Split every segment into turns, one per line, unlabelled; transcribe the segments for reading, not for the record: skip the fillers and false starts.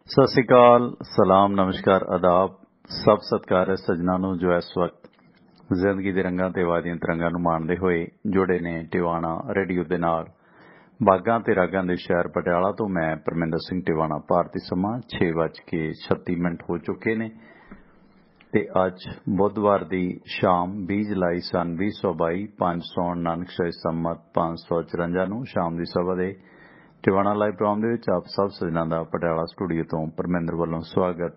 सत श्री अकाल, सलाम, नमस्कार, आदाब, सब सत्कार है सजना नूं जो इस वक्त जिंदगी दे रंगां ते वादियां तरंगां नूं माणदे होए जुड़े ने टिवाणा रेडियो दे नाल। बागां ते रागां दे शहर पटियाला तो मैं परमिंदर सिंह टिवाणा। भारती समां 6:36 हो चुके ने ते अज बुधवार दी शाम 20 जुलाई सन 2022 5 सौण नानक शाही संमत 554 नूं शाम दी सभा दे टिवाणा लाइव प्रोग्राम दे विच आप सब सजना दा पटियाला स्टूडियो तो परमिंदर वल्लों स्वागत।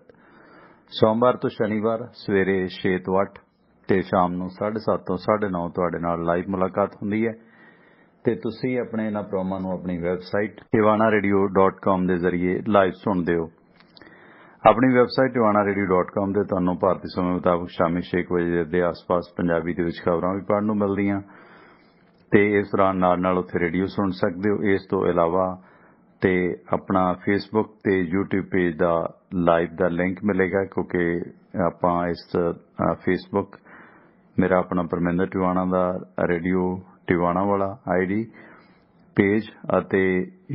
सोमवार तो शनिवार सवेरे 6 ਤੋਂ 8 ਤੇ शाम ਨੂੰ 7:30 ਤੋਂ 9:30 ਤੁਹਾਡੇ ਨਾਲ ਲਾਈਵ ਮੁਲਾਕਾਤ ਹੁੰਦੀ ਹੈ ਤੇ ਤੁਸੀਂ ਆਪਣੇ ਇਹਨਾਂ ਪ੍ਰੋਗਰਾਮਾਂ ਨੂੰ ਆਪਣੀ ਵੈਬਸਾਈਟ tiwanaradio.com ਦੇ ਜ਼ਰੀਏ ਲਾਈਵ ਸੁਣਦੇ ਹੋ। ਆਪਣੀ ਵੈਬਸਾਈਟ tiwanaradio.com ਤੇ ਤੁਹਾਨੂੰ ਭਾਰਤੀ ਸਮੇਂ ਮੁਤਾਬਕ ਸ਼ਾਮੀ 6 ਵਜੇ ਦੇ ਆਸ-ਪਾਸ ਪੰਜਾਬੀ ਦੇ ਵਿੱਚ ਖਬਰਾਂ ਵੀ ਪੜ੍ਹਨ ਨੂੰ ਮਿਲਦੀਆਂ ਤੇ ਇਸ ਦੌਰਾਨ ਨਾਲ ਉੱਥੇ ਰੇਡੀਓ ਸੁਣ ਸਕਦੇ ਹੋ। ਇਸ ਤੋਂ ਇਲਾਵਾ ਤੇ ਆਪਣਾ ਫੇਸਬੁੱਕ ਤੇ YouTube ਪੇਜ ਦਾ ਲਾਈਵ ਦਾ ਲਿੰਕ ਮਿਲੇਗਾ ਕਿਉਂਕਿ ਆਪਾਂ ਇਸ ਫੇਸਬੁੱਕ ਮੇਰਾ ਆਪਣਾ ਪਰਮਿੰਦਰ ਟਿਵਾਣਾ ਦਾ ਰੇਡੀਓ ਟਿਵਾਣਾ ਵਾਲਾ ID ਪੇਜ ਅਤੇ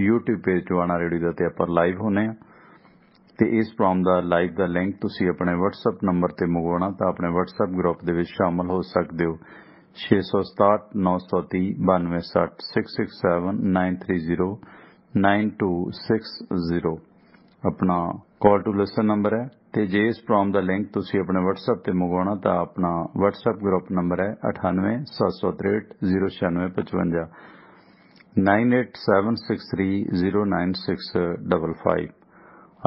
YouTube ਪੇਜ ਟਿਵਾਣਾ ਰੇਡੀਓ ਦਾ ਤੇ ਆਪਾਂ ਲਾਈਵ ਹੁੰਨੇ ਆ ਤੇ ਇਸ ਪ੍ਰੋਗਰਾਮ ਦਾ ਲਾਈਵ ਦਾ ਲਿੰਕ ਤੁਸੀਂ ਆਪਣੇ WhatsApp ਨੰਬਰ ਤੇ ਮੰਗਵਾਉਣਾ ਤਾਂ ਆਪਣੇ WhatsApp ਗਰੁੱਪ ਦੇ ਵਿੱਚ ਸ਼ਾਮਲ ਹੋ ਸਕਦੇ ਹੋ। 667 930 9260 667 930 9260 अपना कॉल टू लिसन नंबर है ते जे इस प्रोग्राम का लिंक तुसी अपने WhatsApp ते मंगवाना तो अपना WhatsApp ग्रुप नंबर है 9876309655 9876309655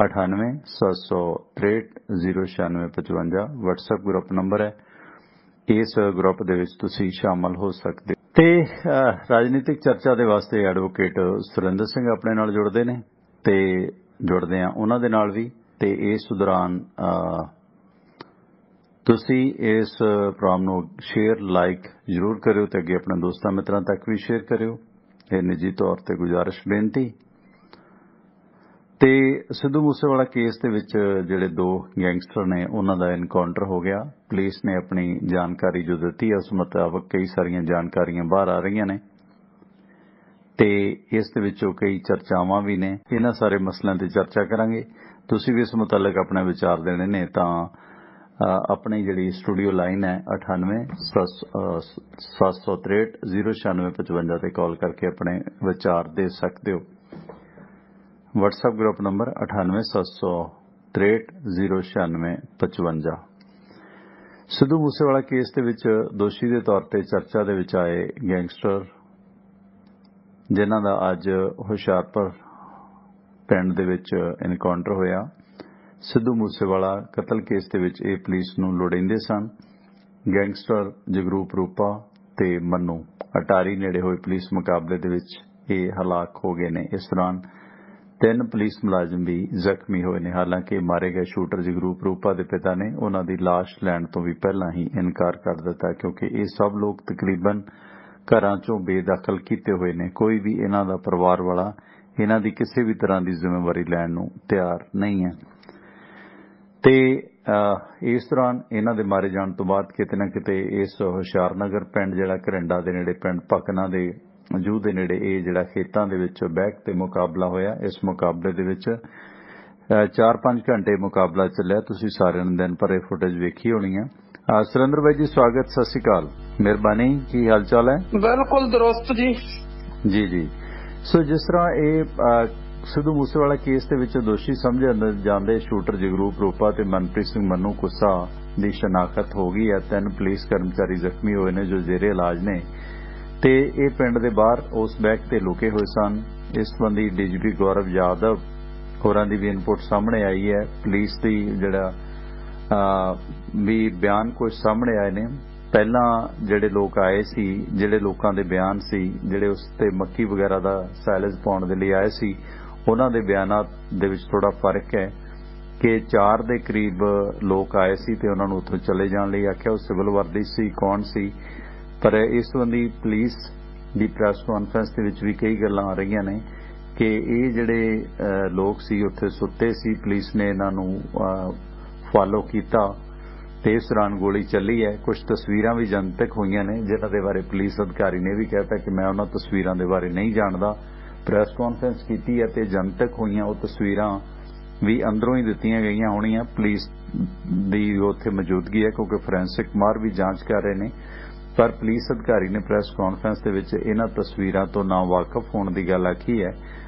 9876309655 WhatsApp ग्रुप नंबर है। इस ग्रुप ਦੇ ਵਿੱਚ ਤੁਸੀਂ ਸ਼ਾਮਲ ਹੋ ਸਕਦੇ ਤੇ ਰਾਜਨੀਤਿਕ ਚਰਚਾ ਦੇ ਵਾਸਤੇ ਐਡਵੋਕੇਟ ਸੁਰਿੰਦਰ ਸਿੰਘ ਆਪਣੇ ਨਾਲ ਜੁੜਦੇ ਨੇ ਤੇ ਜੁੜਦੇ ਆ ਉਹਨਾਂ ਦੇ ਨਾਲ ਵੀ ਤੇ ਇਸ ਦੌਰਾਨ ਤੁਸੀਂ ਇਸ ਪ੍ਰੋਗਰਾਮ ਨੂੰ ਸ਼ੇਅਰ ਲਾਈਕ ਜ਼ਰੂਰ ਕਰਿਓ ਤੇ ਅੱਗੇ ਆਪਣੇ ਦੋਸਤਾਂ ਮਿੱਤਰਾਂ ਤੱਕ ਵੀ ਸ਼ੇਅਰ ਕਰਿਓ। ਇਹ ਨਿੱਜੀ ਤੌਰ ਤੇ ਗੁਜ਼ਾਰਿਸ਼ ਬੇਨਤੀ। ਤੇ ਸਿੱਧੂ ਮੂਸੇਵਾਲਾ ਕੇਸ ਦੇ ਵਿੱਚ ਜਿਹੜੇ ਦੋ ਗੈਂਗਸਟਰ ਨੇ ਉਹਨਾਂ ਦਾ ਐਨਕਾਊਂਟਰ ਹੋ ਗਿਆ। ਪੁਲਿਸ ਨੇ ਆਪਣੀ ਜਾਣਕਾਰੀ ਜੋ ਦਿੱਤੀ ਉਸ ਮੁਤਾਬਕ ਕਈ ਸਾਰੀਆਂ ਜਾਣਕਾਰੀਆਂ ਬਾਹਰ ਆ ਰਹੀਆਂ ਨੇ ਤੇ ਇਸ ਦੇ ਵਿੱਚੋਂ ਕਈ ਚਰਚਾਵਾਂ ਵੀ ਨੇ। ਇਹਨਾਂ ਸਾਰੇ ਮਸਲਿਆਂ ਤੇ ਚਰਚਾ ਕਰਾਂਗੇ। ਤੁਸੀਂ ਵੀ ਇਸ ਮੁਤਲਕ ਆਪਣੇ ਵਿਚਾਰ ਦੇਣੇ ਨੇ ਤਾਂ ਆਪਣੀ ਜਿਹੜੀ ਸਟੂਡੀਓ ਲਾਈਨ ਹੈ 9876309655 ਤੇ ਕਾਲ ਕਰਕੇ ਆਪਣੇ ਵਿਚਾਰ ਦੇ ਸਕਦੇ ਹੋ। WhatsApp group number 9876309655। Sidhu Moosewala case ਦੇ ਵਿੱਚ ਦੋਸ਼ੀ ਦੇ ਤੌਰ ਤੇ ਚਰਚਾ ਦੇ ਵਿੱਚ ਆਏ ਗੈਂਗਸਟਰ ਜਿਨ੍ਹਾਂ ਦਾ ਅੱਜ ਹੁਸ਼ਿਆਰਪੁਰ ਪਿੰਡ ਦੇ ਵਿੱਚ ਐਨਕਾਊਂਟਰ ਹੋਇਆ। ਸਿੱਧੂ ਮੂਸੇਵਾਲਾ ਕਤਲ ਕੇਸ ਦੇ ਵਿੱਚ ਇਹ ਪੁਲਿਸ ਨੂੰ ਲੋੜੀਂਦੇ ਸਨ। ਗੈਂਗਸਟਰ ਜਗਰੂਪ ਰੂਪਾ ਤੇ ਮੰਨੂ ਅਟਾਰੀ ਨੇੜੇ ਹੋਏ ਪੁਲਿਸ ਮੁਕਾਬਲੇ ਦੇ ਵਿੱਚ ਇਹ ਹਲਾਕ ਹੋ ਗਏ ਨੇ। ਇਸ ਦੌਰਾਨ 3 ਪੁਲਿਸ ਮੁਲਾਜ਼ਮ ਵੀ ਜ਼ਖਮੀ ਹੋਏ ਨੇ। ਹਾਲਾਂਕਿ ਮਾਰੇ ਗਏ ਸ਼ੂਟਰ ਜਗਰੂਪ ਰੂਪਾ ਦੇ ਪਿਤਾ ਨੇ ਉਹਨਾਂ ਦੀ ਲਾਸ਼ ਲੈਣ ਤੋਂ ਵੀ ਪਹਿਲਾਂ ਹੀ ਇਨਕਾਰ ਕਰ ਦਿੱਤਾ ਕਿਉਂਕਿ ਇਹ ਸਭ ਲੋਕ ਤਕਰੀਬਨ ਘਰਾਂ ਚੋਂ ਬੇਦਖਲ ਕੀਤੇ ਹੋਏ ਨੇ। ਕੋਈ ਵੀ ਇਹਨਾਂ ਦਾ ਪਰਿਵਾਰ ਵਾਲਾ ਇਹਨਾਂ ਦੀ ਕਿਸੇ ਵੀ ਤਰ੍ਹਾਂ ਦੀ ਜ਼ਿੰਮੇਵਾਰੀ ਲੈਣ ਨੂੰ ਤਿਆਰ ਨਹੀਂ ਹੈ ਤੇ ਇਸ ਦੌਰਾਨ ਇਹਨਾਂ ਦੇ ਮਾਰੇ ਜਾਣ ਤੋਂ ਬਾਅਦ ਕਿਤੇ ਨਾ ਕਿਤੇ ਇਸ ਹੁਸ਼ਿਆਰਨਗਰ ਪਿੰਡ ਜਿਹੜਾ ਘਰਿੰਡਾ ਦੇ ਨੇੜੇ ਪਿੰਡ ਪਕਨਾ ਦੇ ਜੂਹ ਦੇ ਨੇੜੇ ਇਹ ਜਿਹੜਾ ਖੇਤਾਂ ਦੇ ਵਿੱਚ ਬੈਕ ਤੇ ਮੁਕਾਬਲਾ ਹੋਇਆ। ਇਸ ਮੁਕਾਬਲੇ ਦੇ ਵਿੱਚ 4-5 ਘੰਟੇ ਮੁਕਾਬਲਾ ਚੱਲਿਆ। ਤੁਸੀਂ ਸਾਰਿਆਂ ਨੇ ਦਿਨ ਭਰੇ ਫੁਟੇਜ ਵੇਖੀ ਹੋਣੀ ਹੈ। ਸੁਰਿੰਦਰ ਭਾਈ ਜੀ ਸਵਾਗਤ, ਸਤਿ ਸ਼੍ਰੀ ਅਕਾਲ, ਮਿਹਰਬਾਨੀ। ਕੀ ਹਾਲ ਚਾਲ ਹੈ?
ਬਿਲਕੁਲ ਦਰੁਸਤ ਜੀ।
ਜੀ ਸੋ ਜਿਸ ਤਰ੍ਹਾਂ ਇਹ ਸਿੱਧੂ ਮੂਸੇਵਾਲਾ ਕੇਸ ਦੇ ਵਿੱਚ ਦੋਸ਼ੀ ਸਮਝੇ ਜਾਂਦੇ ਸ਼ੂਟਰ ਜਗਰੂਪ ਰੂਪਾ ਤੇ ਮਨਪ੍ਰੀਤ ਸਿੰਘ ਮੰਨੂ ਕੁੱਸਾ ਦੀ ਸ਼ਨਾਖਤ ਹੋ ਗਈ ਹੈ। 3 ਪੁਲਿਸ ਕਰਮਚਾਰੀ ਜ਼ਖਮੀ ਹੋਏ ਨੇ ਜੋ ਜ਼ੇਰੇ ਇਲਾਜ ਨੇ ਤੇ ਇਹ ਪਿੰਡ ਦੇ ਬਾਹਰ ਉਸ ਬੈਕ ਤੇ ਲੁਕੇ ਹੋਏ ਸਨ। ਇਸ ਸੰਬੰਧੀ DGP ਗੌਰਵ ਯਾਦਵ ਹੋਰਾਂ ਦੀ ਵੀ ਇਨਪੁਟ ਸਾਹਮਣੇ ਆਈ ਹੈ। ਪੁਲਿਸ ਦੀ ਜਿਹੜਾ ਵੀ ਬਿਆਨ ਕੁਝ ਸਾਹਮਣੇ ਆਏ ਨੇ। ਪਹਿਲਾਂ ਜਿਹੜੇ ਲੋਕ ਆਏ ਸੀ, ਜਿਹੜੇ ਲੋਕਾਂ ਦੇ ਬਿਆਨ ਸੀ, ਜਿਹੜੇ ਉਸ ਤੇ ਮੱਕੀ ਵਗੈਰਾ ਦਾ ਸਾਇਲੇਜ ਪਾਉਣ ਦੇ ਲਈ ਆਏ ਸੀ, ਉਹਨਾਂ ਦੇ ਬਿਆਨਾਂ ਦੇ ਵਿੱਚ ਥੋੜਾ ਫਰਕ ਹੈ ਕਿ 4 ਦੇ ਕਰੀਬ ਲੋਕ ਆਏ ਸੀ ਤੇ ਉਹਨਾਂ ਨੂੰ ਉੱਥੋਂ ਚਲੇ ਜਾਣ ਲਈ ਆਖਿਆ। ਉਹ ਸਿਵਲ ਵਰਦੀ ਸੀ, ਕੌਣ ਸੀ? ਪਰ ਇਸ ਸੰਬੰਧੀ ਪੁਲਿਸ ਦੀ ਪ੍ਰੈਸ ਕਾਨਫਰੰਸ ਦੇ ਵਿੱਚ ਵੀ ਕਈ ਗੱਲਾਂ ਆ ਰਹੀਆਂ ਨੇ ਕਿ ਇਹ ਜਿਹੜੇ ਲੋਕ ਸੀ ਉੱਥੇ ਸੁੱਤੇ ਸੀ। ਪੁਲਿਸ ਨੇ ਇਹਨਾਂ ਨੂੰ ਫਾਲੋ ਕੀਤਾ ਤੇ ਇਸ ਦੌਰਾਨ ਗੋਲੀ ਚੱਲੀ ਹੈ। ਕੁਝ ਤਸਵੀਰਾਂ ਵੀ ਜਨਤਕ ਹੋਈਆਂ ਨੇ ਜਿਨ੍ਹਾਂ ਦੇ ਬਾਰੇ ਪੁਲਿਸ ਅਧਿਕਾਰੀ ਨੇ ਵੀ ਕਹਿਤਾ ਕਿ ਮੈਂ ਉਹਨਾਂ ਤਸਵੀਰਾਂ ਦੇ ਬਾਰੇ ਨਹੀਂ ਜਾਣਦਾ। ਪ੍ਰੈਸ ਕਾਨਫਰੰਸ ਕੀਤੀ ਹੈ ਤੇ ਜਨਤਕ ਹੋਈਆਂ ਉਹ ਤਸਵੀਰਾਂ ਵੀ ਅੰਦਰੋਂ ਹੀ ਦਿੱਤੀਆਂ ਗਈਆਂ ਹੋਣੀਆਂ। ਪੁਲਿਸ ਦੀ ਉੱਥੇ ਮੌਜੂਦਗੀ ਹੈ ਕਿਉਂਕਿ ਫੋਰੈਂਸਿਕ ਮਾਹਰ ਵੀ ਜਾਂਚ ਕਰ ਰਹੇ ਨੇ। ਪਰ ਪੁਲਿਸ ਅਧਿਕਾਰੀ ਨੇ ਪ੍ਰੈਸ ਕਾਨਫਰੰਸ ਦੇ ਵਿੱਚ ਇਹਨਾਂ ਤਸਵੀਰਾਂ ਤੋਂ ਨਾ ਵਾਕਫ ਹੋਣ ਦੀ ਗੱਲ ਆਖੀ ਹੈ।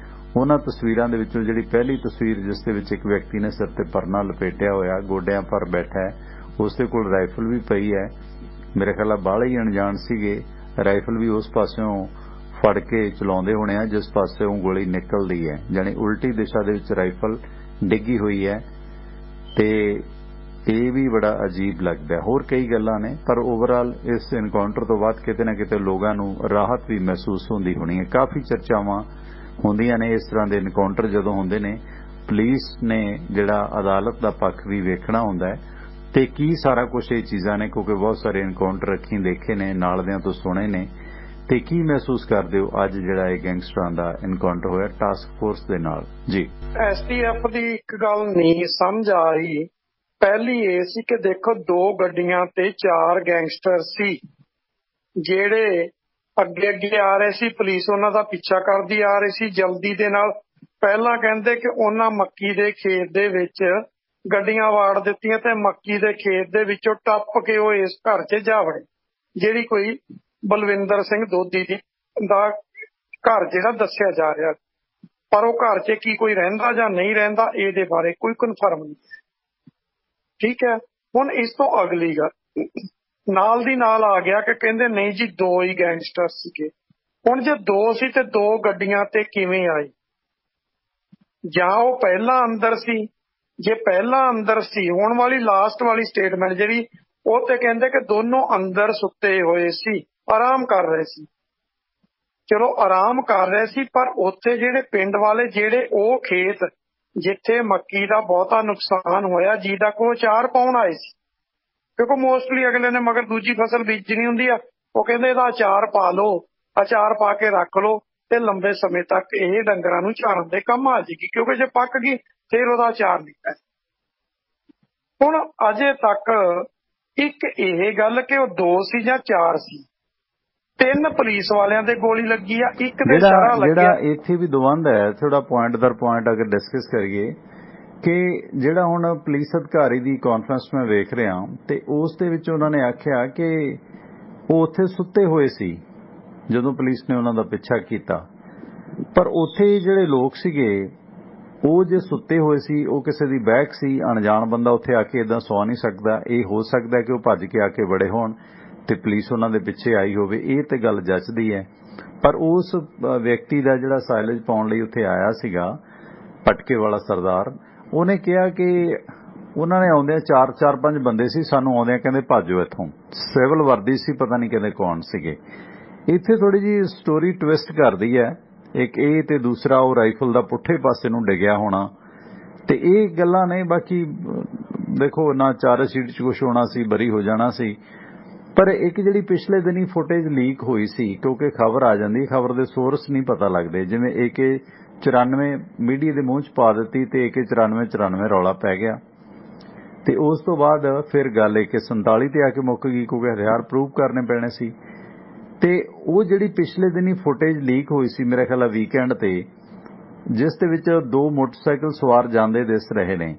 ਉਹਨਾਂ ਤਸਵੀਰਾਂ ਦੇ ਵਿੱਚੋਂ ਜਿਹੜੀ ਪਹਿਲੀ ਤਸਵੀਰ ਜਿਸ ਦੇ ਵਿੱਚ ਇੱਕ ਵਿਅਕਤੀ ਨੇ ਸਿਰ ਤੇ ਪਰਨਾ ਲਪੇਟਿਆ ਹੋਇਆ ਗੋਡਿਆਂ ਪਰ ਬੈਠਾ ਹੈ, ਉਸ ਦੇ ਕੋਲ ਰਾਈਫਲ ਵੀ ਪਈ ਹੈ। ਮੇਰੇ ਖਿਆਲ ਬਾਹਲੇ ਹੀ ਅਣਜਾਣ ਸੀਗੇ, ਰਾਈਫਲ ਵੀ ਉਸ ਪਾਸਿਓਂ ਫੜ ਕੇ ਚਲਾਉਂਦੇ ਹੋਣੇ ਆ ਜਿਸ ਪਾਸਿਓਂ ਗੋਲੀ ਨਿਕਲਦੀ ਹੈ, ਜਾਣੀ ਉਲਟੀ ਦਿਸ਼ਾ ਦੇ ਵਿੱਚ ਰਾਈਫਲ ਡਿੱਗੀ ਹੋਈ ਹੈ। ਤੇ ਇਹ ਵੀ ਬੜਾ ਅਜੀਬ ਲੱਗਦਾ। ਹੋਰ ਕਈ ਗੱਲਾਂ ਨੇ ਪਰ ਓਵਰਆਲ ਇਸ ਐਨਕਾਊਂਟਰ ਤੋਂ ਬਾਅਦ ਕਿਤੇ ਨਾ ਕਿਤੇ ਲੋਕਾਂ ਨੂੰ ਰਾਹਤ ਵੀ ਮਹਿਸੂਸ ਹੁੰਦੀ ਹੋਣੀ ਹੈ। ਕਾਫੀ ਚਰਚਾਵਾਂ ਹੁੰਦੀਆਂ ਨੇ ਇਸ ਤਰ੍ਹਾਂ ਦੇ ਐਨਕਾਊਂਟਰ ਜਦੋਂ ਹੁੰਦੇ ਨੇ। ਪੁਲਿਸ ਨੇ ਜਿਹੜਾ ਅਦਾਲਤ ਦਾ ਪੱਖ ਵੀ ਵੇਖਣਾ ਹੁੰਦਾ ਹੈ ਤੇ ਕੀ ਸਾਰਾ ਕੁਝ ਇਹ ਚੀਜ਼ਾਂ ਨੇ, ਕਿਉਂਕਿ ਬਹੁਤ ਸਾਰੇ ਐਨਕਾਊਂਟਰ ਅੱਖੀਂ ਦੇਖੇ ਨੇ, ਨਾਲਦਿਆਂ ਤੋਂ ਸੁਣੇ ਨੇ। ਤੇ ਕੀ ਮਹਿਸੂਸ ਕਰਦੇ ਹੋ ਅੱਜ ਜਿਹੜਾ ਇਹ ਗੈਂਗਸਟਰਾਂ ਦਾ ਐਨਕਾਊਂਟਰ ਹੋਇਆ ਟਾਸਕ ਫੋਰਸ ਦੇ ਨਾਲ? ਜੀ,
ਐਸਟੀਐਫ ਦੀ ਇੱਕ ਗੱਲ ਨਹੀਂ ਸਮਝ ਆਈ। ਪਹਿਲੀ ਇਹ ਸੀ ਕਿ ਦੇਖੋ 2 ਗੱਡੀਆਂ ਤੇ 4 ਗੈਂਗਸਟਰ ਸੀ ਜਿਹੜੇ ਅੱਗੇ ਆ ਰਹੇ ਸੀ। ਪੁਲਿਸ ਉਹਨਾਂ ਦਾ ਪਿੱਛਾ ਕਰਦੀ ਆ ਰਹੀ ਸੀ ਜਲਦੀ ਦੇ ਨਾਲ। ਪਹਿਲਾਂ ਕਹਿੰਦੇ ਕਿ ਉਹਨਾਂ ਮੱਕੀ ਦੇ ਖੇਤ ਦੇ ਵਿੱਚ ਗੱਡੀਆਂ ਵਾੜ ਦਿੱਤੀਆਂ ਤੇ ਮੱਕੀ ਦੇ ਖੇਤ ਦੇ ਵਿੱਚੋਂ ਟੱਪ ਕੇ ਉਹ ਇਸ ਘਰ 'ਚ ਜਾ ਵੜੇ, ਜਿਹੜੀ ਕੋਈ ਬਲਵਿੰਦਰ ਸਿੰਘ ਦੋਦੀ ਦਾ ਘਰ ਜਿਹੜਾ ਦੱਸਿਆ ਜਾ ਰਿਹਾ। ਪਰ ਉਹ ਘਰ 'ਚ ਕੀ ਕੋਈ ਰਹਿੰਦਾ ਜਾਂ ਨਹੀਂ ਰਹਿੰਦਾ ਇਹਦੇ ਬਾਰੇ ਕੋਈ ਕਨਫਰਮ ਨਹੀਂ। ਠੀਕ ਹੈ, ਹੁਣ ਇਸ ਤੋਂ ਅਗਲੀ ਗੱਲ ਨਾਲ ਦੀ ਨਾਲ ਆ ਗਿਆ ਕਿ ਕਹਿੰਦੇ ਨਹੀਂ ਜੀ 2 ਹੀ ਗੈਂਗਸਟਰ ਸੀਗੇ। ਹੁਣ ਜੇ 2 ਸੀ ਤੇ 2 ਗੱਡੀਆਂ ਤੇ ਕਿਵੇਂ ਆਈ? ਜਾਂ ਉਹ ਪਹਿਲਾਂ ਅੰਦਰ ਸੀ? ਜੇ ਪਹਿਲਾਂ ਅੰਦਰ ਸੀ, ਹੁਣ ਵਾਲੀ ਲਾਸਟ ਵਾਲੀ ਸਟੇਟਮੈਂਟ ਜਿਹੜੀ ਉਹ ਤੇ ਕਹਿੰਦੇ ਕਿ ਦੋਨੋਂ ਅੰਦਰ ਸੁੱਤੇ ਹੋਏ ਸੀ, ਆਰਾਮ ਕਰ ਰਹੇ ਸੀ। ਚਲੋ ਆਰਾਮ ਕਰ ਰਹੇ ਸੀ, ਪਰ ਉੱਥੇ ਜਿਹੜੇ ਪਿੰਡ ਵਾਲੇ ਜਿਹੜੇ ਉਹ ਖੇਤ ਜਿੱਥੇ ਮੱਕੀ ਦਾ ਬਹੁਤਾ ਨੁਕਸਾਨ ਹੋਇਆ ਜਿਹਦਾ ਕੋਲ ਅਚਾਰ ਪਾਉਣ ਆਏ ਸੀ, ਕਿਉਂਕਿ ਮੋਸਟਲੀ ਅਗਲੇ ਨੇ ਮਗਰ ਦੂਜੀ ਫਸਲ ਬੀਜਣੀ ਹੁੰਦੀ ਆ, ਉਹ ਕਹਿੰਦੇ ਇਹਦਾ ਅਚਾਰ ਪਾ ਲਓ, ਅਚਾਰ ਪਾ ਕੇ ਰੱਖ ਲਓ ਤੇ ਲੰਬੇ ਸਮੇਂ ਤੱਕ ਇਹ ਡੰਗਰਾਂ ਨੂੰ ਚਾਰਨ ਦੇ ਕੰਮ ਆ ਜਾਏਗੀ, ਕਿਉਂਕਿ ਜੇ ਪੱਕ ਗਈ ਫਿਰ ਉਹਦਾ ਅਚਾਰ ਨਿਕਲੇ। ਹੁਣ ਅਜੇ ਤੱਕ ਇੱਕ ਇਹ ਗੱਲ ਕਿ ਉਹ 2 ਸੀ ਜਾਂ 4 ਸੀ। 3 ਪੁਲਿਸ ਵਾਲਿਆਂ ਦੇ ਗੋਲੀ ਲੱਗੀ ਆ, ਇੱਕ ਦੇ ਸਾਰਾ ਲੱਗਿਆ।
ਜਿਹੜਾ ਇੱਥੇ ਵੀ ਦਵੰਦ ਹੈ, ਥੋੜਾ ਪੁਆਇੰਟ ਦਰ ਪੁਆਇੰਟ ਅਗਰ ਡਿਸਕਸ ਕਰੀਏ ਕਿ ਜਿਹੜਾ ਹੁਣ ਪੁਲਿਸ ਅਧਿਕਾਰੀ ਦੀ ਕਾਨਫਰੰਸ ਮੈਂ ਵੇਖ ਰਿਹਾ ਤੇ ਉਸ ਦੇ ਵਿੱਚ ਉਹਨਾਂ ਨੇ ਆਖਿਆ ਕਿ ਉਹ ਉੱਥੇ ਸੁੱਤੇ ਹੋਏ ਸੀ ਜਦੋਂ ਪੁਲਿਸ ਨੇ ਉਹਨਾਂ ਦਾ ਪਿੱਛਾ ਕੀਤਾ। ਪਰ ਉੱਥੇ ਜਿਹੜੇ ਲੋਕ ਸੀਗੇ ਉਹ ਜੇ ਸੁੱਤੇ ਹੋਏ ਸੀ, ਉਹ ਕਿਸੇ ਦੀ ਬੈਕ ਸੀ। ਅਣਜਾਣ ਬੰਦਾ ਉੱਥੇ ਆ ਕੇ ਇਦਾਂ ਸੌ ਨਹੀਂ ਸਕਦਾ। ਇਹ ਹੋ ਸਕਦਾ ਕਿ ਉਹ ਭੱਜ ਕੇ ਆ ਕੇ ਵੜੇ ਹੋਣ ਤੇ ਪੁਲਿਸ ਉਹਨਾਂ ਦੇ ਪਿੱਛੇ ਆਈ ਹੋਵੇ, ਇਹ ਤੇ ਗੱਲ ਜੱਚਦੀ ਹੈ। ਪਰ ਉਸ ਵਿਅਕਤੀ ਦਾ ਜਿਹੜਾ ਸਾਇਲੇਜ ਪਾਉਣ ਲਈ ਉੱਥੇ ਆਇਆ ਸੀਗਾ, ਪਟਕੇ ਵਾਲਾ ਸਰਦਾਰ, ਉਹਨੇ ਕਿਹਾ ਕਿ ਉਹਨਾਂ ਨੇ ਆਉਂਦਿਆਂ 4-5 ਬੰਦੇ ਸੀ, ਸਾਨੂੰ ਆਉਂਦਿਆਂ ਕਹਿੰਦੇ ਭਾਜੋ ਇੱਥੋਂ। ਸਿਵਲ ਵਰਦੀ ਸੀ, ਪਤਾ ਨਹੀਂ ਕਹਿੰਦੇ ਕੌਣ ਸੀਗੇ। ਇੱਥੇ ਥੋੜੀ ਜਿਹੀ ਸਟੋਰੀ ਟਵਿਸਟ ਕਰਦੀ ਹੈ, ਇੱਕ ਇਹ ਤੇ ਦੂਸਰਾ ਉਹ ਰਾਈਫਲ ਦਾ ਪੁੱਠੇ ਪਾਸੇ ਨੂੰ ਡਿੱਗਿਆ ਹੋਣਾ ਤੇ ਇਹ ਗੱਲਾਂ ਨੇ। ਬਾਕੀ ਦੇਖੋ ਨਾ ਚਾਰ ਸੀਟ 'ਚ ਕੁਛ ਹੋਣਾ ਸੀ, ਬਰੀ ਹੋ ਜਾਣਾ ਸੀ। ਪਰ ਇੱਕ ਜਿਹੜੀ ਪਿਛਲੇ ਦਿਨੀ ਫੁਟੇਜ ਲੀਕ ਹੋਈ ਸੀ, ਕਿਉਂਕਿ ਖਬਰ ਆ ਜਾਂਦੀ, ਖਬਰ ਦੇ ਸੋਰਸ ਨਹੀਂ ਪਤਾ ਲੱਗਦੇ, ਜਿਵੇਂ AK-94 ਮੀਡੀਆ ਦੇ ਮੂੰਹ 'ਚ ਪਾ ਦਿੱਤੀ ਤੇ AK-94 ਰੌਲਾ ਪੈ ਗਿਆ ਤੇ ਉਸ ਤੋਂ ਬਾਅਦ ਫਿਰ ਗੱਲ AK-47 ਤੇ ਆ ਕੇ ਮੁੱਕ ਗਈ, ਕਿਉਂਕਿ ਹਥਿਆਰ ਪ੍ਰੂਵ ਕਰਨੇ ਪੈਣੇ ਸੀ। ਤੇ ਉਹ ਜਿਹੜੀ ਪਿਛਲੇ ਦਿਨੀ ਫੁਟੇਜ ਲੀਕ ਹੋਈ ਸੀ, ਮੇਰੇ ਖਿਆਲ ਵੀਕਐਂਡ ਤੇ, ਜਿਸ ਦੇ ਵਿੱਚ 2 ਮੋਟਰਸਾਈਕਲ ਸਵਾਰ ਜਾਂਦੇ ਦਿਸ ਰਹੇ ਨੇ,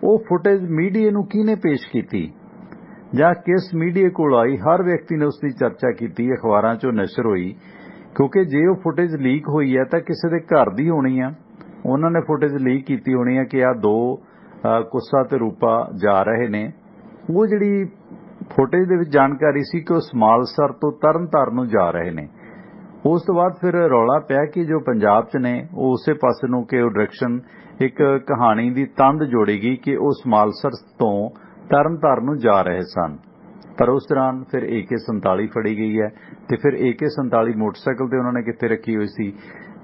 ਉਹ ਫੁਟੇਜ ਮੀਡੀਆ ਨੂੰ ਕਿਹਨੇ ਪੇਸ਼ ਕੀਤੀ ਜਾਂ ਕਿਸ ਮੀਡੀਆ ਕੋਲ ਆਈ? ਹਰ ਵਿਅਕਤੀ ਨੇ ਉਸ ਦੀ ਚਰਚਾ ਕੀਤੀ, ਅਖਬਾਰਾਂ 'ਚੋਂ ਨਸ਼ਰ ਹੋਈ, ਕਿਉਂਕਿ ਜੇ ਉਹ ਫੁਟੇਜ ਲੀਕ ਹੋਈ ਹੈ ਤਾਂ ਕਿਸੇ ਦੇ ਘਰ ਦੀ ਹੋਣੀ ਆ। ਉਹਨਾਂ ਨੇ ਫੁਟੇਜ ਲੀਕ ਕੀਤੀ ਹੋਣੀ ਹੈ ਕਿ ਆਹ 2 ਕੁੱਸਾ ਤੇ ਰੂਪਾ ਜਾ ਰਹੇ ਨੇ। ਉਹ ਜਿਹੜੀ ਫੁਟੇਜ ਦੇ ਵਿੱਚ ਜਾਣਕਾਰੀ ਸੀ ਕਿ ਉਹ ਸਮਾਲਸਰ ਤੋਂ ਤਰਨਤਾਰਨ ਨੂੰ ਜਾ ਰਹੇ ਨੇ। ਉਸ ਤੋਂ ਬਾਅਦ ਫਿਰ ਰੌਲਾ ਪਿਆ ਕਿ ਜੋ ਪੰਜਾਬ 'ਚ ਨੇ ਉਹ ਉਸੇ ਪਾਸੇ ਨੂੰ ਕਿ ਉਹ ਡਾਇਰੈਕਸ਼ਨ, ਇੱਕ ਕਹਾਣੀ ਦੀ ਤੰਦ ਜੋੜੀ ਗਈ ਕਿ ਉਹ ਸਮਾਲਸਰ ਤੋਂ ਤਰਨਤਾਰਨ ਨੂੰ ਜਾ ਰਹੇ ਸਨ। ਪਰ ਉਸ ਦੌਰਾਨ ਫਿਰ AK-47 ਫੜੀ ਗਈ ਹੈ ਤੇ ਫਿਰ AK-47 ਮੋਟਰਸਾਈਕਲ ਤੇ ਉਹਨਾਂ ਨੇ ਕਿੱਥੇ ਰੱਖੀ ਹੋਈ ਸੀ?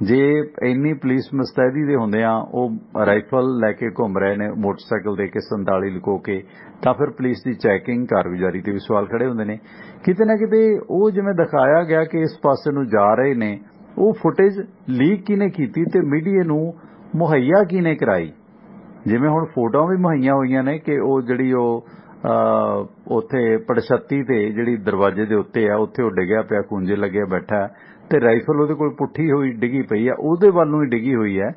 ਜੇ ਇੰਨੀ ਪੁਲਿਸ ਮੁਸਤੈਦੀ ਦੇ ਹੁੰਦਿਆਂ ਉਹ ਰਾਈਫਲ ਲੈ ਕੇ ਘੁੰਮ ਰਹੇ ਨੇ ਮੋਟਰਸਾਈਕਲ ਦੇ AK-47 ਲੁਕੋ ਕੇ, ਤਾਂ ਫਿਰ ਪੁਲਿਸ ਦੀ ਚੈਕਿੰਗ, ਕਾਰਗੁਜ਼ਾਰੀ ਤੇ ਵੀ ਸਵਾਲ ਖੜੇ ਹੁੰਦੇ ਨੇ। ਕਿਤੇ ਨਾ ਕਿਤੇ ਉਹ ਜਿਵੇਂ ਦਿਖਾਇਆ ਗਿਆ ਕਿ ਇਸ ਪਾਸੇ ਨੂੰ ਜਾ ਰਹੇ ਨੇ, ਉਹ ਫੁਟੇਜ ਲੀਕ ਕਿਹਨੇ ਕੀਤੀ ਤੇ ਮੀਡੀਆ ਨੂੰ ਮੁਹੱਈਆ ਕਿਹਨੇ ਕਰਾਈ? ਜਿਵੇਂ ਹੁਣ ਫੋਟੋਆਂ ਵੀ ਮੁਹੱਈਆ ਹੋਈਆਂ ਨੇ ਕਿ ਉਹ ਜਿਹੜੀ ਉਹ ਉੱਥੇ ਪੜਛੱਤੀ ਤੇ ਜਿਹੜੀ ਦਰਵਾਜ਼ੇ ਦੇ ਉੱਤੇ ਆ, ਉੱਥੇ ਉਹ ਡਿੱਗਿਆ ਪਿਆ, ਖੂੰਜੇ ਲੱਗਿਆ ਬੈਠਾ ਤੇ ਰਾਈਫਲ ਉਹਦੇ ਕੋਲ ਪੁੱਠੀ ਹੋਈ ਡਿੱਗੀ ਪਈ ਆ, ਉਹਦੇ ਵੱਲ ਨੂੰ ਹੀ ਡਿੱਗੀ ਹੋਈ ਹੈ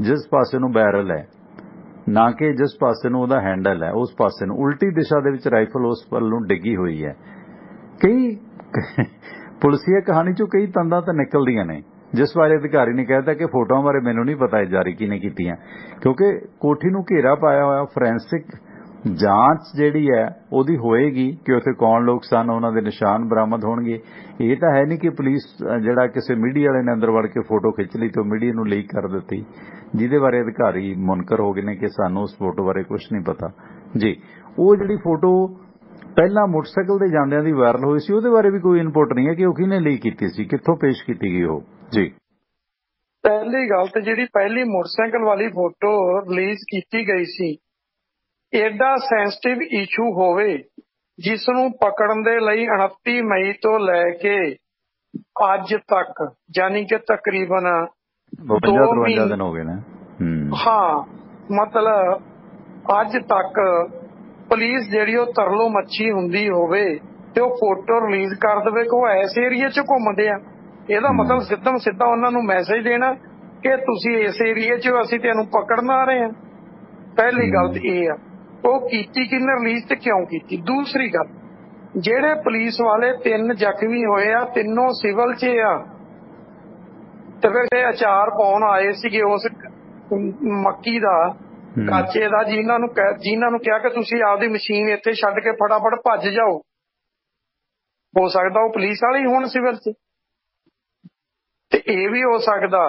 ਜਿਸ ਪਾਸੇ ਨੂੰ ਬੈਰਲ ਹੈ। ਨਾ ਕਿ ਜਿਸ ਪਾਸੇ ਨੂੰ ਉਹਦਾ ਹੈਂਡਲ ਹੈ ਉਸ ਪਾਸੇ ਨੂੰ, ਉਲਟੀ ਦਿਸ਼ਾ ਦੇ ਵਿੱਚ ਰਾਈਫਲ ਉਸ ਵੱਲ ਨੂੰ ਡਿੱਗੀ ਹੋਈ ਹੈ। ਕਈ ਪੁਲਿਸੀਆ ਕਹਾਣੀ ਚੋਂ ਕਈ ਤੰਦਾਂ ਤਾਂ ਨਿਕਲਦੀਆਂ ਨੇ, ਜਿਸ ਬਾਰੇ ਅਧਿਕਾਰੀ ਨੇ ਕਹਿਤਾ ਕਿ ਫੋਟੋਆਂ ਬਾਰੇ ਮੈਨੂੰ ਨਹੀਂ ਪਤਾ ਇਹ ਜਾਰੀ ਕਿਹਨੇ ਕੀਤੀਆਂ, ਕਿਉਂਕਿ ਕੋਠੀ ਨੂੰ ਘੇਰਾ ਪਾਇਆ ਹੋਇਆ। ਫੋਰੈਂਸਿਕ ਜਾਂਚ ਜਿਹੜੀ ਹੈ ਉਹਦੀ ਹੋਏਗੀ ਕਿ ਉੱਥੇ ਕੌਣ ਲੋਕ ਸਨ, ਉਹਨਾਂ ਦੇ ਨਿਸ਼ਾਨ ਬਰਾਮਦ ਹੋਣਗੇ। ਇਹ ਤਾਂ ਹੈ ਨਹੀਂ ਕਿ ਪੁਲਿਸ ਜਿਹੜਾ ਕਿਸੇ ਮੀਡੀਆ ਵਾਲੇ ਨੇ ਅੰਦਰ ਵੜ ਕੇ ਫੋਟੋ ਖਿੱਚ ਲਈ ਤੇ ਮੀਡੀਆ ਨੂੰ ਲੀਕ ਕਰ ਦਿੱਤੀ, ਜਿਹਦੇ ਬਾਰੇ ਅਧਿਕਾਰੀ ਮੁਨਕਰ ਹੋ ਗਏ ਨੇ ਕਿ ਸਾਨੂੰ ਉਸ ਫੋਟੋ ਬਾਰੇ ਕੁਝ ਨਹੀਂ ਪਤਾ ਜੀ। ਉਹ ਜਿਹੜੀ ਫੋਟੋ ਪਹਿਲਾਂ ਮੋਟਰਸਾਈਕਲ ਤੇ ਜਾਂਦਿਆਂ ਦੀ ਵਾਇਰਲ ਹੋਈ ਸੀ, ਉਹਦੇ ਬਾਰੇ ਵੀ ਕੋਈ ਇਨਪੁਟ ਨਹੀਂ ਹੈ ਕਿ ਉਹ ਕਿਹਨੇ ਲੀਕ ਕੀਤੀ ਸੀ, ਕਿੱਥੋਂ ਪੇਸ਼ ਕੀਤੀ ਗਈ ਉਹ ਜੀ।
ਪਹਿਲੀ ਗੱਲ ਤੇ ਜਿਹੜੀ ਪਹਿਲੀ ਮੋਟਰਸਾਈਕਲ ਵਾਲੀ ਫੋਟੋ ਰਿਲੀਜ਼ ਕੀਤੀ ਗਈ ਸੀ, ਐਡਾ ਸੈਂਸਿਟਿਵ ਇਸ਼ੂ ਹੋਵੇ ਜਿਸ ਨੂੰ ਪਕੜਨ ਦੇ ਲਈ 29 ਮਈ ਤੋਂ ਲੈ ਕੇ ਅੱਜ ਤੱਕ, ਯਾਨੀ ਕਿ ਤਕਰੀਬਨ
52 ਦਿਨ ਹੋ ਗਏ ਨੇ।
ਹਾਂ, ਮਤਲਬ ਅੱਜ ਤੱਕ ਪੁਲਿਸ ਜਿਹੜੀ ਉਹ ਤਰਲੋ ਮੱਛੀ ਹੁੰਦੀ ਹੋਵੇ ਤੇ ਉਹ ਫੋਟੋ ਰਿਲੀਜ਼ ਕਰ ਦੇਵੇ ਕਿ ਉਹ ਇਸ ਏਰੀਏ 'ਚ ਘੁੰਮਦੇ ਆ। ਇਹਦਾ ਮਤਲਬ ਸਿੱਧਾ ਉਹਨਾਂ ਨੂੰ ਮੈਸੇਜ ਦੇਣਾ ਕਿ ਤੁਸੀਂ ਇਸ ਏਰੀਏ 'ਚ, ਅਸੀਂ ਤੈਨੂੰ ਪਕੜਨ ਆ ਰਹੇ ਹਾਂ। ਪਹਿਲੀ ਗੱਲ ਤਾਂ ਇਹ ਆ, ਉਹ ਕੀਤੀ ਕਿਹਨੇ ਰਿਲੀਜ਼ ਤੇ ਕਿਉਂ ਕੀਤੀ। ਦੂਸਰੀ ਗੱਲ, ਜਿਹੜੇ ਪੁਲਿਸ ਵਾਲੇ 3 ਜ਼ਖਮੀ ਹੋਏ ਆ, ਤਿੰਨੋਂ ਸਿਵਲ 'ਚ ਆ ਤੇ ਫਿਰ ਅਚਾਰ ਪਾਉਣ ਆਏ ਸੀਗੇ ਉਸ ਮੱਕੀ ਦਾ, ਕਾਚੇ ਦਾ, ਜਿਨ੍ਹਾਂ ਨੂੰ ਕਿਹਾ ਕਿ ਤੁਸੀਂ ਆਪਦੀ ਮਸ਼ੀਨ ਇੱਥੇ ਛੱਡ ਕੇ ਫਟਾਫਟ ਭੱਜ ਜਾਓ। ਹੋ ਸਕਦਾ ਉਹ ਪੁਲਿਸ ਵਾਲੇ ਹੀ ਹੋਣ ਸਿਵਲ 'ਚ, ਤੇ ਇਹ ਵੀ ਹੋ ਸਕਦਾ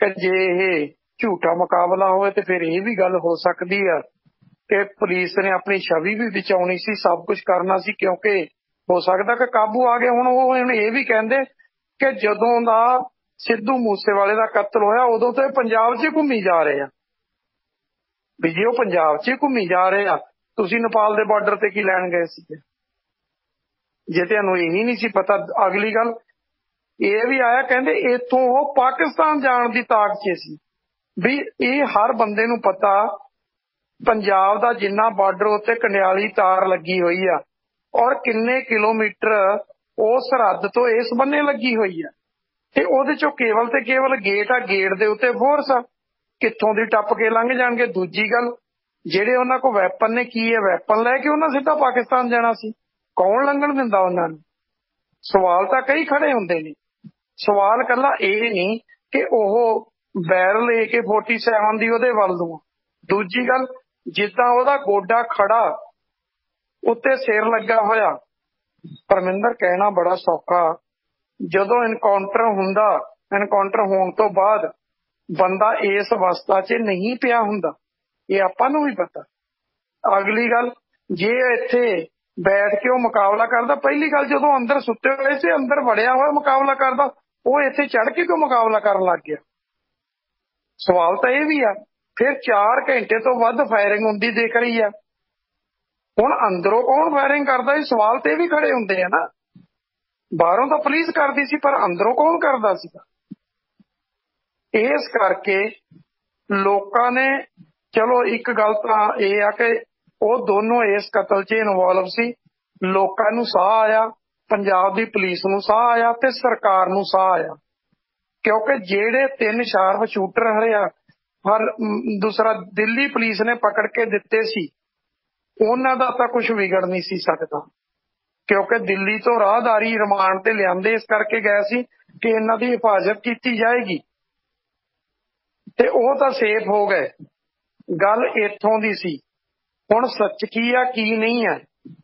ਕਿ ਜੇ ਇਹ ਝੂਠਾ ਮੁਕਾਬਲਾ ਹੋਵੇ ਤੇ ਫਿਰ ਇਹ ਵੀ ਗੱਲ ਹੋ ਸਕਦੀ ਆ ਕਿ ਪੁਲਿਸ ਨੇ ਆਪਣੀ ਛਵੀ ਵੀ ਬਚਾਉਣੀ ਸੀ, ਸਭ ਕੁਝ ਕਰਨਾ ਸੀ, ਕਿਉਂਕਿ ਹੋ ਸਕਦਾ ਕਿ ਕਾਬੂ ਆ ਗਏ। ਹੁਣ ਇਹ ਵੀ ਕਹਿੰਦੇ ਕਿ ਜਦੋਂ ਦਾ ਸਿੱਧੂ ਮੂਸੇਵਾਲੇ ਦਾ ਕਤਲ ਹੋਇਆ ਉਦੋਂ ਤੋਂ ਪੰਜਾਬ 'ਚ ਘੁੰਮੀ ਜਾ ਰਹੇ ਆ। ਵੀ ਜੇ ਉਹ ਪੰਜਾਬ 'ਚ ਘੁੰਮੀ ਜਾ ਰਹੇ ਆ, ਤੁਸੀਂ ਨੇਪਾਲ ਦੇ ਬਾਰਡਰ ਤੇ ਕੀ ਲੈਣ ਗਏ ਸੀ? ਜੇ ਤੁਹਾਨੂੰ ਇਹੀ ਨਹੀਂ ਸੀ ਪਤਾ। ਅਗਲੀ ਗੱਲ ਇਹ ਵੀ ਆਇਆ, ਕਹਿੰਦੇ ਇੱਥੋਂ ਉਹ ਪਾਕਿਸਤਾਨ ਜਾਣ ਦੀ ਤਾਕ 'ਚ ਸੀ। ਵੀ ਇਹ ਹਰ ਬੰਦੇ ਨੂੰ ਪਤਾ, ਪੰਜਾਬ ਦਾ ਜਿੰਨਾ ਬਾਰਡਰ ਉੱਤੇ ਕੰਡਿਆਲੀ ਤਾਰ ਲੱਗੀ ਹੋਈ ਆ ਔਰ ਕਿੰਨੇ ਕਿਲੋਮੀਟਰ ਉਹ ਸਰਹੱਦ ਤੋਂ ਇਸ ਬੰਨੇ ਲੱਗੀ ਹੋਈ ਆ, ਤੇ ਉਹਦੇ ਚੋਂ ਕੇਵਲ ਤੇ ਕੇਵਲ ਗੇਟ ਆ, ਗੇਟ ਦੇ ਉੱਤੇ ਫੋਰਸ ਆ, ਕਿੱਥੋਂ ਦੀ ਟੱਪ ਕੇ ਲੰਘ ਜਾਣਗੇ। ਦੂਜੀ ਗੱਲ, ਜਿਹੜੇ ਉਹਨਾਂ ਕੋਲ ਵੈਪਨ ਨੇ, ਕੀ ਹੈ ਵੈਪਨ ਲੈ ਕੇ ਉਹਨਾਂ ਸਿੱਧਾ ਪਾਕਿਸਤਾਨ ਜਾਣਾ ਸੀ? ਕੌਣ ਲੰਘਣ ਦਿੰਦਾ ਉਹਨਾਂ ਨੂੰ? ਸਵਾਲ ਤਾਂ ਕਈ ਖੜੇ ਹੁੰਦੇ ਨੇ। ਸਵਾਲ ਇਕੱਲਾ ਇਹ ਨਹੀਂ ਕਿ ਉਹ ਬੈਰਲ AK-47 ਦੀ ਉਹਦੇ ਵੱਲ ਨੂੰ। ਦੂਜੀ ਗੱਲ, ਜਿੱਦਾਂ ਉਹਦਾ ਗੋਡਾ ਖੜਾ ਉੱਤੇ ਸਿਰ ਲੱਗਾ ਹੋਇਆ, ਪਰਮਿੰਦਰ ਕਹਿਣਾ ਬੜਾ ਸੌਖਾ, ਜਦੋਂ ਇਨਕਾਊਂਟਰ ਹੁੰਦਾ, ਇਨਕਾਊਂਟਰ ਹੋਣ ਤੋਂ ਬਾਅਦ ਬੰਦਾ ਇਸ ਅਵਸਥਾ 'ਚ ਨਹੀਂ ਪਿਆ ਹੁੰਦਾ, ਇਹ ਆਪਾਂ ਨੂੰ ਵੀ ਪਤਾ। ਅਗਲੀ ਗੱਲ, ਜੇ ਇੱਥੇ ਬੈਠ ਕੇ ਉਹ ਮੁਕਾਬਲਾ ਕਰਦਾ, ਪਹਿਲੀ ਗੱਲ ਜਦੋਂ ਅੰਦਰ ਸੁੱਤੇ ਹੋਏ ਸੀ, ਅੰਦਰ ਵੜਿਆ ਹੋਇਆ ਮੁਕਾਬਲਾ ਕਰਦਾ, ਉਹ ਇੱਥੇ ਚੜ੍ਹ ਕੇ ਕਿਉਂ ਮੁਕਾਬਲਾ ਕਰਨ ਲੱਗ ਗਿਆ? ਸਵਾਲ ਤਾਂ ਇਹ ਵੀ ਆ। ਫਿਰ 4 ਘੰਟੇ ਤੋਂ ਵੱਧ ਫਾਇਰਿੰਗ ਹੁੰਦੀ ਦਿਖ ਰਹੀ ਆ। ਹੁਣ ਅੰਦਰੋਂ ਕੌਣ ਫਾਇਰਿੰਗ ਕਰਦਾ? ਇਹ ਸਵਾਲ ਤੇ ਵੀ ਖੜੇ ਹੁੰਦੇ ਆ ਨਾ। ਬਾਹਰੋਂ ਤਾਂ ਪੁਲਿਸ ਕਰਦੀ ਸੀ, ਪਰ ਅੰਦਰੋਂ ਕੌਣ ਕਰਦਾ ਸੀਗਾ? ਇਸ ਕਰਕੇ ਲੋਕਾਂ ਨੇ, ਚਲੋ ਇੱਕ ਗੱਲ ਤਾਂ ਇਹ ਆ ਕਿ ਉਹ ਦੋਨੋਂ ਇਸ ਕਤਲ 'ਚ ਇਨਵੋਲਵ ਸੀ। ਲੋਕਾਂ ਨੂੰ ਸਾਹ ਆਇਆ, ਪੰਜਾਬ ਦੀ ਪੁਲਿਸ ਨੂੰ ਸਾਹ ਆਇਆ ਤੇ ਸਰਕਾਰ ਨੂੰ ਸਾਹ ਆਇਆ, ਕਿਉਂਕਿ ਜਿਹੜੇ 3 ਸ਼ਾਰਪ ਸ਼ੂਟਰ ਦੂਸਰਾ ਦਿੱਲੀ ਪੁਲਿਸ ਨੇ ਪਕੜ ਕੇ ਦਿੱਤੇ ਸੀ, ਉਹਨਾਂ ਦਾ ਤਾਂ ਕੁਝ ਵਿਗੜ ਨਹੀਂ ਸੀ ਸਕਦਾ, ਕਿਉਂਕਿ ਦਿੱਲੀ ਤੋਂ ਰਾਹਦਾਰੀ ਰਿਮਾਂਡ ਤੇ ਲਿਆਂਦੇ ਇਸ ਕਰਕੇ ਗਏ ਸੀ ਕਿ ਇਹਨਾਂ ਦੀ ਹਿਫਾਜ਼ਤ ਕੀਤੀ ਜਾਏਗੀ, ਤੇ ਉਹ ਤਾਂ ਸੇਫ ਹੋ ਗਏ। ਗੱਲ ਇੱਥੋਂ ਦੀ ਸੀ। ਹੁਣ ਸੱਚ ਕੀ ਆ ਕੀ ਨਹੀਂ ਆ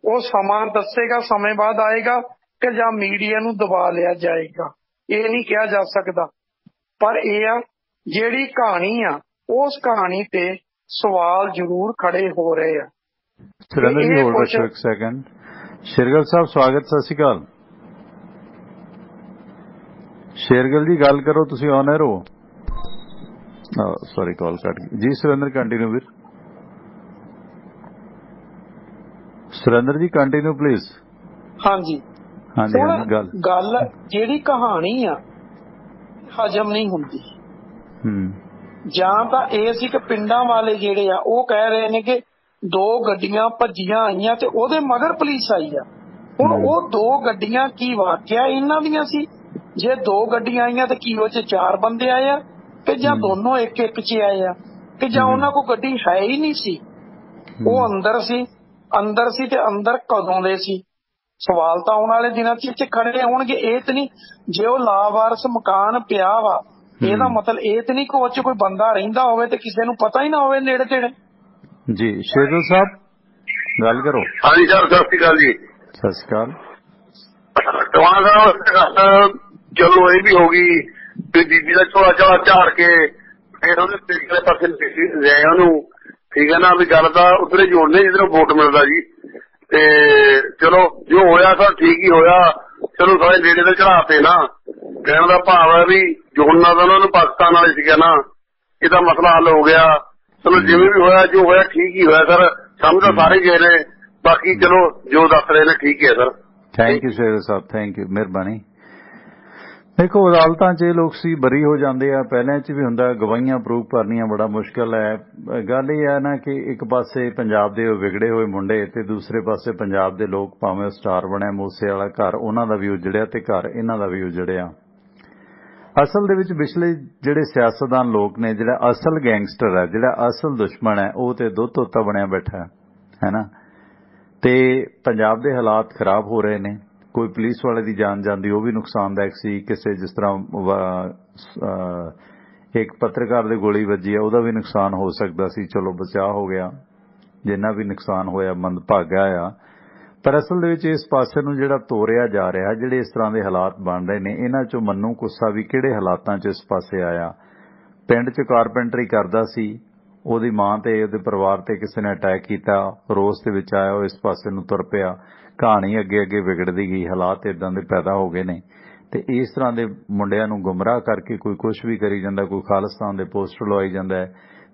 ਉਹ ਸਮਾਂ ਦੱਸੇਗਾ, ਸਮੇਂ ਬਾਅਦ ਆਏਗਾ ਕਿ ਜਾਂ ਮੀਡੀਆ ਨੂੰ ਦਬਾ ਲਿਆ ਜਾਏਗਾ, ਇਹ ਨਹੀਂ ਕਿਹਾ ਜਾ ਸਕਦਾ। ਪਰ ਇਹ ਆ, ਜਿਹੜੀ ਕਹਾਣੀ ਆ ਉਸ ਕਹਾਣੀ ਤੇ ਸਵਾਲ ਜ਼ਰੂਰ ਖੜੇ ਹੋ ਰਹੇ ਆ।
ਸੁਰਿੰਦਰ ਜੀ ਹੋਲਡ ਰੱਖੋ ਇੱਕ ਸੈਕਿੰਡ। ਸ਼ੇਰਗਿੱਲ ਸਾਹਿਬ ਸਵਾਗਤ, ਸਤਿ ਸ਼੍ਰੀ ਅਕਾਲ। ਸ਼ੇਰਗਿੱਲ ਜੀ ਗੱਲ ਕਰੋ, ਤੁਸੀਂ ਔਨ 에ਅਰ ਹੋ। ਸੌਰੀ ਕਾਲ ਕੱਟ ਗਈ ਜੀ। ਸੁਰਿੰਦਰ ਕੰਟੀਨਿਊ ਵੀਰ। ਸੁਰਿੰਦਰ ਜੀ ਕੰਟੀਨਿਊ ਪਲੀਜ਼।
ਹਾਂਜੀ ਹਾਂਜੀ। ਗੱਲ ਜਿਹੜੀ ਕਹਾਣੀ ਆ ਹਜਮ ਨਹੀਂ ਹੁੰਦੀ। ਜਾਂ ਤਾਂ ਇਹ ਸੀ ਕਿ ਪਿੰਡਾਂ ਵਾਲੇ ਜਿਹੜੇ ਆ ਉਹ ਕਹਿ ਰਹੇ ਨੇ ਕਿ 2 ਗੱਡੀਆਂ ਭੱਜੀਆਂ ਆਈਆਂ ਤੇ ਉਹਦੇ ਮਗਰ ਪੁਲਿਸ ਆਈ ਆ। ਹੁਣ ਉਹ 2 ਗੱਡੀਆਂ ਕੀ ਵਾਕਿਆ ਇਹਨਾਂ ਦੀਆਂ ਸੀ? ਜੇ 2 ਗੱਡੀਆਂ ਆਈਆਂ ਤੇ ਕੀ ਉਹ 'ਚ 4 ਬੰਦੇ ਆਏ ਆ ਤੇ ਜਾਂ ਦੋਨੋਂ ਇੱਕ 'ਚ ਆਏ ਆ? कि ਜਾਂ ਉਹਨਾਂ ਕੋਲ ਗੱਡੀ ਹੈ ਹੀ ਨਹੀਂ ਸੀ, ਉਹ ਅੰਦਰ ਸੀ ਤੇ ਅੰਦਰ ਕਦੋਂ ਦੇ ਸੀ। ਸਵਾਲ ਤਾਂ ਆਉਣ ਵਾਲੇ ਦਿਨਾਂ 'ਚ ਖੜੇ ਹੋਣਗੇ। ਇਹ ਤਾਂ ਨਹੀਂ ਜੇ ਉਹ ਲਾਵਾਰਸ ਮਕਾਨ ਪਿਆ ਵਾ, ਇਹਦਾ ਮਤਲਬ ਇਹ ਤਾਂ ਨਹੀਂ ਕਿ ਉਹ 'ਚ ਕੋਈ ਬੰਦਾ ਰਹਿੰਦਾ ਹੋਵੇ ਤੇ ਕਿਸੇ ਨੂੰ ਪਤਾ ਹੀ ਨਾ ਹੋਵੇ ਨੇੜੇ ਤੇੜੇ।
ਜੀ ਸ਼ੇਰਗਿੱਲ ਸਾਹਿਬ ਗੱਲ ਕਰੋ।
ਹਾਂਜੀ ਸਰ, ਸਤਿ ਸ਼੍ਰੀ ਅਕਾਲ ਜੀ।
ਸਤਿ ਸ਼੍ਰੀ ਅਕਾਲ।
ਟਵਾਣਾ ਸਾਹਿਬ ਚਲੋ ਇਹ ਵੀ ਹੋ ਗਈ ਤੇ ਬੀਬੀ ਦਾ ਝੋਲਾ ਝਾਲਾ ਝਾੜ ਕੇ ਫਿਰ ਉਹਦੇ ਪਿਛਲੇ ਪਾਸੇ ਲੈ ਉਹਨੂੰ, ਠੀਕ ਹੈ ਨਾ, ਵੀ ਗੱਲ ਤਾਂ ਉੱਧਰੇ ਜੋੜਨੇ ਜਿੱਧਰੋਂ ਵੋਟ ਮਿਲਦਾ ਜੀ। ਤੇ ਚਲੋ ਜੋ ਹੋਇਆ ਤਾਂ ਠੀਕ ਹੀ ਹੋਇਆ। ਚਲੋ ਸਾਰੇ ਨੇੜੇ ਤੇ ਚੜਾ ਤੇ ਨਾ, ਕਹਿਣ ਦਾ ਭਾਵ ਹੈ ਵੀ ਜੋੜਨਾ ਤਾਂ ਉਹਨਾਂ ਨੂੰ ਪਾਕਿਸਤਾਨ ਵਾਲੇ ਸੀਗਾ ਨਾ, ਇਹਦਾ ਮਸਲਾ ਹੱਲ ਹੋ ਗਿਆ। ਚਲੋ ਜਿਵੇਂ ਵੀ ਹੋਇਆ, ਜੋ ਹੋਇਆ ਠੀਕ ਹੀ ਹੋਇਆ ਸਰ। ਸਮਝ ਤਾਂ ਸਾਰੇ ਗਏ ਨੇ, ਬਾਕੀ ਚਲੋ ਜੋ ਦੱਸ ਰਹੇ ਨੇ ਠੀਕ ਹੈ ਸਰ।
ਥੈਂਕ ਯੂ ਸ਼ੇਰ ਸਾਹਿਬ, ਥੈਂਕ ਯੂ, ਮਿਹਰਬਾਨੀ। ਦੇਖੋ ਅਦਾਲਤਾਂ 'ਚ ਇਹ ਲੋਕ ਸੀ ਬਰੀ ਹੋ ਜਾਂਦੇ ਆ, ਪਹਿਲਾਂ 'ਚ ਵੀ ਹੁੰਦਾ, ਗਵਾਹੀਆਂ ਪ੍ਰੂਫ ਕਰਨੀਆਂ ਬੜਾ ਮੁਸ਼ਕਿਲ ਹੈ। ਗੱਲ ਇਹ ਹੈ ਨਾ ਕਿ ਇੱਕ ਪਾਸੇ ਪੰਜਾਬ ਦੇ ਵਿਗੜੇ ਹੋਏ ਮੁੰਡੇ ਤੇ ਦੂਸਰੇ ਪਾਸੇ ਪੰਜਾਬ ਦੇ ਲੋਕ, ਭਾਵੇਂ ਸਟਾਰ ਬਣਿਆ ਮੂਸੇ ਵਾਲਾ, ਘਰ ਉਹਨਾਂ ਦਾ ਵੀ ਉਜੜਿਆ ਤੇ ਘਰ ਇਹਨਾਂ ਦਾ ਵੀ ਉਜੜਿਆ। ਅਸਲ ਦੇ ਵਿੱਚ ਪਿਛਲੇ ਜਿਹੜੇ ਸਿਆਸਤਦਾਨ ਲੋਕ ਨੇ, ਜਿਹੜਾ ਅਸਲ ਗੈਂਗਸਟਰ ਹੈ, ਜਿਹੜਾ ਅਸਲ ਦੁਸ਼ਮਣ ਹੈ, ਉਹ ਤੇ ਦੁੱਧ ਧੋਤਾ ਬਣਿਆ ਬੈਠਾ ਹੈ ਨਾ। ਤੇ ਪੰਜਾਬ ਦੇ ਹਾਲਾਤ ਖਰਾਬ ਹੋ ਰਹੇ ਨੇ। ਕੋਈ ਪੁਲਿਸ ਵਾਲੇ ਦੀ ਜਾਨ ਜਾਂਦੀ, ਉਹ ਵੀ ਨੁਕਸਾਨਦਾਇਕ ਸੀ। ਕਿਸੇ ਜਿਸ ਤਰ੍ਹਾਂ ਇੱਕ ਪੱਤਰਕਾਰ ਦੇ ਗੋਲੀ ਵੱਜੀ ਆ, ਉਹਦਾ ਵੀ ਨੁਕਸਾਨ ਹੋ ਸਕਦਾ ਸੀ, ਚਲੋ ਬਚਾਅ ਹੋ ਗਿਆ। ਜਿੰਨਾ ਵੀ ਨੁਕਸਾਨ ਹੋਇਆ ਮੰਦਭਾਗਾ ਆ। ਪਰ ਅਸਲ ਦੇ ਵਿੱਚ ਇਸ ਪਾਸੇ ਨੂੰ ਜਿਹੜਾ ਤੋਰਿਆ ਜਾ ਰਿਹਾ, ਜਿਹੜੇ ਇਸ ਤਰ੍ਹਾਂ ਦੇ ਹਾਲਾਤ ਬਣ ਰਹੇ ਨੇ, ਇਹਨਾਂ 'ਚੋਂ ਮੰਨੂ ਗੁੱਸਾ ਵੀ ਕਿਹੜੇ ਹਾਲਾਤਾਂ 'ਚ ਇਸ ਪਾਸੇ ਆਇਆ। ਪਿੰਡ 'ਚ ਕਾਰਪੈਂਟਰੀ ਕਰਦਾ ਸੀ, ਉਹਦੀ ਮਾਂ ਤੇ ਉਹਦੇ ਪਰਿਵਾਰ ਤੇ ਕਿਸੇ ਨੇ ਅਟੈਕ ਕੀਤਾ, ਰੋਸ ਦੇ ਵਿੱਚ ਆਇਆ, ਉਹ ਇਸ ਪਾਸੇ ਨੂੰ ਤੁਰ ਪਿਆ। ਕਹਾਣੀ ਅੱਗੇ ਅੱਗੇ ਵਿਗੜਦੀ ਗਈ, ਹਾਲਾਤ ਇਦਾਂ ਦੇ ਪੈਦਾ ਹੋ ਗਏ ਨੇ। ਤੇ ਇਸ ਤਰ੍ਹਾਂ ਦੇ ਮੁੰਡਿਆਂ ਨੂੰ ਗੁੰਮਰਾਹ ਕਰਕੇ ਕੋਈ ਕੁਛ ਵੀ ਕਰੀ ਜਾਂਦਾ, ਕੋਈ ਖਾਲਿਸਤਾਨ ਦੇ ਪੋਸਟਰ ਲਵਾਈ ਜਾਂਦਾ,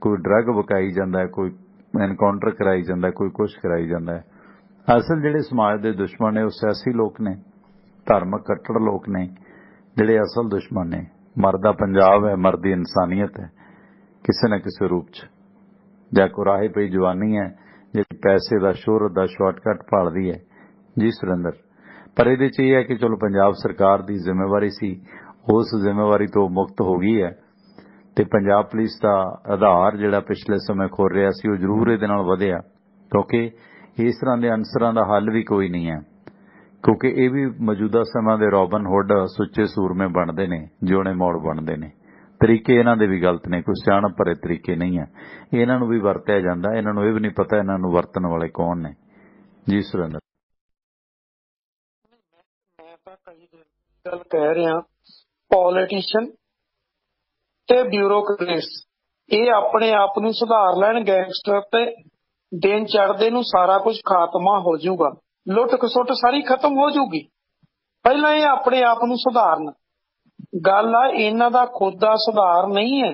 ਕੋਈ ਡਰੱਗ ਵਿਕਾਈ ਜਾਂਦਾ, ਕੋਈ ਐਨਕਾਊਂਟਰ ਕਰਾਈ ਜਾਂਦਾ, ਕੋਈ ਕੁਛ ਕਰਾਈ ਜਾਂਦਾ। ਅਸਲ ਜਿਹੜੇ ਸਮਾਜ ਦੇ ਦੁਸ਼ਮਣ ਨੇ ਉਹ ਸਿਆਸੀ ਲੋਕ ਨੇ, ਧਾਰਮਿਕ ਕੱਟੜ ਲੋਕ ਨੇ, ਜਿਹੜੇ ਅਸਲ ਦੁਸ਼ਮਣ ਨੇ। ਮਰਦਾ ਪੰਜਾਬ ਹੈ, ਮਰਦੀ ਇਨਸਾਨੀਅਤ ਹੈ ਕਿਸੇ ਨਾ ਕਿਸੇ ਰੂਪ 'ਚ। ਜਾਂ ਕੁਰਾਹੇ ਪਈ ਜਵਾਨੀ ਹੈ ਜਿਹੜੀ ਪੈਸੇ ਦਾ, ਸ਼ੋਹਰਤ ਦਾ ਸ਼ਾਰਟਕਟ ਭਾਲਦੀ ਹੈ। ਜੀ ਸੁਰਿੰਦਰ, ਪਰ ਇਹਦੇ 'ਚ ਇਹ ਹੈ ਕਿ ਚਲੋ ਪੰਜਾਬ ਸਰਕਾਰ ਦੀ ਜ਼ਿੰਮੇਵਾਰੀ ਸੀ, ਉਸ ਜ਼ਿੰਮੇਵਾਰੀ ਤੋਂ ਮੁਕਤ ਹੋ ਗਈ ਹੈ। ਤੇ ਪੰਜਾਬ ਪੁਲਿਸ ਦਾ ਆਧਾਰ ਜਿਹੜਾ ਪਿਛਲੇ ਸਮੇਂ ਖੁਰ ਰਿਹਾ ਸੀ, ਉਹ ਜ਼ਰੂਰ ਇਹਦੇ ਨਾਲ ਵਧਿਆ, ਕਿਉਂਕਿ ਇਸ ਤਰ੍ਹਾਂ ਦੇ ਅਨਸਰਾਂ ਦਾ ਹੱਲ ਵੀ ਕੋਈ ਨਹੀਂ ਹੈ। ਕਿਉਂਕਿ ਇਹ ਵੀ ਮੌਜੂਦਾ ਸਮਾਂ ਦੇ ਰੋਬਨ ਹੁੱਡ, ਸੁੱਚੇ ਸੂਰਮੇ ਬਣਦੇ ਨੇ, ਜਿਉਣੇ ਮੋੜ ਬਣਦੇ ਨੇ। ਤਰੀਕੇ ਇਹਨਾਂ ਦੇ ਵੀ ਗਲਤ ਨੇ, ਕੋਈ ਸਿਆਣਪ ਭਰੇ ਤਰੀਕੇ ਨਹੀਂ ਹੈ। ਇਹਨਾਂ ਨੂੰ ਵੀ ਵਰਤਿਆ ਜਾਂਦਾ, ਇਹਨਾਂ ਨੂੰ ਇਹ ਵੀ ਨਹੀਂ ਪਤਾ ਇਹਨਾਂ ਨੂੰ ਵਰਤਣ ਵਾਲੇ ਕੌਣ ਨੇ। ਜੀ ਸੁਰਿੰਦਰ।
ਮੈਂ ਤਾਂ ਕਈ ਗੱਲ ਕਹਿ ਰਿਹਾ, ਪੋਲੀਟੀਸ਼ੀਅਨ ਤੇ ਬਿਊਰੋਕਰੇਟਸ ਇਹ ਆਪਣੇ ਆਪ ਨੂੰ ਸੁਧਾਰ ਲੈਣ। ਗੈਂਗਸਟਰ ਤੇ ਦਿਨ ਚੜ੍ਹਦੇ ਨੂੰ ਸਾਰਾ ਕੁਝ ਖਾਤਮਾ ਹੋ ਜਾਊਗਾ, ਲੁੱਟ ਖਸੁੱਟ ਸਾਰੀ ਖਤਮ ਹੋ ਜਾਊਗੀ। ਪਹਿਲਾਂ ਇਹ ਆਪਣੇ ਆਪ ਨੂੰ ਸੁਧਾਰਨ। ਗੱਲ ਆ ਇਹਨਾਂ ਦਾ ਖੁਦ ਦਾ ਸੁਧਾਰ ਨਹੀਂ ਹੈ।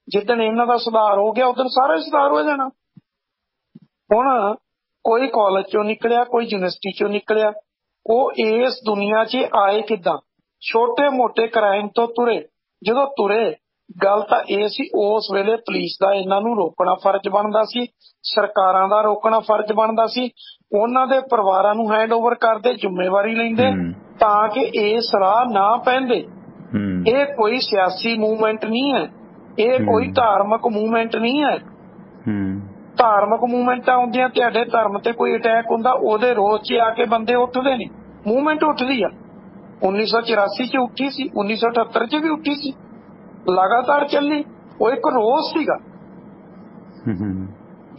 ਜਿੱਦਣ ਇਹਨਾਂ ਦਾ ਸੁਧਾਰ ਹੋ ਗਿਆ ਉਦੋਂ ਸਾਰਾ ਸੁਧਾਰ ਹੋ ਜਾਣਾ। ਹੁਣ ਕੋਈ ਕਾਲਜ ਚੋਂ ਨਿਕਲਿਆ, ਕੋਈ ਯੂਨੀਵਰਸਿਟੀ ਚੋਂ ਨਿਕਲਿਆ, ਉਹ ਇਸ ਦੁਨੀਆ 'ਚ ਆਏ ਕਿੱਦਾਂ? ਛੋਟੇ ਮੋਟੇ ਕ੍ਰਾਈਮ ਤੋਂ ਤੁਰੇ। ਜਦੋਂ ਤੁਰੇ, ਗੱਲ ਤਾਂ ਇਹ ਸੀ ਉਸ ਵੇਲੇ ਪੁਲਿਸ ਦਾ ਇਹਨਾਂ ਨੂੰ ਰੋਕਣਾ ਫਰਜ਼ ਬਣਦਾ ਸੀ, ਸਰਕਾਰਾਂ ਦਾ ਰੋਕਣਾ ਫਰਜ਼ ਬਣਦਾ ਸੀ। ਉਹਨਾਂ ਦੇ ਪਰਿਵਾਰਾਂ ਨੂੰ ਹੈਂਡਓਵਰ ਕਰਦੇ, ਜ਼ਿੰਮੇਵਾਰੀ ਲੈਂਦੇ ਤਾਂ ਕਿ ਇਸ ਰਾਹ ਨਾ ਪੈਂਦੇ। ਇਹ ਕੋਈ ਸਿਆਸੀ ਮੂਵਮੈਂਟ ਨਹੀਂ ਹੈ, ਇਹ ਕੋਈ ਧਾਰਮਿਕ ਮੂਵਮੈਂਟ ਨਹੀਂ ਹੈ। ਧਾਰਮਿਕ ਮੂਵਮੈਂਟਾਂ ਹੁੰਦੀਆਂ, ਤੁਹਾਡੇ ਧਰਮ ਤੇ ਕੋਈ ਅਟੈਕ ਹੁੰਦਾ, ਉਹਦੇ ਰੋਸ 'ਚ ਆ ਕੇ ਬੰਦੇ ਉੱਠਦੇ ਨੇ, ਮੂਵਮੈਂਟ ਉੱਠਦੀ ਆ। 1984 'ਚ ਉੱਠੀ ਸੀ, 1978 'ਚ ਵੀ ਉੱਠੀ ਸੀ, ਲਗਾਤਾਰ ਚੱਲੀ। ਉਹ ਇੱਕ ਰੋਸ ਸੀਗਾ।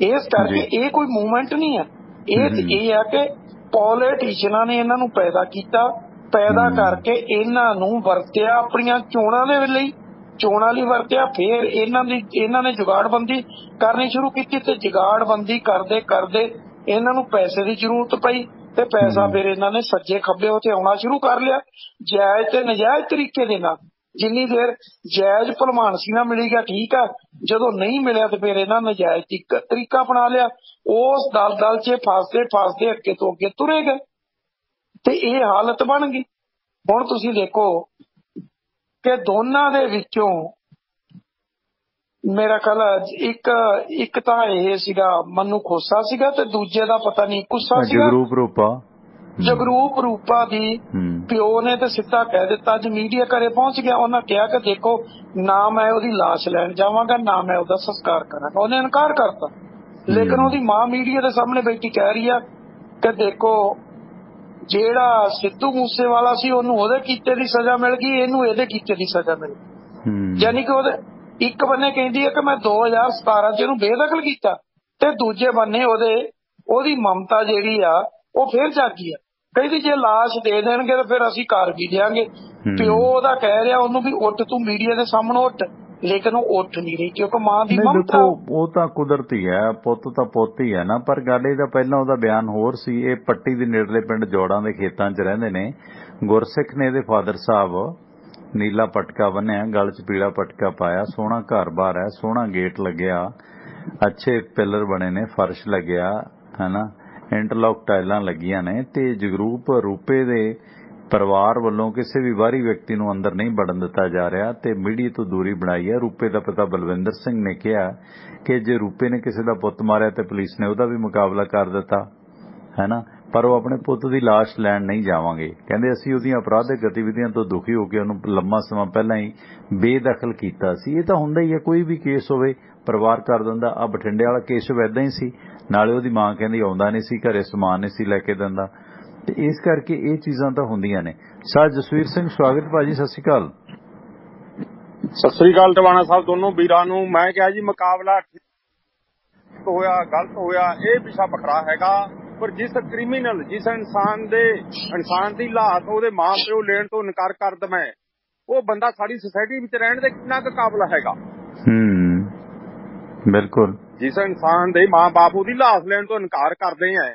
ਇਸ ਕਰਕੇ ਇਹ ਕੋਈ ਮੂਵਮੈਂਟ ਨਹੀਂ ਹੈ। ਇਹ ਹੈ ਕਿ ਪੋਲੀਟੀਸ਼ੀਅਨਾਂ ਨੇ ਇਹਨਾਂ ਨੂੰ ਪੈਦਾ ਕੀਤਾ, ਪੈਦਾ ਕਰਕੇ ਇਹਨਾਂ ਨੂੰ ਵਰਤਿਆ ਆਪਣੀਆਂ ਚੋਣਾਂ ਦੇ ਲਈ, ਚੋਣਾਂ ਲਈ ਵਰਤਿਆ। ਫਿਰ ਇਹਨਾਂ ਨੇ ਜੁਗਾੜਬੰਦੀ ਕਰਨੀ ਸ਼ੁਰੂ ਕੀਤੀ ਤੇ ਜੁਗਾੜਬੰਦੀ ਕਰਦੇ ਕਰਦੇ ਇਹਨਾਂ ਨੂੰ ਪੈਸੇ ਦੀ ਜ਼ਰੂਰਤ ਪਈ ਤੇ ਪੈਸਾ ਫਿਰ ਇਹਨਾਂ ਨੇ ਸੱਜੇ ਖੱਬੇ ਉੱਤੇ ਆਉਣਾ ਸ਼ੁਰੂ ਕਰ ਲਿਆ, ਜਾਇਜ਼ ਤੇ ਨਜਾਇਜ਼ ਤਰੀਕੇ ਦੇ ਨਾਲ। ਜਿੰਨੀ ਦੇਰ ਜਾਇਜ਼ ਭਲਮਾਨਸੀ ਨਾਲ ਮਿਲੀ ਗਿਆ ਠੀਕ ਆ, ਜਦੋਂ ਨਹੀਂ ਮਿਲਿਆ ਤੇ ਫਿਰ ਇਹਨਾਂ ਨਜਾਇਜ਼ ਤਰੀਕਾ ਅਪਣਾ ਲਿਆ। ਉਸ ਦਲ 'ਚ ਫਸਦੇ ਅੱਗੇ ਤੋਂ ਅੱਗੇ ਤੁਰੇ ਗਏ ਤੇ ਇਹ ਹਾਲਤ ਬਣ ਗਈ। ਹੁਣ ਤੁਸੀਂ ਦੇਖੋ ਕਿ ਦੋਨਾਂ ਦੇ ਵਿੱਚੋਂ ਮੇਰਾ ਖਿਆਲ ਇੱਕ ਤਾਂ ਇਹ ਸੀਗਾ ਮੰਨੂ ਖੋਸਾ ਸੀਗਾ ਤੇ ਦੂਜੇ ਦਾ ਪਤਾ ਨਹੀਂ ਗੁੱਸਾ ਸੀਗਾ,
ਜਗਰੂਪ ਰੂਪਾ।
ਜਗਰੂਪ ਰੂਪਾ ਦੀ ਪਿਓ ਨੇ ਤੇ ਸਿੱਧਾ ਕਹਿ ਦਿੱਤਾ। ਅੱਜ ਮੀਡੀਆ ਘਰੇ ਪਹੁੰਚ ਗਿਆ, ਉਹਨਾਂ ਕਿਹਾ ਕਿ ਦੇਖੋ ਨਾ ਮੈਂ ਉਹਦੀ ਲਾਸ਼ ਲੈਣ ਜਾਵਾਂਗਾ, ਨਾ ਮੈਂ ਉਹਦਾ ਸੰਸਕਾਰ ਕਰਾਂਗਾ। ਉਹਨੇ ਇਨਕਾਰ ਕਰਤਾ। ਲੇਕਿਨ ਉਹਦੀ ਮਾਂ ਮੀਡੀਆ ਦੇ ਸਾਹਮਣੇ ਬੈਠੀ ਕਹਿ ਰਹੀ ਆ ਕਿ ਦੇਖੋ ਜਿਹੜਾ ਸਿੱਧੂ ਮੂਸੇਵਾਲਾ ਸੀ ਉਹਨੂੰ ਉਹਦੇ ਕੀਤੇ ਦੀ ਸਜ਼ਾ ਮਿਲ ਗਈ, ਇਹਨੂੰ ਇਹਦੇ ਕੀਤੇ ਦੀ ਸਜ਼ਾ ਮਿਲ ਗਈ। ਯਾਨੀ ਕਿ ਉਹਦੇ ਇੱਕ ਬੰਨੇ ਕਹਿੰਦੀ ਹੈ ਕਿ ਮੈਂ 2017 ਚ ਇਹਨੂੰ ਬੇਦਖਲ ਕੀਤਾ, ਤੇ ਦੂਜੇ ਬੰਨੇ ਉਹਦੀ ਮਮਤਾ ਜਿਹੜੀ ਆ ਉਹ ਫੇਰ ਜਾਗੀ ਆ। ਕਹਿੰਦੀ ਜੇ ਲਾਸ਼ ਦੇ ਦੇਣਗੇ ਤਾਂ ਫਿਰ ਅਸੀਂ ਕਰ ਵੀ ਦਿਆਂਗੇ। ਪਿਓ ਉਹਦਾ ਕਹਿ ਰਿਹਾ ਉਹਨੂੰ ਵੀ ਉੱਠ, ਤੂੰ ਮੀਡੀਆ ਦੇ ਸਾਹਮਣੇ ਉੱਠ, ਲੇਕਿਨ ਉਹ ਉੱਠ ਨਹੀਂ ਰਹੀ ਕਿਉਂਕਿ ਮਾਂ ਦੀ ਮਮਤਾ।
ਉਹ ਤਾਂ ਕੁਦਰਤੀ ਹੈ, ਪੁੱਤ ਤਾਂ ਪੁੱਤ ਹੀ ਹੈ ਨਾ। ਪਰ ਗੱਲ ਇਹਦਾ ਪਹਿਲਾਂ ਉਹਦਾ ਬਿਆਨ ਹੋਰ ਸੀ। ਇਹ ਪੱਟੀ ਦੇ ਨੇੜਲੇ ਪਿੰਡ ਜੋੜਾਂ ਦੇ ਖੇਤਾਂ 'ਚ ਰਹਿੰਦੇ ਨੇ। ਗੁਰਸਿੱਖ ਨੇ ਇਹਦੇ ਫਾਦਰ ਸਾਹਿਬ ਨੀਲਾ ਪਟਕਾ ਬੰਨਿਆ, ਗਲ 'ਚ ਪੀਲਾ ਪਟਕਾ ਪਾਇਆ, ਸੋਹਣਾ ਘਰ-ਬਾਰ ਹੈ, ਸੋਹਣਾ ਗੇਟ ਲੱਗਿਆ, ਅੱਛੇ ਪਿੱਲਰ ਬਣੇ ਨੇ, ਫਰਸ਼ ਲੱਗਿਆ ਹੈ ਨਾ, ਇੰਟਰਲੌਕ ਟਾਈਲਾਂ ਲੱਗੀਆਂ ਨੇ। ਤੇ ਜਗਰੂਪ ਰੂਪੇ ਦੇ ਪਰਿਵਾਰ ਵੱਲੋਂ ਕਿਸੇ ਵੀ ਬਾਹਰੀ ਵਿਅਕਤੀ ਨੂੰ ਅੰਦਰ ਨਹੀਂ ਵੜਨ ਦਿੱਤਾ ਜਾ ਰਿਹਾ ਤੇ ਮੀਡੀਆ ਤੋਂ ਦੂਰੀ ਬਣਾਈ ਹੈ। ਰੂਪੇ ਦਾ ਪਿਤਾ ਬਲਵਿੰਦਰ ਸਿੰਘ ਨੇ ਕਿਹਾ ਕਿ ਜੇ ਰੂਪੇ ਨੇ ਕਿਸੇ ਦਾ ਪੁੱਤ ਮਾਰਿਆ ਤੇ ਪੁਲਿਸ ਨੇ ਉਹਦਾ ਵੀ ਮੁਕਾਬਲਾ ਕਰ ਦਿੱਤਾ ਹੈ ਨਾ, ਪਰ ਉਹ ਆਪਣੇ ਪੁੱਤ ਦੀ ਲਾਸ਼ ਲੈਣ ਨਹੀਂ ਜਾਵਾਂਗੇ। ਕਹਿੰਦੇ ਅਸੀਂ ਉਹਦੀਆਂ ਅਪਰਾਧਿਕ ਗਤੀਵਿਧੀਆਂ ਤੋਂ ਦੁਖੀ ਹੋ ਕੇ ਉਹਨੂੰ ਲੰਮਾ ਸਮਾਂ ਪਹਿਲਾਂ ਹੀ ਬੇਦਖਲ ਕੀਤਾ ਸੀ। ਇਹ ਤਾਂ ਹੁੰਦਾ ਹੀ ਹੈ, ਕੋਈ ਵੀ ਕੇਸ ਹੋਵੇ ਪਰਿਵਾਰ ਕਰ ਦਿੰਦਾ। ਆ ਬਠਿੰਡੇ ਵਾਲਾ ਕੇਸ ਏਦਾਂ ਹੀ ਸੀ, ਨਾਲੇ ਉਹਦੀ ਮਾਂ ਕਹਿੰਦੀ ਆਉਂਦਾ ਨਹੀਂ ਸੀ ਘਰੇ, ਸਮਾਨ ਨਹੀਂ ਸੀ ਲੈ ਕੇ ਦਿੰਦਾ। ਤੇ ਇਸ ਕਰਕੇ ਇਹ ਚੀਜ਼ਾਂ ਤਾਂ ਹੁੰਦੀਆਂ ਨੇ। ਸਰ ਜਸਵੀਰ ਸਿੰਘ ਸਵਾਗਤ ਭਾਜੀ, ਸਤਿ ਸ਼੍ਰੀ ਅਕਾਲ।
ਸਤਿ ਸ੍ਰੀ ਅਕਾਲ ਟਵਾਣਾ ਸਾਹਿਬ, ਦੋਨੋਂ ਵੀਰਾਂ ਨੂੰ। ਮੈਂ ਕਿਹਾ ਜੀ ਮੁਕਾਬਲਾ ਠੀਕ ਹੋਇਆ ਗਲਤ ਹੋਇਆ ਇਹ ਵਿਸ਼ਾ ਵੱਖਰਾ ਹੈਗਾ, ਪਰ ਜਿਸ ਕ੍ਰਿਮੀਨਲ, ਜਿਸ ਇਨਸਾਨ ਦੀ ਲਾਸ਼ ਉਹਦੇ ਮਾਂ ਪਿਓ ਲੈਣ ਤੋਂ ਇਨਕਾਰ ਕਰ ਦਵੇਂ, ਉਹ ਬੰਦਾ ਸਾਡੀ ਸੁਸਾਇਟੀ ਵਿੱਚ ਰਹਿਣ ਦੇ ਕਿੰਨਾ ਕੁ ਕਾਬਲ ਹੈਗਾ।
ਬਿਲਕੁਲ।
ਜਿਸ ਇਨਸਾਨ ਦੇ ਮਾਂ ਬਾਪ ਉਹਦੀ ਲਾਸ਼ ਲੈਣ ਤੋਂ ਇਨਕਾਰ ਕਰਦੇ ਆ,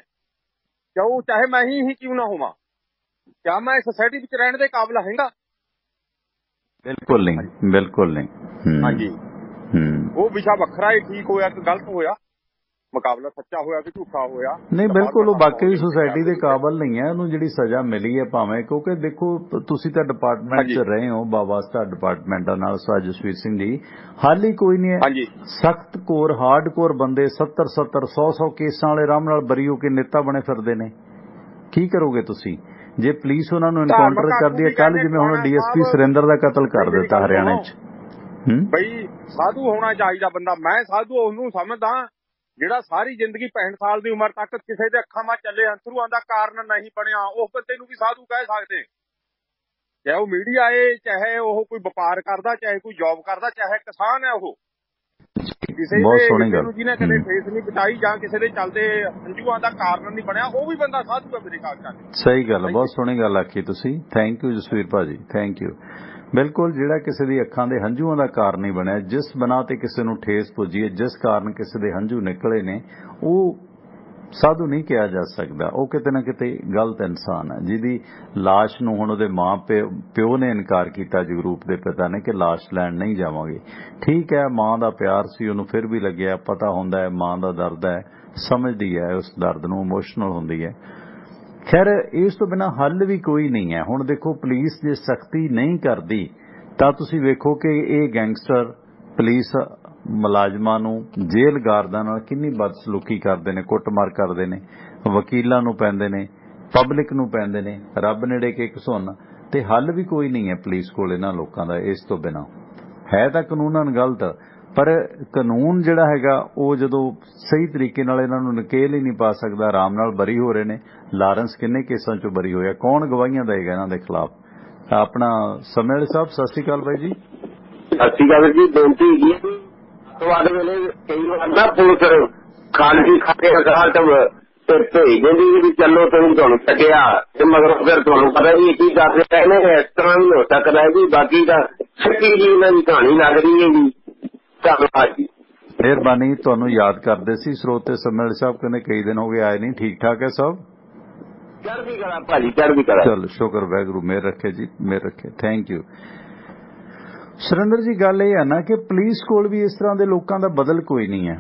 ਕਿਉਂ ਚਾਹੇ ਮੈਂ ਹੀ ਕਿਉਂ ਨਾ ਹੋਵਾਂ, ਕਿਆ ਮੈਂ ਸੁਸਾਇਟੀ ਵਿੱਚ ਰਹਿਣ ਦੇ ਕਾਬਲ ਹੈਗਾ?
ਬਿਲਕੁਲ ਨਹੀਂ, ਬਿਲਕੁਲ ਨਹੀਂ।
ਹਾਂਜੀ, ਉਹ ਵਿਸ਼ਾ ਵੱਖਰਾ ਹੀ ਠੀਕ ਹੋਇਆ ਕਿ ਗਲਤ ਹੋਇਆ, ਮੁਕਾਬਲਾ ਸੱਚਾ ਹੋਇਆ ਕਿ ਝੂਠਾ ਹੋਇਆ। ਨਹੀਂ
ਬਿਲਕੁਲ, ਉਹ ਵਾਕਈ ਸੁਸਾਇਟੀ ਦੇ ਕਾਬਲ ਨਹੀਂ ਹੈ। ਉਹਨੂੰ ਜਿਹੜੀ ਸਜ਼ਾ ਮਿਲੀ ਹੈ ਭਾਵੇਂ, ਕਿਉਂਕਿ ਦੇਖੋ ਤੁਸੀਂ ਤਾਂ ਡਿਪਾਰਟਮੈਂਟ 'ਚ ਰਹੇ ਹੋ, ਬਾਵਾਸਤਾ ਡਿਪਾਰਟਮੈਂਟਾਂ ਨਾਲ। ਜਸਵੀਰ ਸਿੰਘ ਜੀ, ਹੱਲ ਹੀ ਕੋਈ ਨਹੀਂ ਹੈ। ਸਖਤ ਕੋਰ ਹਾਰਡ ਕੋਰ ਬੰਦੇ 70 100 ਕੇਸਾਂ ਵਾਲੇ ਆਰਾਮ ਨਾਲ ਬਰੀ ਹੋ ਕੇ ਨੇਤਾ ਬਣੇ ਫਿਰਦੇ ਨੇ। ਕੀ ਕਰੋਗੇ ਤੁਸੀਂ ਜੇ ਪੁਲਿਸ ਉਹਨਾਂ ਨੂੰ ਐਨਕਾਊਂਟਰ ਕਰਦੀ ਹੈ? ਕੱਲ ਜਿਵੇਂ ਹੁਣ DSP ਸੁਰਿੰਦਰ ਦਾ ਕਤਲ ਕਰ ਦਿੱਤਾ ਹਰਿਆਣੇ 'ਚ।
ਬਈ ਸਾਧੂ ਹੋਣਾ ਚਾਹੀਦਾ ਬੰਦਾ। ਮੈਂ ਸਾਧੂ ਉਹਨੂੰ ਸਮਝਦਾ ਜਿਹੜਾ ਸਾਰੀ ਜ਼ਿੰਦਗੀ 65 ਸਾਲ ਦੀ ਉਮਰ ਤੱਕ ਕਿਸੇ ਦੇ ਅੱਖਾਂ 'ਮਾ ਚੱਲੇ ਅੰਥਰੂਆਂ ਦਾ ਕਾਰਨ ਨਹੀਂ ਬਣਿਆ। ਉਸ ਬੰਦੇ ਨੂੰ ਵੀ ਸਾਧੂ ਕਹਿ ਸਕਦੇ, ਚਾਹੇ ਉਹ ਮੀਡੀਆ ਹੈ, ਚਾਹੇ ਉਹ ਕੋਈ ਵਪਾਰ ਕਰਦਾ, ਚਾਹੇ ਕੋਈ ਜੌਬ ਕਰਦਾ, ਚਾਹੇ ਕਿਸਾਨ ਹੈ। ਉਹ ਕਿਸੇ ਨੂੰ ਜਿਹਨੇ ਕਦੇ ਫੇਸ ਨਹੀਂ ਬਚਾਈ ਜਾਂ ਕਿਸੇ ਦੇ ਚੱਲਦੇ ਹੰਝੂਆਂ ਦਾ ਕਾਰਨ ਨਹੀਂ ਬਣਿਆ, ਉਹ ਵੀ ਬੰਦਾ ਸਾਧੂ ਹੈ ਮੇਰੇ ਖਿਆਲ 'ਚ।
ਸਹੀ ਗੱਲ, ਬਹੁਤ ਸੋਹਣੀ ਗੱਲ ਆਖੀ ਤੁਸੀਂ। ਥੈਂਕ ਯੂ ਜਸਵੀਰ ਭਾਜੀ, ਥੈਂਕ ਯੂ। ਬਿਲਕੁਲ, ਜਿਹੜਾ ਕਿਸੇ ਦੀ ਅੱਖਾਂ ਦੇ ਹੰਝੂਆਂ ਦਾ ਕਾਰਨ ਨਹੀਂ ਬਣਿਆ, ਜਿਸ ਬਣਾ ਤੇ ਕਿਸੇ ਨੂੰ ਠੇਸ ਪੁੱਜੀ ਹੈ, ਜਿਸ ਕਾਰਨ ਕਿਸੇ ਦੇ ਹੰਝੂ ਨਿਕਲੇ ਨੇ, ਉਹ ਸਾਧੂ ਨਹੀਂ ਕਿਹਾ ਜਾ ਸਕਦਾ। ਉਹ ਕਿਤੇ ਨਾ ਕਿਤੇ ਗਲਤ ਇਨਸਾਨ ਹੈ, ਜਿਹਦੀ ਲਾਸ਼ ਨੂੰ ਹੁਣ ਉਹਦੇ ਮਾਂ ਪਿਓ ਨੇ ਇਨਕਾਰ ਕੀਤਾ, ਜਗਰੂਪ ਦੇ ਪਿਤਾ ਨੇ, ਕਿ ਲਾਸ਼ ਲੈਣ ਨਹੀਂ ਜਾਵਾਂਗੇ। ਠੀਕ ਹੈ, ਮਾਂ ਦਾ ਪਿਆਰ ਸੀ, ਉਹਨੂੰ ਫਿਰ ਵੀ ਲੱਗਿਆ, ਪਤਾ ਹੁੰਦਾ ਹੈ ਮਾਂ ਦਾ ਦਰਦ ਹੈ, ਸਮਝਦੀ ਹੈ ਉਸ ਦਰਦ ਨੂੰ, ਇਮੋਸ਼ਨਲ ਹੁੰਦੀ ਹੈ। ਖੈਰ, ਇਸ ਤੋਂ ਬਿਨਾਂ ਹੱਲ ਵੀ ਕੋਈ ਨਹੀਂ ਹੈ। ਹੁਣ ਦੇਖੋ, ਪੁਲਿਸ ਜੇ ਸਖਤੀ ਨਹੀਂ ਕਰਦੀ ਤਾਂ ਤੁਸੀਂ ਵੇਖੋ ਕਿ ਇਹ ਗੈਂਗਸਟਰ ਪੁਲਿਸ ਮੁਲਾਜ਼ਮਾਂ ਨੂੰ, ਜੇਲ੍ਹ ਗਾਰਦਾਂ ਨਾਲ ਕਿੰਨੀ ਬਦਸਲੂਕੀ ਕਰਦੇ ਨੇ, ਕੁੱਟਮਾਰ ਕਰਦੇ ਨੇ, ਵਕੀਲਾਂ ਨੂੰ ਪੈਂਦੇ ਨੇ, ਪਬਲਿਕ ਨੂੰ ਪੈਂਦੇ ਨੇ, ਰੱਬ ਨੇੜੇ ਕੇ ਘਸੁੰਨ। ਤੇ ਹੱਲ ਵੀ ਕੋਈ ਨਹੀਂ ਹੈ ਪੁਲਿਸ ਕੋਲ ਇਹਨਾਂ ਲੋਕਾਂ ਦਾ ਇਸ ਤੋਂ ਬਿਨਾਂ। ਹੈ ਤਾਂ ਕਾਨੂੰਨਨ ਗਲਤ, ਪਰ ਕਾਨੂੰਨ ਜਿਹੜਾ ਹੈਗਾ ਉਹ ਜਦੋਂ ਸਹੀ ਤਰੀਕੇ ਨਾਲ ਇਹਨਾਂ ਨੂੰ ਨਕੇਲ ਹੀ ਨਹੀਂ ਪਾ ਸਕਦਾ, ਆਰਾਮ ਨਾਲ ਬਰੀ ਹੋ ਰਹੇ ਨੇ। ਲਾਰੈਂਸ ਕਿੰਨੇ ਕੇਸਾਂ 'ਚੋਂ ਬਰੀ ਹੋਇਆ, ਕੌਣ ਗਵਾਹੀਆਂ ਦੇਗਾ ਇਹਨਾਂ ਦੇ ਖਿਲਾਫ? ਆਪਣਾ ਸਮੇਲ ਸਾਹਿਬ, ਸਤਿ ਸ਼੍ਰੀ ਅਕਾਲ ਬਾਈ ਜੀ।
ਸਤਿ ਸ਼੍ਰੀ ਅਕਾਲ ਜੀ। ਬੇਨਤੀ ਹੈਗੀ ਤੁਹਾਡੇ ਵੇਲੇ ਕਈ ਵਾਰ ਨਾ ਪੁਲਿਸ ਖਾਲੀ ਖਾਤੇ ਹਜ਼ਾਰ ਤੇ ਭੇਜ ਦਿੰਦੀ ਵੀ ਚਲੋ ਤੁਹਾਨੂੰ ਛੱਡਿਆ, ਤੇ ਮਗਰ ਫਿਰ ਤੁਹਾਨੂੰ ਪਤਾ ਵੀ ਕੀ ਕਰ ਰਹੇ ਨੇ। ਇਸ ਤਰ੍ਹਾਂ ਵੀ ਹੋ ਸਕਦਾ ਜੀ। ਬਾਕੀ ਤਾਂ ਸੱਚੀ ਜੀ ਇਹਨਾਂ ਦੀ ਕਹਾਣੀ ਲੱਗ ਰਹੀ ਹੈ ਜੀ। ਧੰਨਵਾਦ ਜੀ,
ਮਿਹਰਬਾਨੀ। ਤੁਹਾਨੂੰ ਯਾਦ ਕਰਦੇ ਸੀ ਸਰੋਤੇ ਸਮੇਲ ਸਾਹਿਬ, ਕਹਿੰਦੇ ਕਈ ਦਿਨ ਹੋ ਗਏ ਆਏ ਨਹੀਂ। ਠੀਕ ਠਾਕ ਹੈ ਸਭ?
ਚੜ੍ਹਦੀ ਕਲਾ ਭਾਜੀ, ਚੜ੍ਹਦੀ ਕਲਾ।
ਚਲ ਸ਼ੁਕਰ, ਵਾਹਿਗੁਰੂ ਮਿਹਰ ਰੱਖੇ ਜੀ, ਮਿਹਰ ਰੱਖੇ। ਥੈਂਕ ਯੂ ਸੁਰਿੰਦਰ ਜੀ। ਗੱਲ ਇਹ ਹੈ ਨਾ ਕਿ ਪੁਲਿਸ ਕੋਲ ਵੀ ਇਸ ਤਰ੍ਹਾਂ ਦੇ ਲੋਕਾਂ ਦਾ ਬਦਲ ਕੋਈ ਨਹੀਂ ਹੈ।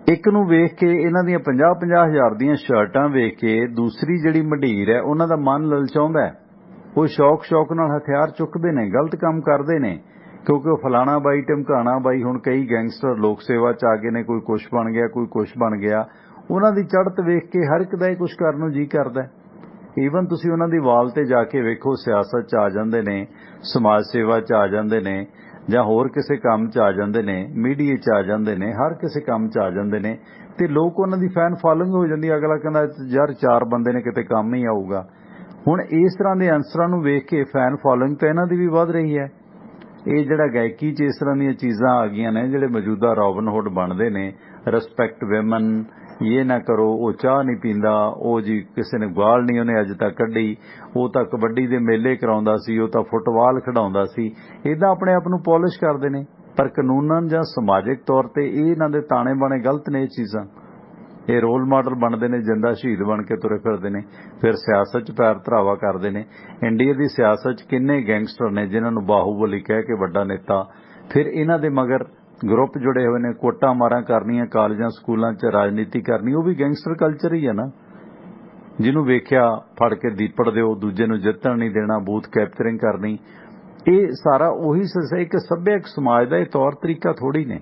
ਇੱਕ ਨੂੰ ਵੇਖ ਕੇ, ਇਹਨਾਂ ਦੀਆਂ 50-50 ਹਜ਼ਾਰ ਦੀਆਂ ਸ਼ਰਟਾਂ ਵੇਖ ਕੇ ਦੂਸਰੀ ਜਿਹੜੀ ਮੰਡੀਰ ਹੈ ਉਹਨਾਂ ਦਾ ਮਨ ਲਲਚਾਉਂਦਾ। ਉਹ ਸ਼ੌਕ ਨਾਲ ਹਥਿਆਰ ਚੁੱਕਦੇ ਨੇ, ਗਲਤ ਕੰਮ ਕਰਦੇ ਨੇ, ਕਿਉਂਕਿ ਉਹ ਫਲਾਣਾ ਬਾਈ, ਢਮਕਾਣਾ ਬਾਈ। ਹੁਣ ਕਈ ਗੈਂਗਸਟਰ ਲੋਕ ਸੇਵਾ 'ਚ ਆ ਗਏ ਨੇ, ਕੋਈ ਕੁਛ ਬਣ ਗਿਆ, ਕੋਈ ਕੁਛ ਬਣ ਗਿਆ। ਉਹਨਾਂ ਦੀ ਚੜ੍ਹਤ ਵੇਖ ਕੇ ਹਰ ਇੱਕ ਦਾ ਇਹ ਕੁਛ ਕਰਨ ਨੂੰ ਜੀ ਕਰਦਾ। ਈਵਨ ਤੁਸੀਂ ਉਹਨਾਂ ਦੀ ਵਾਲ ਤੇ ਜਾ ਕੇ ਵੇਖੋ, ਸਿਆਸਤ 'ਚ ਆ ਜਾਂਦੇ ਨੇ, ਸਮਾਜ ਸੇਵਾ 'ਚ ਆ ਜਾਂਦੇ ਨੇ, ਜਾਂ ਹੋਰ ਕਿਸੇ ਕੰਮ 'ਚ ਆ ਜਾਂਦੇ ਨੇ, ਮੀਡੀਆ 'ਚ ਆ ਜਾਂਦੇ ਨੇ, ਹਰ ਕਿਸੇ ਕੰਮ 'ਚ ਆ ਜਾਂਦੇ ਨੇ, ਤੇ ਲੋਕ ਉਹਨਾਂ ਦੀ ਫੈਨ ਫਾਲੋਇੰਗ ਹੋ ਜਾਂਦੀ। ਅਗਲਾ ਕਹਿੰਦਾ ਯਾਰ 4 ਬੰਦੇ ਨੇ, ਕਿਤੇ ਕੰਮ ਹੀ ਆਊਗਾ। ਹੁਣ ਇਸ ਤਰ੍ਹਾਂ ਦੇ ਅਨਸਰਾਂ ਨੂੰ ਵੇਖ ਕੇ ਫੈਨ ਫਾਲੋਇੰਗ ਤਾਂ ਇਹਨਾਂ ਦੀ ਵੀ ਵੱਧ ਰਹੀ ਹੈ। ਇਹ ਜਿਹੜਾ ਗਾਇਕੀ 'ਚ ਇਸ ਤਰ੍ਹਾਂ ਦੀਆਂ ਚੀਜ਼ਾਂ ਆ ਗਈਆਂ ਨੇ, ਜਿਹੜੇ ਮੌਜੂਦਾ ਰੋਬਿਨਹੁੱਡ ਬਣਦੇ ਨੇ, ਰਿਸਪੈਕਟ ਵਿਮਨ, ਇਹ ਨਾ ਕਰੋ, ਉਹ ਚਾਹ ਨਹੀਂ ਪੀਂਦਾ, ਉਹ ਜੀ ਕਿਸੇ ਨੇ ਗਾਲ ਨਹੀਂ ਉਹਨੇ ਅੱਜ ਤੱਕ ਕੱਢੀ, ਉਹ ਤਾਂ ਕਬੱਡੀ ਦੇ ਮੇਲੇ ਕਰਾਉਂਦਾ ਸੀ, ਉਹ ਤਾਂ ਫੁੱਟਬਾਲ ਖਿਡਾਉਂਦਾ ਸੀ, ਇੱਦਾਂ ਆਪਣੇ ਆਪ ਨੂੰ ਪੋਲਿਸ਼ ਕਰਦੇ ਨੇ। ਪਰ ਕਾਨੂੰਨਨ ਜਾਂ ਸਮਾਜਿਕ ਤੌਰ ਤੇ ਇਹ ਇਹਨਾਂ ਦੇ ਤਾਣੇ ਬਾਣੇ ਗਲਤ ਨੇ। ਇਹ ਚੀਜ਼ਾਂ, ਇਹ ਰੋਲ ਮਾਡਲ ਬਣਦੇ ਨੇ, ਜਿੰਦਾ ਸ਼ਹੀਦ ਬਣ ਕੇ ਤੁਰੇ ਫਿਰਦੇ ਨੇ, ਫਿਰ ਸਿਆਸਤ 'ਚ ਪੈਰ ਧਰਾਵਾ ਕਰਦੇ ਨੇ। ਇੰਡੀਆ ਦੀ ਸਿਆਸਤ 'ਚ ਕਿੰਨੇ ਗੈਂਗਸਟਰ ਨੇ ਜਿਨ੍ਹਾਂ ਨੂੰ ਬਾਹੂਬਲੀ ਕਹਿ ਕੇ ਵੱਡਾ ਨੇਤਾ, ਫਿਰ ਇਹਨਾਂ ਦੇ ਮਗਰ ਗਰੁੱਪ ਜੁੜੇ ਹੋਏ ਨੇ, ਕੋਟਾਂ ਮਾਰਾਂ ਕਰਨੀਆਂ, ਕਾਲਜਾਂ ਸਕੂਲਾਂ 'ਚ ਰਾਜਨੀਤੀ ਕਰਨੀ, ਉਹ ਵੀ ਗੈਂਗਸਟਰ ਕਲਚਰ ਹੀ ਹੈ ਨਾ। ਜਿਹਨੂੰ ਵੇਖਿਆ ਫੜ ਕੇ ਦੀਪੜ ਦਿਓ, ਦੂਜੇ ਨੂੰ ਜਿੱਤਣ ਨਹੀਂ ਦੇਣਾ, ਬੂਥ ਕੈਪਚਰਿੰਗ ਕਰਨੀ, ਇਹ ਸਾਰਾ ਉਹੀ ਇੱਕ ਸੱਭਿਅਕ ਸਮਾਜ ਦਾ ਇਹ ਤੌਰ ਤਰੀਕਾ ਥੋੜ੍ਹੀ ਨੇ।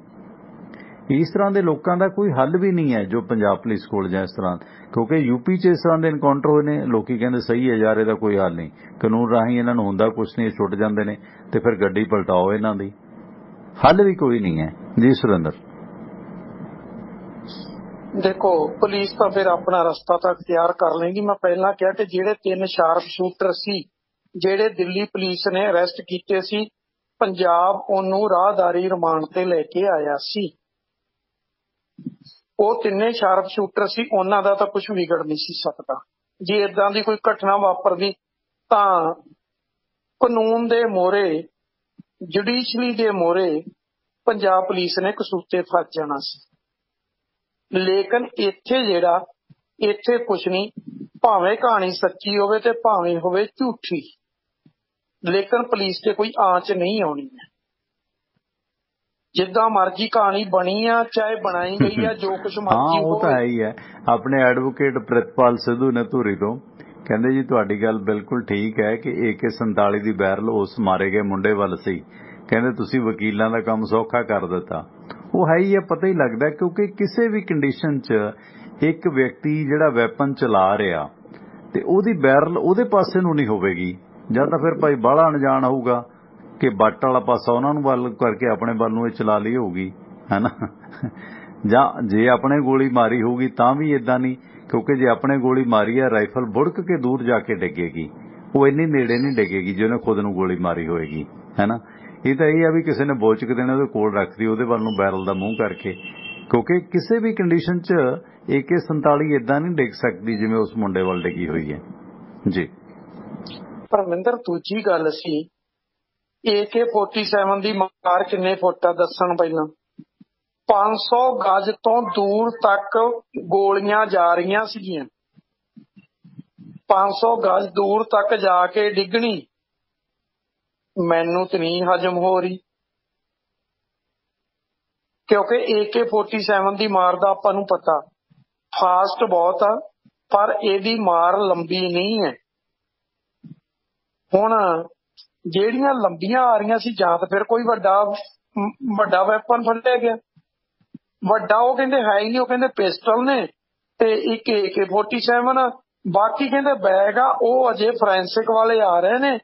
ਇਸ ਤਰ੍ਹਾਂ ਦੇ ਲੋਕਾਂ ਦਾ ਕੋਈ ਹੱਲ ਵੀ ਨਹੀਂ ਹੈ ਜੋ ਪੰਜਾਬ ਪੁਲਿਸ ਕੋਲ ਜਾਂ ਇਸ ਤਰ੍ਹਾਂ, ਕਿਉਂਕਿ ਯੂਪੀ 'ਚ ਇਸ ਤਰ੍ਹਾਂ ਦੇ ਇਨਕਾਊਂਟਰ ਹੋਏ ਨੇ, ਲੋਕੀ ਕਹਿੰਦੇ ਸਹੀ ਹੈ ਯਾਰ, ਇਹਦਾ ਕੋਈ ਹੱਲ ਨਹੀਂ, ਕਾਨੂੰਨ ਰਾਹੀਂ ਇਹਨਾਂ ਨੂੰ ਹੁੰਦਾ ਕੁਛ ਨਹੀਂ, ਛੁੱਟ ਜਾਂਦੇ ਨੇ, ਤੇ ਫਿਰ ਗੱਡੀ ਪਲਟਾਓ ਇਹਨਾਂ ਦੀ, ਹੱਲ ਵੀ ਕੋਈ ਨਹੀਂ ਹੈ। ਜੀ ਸੁਰਿੰਦਰ।
ਦੇਖੋ, ਪੁਲਿਸ ਤਾਂ ਫਿਰ ਆਪਣਾ ਰਸਤਾ ਤਾਂ ਅਖਤਿਆਰ ਕਰ ਲੇਗੀ। ਮੈਂ ਪਹਿਲਾਂ ਕਿਹਾ ਕਿ ਜਿਹੜੇ 3 ਸ਼ਾਰਪ ਸ਼ੂਟਰ ਸੀ, ਜਿਹੜੇ ਦਿੱਲੀ ਪੁਲਿਸ ਨੇ ਅਰੈਸਟ ਕੀਤੇ ਸੀ, ਪੰਜਾਬ ਉਹਨੂੰ ਰਾਹਦਾਰੀ ਰਿਮਾਂਡ ਤੇ ਲੈ ਕੇ ਆਇਆ ਸੀ। ਉਹ 3 ਸ਼ਾਰਪ ਸ਼ੂਟਰ ਸੀ, ਉਹਨਾਂ ਦਾ ਤਾਂ ਕੁਝ ਵਿਗੜ ਨਹੀਂ ਸੀ ਸਕਦਾ। ਜੇ ਏਦਾਂ ਦੀ ਕੋਈ ਘਟਨਾ ਵਾਪਰਦੀ ਤਾਂ ਕਾਨੂੰਨ ਦੇ ਮੋਹਰੇ, ਜੁਡੀਸ਼ਰੀ ਦੇ ਮੋਹਰੇ ਪੰਜਾਬ ਪੁਲਿਸ ਨੇ ਕਸੂਤੇ ਫਸ ਜਾਣਾ ਸੀ। ਲੇਕਿਨ ਇੱਥੇ ਕੁਛ ਨਹੀਂ, ਭਾਵੇਂ ਕਹਾਣੀ ਸੱਚੀ ਹੋਵੇ ਤੇ ਭਾਵੇਂ ਹੋਵੇ ਝੂਠੀ, ਲੇਕਿਨ ਪੁਲਿਸ ਤੇ ਕੋਈ ਆਂਚ ਨਹੀਂ ਆਉਣੀ ਹੈ। ਜਿੱਦਾਂ ਮਰਜੀ ਕਹਾਣੀ ਬਣੀ ਆ, ਚਾਹੇ ਬਣਾਈ ਗਈ ਆ, ਜੋ ਕੁਛ ਮਰਜੀ
ਉਹ ਤਾਂ ਹੈ ਹੀ ਹੈ। ਆਪਣੇ ਐਡਵੋਕੇਟ ਪ੍ਰਿਤਪਾਲ ਸਿੱਧੂ ਨੇ ਧੂਰੀ ਤੋਂ ਕਹਿੰਦੇ ਜੀ ਤੁਹਾਡੀ ਗੱਲ ਬਿਲਕੁਲ ਠੀਕ ਹੈ ਕਿ AK-47 ਦੀ ਬੈਰਲ ਉਸ ਮਾਰੇ ਗਏ ਮੁੰਡੇ ਵੱਲ ਸੀ। ਕਹਿੰਦੇ ਤੁਸੀਂ ਵਕੀਲਾਂ ਦਾ ਕੰਮ ਸੌਖਾ ਕਰ ਦਿੱਤਾ। ਉਹ ਹੈ ਹੀ ਹੈ, ਪਤਾ ਹੀ ਲੱਗਦਾ, ਕਿਉਂਕਿ ਕਿਸੇ ਵੀ ਕੰਡੀਸ਼ਨ 'ਚ ਇੱਕ ਵਿਅਕਤੀ ਜਿਹੜਾ ਵੈਪਨ ਚਲਾ ਰਿਹਾ ਤੇ ਉਹਦੀ ਬੈਰਲ ਉਹਦੇ ਪਾਸੇ ਨੂੰ ਨਹੀਂ ਹੋਵੇਗੀ, ਜਾਂ ਤਾਂ ਫਿਰ ਭਾਈ ਬਾਹਲਾ ਅਣਜਾਣ ਹੋਊਗਾ ਕਿ ਬੱਟ ਵਾਲਾ ਪਾਸਾ ਉਹਨਾਂ ਨੂੰ ਵੱਲ ਕਰਕੇ ਆਪਣੇ ਵੱਲ ਨੂੰ ਇਹ ਚਲਾ ਲਈ ਹੋਊਗੀ, ਹੈ ਨਾ। ਜਾਂ ਜੇ ਆਪਣੇ ਗੋਲੀ ਮਾਰੀ ਹੋਊਗੀ ਤਾਂ ਵੀ ਇਦਾਂ ਨਹੀਂ, ਕਿਉਂਕਿ ਜੇ ਆਪਣੇ ਗੋਲੀ ਮਾਰੀ ਹੈ, ਰਾਈਫਲ ਬੁੜਕ ਕੇ ਦੂਰ ਜਾ ਕੇ ਡਿੱਗੇਗੀ, ਉਹ ਇੰਨੀ ਨੇੜੇ ਨਹੀਂ ਡਿੱਗੇਗੀ ਜੇ ਉਹਨੇ ਖੁਦ ਨੂੰ ਗੋਲੀ ਮਾਰੀ ਹੋਏਗੀ, ਹੈ ਨਾ। ਇਹ ਤਾਂ ਇਹ ਆ ਵੀ ਕਿਸੇ ਨੇ ਬੋਚਕ ਦੇਣਾ, ਉਹਦੇ ਕੋਲ ਰੱਖਦੀ, ਉਹਦੇ ਵੱਲ ਨੂੰ ਬੈਰਲ ਦਾ ਮੂੰਹ ਕਰਕੇ, ਕਿਉਂਕਿ ਕਿਸੇ ਵੀ ਕੰਡੀਸ਼ਨ 'ਚ AK-47 ਇਦਾਂ ਨਹੀਂ ਡਿੱਗ ਸਕਦੀ ਜਿਵੇਂ ਉਸ ਮੁੰਡੇ ਵੱਲ ਡਿੱਗੀ ਹੋਈ ਹੈ। ਜੀ
ਪਰਮਿੰਦਰ, ਦੂਜੀ ਗੱਲ ਸੀ AK-47 ਦੀ ਮਾਰ ਕਿੰਨੇ ਫੁੱਟ ਆ ਦੱਸਣ ਪਹਿਲਾਂ। 500 ਗਜ ਤੋਂ ਦੂਰ ਤੱਕ ਗੋਲੀਆਂ ਜਾ ਰਹੀਆਂ ਸੀਗੀਆਂ, 500 ਗਜ ਦੂਰ ਤੱਕ ਜਾ ਕੇ ਡਿੱਗਣੀ। ਮੈਨੂੰ ਤੇ ਨਹੀਂ ਹਜਮ ਹੋ ਰਹੀ, ਕਿਉਂਕਿ AK-47 ਦੀ ਮਾਰ ਦਾ ਆਪਾਂ ਨੂੰ ਪਤਾ, ਫਾਸਟ ਬਹੁਤ ਆ, ਪਰ ਇਹਦੀ ਮਾਰ ਲੰਬੀ ਨਹੀਂ ਹੈ। ਹੁਣ ਜਿਹੜੀਆਂ ਲੰਬੀਆਂ ਆ ਰਹੀਆਂ ਸੀ, ਜਾਂ ਤਾਂ ਫਿਰ ਕੋਈ ਵੱਡਾ ਵੈਪਨ ਫੜਿਆ ਗਿਆ। ਵੱਡਾ ਉਹ ਕਹਿੰਦੇ ਹੈ ਹੀ ਨਹੀਂ, ਉਹ ਕਹਿੰਦੇ ਪਿਸਟਲ ਨੇ ਤੇ ਇੱਕ AK-47, ਬਾਕੀ ਕਹਿੰਦੇ ਬੈਗ ਆ। ਉਹ ਅਜੇ ਫੋਰੈਂਸਿਕ ਵਾਲੇ ਆ ਰਹੇ ਨੇ,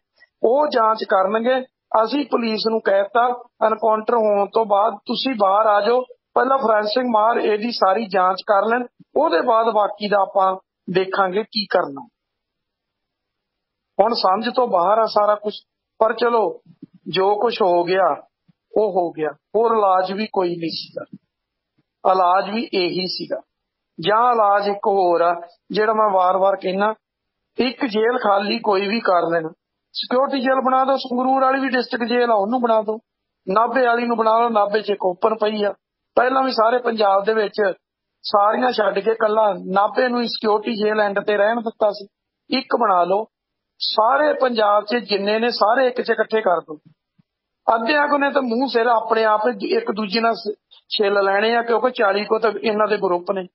ਉਹ ਜਾਂਚ ਕਰਨਗੇ। ਅਸੀਂ ਪੁਲਿਸ ਨੂੰ ਕਹਿਤਾ ਐਨਕਾਊਂਟਰ ਹੋਣ ਤੋਂ ਬਾਅਦ ਤੁਸੀਂ ਬਾਹਰ ਆ ਜਾਓ, ਪਹਿਲਾਂ ਫੋਰੈਂਸਿਕ ਮਾਰ ਇਹਦੀ ਸਾਰੀ ਜਾਂਚ ਕਰ ਲੈਣ, ਉਹਦੇ ਬਾਅਦ ਬਾਕੀ ਦਾ ਆਪਾਂ ਦੇਖਾਂਗੇ ਕੀ ਕਰਨਾ। ਹੁਣ ਸਮਝ ਤੋਂ ਬਾਹਰ ਆ ਸਾਰਾ ਕੁਝ, ਪਰ ਚਲੋ ਜੋ ਕੁਝ ਹੋ ਗਿਆ ਉਹ ਹੋ ਗਿਆ। ਹੋਰ ਇਲਾਜ ਵੀ ਕੋਈ ਨਹੀਂ ਸੀਗਾ, ਇਲਾਜ ਵੀ ਇਹੀ ਸੀਗਾ। ਜਾਂ ਇਲਾਜ ਇੱਕ ਹੋਰ ਆ ਜਿਹੜਾ ਮੈਂ ਵਾਰ-ਵਾਰ ਕਹਿਣਾ, ਇੱਕ ਜੇਲ੍ਹ ਖਾਲੀ ਕੋਈ ਵੀ ਕਰ ਲੈਣ, ਸਿਕਿਉਰਿਟੀ ਜੇਲ੍ਹ ਬਣਾ ਦਿਓ। ਸੰਗਰੂਰ ਵਾਲੀ ਵੀ ਡਿਸਟ੍ਰਿਕਟ ਜੇਲ੍ਹ ਆ, ਉਹਨੂੰ ਬਣਾ ਦਿਓ। ਨਾਭੇ ਵਾਲੀ ਨੂੰ ਬਣਾ ਲਓ, ਨਾਭੇ 'ਚ ਇੱਕ ਓਪਨ ਪਈ ਆ। ਪਹਿਲਾਂ ਵੀ ਸਾਰੇ ਪੰਜਾਬ ਦੇ ਵਿੱਚ ਸਾਰੀਆਂ ਛੱਡ ਕੇ ਕੱਲਾ ਨਾਭੇ ਨੂੰ ਹੀ ਸਿਕਿਉਰਿਟੀ ਜੇਲ੍ਹ ਐਂਡ ਤੇ ਰਹਿਣ ਦਿੱਤਾ ਸੀ। ਇੱਕ ਬਣਾ ਲਓ, ਸਾਰੇ ਪੰਜਾਬ 'ਚ ਜਿੰਨੇ ਨੇ ਸਾਰੇ ਇੱਕ 'ਚ ਇਕੱਠੇ ਕਰ ਦਿਓ। ਅੱਧਿਆਂ ਕੋ ਨੇ ਤਾਂ ਮੂੰਹ ਸਿਰ ਆਪਣੇ ਆਪ ਇੱਕ ਦੂਜੇ ਨਾਲ ਛਿੱਲ ਲੈਣੇ ਆ, ਕਿਉਂਕਿ 40 ਕੋ ਤਾਂ ਇਹਨਾਂ ਦੇ ਗਰੁੱਪ ਨੇ।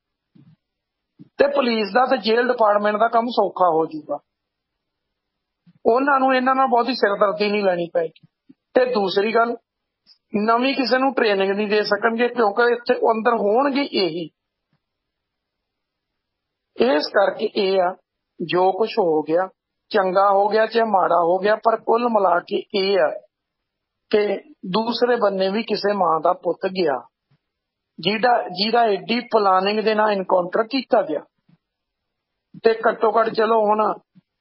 ਤੇ ਪੁਲਿਸ ਦਾ ਤੇ ਜੇਲ੍ਹ ਡਿਪਾਰਟਮੈਂਟ ਦਾ ਕੰਮ ਸੌਖਾ ਹੋ ਜਾਊਗਾ, ਉਹਨਾਂ ਨੂੰ ਇਹਨਾਂ ਨਾਲ ਬਹੁਤੀ ਸਿਰਦਰਦੀ ਨਹੀਂ ਲੈਣੀ ਪਏਗੀ। ਤੇ ਦੂਸਰੀ ਗੱਲ, ਨਵੀਂ ਕਿਸੇ ਨੂੰ ਟ੍ਰੇਨਿੰਗ ਨਹੀਂ ਦੇ ਸਕਣਗੇ, ਕਿਉਂਕਿ ਇੱਥੇ ਅੰਦਰ ਹੋਣਗੇ ਇਹੀ। ਇਸ ਕਰਕੇ ਇਹ ਆ ਜੋ ਕੁਝ ਹੋ ਗਿਆ ਚੰਗਾ ਹੋ ਗਿਆ ਚਾਹੇ ਮਾੜਾ ਹੋ ਗਿਆ, ਪਰ ਕੁੱਲ ਮਿਲਾ ਕੇ ਇਹ ਆ ਕਿ ਦੂਸਰੇ ਬੰਨੇ ਵੀ ਕਿਸੇ ਮਾਂ ਦਾ ਪੁੱਤ ਗਿਆ ਜਿਹਦਾ ਏਡੀ ਪਲਾਨਿੰਗ ਦੇ ਨਾਲ ਇਨਕਾਊਂਟਰ ਕੀਤਾ ਗਿਆ। ਤੇ ਘੱਟੋ ਘੱਟ ਚਲੋ ਹੁਣ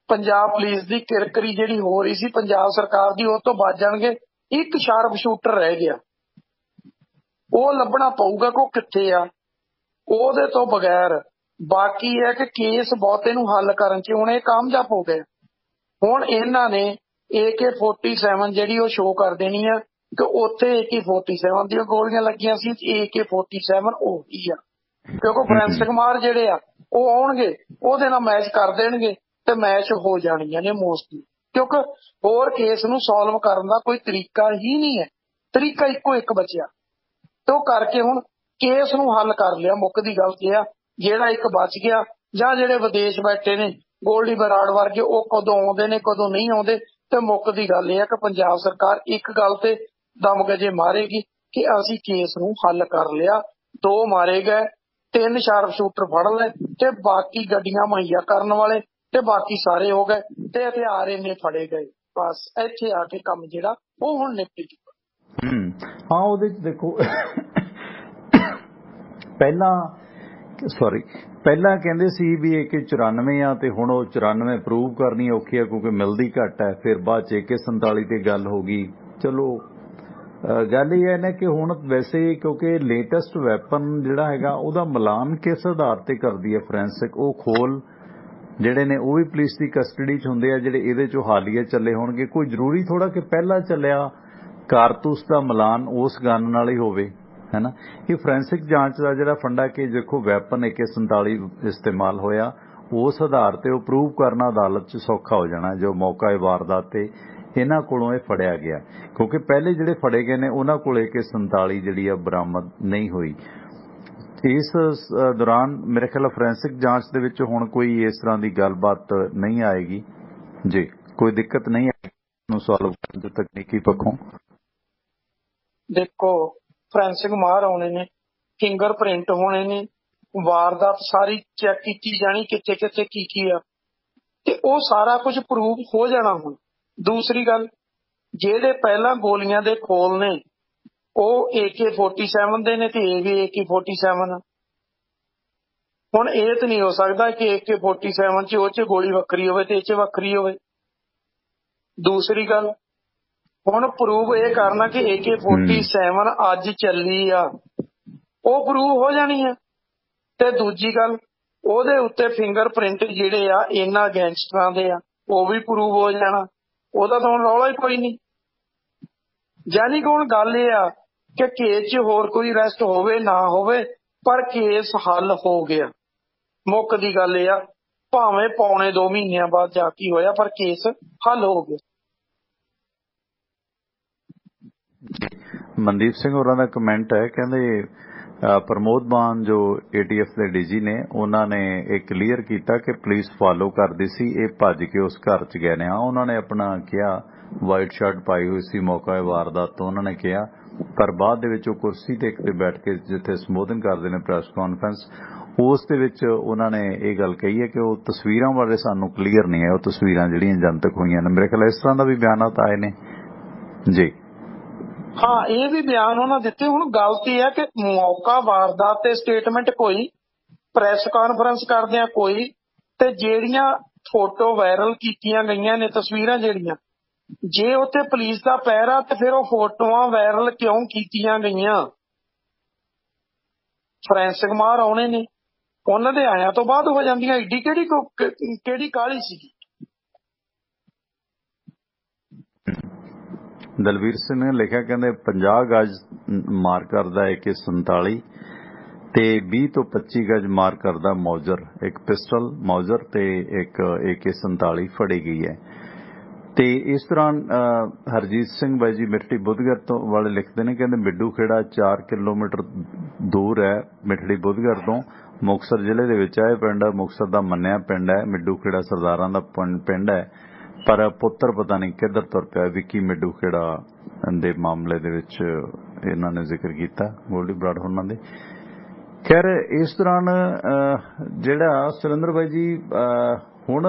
ਪੰਜਾਬ ਪੁਲਿਸ ਦੀ ਕਿਰਕਰੀ ਜਿਹੜੀ ਹੋ ਰਹੀ ਸੀ ਪੰਜਾਬ ਸਰਕਾਰ ਦੀ, ਉਹ ਤੋਂ ਬਚ ਜਾਣਗੇ। ਇੱਕ ਸ਼ਾਰਪ ਸ਼ੂਟਰ ਰਹਿ ਗਿਆ, ਉਹ ਲੱਭਣਾ ਪਊਗਾ ਕਿ ਉਹ ਕਿੱਥੇ ਆ। ਉਹਦੇ ਤੋਂ ਬਗੈਰ ਬਾਕੀ ਹੈ ਕਿ ਕੇਸ ਬਹੁਤੇ ਨੂੰ ਹੱਲ ਕਰਨ 'ਚ ਹੁਣ ਇਹ ਕਾਮਯਾਬ ਹੋ ਗਏ। ਹੁਣ ਇਹਨਾਂ ਨੇ AK-47 ਜਿਹੜੀ ਉਹ ਸ਼ੋਅ ਕਰ ਦੇਣੀ ਆ ਕਿ ਉੱਥੇ AK-47 ਦੀਆਂ ਗੋਲੀਆਂ ਲੱਗੀਆਂ ਸੀ, AK-47 ਉਹੀ ਆ, ਕਿਉਂਕਿ ਫੋਰੈਂਸਿਕ ਮਾਰ ਜਿਹੜੇ ਆ ਉਹ ਆਉਣਗੇ ਉਹਦੇ ਨਾਲ ਮੈਚ ਕਰ ਦੇਣਗੇ ਤੇ ਮੈਚ ਹੋ ਜਾਣੀਆਂ ਨੇ ਮੋਸਟਲੀ, ਕਿਉਂਕਿ ਹੋਰ ਕੇਸ ਨੂੰ ਸੋਲਵ ਕਰਨ ਦਾ ਕੋਈ ਤਰੀਕਾ ਹੀ ਨਹੀਂ ਹੈ। ਤਰੀਕਾ ਇੱਕੋ ਇੱਕ ਬਚਿਆ ਤੇ ਉਹ ਕਰਕੇ ਹੁਣ ਕੇਸ ਨੂੰ ਹੱਲ ਕਰ ਲਿਆ। ਮੁੱਕਦੀ ਗੱਲ ਇਹ ਆ ਜਿਹੜਾ ਇੱਕ ਬਚ ਗਿਆ ਜਾਂ ਜਿਹੜੇ ਵਿਦੇਸ਼ ਬੈਠੇ ਨੇ ਗੋਲਡੀ ਬਰਾੜ ਵਰਗੇ, ਉਹ ਕਦੋਂ ਆਉਂਦੇ ਨੇ ਕਦੋਂ ਨਹੀਂ ਆਉਂਦੇ। ਤੇ ਮੁੱਕਦੀ ਗੱਲ ਇਹ ਆ ਕਿ ਪੰਜਾਬ ਸਰਕਾਰ ਇੱਕ ਗੱਲ ਤੇ ਦਮਗਜੇ ਮਾਰੇਗੀ ਕਿ ਅਸੀਂ ਕੇਸ ਨੂੰ ਹੱਲ ਕਰ ਲਿਆ, 2 ਮਾਰੇ ਗਏ, 3 ਸ਼ਾਰਪ ਸ਼ੂਟਰ ਫੜ ਲਏ ਤੇ ਬਾਕੀ ਗੱਡੀਆਂ ਮੁਹੱਈਆ ਕਰਨ ਵਾਲੇ ਤੇ ਬਾਕੀ ਸਾਰੇ ਹੋ ਗਏ ਤੇ ਹਥਿਆਰ ਇੰਨੇ ਫੜੇ ਗਏ। ਬਸ ਇੱਥੇ ਆ ਕੇ ਕੰਮ ਜਿਹੜਾ ਉਹ ਹੁਣ ਨਿਪਟ ਗਿਆ।
ਹਾਂ, ਉਹਦੇ ਚ ਦੇਖੋ ਪਹਿਲਾਂ ਕਹਿੰਦੇ ਸੀ ਵੀ AK-94 ਆ ਤੇ ਹੁਣ ਉਹ 94 ਪ੍ਰੂਵ ਕਰਨੀ ਔਖੀ ਆ ਕਿਉਂਕਿ ਮਿਲਦੀ ਘੱਟ ਹੈ। ਫਿਰ ਬਾਅਦ ਚ AK-47 ਤੇ ਗੱਲ ਹੋ ਗਈ। ਚਲੋ ਗੱਲ ਇਹ ਹੈ ਨਾ ਕਿ ਹੁਣ ਵੈਸੇ ਕਿਉਂਕਿ ਲੇਟੈਸਟ ਵੈਪਨ ਜਿਹੜਾ ਹੈਗਾ ਉਹਦਾ ਮਿਲਾਨ ਕਿਸ ਆਧਾਰ ਤੇ ਕਰਦੀ ਹੈ ਫੋਰੈਂਸਿਕ, ਉਹ ਖੋਲ ਜਿਹੜੇ ਨੇ ਉਹ ਵੀ ਪੁਲਿਸ ਦੀ ਕਸਟਡੀ 'ਚ ਹੁੰਦੇ ਆ ਜਿਹੜੇ ਇਹਦੇ 'ਚੋਂ ਹਾਲੀਆ ਚੱਲੇ ਹੋਣਗੇ। ਕੋਈ ਜ਼ਰੂਰੀ ਥੋੜਾ ਕਿ ਪਹਿਲਾਂ ਚੱਲਿਆ ਕਾਰਤੂਸ ਦਾ ਮਿਲਾਨ ਉਸ ਗਨ ਨਾਲ ਹੀ ਹੋਵੇ, ਹੈ ਨਾ। ਇਹ ਫੋਰੈਂਸਿਕ ਜਾਂਚ ਦਾ ਜਿਹੜਾ ਫੰਡਾ ਕਿ ਦੇਖੋ ਵੈਪਨ AK-47 ਇਸਤੇਮਾਲ ਹੋਇਆ, ਉਸ ਆਧਾਰ ਤੇ ਉਹ ਪ੍ਰੂਵ ਕਰਨਾ ਅਦਾਲਤ 'ਚ ਸੌਖਾ ਹੋ ਜਾਣਾ ਜੋ ਮੌਕਾ ਵਾਰਦਾਤ ਤੇ ਇਹਨਾਂ ਕੋਲੋਂ ਇਹ ਫੜਿਆ ਗਿਆ। ਕਿਉਂਕਿ ਪਹਿਲੇ ਜਿਹੜੇ ਫੜੇ ਗਏ ਨੇ ਉਹਨਾਂ ਕੋਲ AK-47 ਜਿਹੜੀ ਆ ਬਰਾਮਦ ਨਹੀਂ ਹੋਈ। ਇਸ ਦੌਰਾਨ ਮੇਰੇ ਖਿਆਲ ਫੋਰੈਂਸਿਕ ਜਾਂਚ ਦੇ ਵਿੱਚ ਹੁਣ ਕੋਈ ਇਸ ਤਰ੍ਹਾਂ ਦੀ ਗੱਲਬਾਤ ਨਹੀਂ ਆਏਗੀ ਜੀ, ਕੋਈ ਦਿੱਕਤ ਨਹੀਂ ਆਏਗੀ ਸੋਲਵ ਕਰਨ ਦੇ ਤਕਨੀਕੀ ਪੱਖੋਂ।
ਦੇਖੋ ਫੋਰੈਂਸਿਕ ਮਾਹਰ ਆਉਣੇ ਨੇ, ਫਿੰਗਰਪ੍ਰਿੰਟ ਹੋਣੇ ਨੇ, ਵਾਰਦਾਤ ਸਾਰੀ ਚੈੱਕ ਕੀਤੀ ਜਾਣੀ ਕਿੱਥੇ ਕਿੱਥੇ ਕੀ ਆ, ਤੇ ਉਹ ਸਾਰਾ ਕੁਝ ਪ੍ਰੂਵ ਹੋ ਜਾਣਾ। ਹੁਣ ਦੂਸਰੀ ਗੱਲ, ਜਿਹੜੇ ਪਹਿਲਾਂ ਗੋਲੀਆਂ ਦੇ ਖੋਲ ਨੇ ਉਹ AK-47 ਦੇ ਨੇ ਤੇ ਇਹ ਵੀ AK-47 ਆ। ਹੁਣ ਇਹ ਤਾਂ ਨਹੀਂ ਹੋ ਸਕਦਾ ਕਿ AK-47 ਚ ਉਹ ਚ ਗੋਲੀ ਵੱਖਰੀ ਹੋਵੇ ਤੇ ਇਹ ਚ ਵੱਖਰੀ ਹੋਵੇ। ਦੂਸਰੀ ਗੱਲ, ਹੁਣ ਪ੍ਰੂਵ ਇਹ ਕਰਨਾ ਕਿ AK-47 ਅੱਜ ਚੱਲੀ ਆ, ਉਹ ਪ੍ਰੂਵ ਹੋ ਜਾਣੀ ਆ। ਤੇ ਦੂਜੀ ਗੱਲ, ਉਹਦੇ ਉੱਤੇ ਫਿੰਗਰਪ੍ਰਿੰਟ ਜਿਹੜੇ ਆ ਇਹਨਾਂ ਗੈਂਗਸਟਰਾਂ ਦੇ ਆ, ਉਹ ਵੀ ਪ੍ਰੂਵ ਹੋ ਜਾਣਾ। ਉਹਦਾ ਤਾਂ ਹੁਣ ਰੌਲਾ ਹੀ ਕੋਈ ਨਹੀਂ। ਯਾਨੀ ਕਿ ਹੁਣ ਗੱਲ ਇਹ ਆ ਕਿ ਕੇਸ 'ਚ ਹੋਰ ਕੋਈ ਅਰੈਸਟ ਹੋਵੇ ਨਾ ਹੋਵੇ, ਪਰ ਕੇਸ ਹੱਲ ਹੋ ਗਿਆ। ਮੁੱਕ ਦੀ ਗੱਲ ਇਹ ਆ, ਭਾਵੇਂ ਪੌਣੇ 2 ਮਹੀਨਿਆਂ ਬਾਅਦ ਜਾ ਕੇ ਹੋਇਆ, ਪਰ ਕੇਸ ਹੱਲ ਹੋ ਗਿਆ।
ਮਨਦੀਪ ਸਿੰਘ ਹੋਰਾਂ ਦਾ ਕਮੈਂਟ ਹੈ, ਕਹਿੰਦੇ ਪ੍ਰਮੋਦ ਮਾਨ ਜੋ ATF ਦੇ DG ਨੇ ਉਹਨਾਂ ਨੇ ਇਹ ਕਲੀਅਰ ਕੀਤਾ ਕਿ ਪੁਲਿਸ ਫਾਲੋ ਕਰਦੀ ਸੀ, ਇਹ ਭੱਜ ਕੇ ਉਸ ਘਰ 'ਚ ਗਏ ਨੇ। ਹਾਂ, ਉਹਨਾਂ ਨੇ ਆਪਣਾ ਕਿਹਾ ਵਾਈਟ ਸ਼ਰਟ ਪਾਈ ਹੋਈ ਸੀ ਮੌਕਾ ਵਾਰਦਾਤ ਤੋਂ, ਉਹਨਾਂ ਨੇ ਕਿਹਾ, ਪਰ ਬਾਅਦ ਦੇ ਵਿੱਚ ਉਹ ਕੁਰਸੀ ਤੇ ਇੱਕ ਤੇ ਬੈਠ ਕੇ ਜਿੱਥੇ ਸੰਬੋਧਨ ਕਰਦੇ ਨੇ ਪ੍ਰੈਸ ਕਾਨਫਰੰਸ, ਉਸ ਦੇ ਵਿੱਚ ਉਹਨਾਂ ਨੇ ਇਹ ਗੱਲ ਕਹੀ ਹੈ ਕਿ ਉਹ ਤਸਵੀਰਾਂ ਬਾਰੇ ਸਾਨੂੰ ਕਲੀਅਰ ਨਹੀਂ ਹੈ, ਉਹ ਤਸਵੀਰਾਂ ਜਿਹੜੀਆਂ ਜਨਤਕ ਹੋਈਆਂ ਨੇ। ਮੇਰੇ ਖਿਆਲ ਇਸ ਤਰ੍ਹਾਂ ਦਾ ਵੀ ਬਿਆਨਾਤ ਆਏ ਨੇ ਜੀ।
ਹਾਂ, ਇਹ ਵੀ ਬਿਆਨ ਉਹਨਾਂ ਦਿੱਤੇ। ਹੁਣ ਗੱਲ ਇਹ ਹੈ ਕਿ ਮੌਕਾ ਵਾਰਦਾਤ ਤੇ ਸਟੇਟਮੈਂਟ ਕੋਈ, ਪ੍ਰੈਸ ਕਾਨਫਰੰਸ ਕਰਦਿਆਂ ਕੋਈ, ਤੇ ਜਿਹੜੀਆਂ ਫੋਟੋ ਵਾਇਰਲ ਕੀਤੀਆਂ ਗਈਆਂ ਨੇ ਤਸਵੀਰਾਂ ਜਿਹੜੀਆਂ, ਜੇ ਉੱਥੇ ਪੁਲਿਸ ਦਾ ਪਹਿਰਾ ਤੇ ਫਿਰ ਉਹ ਫੋਟੋਆਂ ਵਾਇਰਲ ਕਿਉਂ ਕੀਤੀਆਂ ਗਈਆਂ? ਫੋਰੈਂਸਿਕ ਮਾਹਰ ਆਉਣੇ ਨੇ, ਉਹਨਾਂ ਦੇ ਆਇਆਂ ਤੋਂ ਬਾਅਦ ਹੋ ਜਾਂਦੀਆਂ। ਏਡੀ ਕਿਹੜੀ ਕਾਹਲੀ ਸੀਗੀ?
ਦਲਵੀਰ ਸਿੰਘ ਨੇ ਲਿਖਿਆ, ਕਹਿੰਦੇ 50 ਗਜ ਮਾਰ ਕਰਦਾ AK-47 ਤੇ 20 ਤੋਂ 25 ਗਜ ਮਾਰ ਕਰਦਾ ਮੌਜਰ, ਇੱਕ ਪਿਸਟਲ ਮੌਜਰ ਤੇ ਇੱਕ AK-47 ਫੜੀ ਗਈ ਹੈ। ਤੇ ਇਸ ਦੌਰਾਨ ਹਰਜੀਤ ਸਿੰਘ ਬਾਈ ਜੀ ਮਿੱਠੜੀ ਬੁੱਧਗੜ ਤੋਂ ਵਾਲੇ ਲਿਖਦੇ ਨੇ, ਕਹਿੰਦੇ ਮਿੱਡੂ ਖੇੜਾ 4 ਕਿਲੋਮੀਟਰ ਦੂਰ ਹੈ ਮਿੱਠੜੀ ਬੁੱਧਗੜ ਤੋਂ, ਮੁਕਤਸਰ ਜ਼ਿਲ੍ਹੇ ਦੇ ਵਿੱਚ ਹੈ ਪਿੰਡ। ਮੁਕਤਸਰ ਦਾ ਮੰਨਿਆ ਪਿੰਡ ਹੈ, ਮਿੱਡੂ ਖੇੜਾ ਸਰਦਾਰਾਂ ਦਾ ਪਿੰਡ ਹੈ, ਪਰ ਪੁੱਤਰ ਪਤਾ ਨਹੀਂ ਕਿੱਧਰ ਤੁਰ ਪਿਆ। ਵਿੱਕੀ ਮਿੱਡੂ ਖੇੜਾ ਦੇ ਮਾਮਲੇ ਦੇ ਵਿੱਚ ਇਹਨਾਂ ਨੇ ਜ਼ਿਕਰ ਕੀਤਾ ਗੋਲਡੀ ਬਰਾੜ ਹੋਰਾਂ ਦੇ। खैर इस दौरान ਜਿਹੜਾ ਸੁਰਿੰਦਰ ਬਾਈ ਜੀ ਹੁਣ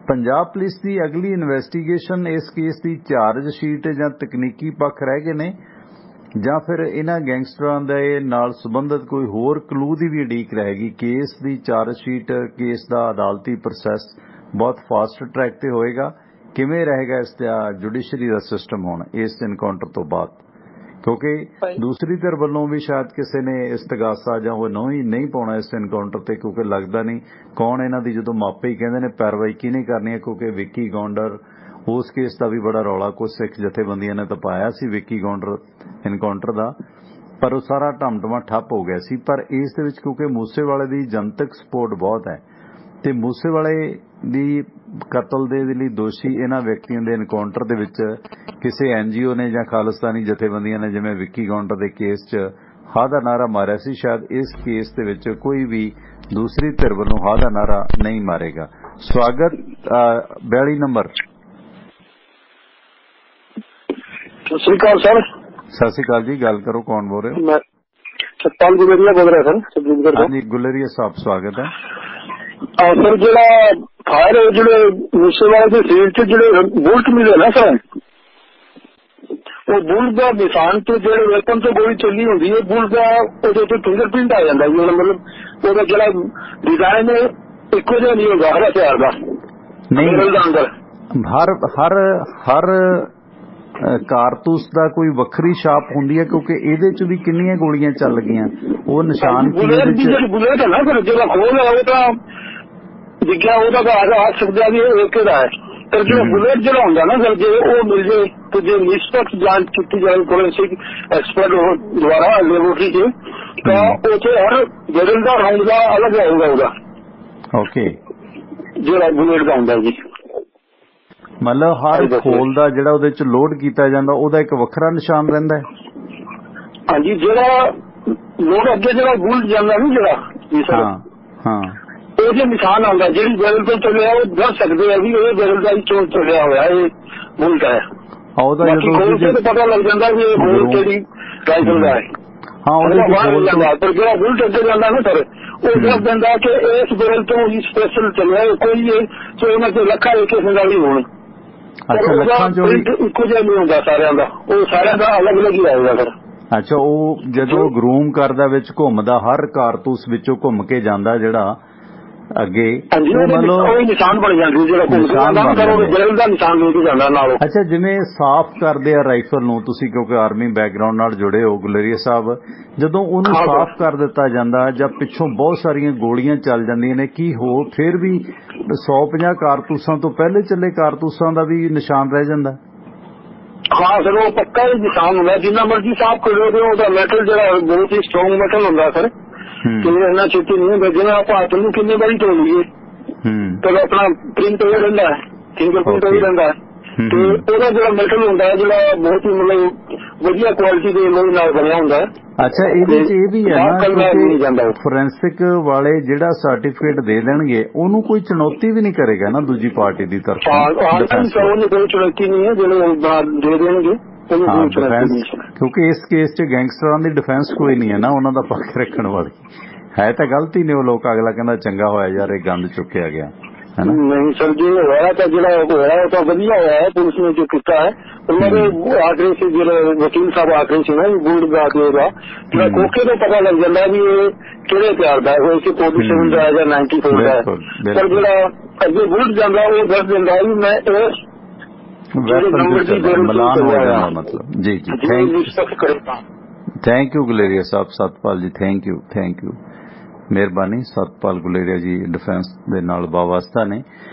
ਪੰਜਾਬ ਪੁਲਿਸ ਦੀ ਅਗਲੀ ਇਨਵੈਸਟੀਗੇਸ਼ਨ ਇਸ ਕੇਸ ਦੀ ਚਾਰਜ ਸ਼ੀਟ ਜਾਂ ਤਕਨੀਕੀ ਪੱਖ ਰਹਿ ਗਏ ਨੇ ਜਾਂ ਫਿਰ ਇਹਨਾਂ ਗੈਂਗਸਟਰਾਂ ਦੇ ਨਾਲ ਸੰਬੰਧਿਤ ਕੋਈ ਹੋਰ ਕਲੂ ਦੀ ਵੀ ਉਡੀਕ ਰਹੇਗੀ? ਕੇਸ ਦੀ ਚਾਰਜ ਸ਼ੀਟ, ਕੇਸ ਦਾ ਅਦਾਲਤੀ ਪ੍ਰੋਸੈਸ ਬਹੁਤ ਫਾਸਟ ਟਰੈਕ ਤੇ ਹੋਏਗਾ? ਕਿਵੇਂ ਰਹੇਗਾ ਇਸ ਦਾ ਜੁਡੀਸ਼ਰੀ ਦਾ ਸਿਸਟਮ ਹੁਣ ਇਸ ਇਨਕਾਊਂਟਰ ਤੋਂ ਬਾਅਦ? ਕਿਉਂਕਿ ਦੂਸਰੀ ਧਿਰ ਵੱਲੋਂ ਵੀ ਸ਼ਾਇਦ ਕਿਸੇ ਨੇ ਇਸਤਗਾਸਾ ਜਾਂ ਉਹ ਨਹੀਂ ਪਾਉਣਾ ਇਸ ਇਨਕਾਊਂਟਰ ਤੇ, ਕਿਉਂਕਿ ਲੱਗਦਾ ਨਹੀਂ ਕੌਣ ਇਹਨਾਂ ਦੀ, ਜਦੋਂ ਮਾਪੇ ਹੀ ਕਹਿੰਦੇ ਨੇ ਪੈਰਵਾਈ ਕਿਹਨੇ ਕਰਨੀ ਹੈ, ਕਿਉਂਕਿ ਵਿੱਕੀ ਗੌਂਡਰ ਉਸ ਕੇਸ ਦਾ ਵੀ ਬੜਾ ਰੌਲਾ ਕੁਝ ਸਿੱਖ ਜਥੇਬੰਦੀਆਂ ਨੇ ਤਾਂ ਪਾਇਆ ਸੀ ਵਿੱਕੀ ਗੌਂਡਰ ਇਨਕਾਊਂਟਰ ਦਾ, ਪਰ ਉਹ ਸਾਰਾ ਢਮਢਮਾ ਠੱਪ ਹੋ ਗਿਆ ਸੀ। ਪਰ ਇਸ ਦੇ ਵਿੱਚ ਕਿਉਂਕਿ ਮੂਸੇਵਾਲੇ ਦੀ ਜਨਤਕ ਸਪੋਰਟ ਬਹੁਤ ਹੈ ਤੇ ਮੂਸੇਵਾਲੇ ਦੀ ਕਤਲ ਦੇ ਲਈ ਦੋਸ਼ੀ ਇਹਨਾਂ ਵਿਅਕਤੀਆਂ ਦੇ ਇਨਕਾਊਂਟਰ ਦੇ ਵਿੱਚ ਕਿਸੇ NGO ਨੇ ਜਾਂ ਖਾਲਿਸਤਾਨੀ ਜਥੇਬੰਦੀਆਂ ਨੇ ਜਿਵੇਂ ਵਿੱਕੀ ਗੌਂਡਰ ਦੇ ਕੇਸ 'ਚ ਹਾਂ ਦਾ ਨਾਰਾ ਮਾਰਿਆ ਸੀ, ਸ਼ਾਇਦ ਇਸ ਕੇਸ ਦੇ ਵਿੱਚ ਕੋਈ ਵੀ ਦੂਸਰੀ ਧਿਰ ਵੱਲੋਂ ਹਾਂ ਦਾ ਨਾਰਾ ਨਹੀਂ ਮਾਰੇਗਾ। ਸਵਾਗਤ 42 ਨੰਬਰ।
ਸਤਿ ਸ਼੍ਰੀ ਅਕਾਲ ਸਰ।
ਸਤਿ ਸ਼੍ਰੀ ਅਕਾਲ ਜੀ, ਗੱਲ ਕਰੋ, ਕੌਣ ਬੋਲ ਰਹੇ ਹੋ?
ਮੈਂ ਸਤਪਾਲ ਗੁਲੇਰੀਆ ਬੋਲ ਰਿਹਾ ਸਰ।
ਹਾਂਜੀ ਗੁਲੇਰੀਆ ਸਾਹਿਬ, ਸਵਾਗਤ ਹੈ।
ਸਰ ਜਿਹੜਾ ਫਾਇਰ ਜਿਹੜੇ ਮੂਸੇਵਾਲੇ ਦੇ ਸਰੀਰ 'ਚ ਜਿਹੜੇ ਬੁਲਟ ਮਿਲੇ ਨਾ ਸਰ, ਉਹ ਬੁਲਟ ਦਾ ਨਿਸ਼ਾਨ ਤੇ ਜਿਹੜੇ ਵੈਪਨ ਤੋਂ ਗੋਲੀ ਚੱਲੀ ਹੁੰਦੀ ਹੈ, ਬੁਲਟ ਦਾ ਉਹਦੇ ਉੱਤੇ ਫਿੰਗਰਪ੍ਰਿੰਟ ਆ ਜਾਂਦਾ ਜੀ। ਮਤਲਬ ਉਹਦਾ ਜਿਹੜਾ ਡਿਜ਼ਾਈਨ ਹੈ ਇੱਕੋ ਜਿਹਾ ਨਹੀਂ ਹੁੰਦਾ ਹਰ ਹਥਿਆਰ ਦਾ
ਨਹੀਂ, ਹਰ ਕਾਰਤੂਸ ਦਾ ਕੋਈ ਵੱਖਰੀ ਛਾਪ ਹੁੰਦੀ ਹੈ, ਕਿਉਂਕਿ ਇਹਦੇ 'ਚ ਵੀ ਕਿੰਨੀਆਂ ਗੋਲੀਆਂ ਚੱਲ ਗਈਆਂ, ਉਹ ਨਿਸ਼ਾਨ
ਬੁਲੇਟ ਹੈ ਨਾ ਸਰ, ਜਿਹੜਾ ਖੋਲ ਹੈ ਉਹ ਤਾਂ ਦਿਖਿਆ ਉਹਦਾ ਆ ਸਕਦਾ ਵੀ ਇੱਕ ਦਾ ਹੈ, ਪਰ ਜਿਹੜਾ ਬੁਲੇਟ ਜਿਹੜਾ ਹੁੰਦਾ ਨਾ ਸਰ, ਜੇ ਉਹ ਮਿਲ ਜੇ ਤੇ ਜੇ ਨਿਸ਼ਪਕਸ਼ ਜਾਂਚ ਕੀਤੀ ਜਾਏ ਫੋਰੈਂਸਿਕ ਐਕਸਪਰਟ ਦੁਆਰਾ ਲੈਬੋਰਟਰੀ 'ਚ, ਤਾਂ ਉੱਥੇ ਹਰ ਬਦਲ ਦਾ ਰਾਉਂਡ ਦਾ ਅਲੱਗ ਹੋਊਗਾ ਉਹਦਾ। ਓਕੇ, ਜਿਹੜਾ ਬੁਲੇਟ ਦਾ ਹੁੰਦਾ ਜੀ,
ਮਤਲਬ ਹਰ ਖੋਲ ਦਾ ਜਿਹੜਾ ਉਹਦੇ 'ਚ ਲੋਡ ਕੀਤਾ ਜਾਂਦਾ ਉਹਦਾ ਇੱਕ ਵੱਖਰਾ ਨਿਸ਼ਾਨ ਰਹਿੰਦਾ ਹੈ?
ਹਾਂਜੀ, ਜਿਹੜਾ ਲੋਡ ਅੱਗੇ ਜਿਹੜਾ ਬੁਲਟ ਜਾਂਦਾ ਨਾ ਜਿਹੜਾ,
ਹਾਂ
ਉਹਦੇ ਨਿਸ਼ਾਨ ਆਉਂਦਾ, ਜਿਹੜੀ ਬੈਰਲ ਤੋਂ ਚੱਲਿਆ ਉਹ ਦੱਸ ਸਕਦੇ ਆ ਵੀ ਇਹ ਬੈਰਲ ਦਾ ਹੀ ਚੋਂ ਚੱਲਿਆ ਹੋਇਆ ਇਹ ਬੁਲਟ ਹੈ।
ਉਹਦਾ ਜਦੋਂ
ਪਤਾ ਲੱਗ ਜਾਂਦਾ ਵੀ ਇਹ ਬੁਲਟ ਕਿਹੜੀ ਰਾਈਫਲ ਦਾ ਹੈ। ਪਰ ਜਿਹੜਾ ਬੁਲਟ ਅੱਗੇ ਜਾਂਦਾ ਨਾ ਸਰ, ਉਹ ਦੱਸ ਦਿੰਦਾ ਕਿ ਇਸ ਬੈਰਲ ਤੋਂ ਹੀ ਸਪੈਸ਼ਲ ਚੱਲਿਆ, ਕੋਈ ਇਹਨਾਂ ਚ ਲੱਖਾਂ ਇੱਕ ਸਿੰਗਲ ਨਹੀਂ ਹੋਣੀ। ਇੱਕੋ ਜਿਹਾ ਨਹੀਂ ਹੁੰਦਾ ਸਾਰਿਆਂ ਦਾ, ਉਹ ਸਾਰਿਆਂ ਦਾ ਅਲੱਗ ਅਲੱਗ ਹੀ ਆਏਗਾ ਸਰ। ਅੱਛਾ,
ਉਹ ਜਦੋਂ ਗਰੂਮ ਕਰਦਾ ਵਿੱਚ ਘੁੰਮਦਾ, ਹਰ ਕਾਰਤੂਸ ਵਿੱਚੋਂ ਘੁੰਮ ਕੇ ਜਾਂਦਾ ਜਿਹੜਾ ਅੱਗੇ,
ਮਤਲਬ ਨਿਸ਼ਾਨ ਬਣ ਜਾਂਦੇ ਜਿਹੜਾ ਬੈਰਲ ਦਾ ਨਿਸ਼ਾਨ ਲੈ ਕੇ ਜਾਂਦਾ ਨਾਲ।
ਅੱਛਾ, ਜਿਵੇਂ ਸਾਫ਼ ਕਰਦੇ ਆ ਰਾਈਫਲ ਨੂੰ, ਤੁਸੀਂ ਕਿਉਂਕਿ ਆਰਮੀ ਬੈਕਗਰਾਉਂਡ ਨਾਲ ਜੁੜੇ ਹੋ ਗੁਲੇਰੀਆ ਸਾਹਿਬ, ਜਦੋਂ ਉਹਨੂੰ ਸਾਫ਼ ਕਰ ਦਿੱਤਾ ਜਾਂਦਾ ਜਾਂ ਪਿੱਛੋਂ ਬਹੁਤ ਸਾਰੀਆਂ ਗੋਲੀਆਂ ਚੱਲ ਜਾਂਦੀਆਂ ਨੇ, ਕੀ ਹੋ ਫਿਰ ਵੀ 150 ਕਾਰਤੂਸਾਂ ਤੋਂ ਪਹਿਲੇ ਚੱਲੇ ਕਾਰਤੂਸਾਂ ਦਾ ਵੀ ਨਿਸ਼ਾਨ ਰਹਿ ਜਾਂਦਾ?
ਹਾਂ ਸਰ, ਉਹ ਪੱਕਾ ਹੀ ਨਿਸ਼ਾਨ ਹੁੰਦਾ, ਜਿੰਨਾ ਮਰਜ਼ੀ ਸਾਫ਼ ਕਰੋਗੇ ਉਹਦਾ ਮੈਟਲ ਜਿਹੜਾ ਬਹੁਤ ਹੀ ਸਟਰੋਂਗ ਮੈਟਲ ਹੁੰਦਾ ਸਰ, ਕਿੰਨੇ ਇੰਨਾ ਛੇਤੀ ਨਹੀਂ ਹੁੰਦਾ। ਜਿਵੇਂ ਆਪਾਂ ਹੱਥ ਨੂੰ ਕਿੰਨੇ ਵਾਰੀ ਧੋ ਲਈਏ ਤੇ ਆਪਣਾ ਪ੍ਰਿੰਟ ਹੋ ਰਹਿੰਦਾ ਹੈ, ਫਿੰਗਰਪ੍ਰਿੰਟ ਹੋ ਰਹਿੰਦਾ ਹੈ, ਤੇ ਉਹਦਾ ਜਿਹੜਾ ਮੈਟਲ ਹੁੰਦਾ ਹੈ ਜਿਹੜਾ ਬਹੁਤ ਹੀ ਮਤਲਬ ਵਧੀਆ ਕੁਆਲਿਟੀ ਦੇ ਲੋਹੇ ਨਾਲ ਬਣਿਆ ਹੁੰਦਾ ਹੈ।
ਅੱਛਾ, ਇਹਦੇ 'ਚ ਇਹ ਵੀ ਹੈ ਨਾ, ਫੋਰੈਂਸਿਕ ਵਾਲੇ ਜਿਹੜਾ ਸਰਟੀਫਿਕੇਟ ਦੇ ਦੇਣਗੇ ਉਹਨੂੰ ਕੋਈ ਚੁਣੌਤੀ ਵੀ ਨਹੀਂ ਕਰੇਗਾ ਨਾ ਦੂਜੀ ਪਾਰਟੀ ਦੀ ਤਰਫ?
ਉਹਨੂੰ ਕੋਈ ਚੁਣੌਤੀ ਨਹੀਂ ਹੈ, ਜਿਹੜੇ ਦੇ ਦੇਣਗੇ।
ਕਿਉਂਕਿ ਇਸ ਕੇਸ 'ਚ ਗੈਂਗਸਟਰਾਂ ਦੀ ਡਿਫੈਂਸ ਕੋਈ ਨਹੀਂ ਹੈ ਨਾ, ਉਹਨਾਂ ਦਾ ਪੱਖ ਰੱਖਣ ਵਾਲੀ ਹੈ ਤਾਂ ਗਲਤੀ ਨੇ ਉਹ ਲੋਕ, ਅਗਲਾ ਕਹਿੰਦਾ ਚੰਗਾ ਹੋਇਆ ਯਾਰ ਇਹ ਗੰਦ ਚੁੱਕਿਆ ਗਿਆ।
ਨਹੀਂ ਸਰ, ਜੇ ਹੋਇਆ ਤਾਂ ਜਿਹੜਾ ਹੋਇਆ ਉਹ ਤਾਂ ਵਧੀਆ ਹੋਇਆ ਹੈ, ਪੁਲਿਸ ਨੇ ਜੋ ਕੀਤਾ ਹੈ। ਉਹਨਾਂ ਦੇ ਆਖਰੀ ਸੀ ਜਿਹੜੇ ਵਕੀਲ ਸਾਹਿਬ ਆਖਰੀ ਸੀ ਨਾ ਬੁਲਟ ਦਾ ਜਿਹੜਾ ਕੋਕੇ ਤੋਂ ਪਤਾ ਲੱਗ ਜਾਂਦਾ ਵੀ ਇਹ ਕਿਹੜੇ ਪਿਆਰ ਦਾ ਹੈ, ਸੀ 47 ਦਾ ਜਾਂ 94 ਦਾ ਹੈ, ਪਰ ਜਿਹੜਾ ਅੱਗੇ ਬੁਲਟ ਜਾਂਦਾ ਉਹ ਦੱਸ ਦਿੰਦਾ ਵੀ ਮੈਂ ਇਸ
ਮਤਲਬ। ਜੀ ਥੈਂਕ ਯੂ ਗੁਲੇਰੀਆ ਸਾਹਿਬ, ਸਤਪਾਲ ਜੀ, ਥੈਂਕ ਯੂ ਮਿਹਰਬਾਨੀ। ਸਤਪਾਲ ਗੁਲੇਰੀਆ ਜੀ ਡਿਫੈਂਸ ਦੇ ਨਾਲ ਵਾਬਸਤਾ ਨੇ।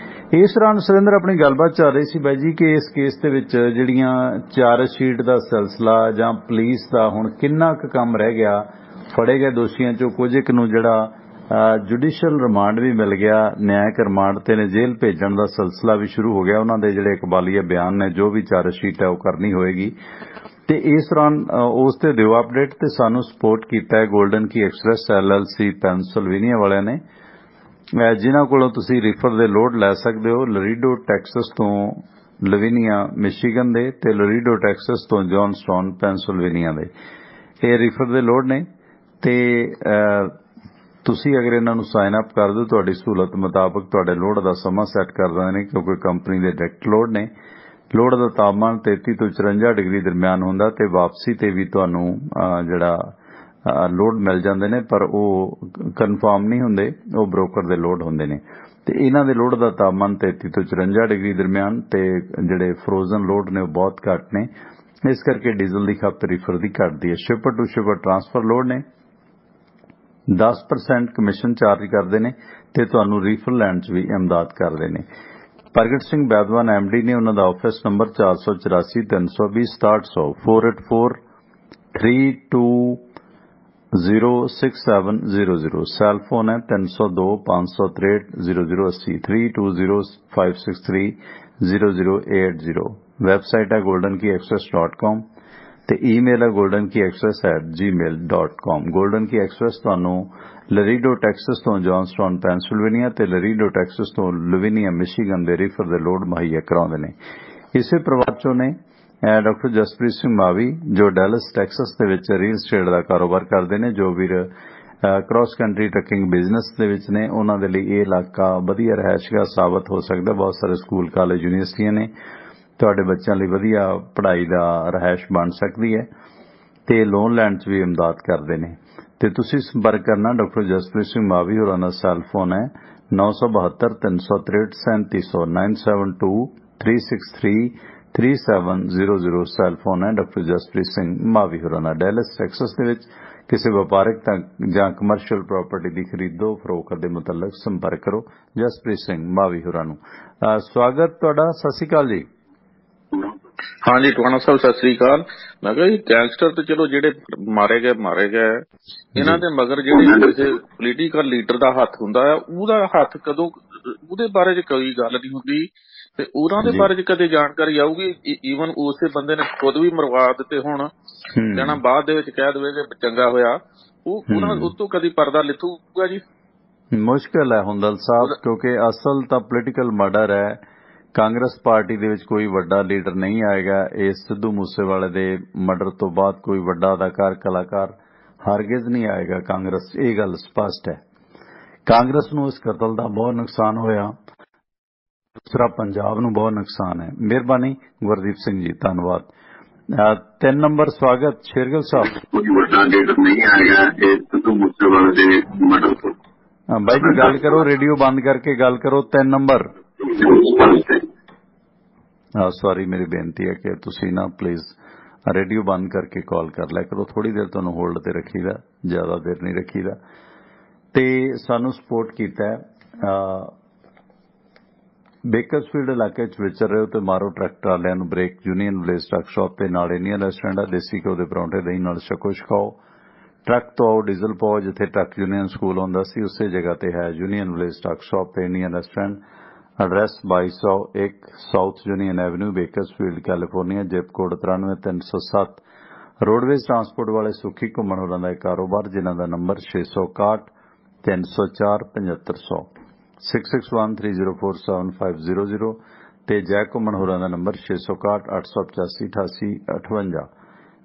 ਇਸ ਦੌਰਾਨ ਸੁਰਿੰਦਰ ਆਪਣੀ ਗੱਲਬਾਤ ਚੱਲ ਰਹੀ ਸੀ ਬਾਈ ਜੀ ਕਿ ਇਸ ਕੇਸ ਦੇ ਵਿੱਚ ਜਿਹੜੀਆਂ ਚਾਰਜ ਸ਼ੀਟ ਦਾ ਸਿਲਸਿਲਾ ਜਾਂ ਪੁਲਿਸ ਦਾ ਹੁਣ ਕਿੰਨਾ ਕੁ ਕੰਮ ਰਹਿ ਗਿਆ, ਫੜੇ ਗਏ ਦੋਸ਼ੀਆਂ ਚੋਂ ਕੁਝ ਇੱਕ ਨੂੰ ਜਿਹੜਾ ਜੁਡੀਸ਼ੀਅਲ ਰਿਮਾਂਡ ਵੀ ਮਿਲ ਗਿਆ, ਨਿਆਇਕ ਰਿਮਾਂਡ ਤੇ ਨੇ ਜੇਲ੍ਹ ਭੇਜਣ ਦਾ ਸਿਲਸਿਲਾ ਵੀ ਸ਼ੁਰੂ ਹੋ ਗਿਆ। ਉਹਨਾਂ ਦੇ ਜਿਹੜੇ ਇਕਬਾਲੀਆ ਬਿਆਨ ਨੇ, ਜੋ ਵੀ ਚਾਰਜ ਸ਼ੀਟ ਹੈ ਉਹ ਕਰਨੀ ਹੋਏਗੀ। ਤੇ ਇਸ ਦੌਰਾਨ ਉਸ ਤੇ ਦਿਓ ਅਪਡੇਟ ਤੇ ਸਾਨੂੰ ਸਪੋਰਟ ਕੀਤਾ ਹੈ ਗੋਲਡਨ ਕੀ ਐਕਸਪ੍ਰੈਸ LLC ਪੈਨਸਿਲਵੇਨੀਆ ਵਾਲਿਆਂ ਨੇ, ਜਿਨ੍ਹਾਂ ਕੋਲੋਂ ਤੁਸੀਂ ਰਿਫਰ ਦੇ ਲੋਡ ਲੈ ਸਕਦੇ ਹੋ ਲਰੀਡੋ ਟੈਕਸਸ ਤੋਂ ਲਵੇਨੀਆ ਮਿਸ਼ੀਗਨ ਦੇ ਤੇ ਲਰੀਡੋ ਟੈਕਸਸ ਤੋਂ ਜੌਨਸਟਾਊਨ ਪੈਨਸਿਲਵੇਨੀਆ ਦੇ। ਇਹ ਰਿਫਰ ਦੇ ਲੋਡ ਨੇ ਤੇ ਤੁਸੀਂ ਅਗਰ ਇਹਨਾਂ ਨੂੰ ਸਾਈਨ ਅਪ ਕਰ ਦਿਓ ਤੁਹਾਡੀ ਸਹੂਲਤ ਮੁਤਾਬਕ ਤੁਹਾਡੇ ਲੋਡ ਦਾ ਸਮਾਂ ਸੈੱਟ ਕਰ ਦਿੰਦੇ ਨੇ, ਕਿਉਂਕਿ ਕੰਪਨੀ ਦੇ ਡਾਇਰੈਕਟ ਲੋਡ ਨੇ। ਲੋਡ ਦਾ ਤਾਪਮਾਨ 33 ਤੋਂ 54 ਡਿਗਰੀ ਦਰਮਿਆਨ ਹੁੰਦਾ ਤੇ ਵਾਪਸੀ ਤੇ ਵੀ ਤੁਹਾਨੂੰ ਜਿਹੜਾ ਲੋਡ ਮਿਲ ਜਾਂਦੇ ਨੇ, ਪਰ ਉਹ ਕਨਫਰਮ ਨਹੀਂ ਹੁੰਦੇ, ਉਹ ਬ੍ਰੋਕਰ ਦੇ ਲੋਡ ਹੁੰਦੇ ਨੇ। ਤੇ ਇਹਨਾਂ ਦੇ ਲੋਡ ਦਾ ਤਾਪਮਾਨ 33 ਤੋਂ 54 ਡਿਗਰੀ ਦਰਮਿਆਨ ਤੇ ਜਿਹੜੇ ਫਰੋਜ਼ਨ ਲੋਡ ਨੇ ਉਹ ਬਹੁਤ ਘੱਟ ਨੇ, ਇਸ ਕਰਕੇ ਡੀਜ਼ਲ ਦੀ ਖਪਤ ਰੀਫਰ ਦੀ ਘਟਦੀ ਹੈ। Shipper to shipper transfer load ਨੇ 10% ਕਮਿਸ਼ਨ ਚਾਰਜ ਕਰਦੇ ਨੇ ਤੇ ਤੁਹਾਨੂੰ ਰੀਫਰ ਲੈਣ 'ਚ ਵੀ ਇਮਦਾਦ ਕਰਦੇ ਨੇ। ਪ੍ਰਗਟ ਸਿੰਘ ਬੈਦਵਾਨ MD ਨੇ, ਉਹਨਾਂ ਦਾ ਆਫਿਸ ਨੰਬਰ 484 320 6700 48432067000। ਸੈਲ ਫੋਨ ਹੈ 302 563 0080 320563 ਵੈਬਸਾਈਟ ਹੈ goldenKeyAccess.com ਤੇ ਈਮੇਲ ਹੈ goldenKeyAccess@gmail.com। golden key access ਤੁਹਾਨੂੰ ਲਰੀਡੋ ਟੈਕਸਸ ਤੋਂ ਜੌਨਸਟਾਊਨ ਪੈਨਸਿਲਵੇਨੀਆ ਤੇ ਲਰੀਡੋ ਟੈਕਸਸ ਤੋਂ ਲੁਵੀਨੀਆ ਮਿਸ਼ੀਗਨ ਦੇ ਰੀਫਰ ਦੇ ਲੋਡ ਮੁਹੱਈਆ ਕਰਾਉਂਦੇ ਨੇ। ਇਸੇ ਪਰਿਵਾਰ ਚੋਂ ਨੇ ਡਾਕਟਰ ਜਸਪ੍ਰੀਤ ਸਿੰਘ ਮਾਵੀ, ਜੋ ਡੈਲਸ ਟੈਕਸਸ ਦੇ ਵਿੱਚ ਰੀਅਲ ਸਟੇਟ ਦਾ ਕਾਰੋਬਾਰ ਕਰਦੇ ਨੇ। ਜੋ ਵੀਰ ਕ੍ਰਾਸ ਕੰਟਰੀ ਟਰੱਕਿੰਗ ਬਿਜ਼ਨਸ ਦੇ ਵਿੱਚ ਨੇ, ਉਹਨਾਂ ਦੇ ਲਈ ਇਹ ਇਲਾਕਾ ਵਧੀਆ ਰਿਹਾਇਸ਼ਗਾਹ ਸਾਬਤ ਹੋ ਸਕਦਾ। ਬਹੁਤ ਸਾਰੇ ਸਕੂਲ, ਕਾਲਜ, ਯੂਨੀਵਰਸਿਟੀਆਂ ਨੇ, ਤੁਹਾਡੇ ਬੱਚਿਆਂ ਲਈ ਵਧੀਆ ਪੜ੍ਹਾਈ ਦਾ ਰਿਹਾਇਸ਼ ਬਣ ਸਕਦੀ ਹੈ ਤੇ ਲੋਨ ਲੈਣ 'ਚ ਵੀ ਇਮਦਾਦ ਕਰਦੇ ਨੇ। ਤੇ ਤੁਸੀਂ ਸੰਪਰਕ ਕਰਨਾ ਡਾਕਟਰ ਜਸਪ੍ਰੀਤ ਸਿੰਘ ਮਾਵੀ ਹੋਰਾਂ ਦਾ ਸੈੱਲ ਫੋਨ ਹੈ 972 363 3700 972 363 3700। ਸੈੱਲ ਫੋਨ ਹੈ ਡਾਕਟਰ ਜਸਪ੍ਰੀਤ ਸਿੰਘ ਮਾਵੀ ਹੋਰਾਂ ਦਾ। ਡੈਲਸ ਟੈਕਸਸ ਦੇ ਵਿੱਚ ਕਿਸੇ ਵਪਾਰਕ ਜਾਂ ਕਮਰਸ਼ੀਅਲ ਪ੍ਰਾਪਰਟੀ ਦੀ ਖਰੀਦੋ ਫਰੋਖਤ ਦੇ ਮੁਤਲਕ ਸੰਪਰਕ ਕਰੋ ਜਸਪ੍ਰੀਤ ਸਿੰਘ ਮਾਵੀ ਹੋਰਾਂ ਨੂੰ। ਸਵਾਗਤ ਤੁਹਾਡਾ, ਸਤਿ ਸ਼੍ਰੀ ਅਕਾਲ ਜੀ।
ਹਾਂਜੀ ਟਵਾਣਾ ਸਾਹਿਬ ਸਤਿ ਸ੍ਰੀ ਅਕਾਲ। ਮੈਂ ਕਿਹਾ ਜੀ ਗੈਂਗਸਟਰ ਤੇ ਚਲੋ ਜਿਹੜੇ ਮਾਰੇ ਗਏ ਇਹਨਾਂ ਦੇ ਮਗਰ ਜਿਹੜੇ ਕਿਸੇ ਪੋਲੀਟੀਕਲ ਲੀਡਰ ਦਾ ਹੱਥ ਹੁੰਦਾ ਹੈ, ਉਹਦਾ ਹੱਥ ਕਦੋਂ, ਉਹਦੇ ਬਾਰੇ 'ਚ ਕੋਈ ਗੱਲ ਨਹੀਂ ਹੁੰਦੀ ਤੇ ਉਹਨਾਂ ਦੇ ਬਾਰੇ 'ਚ ਕਦੇ ਜਾਣਕਾਰੀ ਆਊਗੀ। ਈਵਨ ਉਸੇ ਬੰਦੇ ਨੇ ਖੁਦ ਵੀ ਮਰਵਾ ਦਿੱਤੇ, ਹੁਣ ਕਹਿਣਾ ਬਾਅਦ ਦੇ ਵਿੱਚ ਕਹਿ ਦੇਵੇ ਕਿ ਚੰਗਾ ਹੋਇਆ, ਉਹਨਾਂ ਉਤੋਂ ਕਦੀ ਪਰਦਾ ਲਿਥੂਗਾ ਜੀ?
ਮੁਸ਼ਕਿਲ ਹੈ ਹੁੰਦਲ ਸਾਹਿਬ, ਕਿਉਂਕਿ ਅਸਲ ਤਾਂ ਪੋਲੀਟੀਕਲ ਮਰਡਰ ਹੈ। ਕਾਂਗਰਸ ਪਾਰਟੀ ਦੇ ਵਿੱਚ ਕੋਈ ਵੱਡਾ ਲੀਡਰ ਨਹੀਂ ਆਏਗਾ। ਇਸ ਸਿੱਧੂ ਮੂਸੇਵਾਲੇ ਦੇ ਮਰਡਰ ਤੋਂ ਬਾਅਦ ਕੋਈ ਵੱਡਾ ਅਦਾਕਾਰ, ਕਲਾਕਾਰ ਹਰਗਿਜ਼ ਨਹੀਂ ਆਏਗਾ ਕਾਂਗਰਸ, ਇਹ ਗੱਲ ਸਪਸ਼ਟ ਹੈ। ਕਾਂਗਰਸ ਨੂੰ ਇਸ ਕਤਲ ਦਾ ਬਹੁਤ ਨੁਕਸਾਨ ਹੋਇਆ, ਦੂਸਰਾ ਪੰਜਾਬ ਨੂੰ ਬਹੁਤ ਨੁਕਸਾਨ ਹੈ। ਮਿਹਰਬਾਨੀ ਗੁਰਦੀਪ ਸਿੰਘ ਜੀ, ਧੰਨਵਾਦ। 3 ਨੰਬਰ ਸਵਾਗਤ ਸ਼ੇਰਗਿੱਲ ਸਾਹਿਬ।
ਕੋਈ ਵੱਡਾ ਲੀਡਰ ਨਹੀਂ ਆਏਗਾ ਇਹ ਸਿੱਧੂ ਮੂਸੇਵਾਲੇ ਦੇ ਮਰਡਰ ਤੋਂ।
ਬਾਈ ਜੀ ਗੱਲ ਕਰੋ, ਰੇਡੀਓ ਬੰਦ ਕਰਕੇ ਗੱਲ ਕਰੋ। 3 ਨੰਬਰ। ਸੌਰੀ, ਮੇਰੀ ਬੇਨਤੀ ਹੈ ਕਿ ਤੁਸੀਂ ਨਾ ਪਲੀਜ਼ ਰੇਡੀਓ ਬੰਦ ਕਰਕੇ ਕਾਲ ਕਰ ਲਿਆ ਕਰੋ। ਥੋੜੀ ਦੇਰ ਤੁਹਾਨੂੰ ਹੋਲਡ ਤੇ ਰੱਖੀਦਾ, ਜ਼ਿਆਦਾ ਦੇਰ ਨਹੀਂ ਰੱਖੀਦਾ। ਤੇ ਸਾਨੂੰ ਸਪੋਰਟ ਕੀਤਾ ਬੇਕਰਸਫੀਲਡ ਇਲਾਕੇ 'ਚ ਵਿਚਰ ਰਹੇ ਹੋ ਤੇ ਮਾਰੋ ਟਰੱਕ ਵਾਲਿਆਂ ਨੂੰ break. Union village truck shop ਤੇ ਨਾਲ ਇੰਡੀਅਨ ਰੈਸਟੋਰੈਂਟ ਆ, ਦੇਸੀ ਘਿਓ ਦੇ ਪਰੌਂਠੇ ਦਹੀਂ ਨਾਲ ਛਕੋ ਛਕਾਓ। ਟਰੱਕ ਤੋਂ ਆਓ, ਡੀਜ਼ਲ ਪਾਓ। ਜਿੱਥੇ ਟਰੱਕ ਯੂਨੀਅਨ ਸਕੂਲ ਹੁੰਦਾ ਸੀ ਉਸੇ ਜਗ੍ਹਾ ਤੇ ਹੈ ਯੂਨੀਅਨ ਵਿਲੇਜ ਟਰੱਕ ਸ਼ਾਪ ਤੇ Indian restaurant. Address 2201 south union avenue, Bakersfield, California. Zip code 93307। Roadways transport ਵਾਲੇ ਸੁੱਖੀ ਘੁੰਮਣ ਹੋਰਾਂ ਦਾ ਕਾਰੋਬਾਰ, ਜਿਨ੍ਹਾਂ ਦਾ ਨੰਬਰ 661 304 7500 6613047500 ਤੇ ਜੈ ਘੁੰਮਣ ਹੋਰਾਂ ਦਾ ਨੰਬਰ 661 885 8858।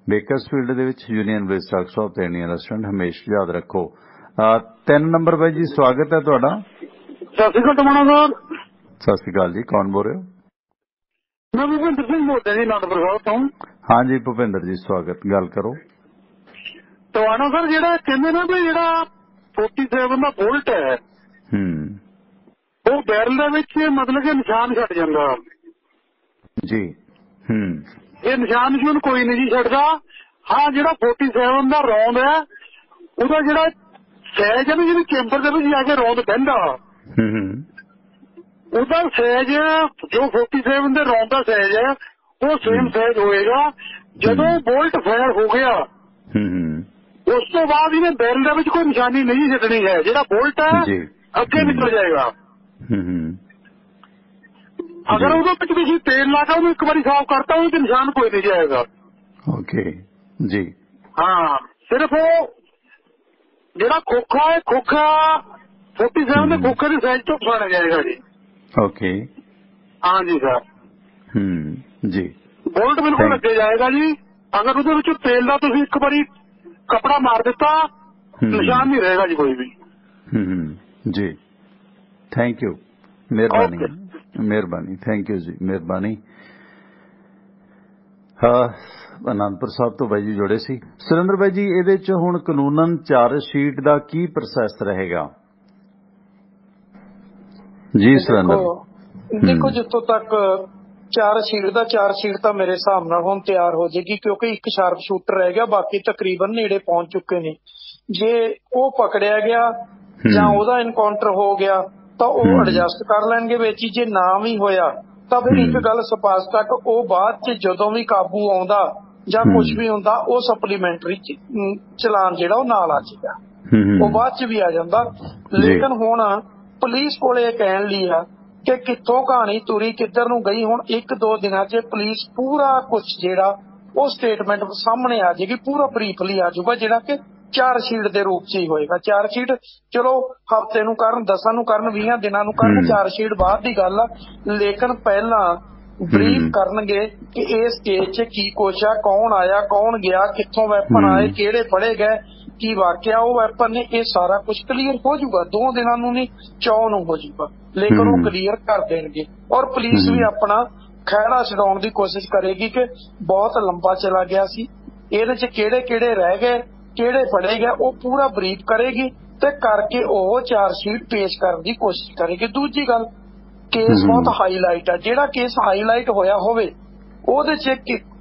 ਬੇਕਰਸਫੀਲਡ ਦੇ ਵਿੱਚ ਯੂਨੀਅਨ ਵਿਲੇਜ ਟਰੱਕ ਸ਼ਾਪ ਤੇ ਇੰਡੀਅਨ ਰੈਸਟੋਰੈਂਟ ਹਮੇਸ਼ਾ ਯਾਦ ਰੱਖੋ। 3 ਨੰਬਰ ਬਾਈ ਜੀ ਸਵਾਗਤ ਹੈ ਤੁਹਾਡਾ।
ਸਤਿ ਸ਼੍ਰੀ ਅਕਾਲ ਟਮਾਣਾ ਸਾਹਿਬ।
ਸਤਿ ਸ਼੍ਰੀ ਅਕਾਲ ਜੀ, ਕੌਣ ਬੋਲ ਰਹੇ ਹੋ?
ਮੈਂ ਭੁਪਿੰਦਰ ਸਿੰਘ ਬੋਲਦਾ ਜੀ, ਅਨੰਦਪੁਰ ਸਾਹਿਬ ਤੋਂ।
ਹਾਂਜੀ ਭੁਪਿੰਦਰ ਜੀ ਸਵਾਗਤ, ਗੱਲ ਕਰੋ।
ਟਵਾਣਾ ਸਰ, ਜਿਹੜਾ ਕਹਿੰਦੇ ਨਾ ਵੀ ਜਿਹੜਾ 47 ਦਾ ਬੁਲਟ ਹੈ ਉਹ ਬੈਰਲ ਦੇ ਵਿੱਚ ਮਤਲਬ ਕਿ ਨਿਸ਼ਾਨ ਛੱਡ ਜਾਂਦਾ
ਜੀ।
ਇਹ ਨਿਸ਼ਾਨ ਨਿਸ਼ੂਨ ਕੋਈ ਨਹੀਂ ਜੀ ਛੱਡਦਾ। ਹਾਂ, ਜਿਹੜਾ 47 ਦਾ ਰੌਂਦ ਹੈ ਉਹਦਾ ਜਿਹੜਾ ਸਹਿਜ ਹੈ ਨਾ, ਜਿਹੜੀ ਚੈਂਬਰ ਦੇ ਵਿੱਚ ਜਾ ਕੇ ਰੌਂਦ ਬਹਿੰਦਾ, ਉਹਦਾ ਸਹਿਜ ਜੋ 47 ਦੇ ਰੌਂਦ ਦਾ ਸਹਿਜ ਹੈ ਉਹ ਸੇਮ ਸਹਿਜ ਹੋਏਗਾ। ਜਦੋਂ ਬੋਲਟ ਫਾਇਰ ਹੋ ਗਿਆ ਉਸ ਤੋਂ ਬਾਅਦ ਇਹਨੇ ਬੈਰਲ ਦੇ ਵਿੱਚ ਕੋਈ ਨਿਸ਼ਾਨੀ ਨਹੀਂ ਛੱਡਣੀ ਹੈ। ਜਿਹੜਾ ਬੋਲਟ ਹੈ ਅੱਗੇ ਨਿਕਲ ਜਾਏਗਾ। ਅਗਰ ਉਹਦੇ ਵਿੱਚ ਤੁਸੀਂ ਤੇਲ ਲਾ ਕੇ ਉਹਨੂੰ ਇੱਕ ਵਾਰੀ ਸਾਫ਼ ਕਰਤਾ, ਉਹ ਤੇ ਨਿਸ਼ਾਨ ਕੋਈ ਨਹੀਂ ਜਾਏਗਾ।
ਓਕੇ ਜੀ।
ਹਾਂ, ਸਿਰਫ ਉਹ ਜਿਹੜਾ ਖੋਖਾ ਹੈ, ਖੋਖਾ 47 ਦੇ ਖੋਖੇ ਦੇ ਸਾਈਜ਼ ਤੋਂ ਪਛਾਣਿਆ ਜਾਏਗਾ ਜੀ।
ਓਕੇ
ਹਾਂ ਜੀ ਸਰ।
ਜੀ
ਬੋਲਟ ਬਿਲਕੁਲ ਅੱਗੇ ਜਾਏਗਾ ਜੀ। ਅਗਰ ਉਹਦੇ ਵਿੱਚ ਤੇਲ ਦਾ ਤੁਸੀਂ ਇੱਕ ਵਾਰੀ ਕੱਪੜਾ ਮਾਰ ਦਿੱਤਾ,
ਨਿਸ਼ਾਨ ਨਹੀਂ ਰਹੇਗਾ ਜੀ ਕੋਈ ਵੀ।
ਜੀ ਥੈਂਕ ਯੂ, ਮਿਹਰਬਾਨੀ ਮਿਹਰਬਾਨੀ, ਥੈਂਕ ਯੂ ਜੀ, ਮਿਹਰਬਾਨੀ। ਅਨੰਦਪੁਰ ਸਾਹਿਬ ਤੋਂ ਬਾਈ ਜੀ ਜੁੜੇ ਸੀ। ਸੁਰਿੰਦਰ ਬਾਈ ਜੀ, ਇਹਦੇ 'ਚ ਹੁਣ ਕਾਨੂੰਨਨ ਚਾਰਜ ਸ਼ੀਟ ਦਾ ਕੀ ਪ੍ਰੋਸੈਸ ਰਹੇਗਾ ਜੀ ਸੁਰਿੰਦਰ?
ਦੇਖੋ ਜਿੱਥੋਂ ਤੱਕ ਚਾਰਜ ਸ਼ੀਟ ਤਾਂ ਮੇਰੇ ਹਿਸਾਬ ਨਾਲ ਹੁਣ ਤਿਆਰ ਹੋ ਜਾਏਗੀ, ਕਿਉਂਕਿ ਇੱਕ ਸ਼ਾਰਪ ਸ਼ੂਟਰ ਰਹਿ ਗਿਆ, ਬਾਕੀ ਤਕਰੀਬਨ ਨੇੜੇ ਪਹੁੰਚ ਚੁੱਕੇ ਨੇ। ਜੇ ਉਹ ਪਕੜਿਆ ਗਿਆ ਜਾਂ ਉਹਦਾ ਇਨਕਾਊਂਟਰ ਹੋ ਗਿਆ ਤਾਂ ਉਹ ਐਡਜਸਟ ਕਰ ਲੈਣਗੇ ਵਿੱਚ ਹੀ। ਜੇ ਨਾ ਵੀ ਹੋਇਆ ਤਾਂ ਫਿਰ ਇੱਕ ਗੱਲ ਸਪਸ਼ਟ ਤੱਕ ਉਹ ਬਾਅਦ 'ਚ ਜਦੋਂ ਵੀ ਕਾਬੂ ਆਉਂਦਾ ਜਾਂ ਕੁਝ ਵੀ ਹੁੰਦਾ, ਉਹ ਸਪਲੀਮੈਂਟਰੀ ਚਲਾਨ ਜਿਹੜਾ ਉਹ ਨਾਲ ਆ ਜਾਏਗਾ, ਉਹ ਬਾਅਦ 'ਚ ਵੀ ਆ ਜਾਂਦਾ। ਲੇਕਿਨ ਹੁਣ ਪੁਲਿਸ ਕੋਲ ਇਹ ਕਹਿਣ ਲਈ ਆ ਕਿ ਕਿੱਥੋਂ ਕਹਾਣੀ ਤੁਰੀ ਕਿੱਧਰ ਨੂੰ ਗਈ। ਹੁਣ 1-2 ਦਿਨਾਂ 'ਚ ਪੁਲਿਸ ਪੂਰਾ ਕੁਝ ਜਿਹੜਾ ਉਹ ਸਟੇਟਮੈਂਟ ਸਾਹਮਣੇ ਆ ਜਾਏਗੀ, ਪੂਰਾ ਬਰੀਫਲੀ ਆ ਜਾਊਗਾ, ਜਿਹੜਾ ਕਿ ਚਾਰਜ ਸ਼ੀਟ ਦੇ ਰੂਪ 'ਚ ਹੀ ਹੋਏਗਾ। ਚਾਰਜ ਸ਼ੀਟ ਚਲੋ ਹਫ਼ਤੇ ਨੂੰ ਕਰਨ, 10 ਨੂੰ ਕਰਨ, 20 ਦਿਨਾਂ ਨੂੰ ਕਰਨ, ਚਾਰਜ ਸ਼ੀਟ ਬਾਅਦ ਦੀ ਗੱਲ ਆ। ਲੇਕਿਨ ਪਹਿਲਾਂ ਬਰੀਫ ਕਰਨਗੇ ਕਿ ਇਸ ਕੇਸ 'ਚ ਕੀ ਕੁਛ ਆ, ਕੌਣ ਆਇਆ, ਕੌਣ ਗਿਆ, ਕਿੱਥੋਂ ਵੈਪਨ ਆਏ, ਕਿਹੜੇ ਫੜੇ ਗਏ, ਕੀ ਵਾਕਿਆ ਉਹ ਵੈਪਨ ਨੇ, ਇਹ ਸਾਰਾ ਕੁਝ ਕਲੀਅਰ ਹੋ ਜਾਊਗਾ। 2 ਦਿਨਾਂ ਨੂੰ ਨਹੀਂ, 4 ਨੂੰ ਹੋ ਜਾਊਗਾ, ਲੇਕਿਨ ਉਹ ਕਲੀਅਰ ਕਰ ਦੇਣਗੇ। ਔਰ ਪੁਲਿਸ ਵੀ ਆਪਣਾ ਖਹਿੜਾ ਛਡਾਉਣ ਦੀ ਕੋਸ਼ਿਸ਼ ਕਰੇਗੀ ਕਿ ਬਹੁਤ ਲੰਬਾ ਚਲਾ ਗਿਆ ਸੀ, ਇਹਦੇ 'ਚ ਕਿਹੜੇ ਕਿਹੜੇ ਰਹਿ ਗਏ, ਕਿਹੜੇ ਫੜੇ ਗਏ, ਉਹ ਪੂਰਾ ਬਰੀਫ ਕਰੇਗੀ ਤੇ ਕਰਕੇ ਉਹ ਚਾਰਜ ਸ਼ੀਟ ਪੇਸ਼ ਕਰਨ ਦੀ ਕੋਸ਼ਿਸ਼ ਕਰੇਗੀ। ਦੂਜੀ ਗੱਲ, ਕੇਸ ਬਹੁਤ ਹਾਈਲਾਈਟ ਆ। ਜਿਹੜਾ ਕੇਸ ਹਾਈਲਾਈਟ ਹੋਇਆ ਹੋਵੇ ਉਹਦੇ 'ਚ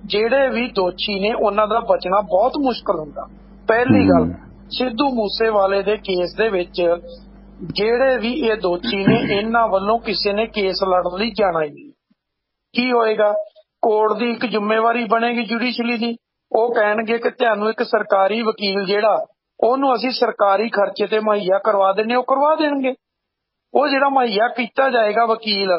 ਜਿਹੜੇ ਵੀ ਦੋਸ਼ੀ ਨੇ ਉਹਨਾਂ ਦਾ ਬਚਣਾ ਬਹੁਤ ਮੁਸ਼ਕਲ ਹੁੰਦਾ। ਪਹਿਲੀ ਗੱਲ, ਸਿੱਧੂ ਮੂਸੇਵਾਲੇ ਦੇ ਕੇਸ ਦੇ ਵਿੱਚ ਜਿਹੜੇ ਵੀ ਇਹ ਦੋਸ਼ੀ ਨੇ, ਇਹਨਾਂ ਵੱਲੋਂ ਕਿਸੇ ਨੇ ਕੇਸ ਲੜਨ ਲਈ ਜਾਣਾ ਹੀ ਨਹੀਂ। ਕੀ ਹੋਏਗਾ? ਕੋਰਟ ਦੀ ਇੱਕ ਜ਼ਿੰਮੇਵਾਰੀ ਬਣੇਗੀ ਜੁਡੀਸ਼ਰੀ ਦੀ। ਉਹ ਕਹਿਣਗੇ ਕਿ ਤੁਹਾਨੂੰ ਇੱਕ ਸਰਕਾਰੀ ਵਕੀਲ ਜਿਹੜਾ ਉਹਨੂੰ ਅਸੀਂ ਸਰਕਾਰੀ ਖਰਚੇ ਤੇ ਮੁਹੱਈਆ ਕਰਵਾ ਦਿੰਦੇ, ਉਹ ਕਰਵਾ ਦੇਣਗੇ। ਉਹ ਜਿਹੜਾ ਮੁਹੱਈਆ ਕੀਤਾ ਜਾਏਗਾ ਵਕੀਲ,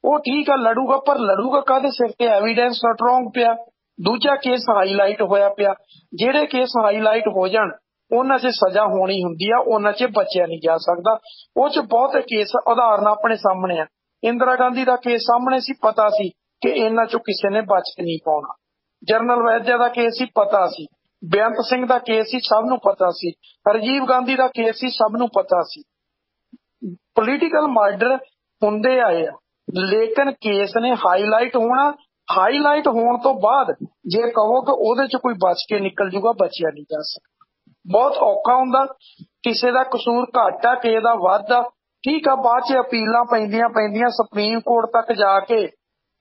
ਉਹ ਠੀਕ ਆ ਲੜੂਗਾ, ਪਰ ਲੜੂਗਾ ਕਾਹਦੇ ਸਿਰ ਤੇ? ਐਵੀਡੈਂਸ ਸਟਰੋਂਗ ਪਿਆ। ਦੂਜਾ ਕੇਸ ਹਾਈਲਾਈਟ ਹੋਇਆ ਪਿਆ। ਜਿਹੜੇ ਕੇਸ ਹਾਈਲਾਈਟ ਹੋ ਜਾਣ ਉਹਨਾਂ 'ਚ ਸਜ਼ਾ ਹੋਣੀ ਹੁੰਦੀ ਆ, ਉਹਨਾਂ 'ਚ ਬਚਿਆ ਨਹੀਂ ਜਾ ਸਕਦਾ। ਉਹ 'ਚ ਬਹੁਤ ਕੇਸ ਉਦਾਹਰਨ ਆਪਣੇ ਸਾਹਮਣੇ ਆ। ਇੰਦਰਾ ਗਾਂਧੀ ਦਾ ਕੇਸ ਸਾਹਮਣੇ ਸੀ, ਪਤਾ ਸੀ ਕਿ ਇਹਨਾਂ 'ਚੋਂ ਕਿਸੇ ਨੇ ਬਚ ਕੇ ਨਹੀਂ ਪਾਉਣਾ। ਜਨਰਲ ਵੈਦਿਆ ਦਾ ਕੇਸ ਸੀ, ਪਤਾ ਸੀ। ਬੇਅੰਤ ਸਿੰਘ ਦਾ ਕੇਸ ਸੀ, ਸਭ ਨੂੰ ਪਤਾ ਸੀ। ਰਾਜੀਵ ਗਾਂਧੀ ਦਾ ਕੇਸ ਸੀ, ਸਭ ਨੂੰ ਪਤਾ ਸੀ। ਪੋਲੀਟੀਕਲ ਮਰਡਰ ਹੁੰਦੇ ਆਏ ਆ, ਲੇਕਿਨ ਕੇਸ ਨੇ ਹਾਈਲਾਈਟ ਹੋਣਾ। ਹਾਈਲਾਈਟ ਹੋਣ ਤੋਂ ਬਾਅਦ ਜੇ ਕਹੋ ਕਿ ਉਹਦੇ 'ਚ ਕੋਈ ਬਚ ਕੇ ਨਿਕਲ ਜੂਗਾ, ਬਚਿਆ ਨਹੀਂ ਜਾ ਸਕਦਾ। ਬਹੁਤ ਔਖਾ ਹੁੰਦਾ। ਕਿਸੇ ਦਾ ਕਸੂਰ ਘੱਟ ਆ, ਕਿਸੇ ਦਾ ਵੱਧ ਆ, ਠੀਕ ਆ। ਬਾਅਦ 'ਚ ਅਪੀਲਾਂ ਪੈਂਦੀਆਂ ਸੁਪਰੀਮ ਕੋਰਟ ਤੱਕ ਜਾ ਕੇ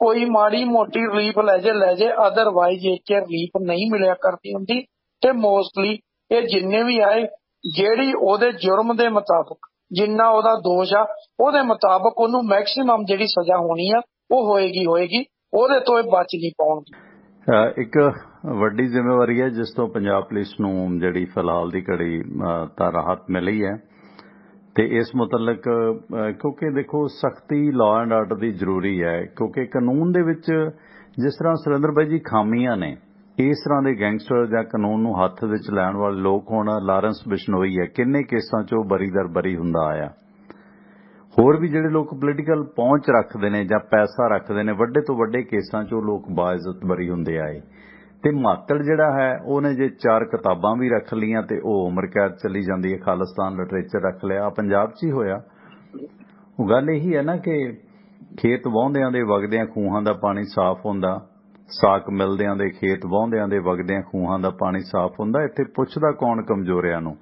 ਕੋਈ ਮਾੜੀ ਮੋਟੀ ਰਿਲੀਫ ਲੈ ਜੇ, ਅਦਰਵਾਈਜ਼ ਇਹ 'ਚ ਰਿਲੀਫ ਨਹੀਂ ਮਿਲਿਆ ਕਰਦੀ ਹੁੰਦੀ। ਤੇ ਮੋਸਟਲੀ ਇਹ ਜਿੰਨੇ ਵੀ ਆਏ, ਜਿਹੜੀ ਉਹਦੇ ਜੁਰਮ ਦੇ ਮੁਤਾਬਕ, ਜਿੰਨਾ ਉਹਦਾ ਦੋਸ਼ ਆ ਉਹਦੇ ਮੁਤਾਬਕ ਉਹਨੂੰ ਮੈਕਸੀਮਮ ਜਿਹੜੀ ਸਜ਼ਾ ਹੋਣੀ ਆ ਉਹ ਹੋਏਗੀ। ਉਹਦੇ ਤੋਂ ਇਹ ਬਚ ਨਹੀਂ ਪਾਉਣਗੇ।
ਇੱਕ ਵੱਡੀ ਜ਼ਿੰਮੇਵਾਰੀ ਹੈ ਜਿਸ ਤੋਂ ਪੰਜਾਬ ਪੁਲਿਸ ਨੂੰ ਜਿਹੜੀ ਫਿਲਹਾਲ ਦੀ ਘੜੀ ਤਾਂ ਰਾਹਤ ਮਿਲੀ ਹੈ। ਤੇ ਇਸ ਮੁਤਲਕ ਕਿਉਂਕਿ ਦੇਖੋ ਸਖਤੀ ਲਾਅ ਐਂਡ ਆਰਡਰ ਦੀ ਜ਼ਰੂਰੀ ਹੈ, ਕਿਉਂਕਿ ਕਾਨੂੰਨ ਦੇ ਵਿੱਚ ਜਿਸ ਤਰ੍ਹਾਂ ਸੁਰਿੰਦਰ ਬਾਈ ਜੀ ਖਾਮੀਆਂ ਨੇ, ਇਸ ਤਰ੍ਹਾਂ ਦੇ ਗੈਂਗਸਟਰ ਜਾਂ ਕਾਨੂੰਨ ਨੂੰ ਹੱਥ ਵਿੱਚ ਲੈਣ ਵਾਲੇ ਲੋਕ, ਹੁਣ ਲਾਰੈਂਸ ਬਿਸ਼ਨੋਈ ਹੈ, ਕਿੰਨੇ ਕੇਸਾਂ 'ਚੋਂ ਬਰੀ ਦਰ ਬਰੀ ਹੁੰਦਾ ਆਇਆ। ਹੋਰ ਵੀ ਜਿਹੜੇ ਲੋਕ ਪੋਲੀਟੀਕਲ ਪਹੁੰਚ ਰੱਖਦੇ ਨੇ ਜਾਂ ਪੈਸਾ ਰੱਖਦੇ ਨੇ, ਵੱਡੇ ਤੋਂ ਵੱਡੇ ਕੇਸਾਂ 'ਚੋਂ ਲੋਕ ਬਾਇਜ਼ਤ ਬਰੀ ਹੁੰਦੇ ਆਏ। ਤੇ ਮਾਤੜ ਜਿਹੜਾ ਹੈ ਉਹਨੇ ਜੇ 4 ਕਿਤਾਬਾਂ ਵੀ ਰੱਖ ਲਈਆਂ ਤੇ ਉਹ ਉਮਰ ਕੈਦ ਚਲੀ ਜਾਂਦੀ ਹੈ। ਖਾਲਿਸਤਾਨ ਲਿਟਰੇਚਰ ਰੱਖ ਲਿਆ, ਪੰਜਾਬ 'ਚ ਹੀ ਹੋਇਆ। ਉਹ ਗੱਲ ਇਹੀ ਹੈ ਨਾ ਕਿ ਖੇਤ ਵਾਹੁੰਦਿਆਂ ਦੇ ਵਗਦਿਆਂ ਖੂਹਾਂ ਦਾ ਪਾਣੀ ਸਾਫ਼ ਹੁੰਦਾ, ਸਾਕ ਮਿਲਦਿਆਂ ਦੇ ਖੇਤ ਵਾਹੁੰਦਿਆਂ ਦੇ ਵਗਦਿਆਂ ਖੂਹਾਂ ਦਾ ਪਾਣੀ ਸਾਫ਼ ਹੁੰਦਾ। ਇੱਥੇ ਪੁੱਛਦਾ ਕੌਣ ਕਮਜ਼ੋਰਿਆਂ ਨੂੰ?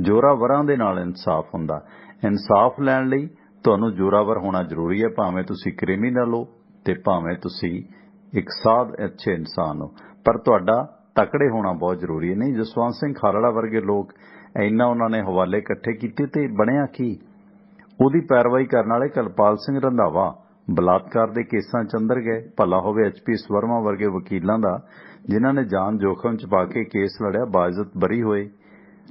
ਜ਼ੋਰਾਵਰਾਂ ਦੇ ਨਾਲ ਇਨਸਾਫ ਹੁੰਦਾ। ਇਨਸਾਫ ਲੈਣ ਲਈ ਤੁਹਾਨੂੰ ਜ਼ੋਰਾਵਰ ਹੋਣਾ ਜ਼ਰੂਰੀ ਹੈ, ਭਾਵੇਂ ਤੁਸੀਂ ਕ੍ਰਿਮੀਨਲ ਹੋ ਤੇ ਭਾਵੇਂ ਤੁਸੀਂ ਇੱਕ ਸਾਧ ਅੱਛੇ ਇਨਸਾਨ ਹੋ, ਪਰ ਤੁਹਾਡਾ ਤਕੜੇ ਹੋਣਾ ਬਹੁਤ ਜ਼ਰੂਰੀ ਹੈ। ਨਹੀਂ, ਜਸਵੰਤ ਸਿੰਘ ਖਾਲੜਾ ਵਰਗੇ ਲੋਕ ਇੰਨਾ ਉਹਨਾਂ ਨੇ ਹਵਾਲੇ ਇਕੱਠੇ ਕੀਤੇ ਤੇ ਬਣਿਆ ਕੀ? ਉਹਦੀ ਪੈਰਵਾਈ ਕਰਨ ਵਾਲੇ ਕੁਲਪਾਲ ਸਿੰਘ ਰੰਧਾਵਾ ਬਲਾਤਕਾਰ ਦੇ ਕੇਸਾਂ 'ਚ ਅੰਦਰ ਗਏ। ਭਲਾ ਹੋਵੇ HP ਸਵਰਮਾ ਵਰਗੇ ਵਕੀਲਾਂ ਦਾ, ਜਿਨ੍ਹਾਂ ਨੇ ਜਾਨ ਜੋਖਮ 'ਚ ਪਾ ਕੇ ਕੇਸ ਲੜਿਆ, ਬਾਇਜ਼ਤ ਬਰੀ ਹੋਏ।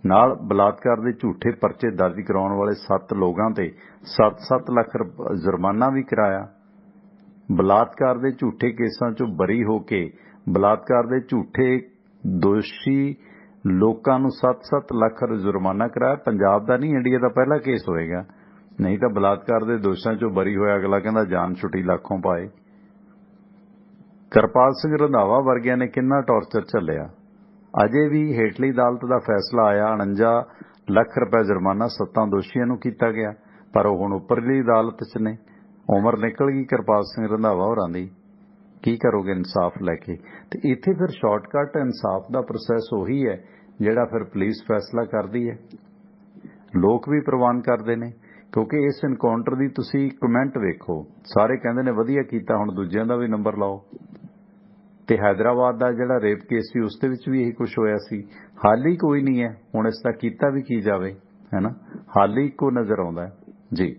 ਨਾਲ ਬਲਾਤਕਾਰ ਦੇ ਝੂਠੇ ਪਰਚੇ ਦਰਜ ਕਰਾਉਣ ਵਾਲੇ 7 ਲੋਕਾਂ ਤੇ 7-7 ਲੱਖ ਜੁਰਮਾਨਾ ਵੀ ਕਰਾਇਆ। ਬਲਾਤਕਾਰ ਦੇ ਝੂਠੇ ਕੇਸਾਂ 'ਚੋਂ ਬਰੀ ਹੋ ਕੇ ਬਲਾਤਕਾਰ ਦੇ ਝੂਠੇ ਦੋਸ਼ੀ ਲੋਕਾਂ ਨੂੰ 7-7 ਲੱਖ ਜੁਰਮਾਨਾ ਕਰਾਇਆ। ਪੰਜਾਬ ਦਾ ਨਹੀਂ, ਇੰਡੀਆ ਦਾ ਪਹਿਲਾ ਕੇਸ ਹੋਏਗਾ। ਨਹੀਂ ਤਾਂ ਬਲਾਤਕਾਰ ਦੇ ਦੋਸ਼ਾਂ 'ਚੋਂ ਬਰੀ ਹੋਇਆ ਅਗਲਾ ਕਹਿੰਦਾ ਜਾਨ ਛੁੱਟੀ ਲੱਖੋਂ ਪਾਏ। ਕਿਰਪਾਲ ਸਿੰਘ ਰੰਧਾਵਾ ਵਰਗਿਆਂ ਨੇ ਕਿੰਨਾ ਟੌਰਚਰ ਝੱਲਿਆ। ਅਜੇ ਵੀ ਹੇਠਲੀ ਅਦਾਲਤ ਦਾ ਫੈਸਲਾ ਆਇਆ, 49 ਲੱਖ ਰੁਪਏ ਜੁਰਮਾਨਾ 7 ਦੋਸ਼ੀਆਂ ਨੂੰ ਕੀਤਾ ਗਿਆ, ਪਰ ਉਹ ਹੁਣ ਉੱਪਰਲੀ ਅਦਾਲਤ 'ਚ ਨੇ। ਉਮਰ ਨਿਕਲ ਗਈ ਕਿਰਪਾਲ ਸਿੰਘ ਰੰਧਾਵਾ ਹੋਰਾਂ ਦੀ। ਕੀ ਕਰੋਗੇ ਇਨਸਾਫ ਲੈ ਕੇ? ਤੇ ਇੱਥੇ ਫਿਰ ਸ਼ਾਰਟਕਟ ਇਨਸਾਫ ਦਾ ਪ੍ਰੋਸੈਸ ਉਹੀ ਹੈ ਜਿਹੜਾ ਫਿਰ ਪੁਲਿਸ ਫੈਸਲਾ ਕਰਦੀ ਹੈ, ਲੋਕ ਵੀ ਪ੍ਰਵਾਨ ਕਰਦੇ ਨੇ। ਕਿਉਂਕਿ ਇਸ ਇਨਕਾਊਂਟਰ ਦੀ ਤੁਸੀਂ ਕਮੈਂਟ ਵੇਖੋ, ਸਾਰੇ ਕਹਿੰਦੇ ਨੇ ਵਧੀਆ ਕੀਤਾ, ਹੁਣ ਦੂਜਿਆਂ ਦਾ ਵੀ ਨੰਬਰ ਲਾਓ। ਤੇ ਹੈਦਰਾਬਾਦ ਦਾ ਜਿਹੜਾ ਰੇਪ ਕੇਸ ਸੀ ਉਸ ਦੇ ਵਿੱਚ ਵੀ ਇਹੀ ਕੁਝ ਹੋਇਆ ਸੀ। ਹੱਲ ਹੀ ਕੋਈ ਨਹੀਂ ਹੈ, ਹੁਣ ਇਸ ਦਾ ਕੀਤਾ ਵੀ ਕੀ ਜਾਵੇ, ਹੈ ਨਾ। ਹੱਲ ਹੀ ਇੱਕੋ ਨਜ਼ਰ ਆਉਂਦਾ ਹੈ ਜੀ।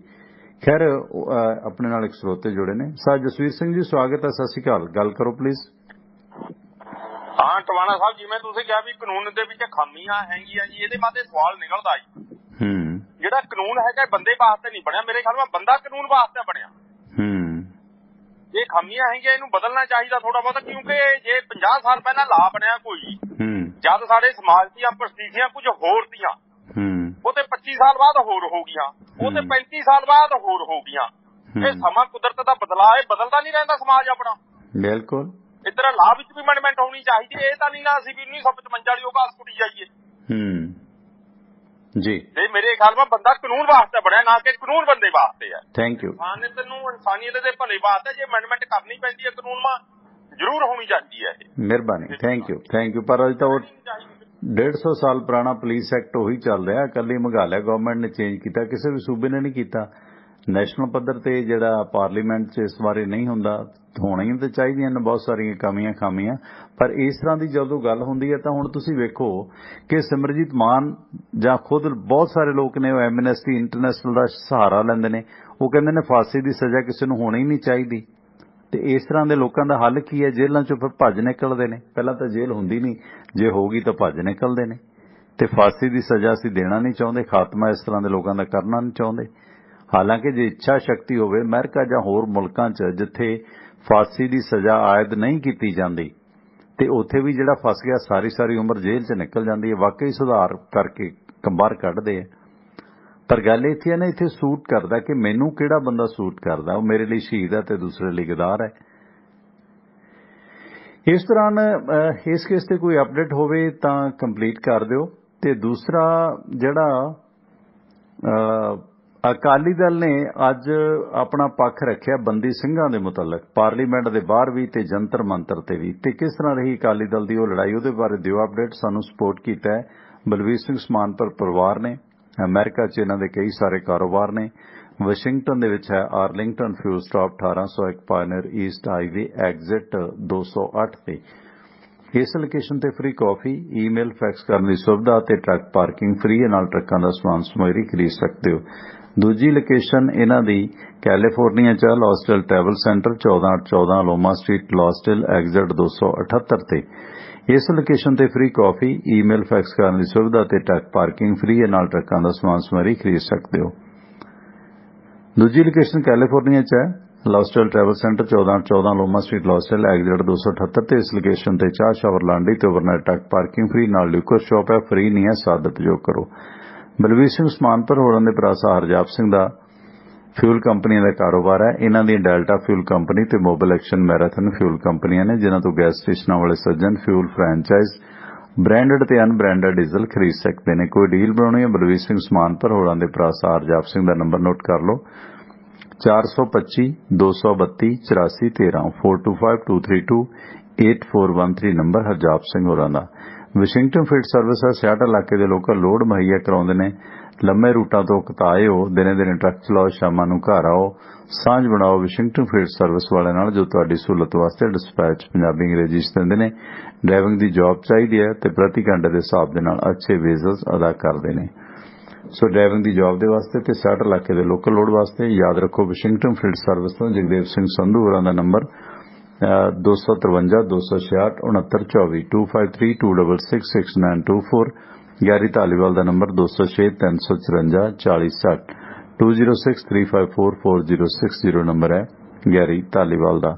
ਖੈਰ ਆਪਣੇ ਨਾਲ ਇੱਕ ਸਰੋਤੇ ਜੁੜੇ ਨੇ। ਸਰ ਜਸਵੀਰ ਸਿੰਘ ਜੀ ਸਵਾਗਤ ਹੈ, ਸਤਿ ਸ਼੍ਰੀ ਅਕਾਲ, ਗੱਲ ਕਰੋ ਪਲੀਜ਼।
ਹਾਂ ਟਵਾਣਾ ਸਾਹਿਬ, ਜਿਵੇਂ ਤੁਸੀਂ ਕਿਹਾ ਵੀ ਕਾਨੂੰਨ ਦੇ ਵਿੱਚ ਖਾਮੀਆਂ ਹੈਗੀਆਂ ਜੀ, ਇਹਦੇ ਬਾਰੇ ਸਵਾਲ ਨਿਕਲਦਾ ਜੀ। ਜਿਹੜਾ ਕਾਨੂੰਨ ਹੈਗਾ ਬੰਦੇ ਵਾਸਤੇ ਨਹੀਂ ਬਣਿਆ, ਮੇਰੇ ਖਿਆਲ ਨਾਲ ਬੰਦਾ ਕਾਨੂੰਨ ਵਾਸਤੇ ਬਣਿਆ। ਇਹ ਖਾਮੀਆਂ ਹੈਗੀਆਂ, ਇਹਨੂੰ ਬਦਲਣਾ ਚਾਹੀਦਾ ਥੋੜਾ ਬਹੁਤਾ, ਕਿਉਂਕਿ ਜੇ 50 ਸਾਲ ਪਹਿਲਾਂ ਲਾ ਬਣਿਆ ਕੋਈ, ਜਦ ਸਾਡੇ ਸਮਾਜ ਦੀਆਂ ਪ੍ਰਸਥਿਤੀਆਂ ਕੁਝ ਹੋਰ ਦੀਆਂ, ਉਹ ਤੇ 25 ਸਾਲ ਬਾਅਦ ਹੋਰ ਹੋ ਗਈਆਂ, ਉਹ ਤੇ 35 ਸਾਲ ਬਾਅਦ ਹੋਰ ਹੋ ਗਈਆਂ। ਇਹ ਸਮਾਂ ਕੁਦਰਤ ਦਾ ਬਦਲਾਅ, ਇਹ ਬਦਲਦਾ ਨਹੀਂ ਰਹਿੰਦਾ ਸਮਾਜ ਆਪਣਾ।
ਬਿਲਕੁਲ
ਇੱਧਰ ਲਾਅ ਵਿੱਚ ਵੀ ਅਮੈਂਡਮੈਂਟ ਹੋਣੀ ਚਾਹੀਦੀ। ਇਹ ਤਾਂ ਨਹੀਂ ਨਾ ਅਸੀਂ ਵੀ 1955 ਵਾਲੀ ਉਹ ਘਾਸ ਕੁੱਟੀ ਜਾਈਏ
ਜੀ।
ਤੇ ਮੇਰੇ ਖਿਆਲ ਨਾਲ ਬੰਦਾ ਕਾਨੂੰਨ ਵਾਸਤੇ ਬਣਿਆ, ਨਾ ਕਿ ਕਾਨੂੰਨ ਬੰਦੇ ਵਾਸਤੇ ਹੈ।
Thank you.
ਇਨਸਾਨੀਅਤ ਦੇ ਭਲੇ ਵਾਸਤੇ ਜੇ ਅਮੈਂਡਮੈਂਟ ਕਰਨੀ ਪੈਂਦੀ ਹੈ ਕਾਨੂੰਨ ਮਾ, ਜ਼ਰੂਰ ਹੋਣੀ ਚਾਹੀਦੀ ਹੈ ਇਹ।
ਮਿਹਰਬਾਨੀ, ਥੈਂਕ ਯੂ ਥੈਂਕ ਯੂ। ਪਰ ਅਜੇ ਤਾਂ ਉਹ 150 ਸਾਲ ਪੁਰਾਣਾ ਪੁਲਿਸ ਐਕਟ ਉਹੀ ਚੱਲ ਰਿਹਾ। ਇਕੱਲੀ ਮੇਘਾਲਿਆ ਗਵਰਨਮੈਂਟ ਨੇ ਚੇਂਜ ਕੀਤਾ, ਕਿਸੇ ਵੀ ਸੂਬੇ ਨੇ ਨਹੀਂ ਕੀਤਾ। ਨੈਸ਼ਨਲ ਪੱਧਰ ਤੇ ਜਿਹੜਾ ਪਾਰਲੀਮੈਂਟ 'ਚ ਇਸ ਬਾਰੇ ਨਹੀਂ ਹੁੰਦਾ, ਹੋਣੀਆਂ ਤਾਂ ਚਾਹੀਦੀਆਂ ਨੇ ਬਹੁਤ ਸਾਰੀਆਂ ਕਮੀਆਂ ਖਾਮੀਆਂ, ਪਰ ਇਸ ਤਰ੍ਹਾਂ ਦੀ ਜਦੋਂ ਗੱਲ ਹੁੰਦੀ ਹੈ ਤਾਂ ਹੁਣ ਤੁਸੀਂ ਵੇਖੋ ਕਿ ਸਿਮਰਜੀਤ ਮਾਨ ਜਾਂ ਖੁਦ ਬਹੁਤ ਸਾਰੇ ਲੋਕ ਨੇ, ਉਹ ਐਮਨੈਸਟੀ ਇੰਟਰਨੈਸ਼ਨਲ ਦਾ ਸਹਾਰਾ ਲੈਂਦੇ ਨੇ। ਉਹ ਕਹਿੰਦੇ ਨੇ ਫਾਂਸੀ ਦੀ ਸਜ਼ਾ ਕਿਸੇ ਨੂੰ ਹੋਣੀ ਨਹੀਂ ਚਾਹੀਦੀ। ਤੇ ਇਸ ਤਰ੍ਹਾਂ ਦੇ ਲੋਕਾਂ ਦਾ ਹੱਲ ਕੀ ਹੈ? ਜੇਲ੍ਹਾਂ 'ਚੋਂ ਫਿਰ ਭੱਜ ਨਿਕਲਦੇ ਨੇ। ਪਹਿਲਾਂ ਤਾਂ ਜੇਲ੍ਹ ਹੁੰਦੀ ਨਹੀਂ, ਜੇ ਹੋਊਗੀ ਤਾਂ ਭੱਜ ਨਿਕਲਦੇ ਨੇ। ਤੇ ਫਾਂਸੀ ਦੀ ਸਜ਼ਾ ਅਸੀਂ ਦੇਣਾ ਨਹੀਂ ਚਾਹੁੰਦੇ, ਖਾਤਮਾ ਇਸ ਤਰ੍ਹਾਂ ਦੇ ਲੋਕਾਂ ਦਾ ਕਰਨਾ ਨਹੀਂ ਚਾਹੁੰਦੇ। ਹਾਲਾਂਕਿ ਜੇ ਇੱਛਾ ਸ਼ਕਤੀ ਹੋਵੇ, ਅਮਰੀਕਾ ਜਾਂ ਹੋਰ ਮੁਲਕਾਂ 'ਚ ਜਿੱਥੇ ਫਾਂਸੀ ਦੀ ਸਜ਼ਾ ਆਇਦ ਨਹੀਂ ਕੀਤੀ ਜਾਂਦੀ, ਤੇ ਉੱਥੇ ਵੀ ਜਿਹੜਾ ਫਸ ਗਿਆ ਸਾਰੀ ਉਮਰ ਜੇਲ੍ਹ 'ਚ ਨਿਕਲ ਜਾਂਦੀ ਹੈ। ਵਾਕਈ ਸੁਧਾਰ ਕਰਕੇ ਬਾਹਰ ਕੱਢਦੇ ਆ। ਪਰ ਗੱਲ ਇੱਥੇ ਹੈ ਨਾ, ਇੱਥੇ ਸੂਟ ਕਰਦਾ ਕਿ ਮੈਨੂੰ ਕਿਹੜਾ ਬੰਦਾ ਸੂਟ ਕਰਦਾ, ਉਹ ਮੇਰੇ ਲਈ ਸ਼ਹੀਦ ਹੈ ਤੇ ਦੂਸਰੇ ਲਈ ਗਦਾਰ ਹੈ। ਇਸ ਦੌਰਾਨ ਇਸ ਕੇਸ ਤੇ ਕੋਈ ਅਪਡੇਟ ਹੋਵੇ ਤਾਂ ਕੰਪਲੀਟ ਕਰ ਦਿਓ। ਤੇ ਦੂਸਰਾ ਜਿਹੜਾ ਅਕਾਲੀ ਦਲ ਨੇ ਅੱਜ ਆਪਣਾ ਪੱਖ ਰੱਖਿਆ ਬੰਦੀ ਸਿੰਘਾਂ ਦੇ ਮੁਤਲਕ, ਪਾਰਲੀਮੈਂਟ ਦੇ ਬਾਹਰ ਵੀ ਤੇ ਜੰਤਰ ਮੰਤਰ ਤੇ ਵੀ। ਤੇ ਕਿਸ ਤਰ੍ਹਾਂ ਰਹੀ ਅਕਾਲੀ ਦਲ ਦੀ ਉਹ ਲੜਾਈ, ਉਹਦੇ ਬਾਰੇ ਦਿਓ ਅਪਡੇਟ। ਸਾਨੂੰ ਸਪੋਰਟ ਕੀਤਾ ਹੈ ਬਲਵੀਰ ਸਿੰਘ ਸਮਾਨਪੁਰ ਪਰਿਵਾਰ ਨੇ। ਅਮਰੀਕਾ 'ਚ ਇਹਨਾਂ ਦੇ ਕਈ ਸਾਰੇ ਕਾਰੋਬਾਰ ਨੇ। ਵਾਸ਼ਿੰਗਟਨ ਦੇ ਵਿੱਚ ਹੈ Arlington fuel stop 1801 pioneer East highway exit 208 ਤੇ। ਇਸ ਲੋਕੇਸ਼ਨ ਤੇ ਫ੍ਰੀ ਕਾਫੀ, ਈਮੇਲ, ਫੈਕਸ ਕਰਨ ਦੀ ਸੁਵਿਧਾ ਤੇ ਟਰੱਕ ਪਾਰਕਿੰਗ ਫ੍ਰੀ ਹੈ, ਨਾਲ ਟਰੱਕਾਂ ਦਾ ਸਮਾਨ ਸਮਗਰੀ ਖਰੀਦ ਸਕਦੇ ਹੋ। ਦੂਜੀ ਲੋਕੇਸ਼ਨ ਇਹਨਾਂ ਦੀ ਕੈਲੀਫੋਰਨੀਆ 'ਚ ਲੌਸਡੇਲ ਟਰੈਵਲ ਸੈਂਟਰ 1414 ਲੋਮਾ ਸਟਰੀਟ, ਲੌਸਡੇਲ ਐਗਜ਼ਿਟ 278 ਤੇ। ਇਸ ਲੋਕੇਸ਼ਨ ਤੇ ਫ੍ਰੀ ਕਾਫੀ, ਈਮੇਲ, ਫੈਕਸ ਕਰਨ ਦੀ ਸੁਵਿਧਾ ਤੇ ਟਰੱਕ ਪਾਰਕਿੰਗ ਫ੍ਰੀ ਹੈ, ਨਾਲ ਟਰੱਕਾਂ ਦਾ ਸਮਾਨ ਸਮਗਰੀ ਖਰੀਦ ਸਕਦੇ ਹੋ। ਦੂਜੀ ਲੋਕੇਸ਼ਨ ਕੈਲੀਫੋਰਨੀਆ 'ਚ ਹੈ ਲੌਸਡੇਲ ਟਰੈਵਲ ਸੈਂਟਰ 1414 ਲੋਮਾ ਸਟਰੀਟ, ਲੌਸਡੇਲ ਐਗਜ਼ਿਟ 278 ਤੇ। ਇਸ ਲੋਕੇਸ਼ਨ ਤੇ ਚਾਹ, ਸ਼ਾਵਰ, ਲਾਂਡਰੀ ਤੇ ਓਵਰਨਾਈਟ ਟਰੱਕ ਪਾਰਕਿੰਗ ਫ੍ਰੀ, ਨਾਲ ਲਿਕਰ ਸ਼ਾਪ ਹੈ, ਫ੍ਰੀ ਨਹੀਂ ਹੈ, ਸਾਦਤ ਜੋ ਕਰੋ। ਬਲਵੀਰ ਸਿੰਘ ਸਮਾਨਪੁਰ ਹੋਰਾਂ ਦੇ ਭਰਾ ਹਰਜਾਪ ਸਿੰਘ ਦਾ ਫਿਊਲ ਕੰਪਨੀਆਂ ਦਾ ਕਾਰੋਬਾਰ ਹੈ। ਇਹਨਾਂ ਦੀ ਡੈਲਟਾ ਫਿਊਲ ਕੰਪਨੀ ਤੇ ਮੋਬਾਈਲ ਐਕਸ਼ਨ ਮੈਰਾਥਨ ਫਿਊਲ ਕੰਪਨੀਆਂ ਨੇ, ਜਿਨ੍ਹਾਂ ਤੋਂ ਗੈਸ ਸਟੇਸ਼ਨਾਂ ਵਾਲੇ ਸੱਜਣ ਫਿਊਲ ਫਰੈਂਚਾਈਜ਼ ਬ੍ਰਾਂਡਡ ਤੇ ਅਨਬ੍ਰਾਂਡਡ ਡੀਜ਼ਲ ਖਰੀਦ ਸਕਦੇ ਨੇ। ਕੋਈ ਡੀਲ ਬਣਾਉਣੀ ਹੈ ਬਲਵੀਰ ਸਿੰਘ ਸਮਾਨਪੁਰ ਹੋਰਾਂ ਦੇ ਭਰਾ ਹਰਜਾਪ ਸਿੰਘ ਦਾ ਨੰਬਰ ਨੋਟ ਕਰ ਲਓ, 425 232 84 13 425 232 8413 ਨੰਬਰ ਹਰਜਾਪ ਸਿੰਘ ਹੋਰਾਂ ਦਾ। ਵਾਸ਼ਿੰਗਟਨ ਫੀਡ ਸਰਵਿਸ ਹੈ, ਸਿਆਟਲ ਇਲਾਕੇ ਦੇ ਲੋਕਲ ਲੋਡ ਮੁਹੱਈਆ ਕਰਾਉਂਦੇ ਨੇ। ਲੰਮੇ ਰੂਟਾਂ ਤੋਂ ਕਤਾਏ ਹੋ, ਦਿਨੇ ਟਰੱਕ ਚਲਾਓ, ਸ਼ਾਮਾਂ ਨੂੰ ਘਰ ਆਓ, ਸਾਂਝ ਬਣਾਓ ਵਾਸ਼ਿੰਗਟਨ ਫੀਡ ਸਰਵਿਸ ਵਾਲਿਆਂ ਨਾਲ, ਜੋ ਤੁਹਾਡੀ ਸਹੂਲਤ ਵਾਸਤੇ ਡਿਸਪੈਚ ਪੰਜਾਬੀ ਅੰਗਰੇਜ਼ੀ 'ਚ ਦਿੰਦੇ ਨੇ। ਡਰਾਈਵਿੰਗ ਦੀ ਜੌਬ ਚਾਹੀਦੀ ਹੈ ਤੇ ਪ੍ਰਤੀ ਘੰਟੇ ਦੇ ਹਿਸਾਬ ਦੇ ਨਾਲ ਅੱਛੇ ਵੇਜਸ ਅਦਾ ਕਰਦੇ ਨੇ। ਸੋ ਡਰਾਈਵਿੰਗ ਦੀ ਜੌਬ ਦੇ ਵਾਸਤੇ ਤੇ ਸਿਆਟਲ ਇਲਾਕੇ ਦੇ ਲੋਕਲ ਲੋਡ ਵਾਸਤੇ ਯਾਦ ਰੱਖੋ ਵਾਸ਼ਿੰਗਟਨ ਫੀਡ ਸਰਵਿਸ ਤੋਂ ਜਗਦੇਵ ਸਿੰਘ ਸੰਧੂ ਹੋਰਾਂ ਦਾ ਨੰਬਰ 253 266 6924 253 266 6924। ਗਿਆਰੀ ਧਾਲੀਵਾਲ ਦਾ ਨੰਬਰ 206 354 4060 206 354 4060 ਨੰਬਰ ਹੈ ਗਿਆਰੀ ਧਾਲੀਵਾਲ ਦਾ।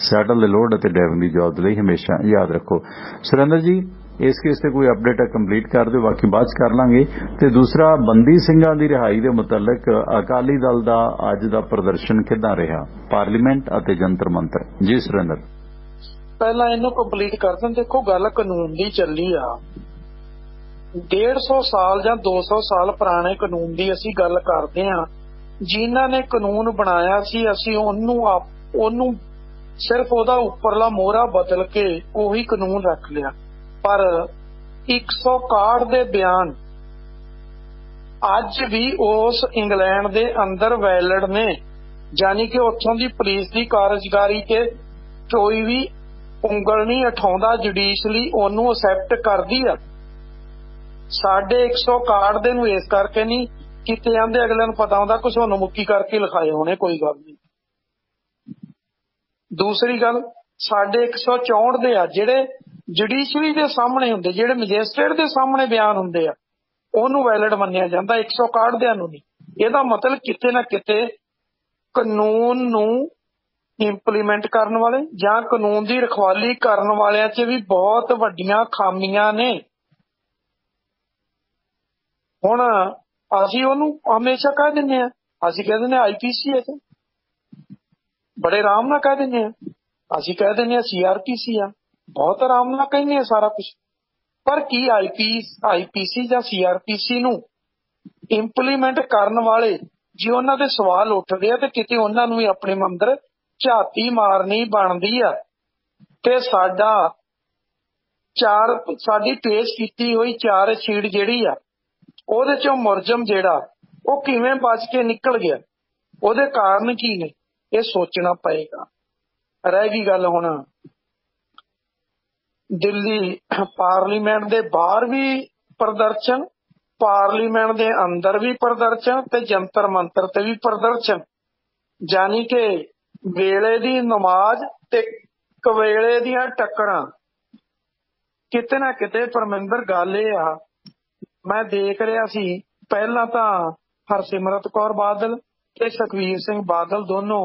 ਸੈਟਲ ਦੇ ਲੋਡ ਅਤੇ ਡਰਾਈਵਿੰਗ ਦੀ ਜੌਬ ਲਈ ਹਮੇਸ਼ਾ ਯਾਦ ਰੱਖੋ। ਸੁਰਿੰਦਰ ਜੀ ਇਸ ਕੇਸ ਤੇ ਕੋਈ ਅਪਡੇਟ ਹੈ ਕੰਪਲੀਟ ਕਰ ਦਿਓ, ਬਾਕੀ ਬਾਅਦ ਚ ਕਰ ਲਾਂਗੇ। ਤੇ ਦੂਸਰਾ ਬੰਦੀ ਸਿੰਘਾਂ ਦੀ ਰਿਹਾਈ ਦੇ ਮੁਤਲਕ ਅਕਾਲੀ ਦਲ ਦਾ ਅੱਜ ਦਾ ਪ੍ਰਦਰਸ਼ਨ ਕਿੱਦਾਂ ਰਿਹਾ ਪਾਰਲੀਮੈਂਟ ਅਤੇ ਜੰਤਰ ਮੰਤਰ? ਜੀ ਸੁਰਿੰਦਰ,
ਪਹਿਲਾਂ ਇਹਨੂੰ ਕੰਪਲੀਟ ਕਰ ਦਿੰਦੇ। ਦੇਖੋ ਗੱਲ ਕਾਨੂੰਨ ਦੀ ਚੱਲੀ ਆ, 150 ਸਾਲ ਜਾਂ 200 ਸਾਲ ਪੁਰਾਣੇ ਕਾਨੂੰਨ ਦੀ ਅਸੀਂ ਗੱਲ ਕਰਦੇ ਹਾਂ। ਜਿਨ੍ਹਾਂ ਨੇ ਕਾਨੂੰਨ ਬਣਾਇਆ ਸੀ ਅਸੀਂ ਉਹਨੂੰ ਸਿਰਫ ਉਹਦਾ ਉੱਪਰਲਾ ਮੋਹਰਾ ਬਦਲ ਕੇ ਉਹੀ ਕਾਨੂੰਨ ਰੱਖ ਲਿਆ। ਪਰ 161 ਦੇ ਬਿਆਨ ਅੱਜ ਵੀ ਉਸ ਇੰਗਲੈਂਡ ਦੇ ਅੰਦਰ ਵੈਲਿਡ ਨੇ, ਜਾਨੀ ਕਿ ਉੱਥੋਂ ਦੀ ਪੁਲਿਸ ਦੀ ਕਾਰਜਕਾਰੀ ਤੇ ਕੋਈ ਵੀ ਉਂਗਲ ਨਹੀਂ ਉਠਾਉਂਦਾ, ਜੁਡੀਸ਼ਲੀ ਉਹਨੂੰ ਅਸੈਪਟ ਕਰਦੀ ਆ। ਸਾਡੇ 161 ਦੇ ਨੂੰ ਇਸ ਕਰਕੇ ਨਹੀਂ ਕੀਤੇ ਜਾਂਦੇ, ਅਗਲੇ ਨੂੰ ਪਤਾ ਹੁੰਦਾ ਕੁਛ ਉਹਨੂੰ ਮੁੱਕੀ ਕਰਕੇ ਲਿਖਾਏ ਹੋਣੇ, ਕੋਈ ਗੱਲ ਨਹੀਂ। ਦੂਸਰੀ ਗੱਲ, ਸਾਡੇ 164 ਦੇ ਆ ਜਿਹੜੇ ਜੁਡੀਸ਼ਰੀ ਦੇ ਸਾਹਮਣੇ ਹੁੰਦੇ, ਜਿਹੜੇ ਮੈਜਿਸਟਰੇਟ ਦੇ ਸਾਹਮਣੇ ਬਿਆਨ ਹੁੰਦੇ ਆ, ਉਹਨੂੰ ਵੈਲਿਡ ਮੰਨਿਆ ਜਾਂਦਾ, 161 ਦਿਆਂ ਨੂੰ ਨਹੀਂ। ਇਹਦਾ ਮਤਲਬ ਕਿਤੇ ਨਾ ਕਿਤੇ ਕਾਨੂੰਨ ਨੂੰ ਇੰਪਲੀਮੈਂਟ ਕਰਨ ਵਾਲੇ ਜਾਂ ਕਾਨੂੰਨ ਦੀ ਰਖਵਾਲੀ ਕਰਨ ਵਾਲਿਆਂ 'ਚ ਵੀ ਬਹੁਤ ਵੱਡੀਆਂ ਖਾਮੀਆਂ ਨੇ। ਹੁਣ ਅਸੀਂ ਉਹਨੂੰ ਹਮੇਸ਼ਾ ਕਹਿ ਦਿੰਦੇ ਹਾਂ, ਅਸੀਂ ਕਹਿ ਦਿੰਦੇ IPC ਹੈ, ਬੜੇ ਆਰਾਮ ਨਾਲ ਕਹਿ ਦਿੰਦੇ ਹਾਂ। ਅਸੀਂ ਕਹਿ ਦਿੰਦੇ ਹਾਂ CRPC ਆ, ਬਹੁਤ ਆਰਾਮ ਨਾਲ ਕਹਿੰਦੇ ਆ ਸਾਰਾ ਕੁਛ। ਪਰ ਕੀ IPC ਜਾਂ CRPC ਨੂੰ ਇੰਪਲੀਮੈਂਟ ਕਰਨ ਵਾਲੇ ਜੇ ਉਹਨਾਂ ਦੇ ਸਵਾਲ ਉੱਠਦੇ ਆ ਤੇ ਕਿਤੇ ਉਹਨਾਂ ਨੂੰ ਵੀ ਆਪਣੇ ਅੰਦਰ ਝਾਤੀ ਮਾਰਨੀ ਬਣਦੀ ਆ। ਤੇ ਸਾਡੀ ਪੇਸ਼ ਕੀਤੀ ਹੋਈ ਚਾਰਜ ਸ਼ੀਟ ਜਿਹੜੀ ਆ, ਉਹਦੇ ਚੋਂ ਮੁਲਜ਼ਮ ਜਿਹੜਾ ਉਹ ਕਿਵੇਂ ਬਚ ਕੇ ਨਿਕਲ ਗਿਆ, ਉਹਦੇ ਕਾਰਨ ਕੀ ਨੇ, ਇਹ ਸੋਚਣਾ ਪਏਗਾ। ਰਹਿ ਗਈ ਗੱਲ ਹੁਣ ਦਿੱਲੀ ਪਾਰਲੀਮੈਂਟ ਦੇ ਬਾਹਰ ਵੀ ਪ੍ਰਦਰਸ਼ਨ, ਪਾਰਲੀਮੈਂਟ ਦੇ ਅੰਦਰ ਵੀ ਪ੍ਰਦਰਸ਼ਨ ਤੇ ਜੰਤਰ ਮੰਤਰ ਤੇ ਵੀ ਪ੍ਰਦਰਸ਼ਨ, ਜਾਨੀ ਕਿ ਵੇਲੇ ਦੀ ਨਮਾਜ਼ ਤੇ ਕਵੇਲੇ ਦੀਆਂ ਟੱਕਰਾਂ। ਕਿਤੇ ਨਾ ਕਿਤੇ ਪਰਮਿੰਦਰ ਗੱਲ ਇਹ ਆ, ਮੈਂ ਦੇਖ ਰਿਹਾ ਸੀ ਪਹਿਲਾਂ ਤਾਂ ਹਰਸਿਮਰਤ ਕੌਰ ਬਾਦਲ ਤੇ ਸੁਖਬੀਰ ਸਿੰਘ ਬਾਦਲ ਦੋਨੋਂ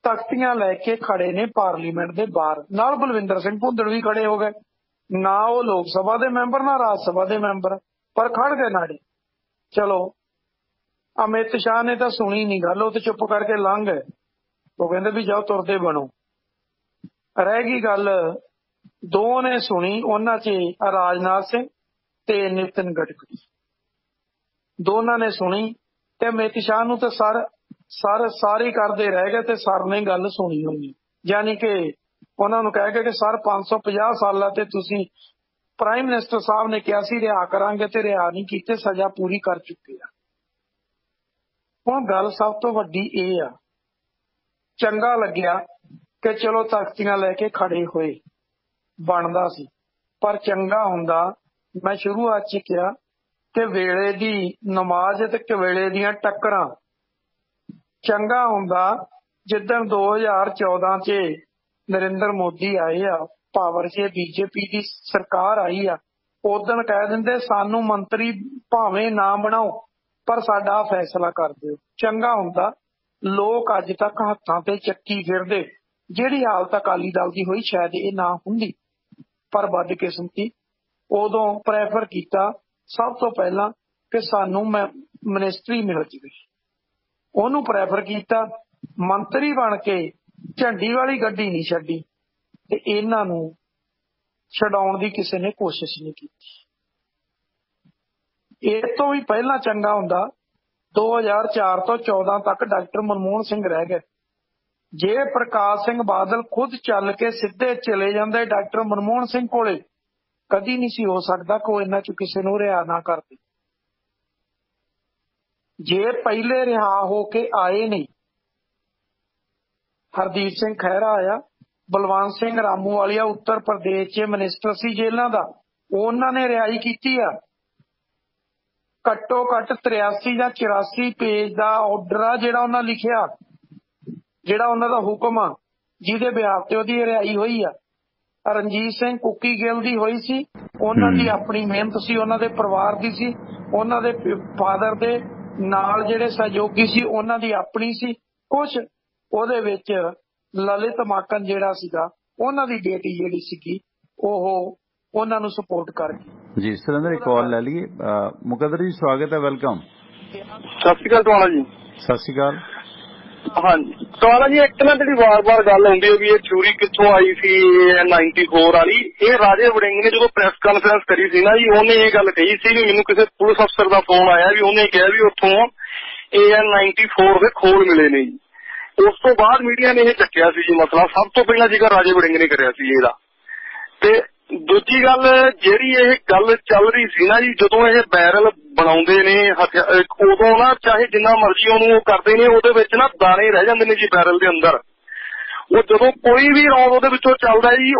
ਤਖਤੀਆਂ ਲੈ ਕੇ ਖੜੇ ਨੇ ਪਾਰਲੀਮੈਂਟ ਦੇ ਬਾਹਰ, ਨਾਲ ਬਲਵਿੰਦਰ ਸਿੰਘ ਭੁੰਦੜ ਵੀ ਖੜੇ ਹੋ ਗਏ। ਨਾ ਉਹ ਲੋਕ ਸਭਾ ਦੇ ਮੈਂਬਰ ਨਾ ਰਾਜ ਸਭਾ ਦੇ ਮੈਂਬਰ, ਪਰ ਖੜ ਗਏ ਨਾਲੇ। ਚਲੋ ਅਮਿਤ ਸ਼ਾਹ ਨੇ ਤਾਂ ਸੁਣੀ ਨਹੀਂ ਗੱਲ, ਉਹ ਤੇ ਚੁੱਪ ਕਰਕੇ ਲੰਘ ਗਏ। ਉਹ ਕਹਿੰਦੇ ਵੀ ਜਾਓ ਤੁਰਦੇ ਬਣੋ। ਰਹਿ ਗਈ ਗੱਲ, ਦੋ ਨੇ ਸੁਣੀ, ਉਹਨਾਂ 'ਚ ਰਾਜਨਾਥ ਸਿੰਘ ਤੇ ਨਿਤਿਨ ਗਡਕਰੀ, ਦੋਨਾਂ ਨੇ ਸੁਣੀ। ਤੇ ਅਮਿਤ ਸ਼ਾਹ ਨੂੰ ਤਾਂ ਸਾਰੇ ਕਰਦੇ ਰਹਿ ਗਏ ਤੇ ਸਰ ਨੇ ਗੱਲ ਸੁਣੀ ਹੋਈ, ਯਾਨੀ ਕਿ ਉਹਨਾਂ ਨੂੰ ਕਹਿ ਕੇ ਕਿ ਸਰ 550 ਸਾਲਾਂ ਤੇ ਤੁਸੀਂ ਪ੍ਰਾਈਮ ਮਿਨਿਸਟਰ ਸਾਹਿਬ ਨੇ ਕਿਹਾ ਸੀ ਰਿਹਾ ਕਰਾਂਗੇ ਤੇ ਰਿਹਾ ਨਹੀਂ ਕੀਤੇ, ਸਜ਼ਾ ਪੂਰੀ ਕਰ ਚੁੱਕੇ ਆ। ਹੁਣ ਗੱਲ ਸਭ ਤੋਂ ਵੱਡੀ ਇਹ ਆ, ਚੰਗਾ ਲੱਗਿਆ ਕਿ ਚਲੋ ਤਖਤੀਆਂ ਲੈ ਕੇ ਖੜੇ ਹੋਏ, ਬਣਦਾ ਸੀ। ਪਰ ਚੰਗਾ ਹੁੰਦਾ, ਮੈਂ ਸ਼ੁਰੂਆਤ 'ਚ ਕਿਹਾ ਕਿ ਵੇਲੇ ਦੀ ਨਮਾਜ਼ ਤੇ ਕਵੇਲੇ ਦੀਆਂ ਟੱਕਰਾਂ। ਚੰਗਾ ਹੁੰਦਾ ਜਿੱਦਣ 2014 'ਚ ਨਰਿੰਦਰ ਮੋਦੀ ਆਏ ਆ ਪਾਵਰ 'ਚ, BJP ਦੀ ਸਰਕਾਰ ਆਈ ਆ, ਉਦਣ ਕਹਿ ਦਿੰਦੇ ਸਾਨੂੰ ਮੰਤਰੀ ਭਾਵੇਂ ਨਾ ਬਣਾਓ ਪਰ ਸਾਡਾ ਫੈਸਲਾ ਕਰ ਦਿਓ। ਚੰਗਾ ਹੁੰਦਾ। ਲੋਕ ਅੱਜ ਤੱਕ ਹੱਥਾਂ ਤੇ ਚੱਕੀ ਫਿਰਦੇ, ਜਿਹੜੀ ਹਾਲਤ ਅਕਾਲੀ ਦਲ ਦੀ ਹੋਈ ਸ਼ਾਇਦ ਇਹ ਨਾ ਹੁੰਦੀ, ਪਰ ਬਦਕਿਸਮਤੀ ਉਦੋਂ ਪ੍ਰੈਫਰ ਕੀਤਾ ਸਭ ਤੋਂ ਪਹਿਲਾਂ ਕਿ ਸਾਨੂੰ ਮਿਨਿਸਟਰੀ ਮਿਲ ਜਾਵੇ, ਉਹਨੂੰ ਪ੍ਰੈਫਰ ਕੀਤਾ। ਮੰਤਰੀ ਬਣ ਕੇ ਝੰਡੀ ਵਾਲੀ ਗੱਡੀ ਨਹੀਂ ਛੱਡੀ ਤੇ ਇਹਨਾਂ ਨੂੰ ਛਡਾਉਣ ਦੀ ਕਿਸੇ ਨੇ ਕੋਸ਼ਿਸ਼ ਨਹੀਂ ਕੀਤੀ। ਇਹ ਤੋਂ ਵੀ ਪਹਿਲਾਂ ਚੰਗਾ ਹੁੰਦਾ 2004 ਤੋਂ 14 ਤੱਕ ਡਾਕਟਰ ਮਨਮੋਹਨ ਸਿੰਘ ਰਹਿ ਗਏ। ਜੇ ਪ੍ਰਕਾਸ਼ ਸਿੰਘ ਬਾਦਲ ਖੁਦ ਚੱਲ ਕੇ ਸਿੱਧੇ ਚਲੇ ਜਾਂਦੇ ਡਾਕਟਰ ਮਨਮੋਹਨ ਸਿੰਘ ਕੋਲੇ, ਕਦੀ ਨਹੀਂ ਸੀ ਹੋ ਸਕਦਾ ਕਿ ਉਹ ਇਹਨਾਂ ਚੋਂ ਕਿਸੇ ਨੂੰ ਰਿਹਾ ਨਾ ਕਰਦੇ। ਜੇ ਪਹਿਲੇ ਰਿਹਾ ਹੋ ਕੇ ਆਏ ਨਹੀਂ, ਹਰਦੀਪ ਸਿੰਘ ਖਹਿਰਾ ਆਇਆ, ਬਲਵੰਤ ਸਿੰਘ ਰਾਮੂਵਾਲੀਆ ਉੱਤਰ ਪ੍ਰਦੇਸ਼ 'ਚ ਮਿਨਿਸਟਰ ਸੀ ਜੇਲ੍ਹਾਂ ਦਾ, ਉਹਨਾਂ ਨੇ ਰਿਹਾਈ ਕੀਤੀ ਆ। ਘੱਟੋ ਘੱਟ 83 ਜਾਂ 84 ਪੇਜ ਦਾ ਆਰਡਰ ਆ ਜਿਹੜਾ ਉਹਨਾਂ ਲਿਖਿਆ, ਜਿਹੜਾ ਉਹਨਾਂ ਦਾ ਹੁਕਮ ਆ, ਜਿਹਦੇ ਬਿਹਾਫ ਤੇ ਉਹਦੀ ਰਿਹਾਈ ਹੋਈ ਆ। ਰਣਜੀਤ ਸਿੰਘ ਕੁੱਕੀ ਗਿੱਲ ਦੀ ਹੋਈ ਸੀ, ਉਹਨਾਂ ਦੀ ਆਪਣੀ ਮਿਹਨਤ ਸੀ, ਉਹਨਾਂ ਦੇ ਪਰਿਵਾਰ ਦੀ ਸੀ, ਉਹਨਾਂ ਦੇ ਫਾਦਰ ਦੇ ਨਾਲ ਜਿਹੜੇ ਸਹਿਯੋਗੀ ਸੀ ਉਹਨਾਂ ਦੀ ਆਪਣੀ ਸੀ। ਕੁਛ ਉਹਦੇ ਵਿੱਚ ਲਲਿਤ ਮਾਕਨ ਜਿਹੜਾ ਸੀਗਾ, ਉਹਨਾਂ ਦੀ ਬੇਟੀ ਜਿਹੜੀ ਸੀਗੀ, ਉਹ ਉਹਨਾਂ ਨੂੰ ਸਪੋਰਟ ਕਰ ਗਈ।
ਜੀ ਸੁਰਿੰਦਰ, ਇੱਕ ਕਾਲ ਲੈ ਲਈਏ। ਮੁਕੱਦਰ ਜੀ ਸਵਾਗਤ ਹੈ, ਵੈਲਕਮ।
ਸਤਿ ਸ਼੍ਰੀ ਅਕਾਲ ਟਵਾਣਾ ਜੀ।
ਸਤਿ ਸ਼੍ਰੀ ਅਕਾਲ।
ਹਾਂਜੀ ਸਵਾਲ ਜੀ ਇੱਕ ਨਾ ਜਿਹੜੀ ਵਾਰ-ਵਾਰ ਗੱਲ ਹੁੰਦੀ ਹੈ ਵੀ ਇਹ ਥਿਊਰੀ ਕਿੱਥੋਂ ਆਈ ਸੀ 94 ਵਾਲੀ, ਇਹ ਰਾਜੇ ਵੜਿੰਗ ਨੇ ਜਦੋਂ ਪ੍ਰੈਸ ਕਾਨਫਰੰਸ ਕਰੀ ਸੀ ਨਾ ਜੀ, ਉਹਨੇ ਇਹ ਗੱਲ ਕਹੀ ਸੀ ਵੀ ਮੈਨੂੰ ਕਿਸੇ ਪੁਲਿਸ ਅਫਸਰ ਦਾ ਫੋਨ ਆਇਆ ਵੀ ਉਹਨੇ ਕਿਹਾ ਵੀ ਉੱਥੋਂ AN-94 ਦੇ ਖੋਲ ਮਿਲੇ ਨੇ ਜੀ। ਉਸ ਤੋਂ ਬਾਅਦ ਮੀਡੀਆ ਨੇ ਇਹ ਚੱਕਿਆ ਸੀ ਜੀ ਮਸਲਾ, ਸਭ ਤੋਂ ਪਹਿਲਾਂ ਜ਼ਿਕਰ ਰਾਜੇ ਵੜਿੰਗ ਨੇ ਕਰਿਆ ਸੀ ਇਹਦਾ। ਤੇ ਦੂਜੀ ਗੱਲ ਜਿਹੜੀ ਇਹ ਗੱਲ ਚੱਲ ਰਹੀ ਸੀ ਨਾ ਜੀ, ਜਦੋਂ ਇਹ ਬੈਰਲ ਬਣਾਉਂਦੇ ਨੇ ਉਦੋਂ ਨਾ ਚਾਹੇ ਜਿੰਨਾ ਮਰਜ਼ੀ ਉਹਨੂੰ ਉਹ ਕਰਦੇ ਨੇ, ਉਹਦੇ ਵਿੱਚ ਨਾ ਦਾਣੇ ਰਹਿ ਜਾਂਦੇ ਨੇ ਜੀ ਬੈਰਲ ਦੇ ਅੰਦਰ। ਉਹ ਜਦੋਂ ਕੋਈ ਵੀ ਰੌਂਦ ਉਹਦੇ ਵਿੱਚੋਂ ਚੱਲਦਾ ਜੀ,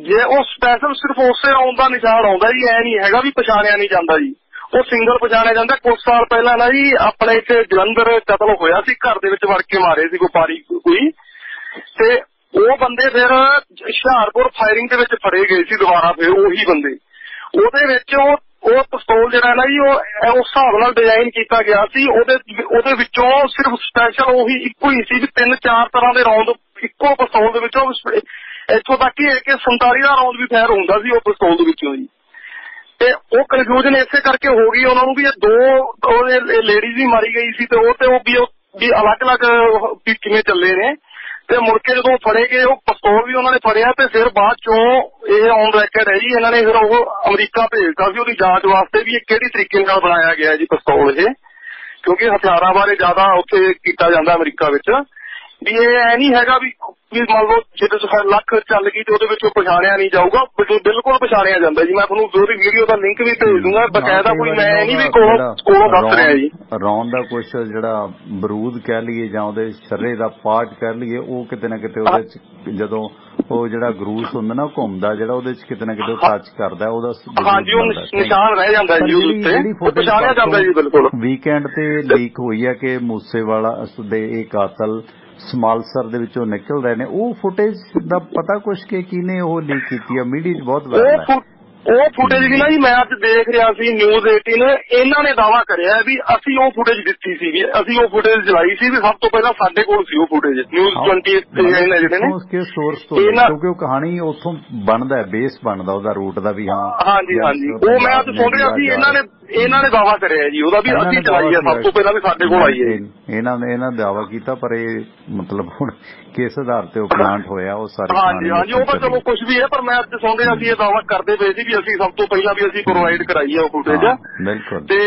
ਜੇ ਉਹ ਸਪੈਸ਼ਲ ਸਿਰਫ ਉਸੇ ਰੌਂਦ ਦਾ ਨਿਸ਼ਾਨ ਆਉਂਦਾ ਜੀ, ਐ ਨਹੀਂ ਹੈਗਾ ਵੀ ਪਛਾਣਿਆ ਨਹੀਂ ਜਾਂਦਾ ਜੀ, ਉਹ ਸਿੰਗਲ ਪਛਾਣਿਆ ਜਾਂਦਾ। ਕੁਝ ਸਾਲ ਪਹਿਲਾਂ ਨਾ ਜੀ ਆਪਣੇ ਇੱਥੇ ਜਲੰਧਰ ਕਤਲ ਹੋਇਆ ਸੀ, ਘਰ ਦੇ ਵਿੱਚ ਵੜ ਕੇ ਮਾਰੇ ਸੀ ਵਪਾਰੀ ਕੋਈ, ਤੇ ਉਹ ਬੰਦੇ ਫਿਰ ਹੁਸ਼ਿਆਰਪੁਰ ਫਾਇਰਿੰਗ ਦੇ ਵਿੱਚ ਫੜੇ ਗਏ ਸੀ ਦੁਬਾਰਾ, ਫਿਰ ਉਹੀ ਬੰਦੇ। ਉਹਦੇ ਵਿੱਚ ਉਹ ਪਿਸਤੌਲ ਜਿਹੜਾ ਨਾ ਜੀ ਉਹ ਉਸ ਹਿਸਾਬ ਨਾਲ ਡਿਜ਼ਾਈਨ ਕੀਤਾ ਗਿਆ ਸੀ, ਉਹਦੇ ਵਿੱਚੋਂ ਸਿਰਫ ਸਪੈਸ਼ਲ ਉਹੀ ਇੱਕੋ ਹੀ ਸੀ ਵੀ 3-4 ਤਰ੍ਹਾਂ ਦੇ ਰੌਂਦ ਇੱਕੋ ਪਿਸਤੌਲ ਦੇ ਵਿੱਚੋਂ, ਇੱਥੋਂ ਤੱਕ ਕਿ AK-47 ਦਾ ਰੌਂਦ ਵੀ ਫਾਇਰ ਹੁੰਦਾ ਸੀ ਉਹ ਪਿਸਤੌਲ ਦੇ ਵਿੱਚੋਂ ਜੀ। ਤੇ ਉਹ ਕਨਫਿਊਜ਼ਨ ਇਸੇ ਕਰਕੇ ਹੋ ਗਈ ਉਹਨਾਂ ਨੂੰ ਵੀ ਇਹ ਦੋ ਲੇਡੀਜ਼ ਵੀ ਮਾਰੀ ਗਈ ਸੀ, ਤੇ ਉਹ ਵੀ ਅਲੱਗ-ਅਲੱਗ ਕਿਵੇਂ ਚੱਲੇ ਨੇ। ਤੇ ਮੁੜ ਕੇ ਜਦੋਂ ਫੜੇ ਗਏ ਉਹ ਪਿਸਤੌਲ ਵੀ ਉਹਨਾਂ ਨੇ ਫੜਿਆ, ਤੇ ਫਿਰ ਬਾਅਦ ਚੋਂ ਇਹ ਔਨ ਰੈਕਡ ਹੈ ਜੀ, ਇਹਨਾਂ ਨੇ ਫਿਰ ਉਹ ਅਮਰੀਕਾ ਭੇਜਤਾ ਸੀ ਉਹਦੀ ਜਾਂਚ ਵਾਸਤੇ ਵੀ ਇਹ ਕਿਹੜੀ ਤਰੀਕੇ ਨਾਲ ਬਣਾਇਆ ਗਿਆ ਜੀ ਪਿਸਤੌਲ ਇਹ, ਕਿਉਂਕਿ ਹਥਿਆਰਾਂ ਬਾਰੇ ਜ਼ਿਆਦਾ ਉੱਥੇ ਕੀਤਾ ਜਾਂਦਾ ਅਮਰੀਕਾ ਵਿੱਚ। ਵੀ ਇਹ ਐ ਨਹੀਂ ਹੈਗਾ ਵੀ ਮੰਨ ਲਓ ਜੇ ਲੱਖ ਚੱਲ ਗਈ ਤੇ ਉਹਦੇ ਵਿੱਚੋਂ ਪਛਾਣਿਆ ਨਹੀਂ ਜਾਊਗਾ, ਬਿਲਕੁਲ ਪਛਾਣਿਆ ਜਾਂਦਾ ਜੀ। ਮੈਂ ਤੁਹਾਨੂੰ ਉਹਦੀ ਵੀਡੀਓ ਦਾ ਲਿੰਕ ਵੀ ਭੇਜ ਦੂੰਗਾ ਬਕਾਇਦਾ, ਕੋਈ ਮੈਂ ਨਹੀਂ ਵੀ ਕੋਲੋਂ ਦੱਸ ਰਿਹਾ ਜੀ।
ਰੌਂਦ ਦਾ ਕੁਛ ਜਿਹੜਾ ਬਰੂਦ ਕਹਿ ਲਈਏ ਜਾਂ ਉਹਦੇ ਸ਼ਰੇ ਦਾ ਪਾਰਟ ਕਹਿ ਲਈਏ, ਉਹ ਕਿਤੇ ਨਾ ਕਿਤੇ ਉਹਦੇ ਚ ਜਦੋਂ ਉਹ ਜਿਹੜਾ ਗਰੂਸ ਹੁੰਦਾ ਨਾ ਘੁੰਮਦਾ ਜਿਹੜਾ, ਉਹਦੇ ਚ ਕਿਤੇ ਨਾ ਕਿਤੇ ਟੱਚ ਕਰਦਾ ਉਹਦਾ,
ਹਾਂਜੀ ਉਹ ਨਿਸ਼ਾਨ ਰਹਿ ਜਾਂਦਾ ਜੀ ਉਹਦੇ ਉੱਤੇ, ਪਛਾਣਿਆ ਜਾਂਦਾ ਜੀ ਬਿਲਕੁਲ।
ਵੀਕਐਂਡ ਤੇ ਲੀਕ ਹੋਈ ਹੈ ਕਿ ਮੂਸੇਵਾਲਾ ਦੇ ਇਹ ਕਾਤਲ ਸਮਾਲਸਰ ਦੇ ਵਿੱਚੋਂ ਨਿਕਲ ਰਹੇ ਨੇ, ਉਹ ਫੁਟੇਜ ਦਾ ਪਤਾ ਕੁਛ ਕਿ ਕਿਹਨੇ ਉਹ ਲੀਕ ਕੀਤੀ ਹੈ? ਮੀਡੀਆ 'ਚ ਬਹੁਤ ਵਾਇਰਲ ਹੈ
ਉਹ ਫੁਟੇਜ ਵੀ ਨਾ ਜੀ। ਮੈਂ ਅੱਜ ਦੇਖ ਰਿਹਾ ਸੀ ਨਿਊਜ਼ 18, ਇਹਨਾਂ ਨੇ ਦਾਅਵਾ ਕਰਿਆ ਵੀ ਅਸੀਂ ਉਹ ਫੁਟੇਜ ਦਿੱਤੀ ਸੀ, ਵੀ ਅਸੀਂ ਉਹ ਫੁਟੇਜ ਚਲਾਈ ਸੀ, ਵੀ ਸਭ ਤੋਂ ਪਹਿਲਾਂ ਸਾਡੇ ਕੋਲ ਸੀ ਉਹ ਫੁਟੇਜ। ਨਿਊਜ਼ 20 ਜਿਹੜੇ ਨੇ
ਉਸਕੇ ਸੋਰਸ ਤੋਂ, ਕਿਉਂਕਿ ਉਹ ਕਹਾਣੀ ਉੱਥੋਂ ਬਣਦਾ ਹੈ, ਬੇਸ ਬਣਦਾ ਉਹਦਾ ਰੂਟ ਦਾ ਵੀ। ਹਾਂ
ਹਾਂਜੀ ਉਹ ਮੈਂ ਅੱਜ ਸੁਣ ਰਿਹਾ ਸੀ, ਇਹਨਾਂ ਨੇ ਦਾਅਵਾ ਕਰਿਆ ਜੀ ਉਹਦਾ ਵੀ ਅਸੀਂ ਚਲਾਈ ਹੈ ਸਭ ਤੋਂ ਪਹਿਲਾਂ, ਵੀ ਸਾਡੇ ਕੋਲ ਆਈ ਹੈ।
ਇਹਨਾਂ ਦਾਅਵਾ ਕੀਤਾ, ਪਰ ਇਹ ਮਤਲਬ ਹੁਣ ਕਿਸ ਆਧਾਰ ਤੇ ਉਹ ਪਲਾਂਟ ਹੋਇਆ ਉਹ ਸਾਰੇ।
ਹਾਂਜੀ ਉਹ ਤਾਂ ਚਲੋ ਕੁਝ ਵੀ ਹੈ, ਪਰ ਮੈਂ ਅੱਜ ਸੁਣ ਰਿਹਾ ਸੀ ਇਹ ਦਾਅਵਾ ਕਰਦੇ ਪਏ ਸੀ ਵੀ ਅਸੀਂ ਸਭ ਤੋਂ ਪਹਿਲਾਂ ਵੀ ਅਸੀਂ ਪ੍ਰੋਵਾਈਡ ਕਰਾਈ ਹੈ ਉਹ ਫੁਟੇਜ।
ਬਿਲਕੁਲ।
ਤੇ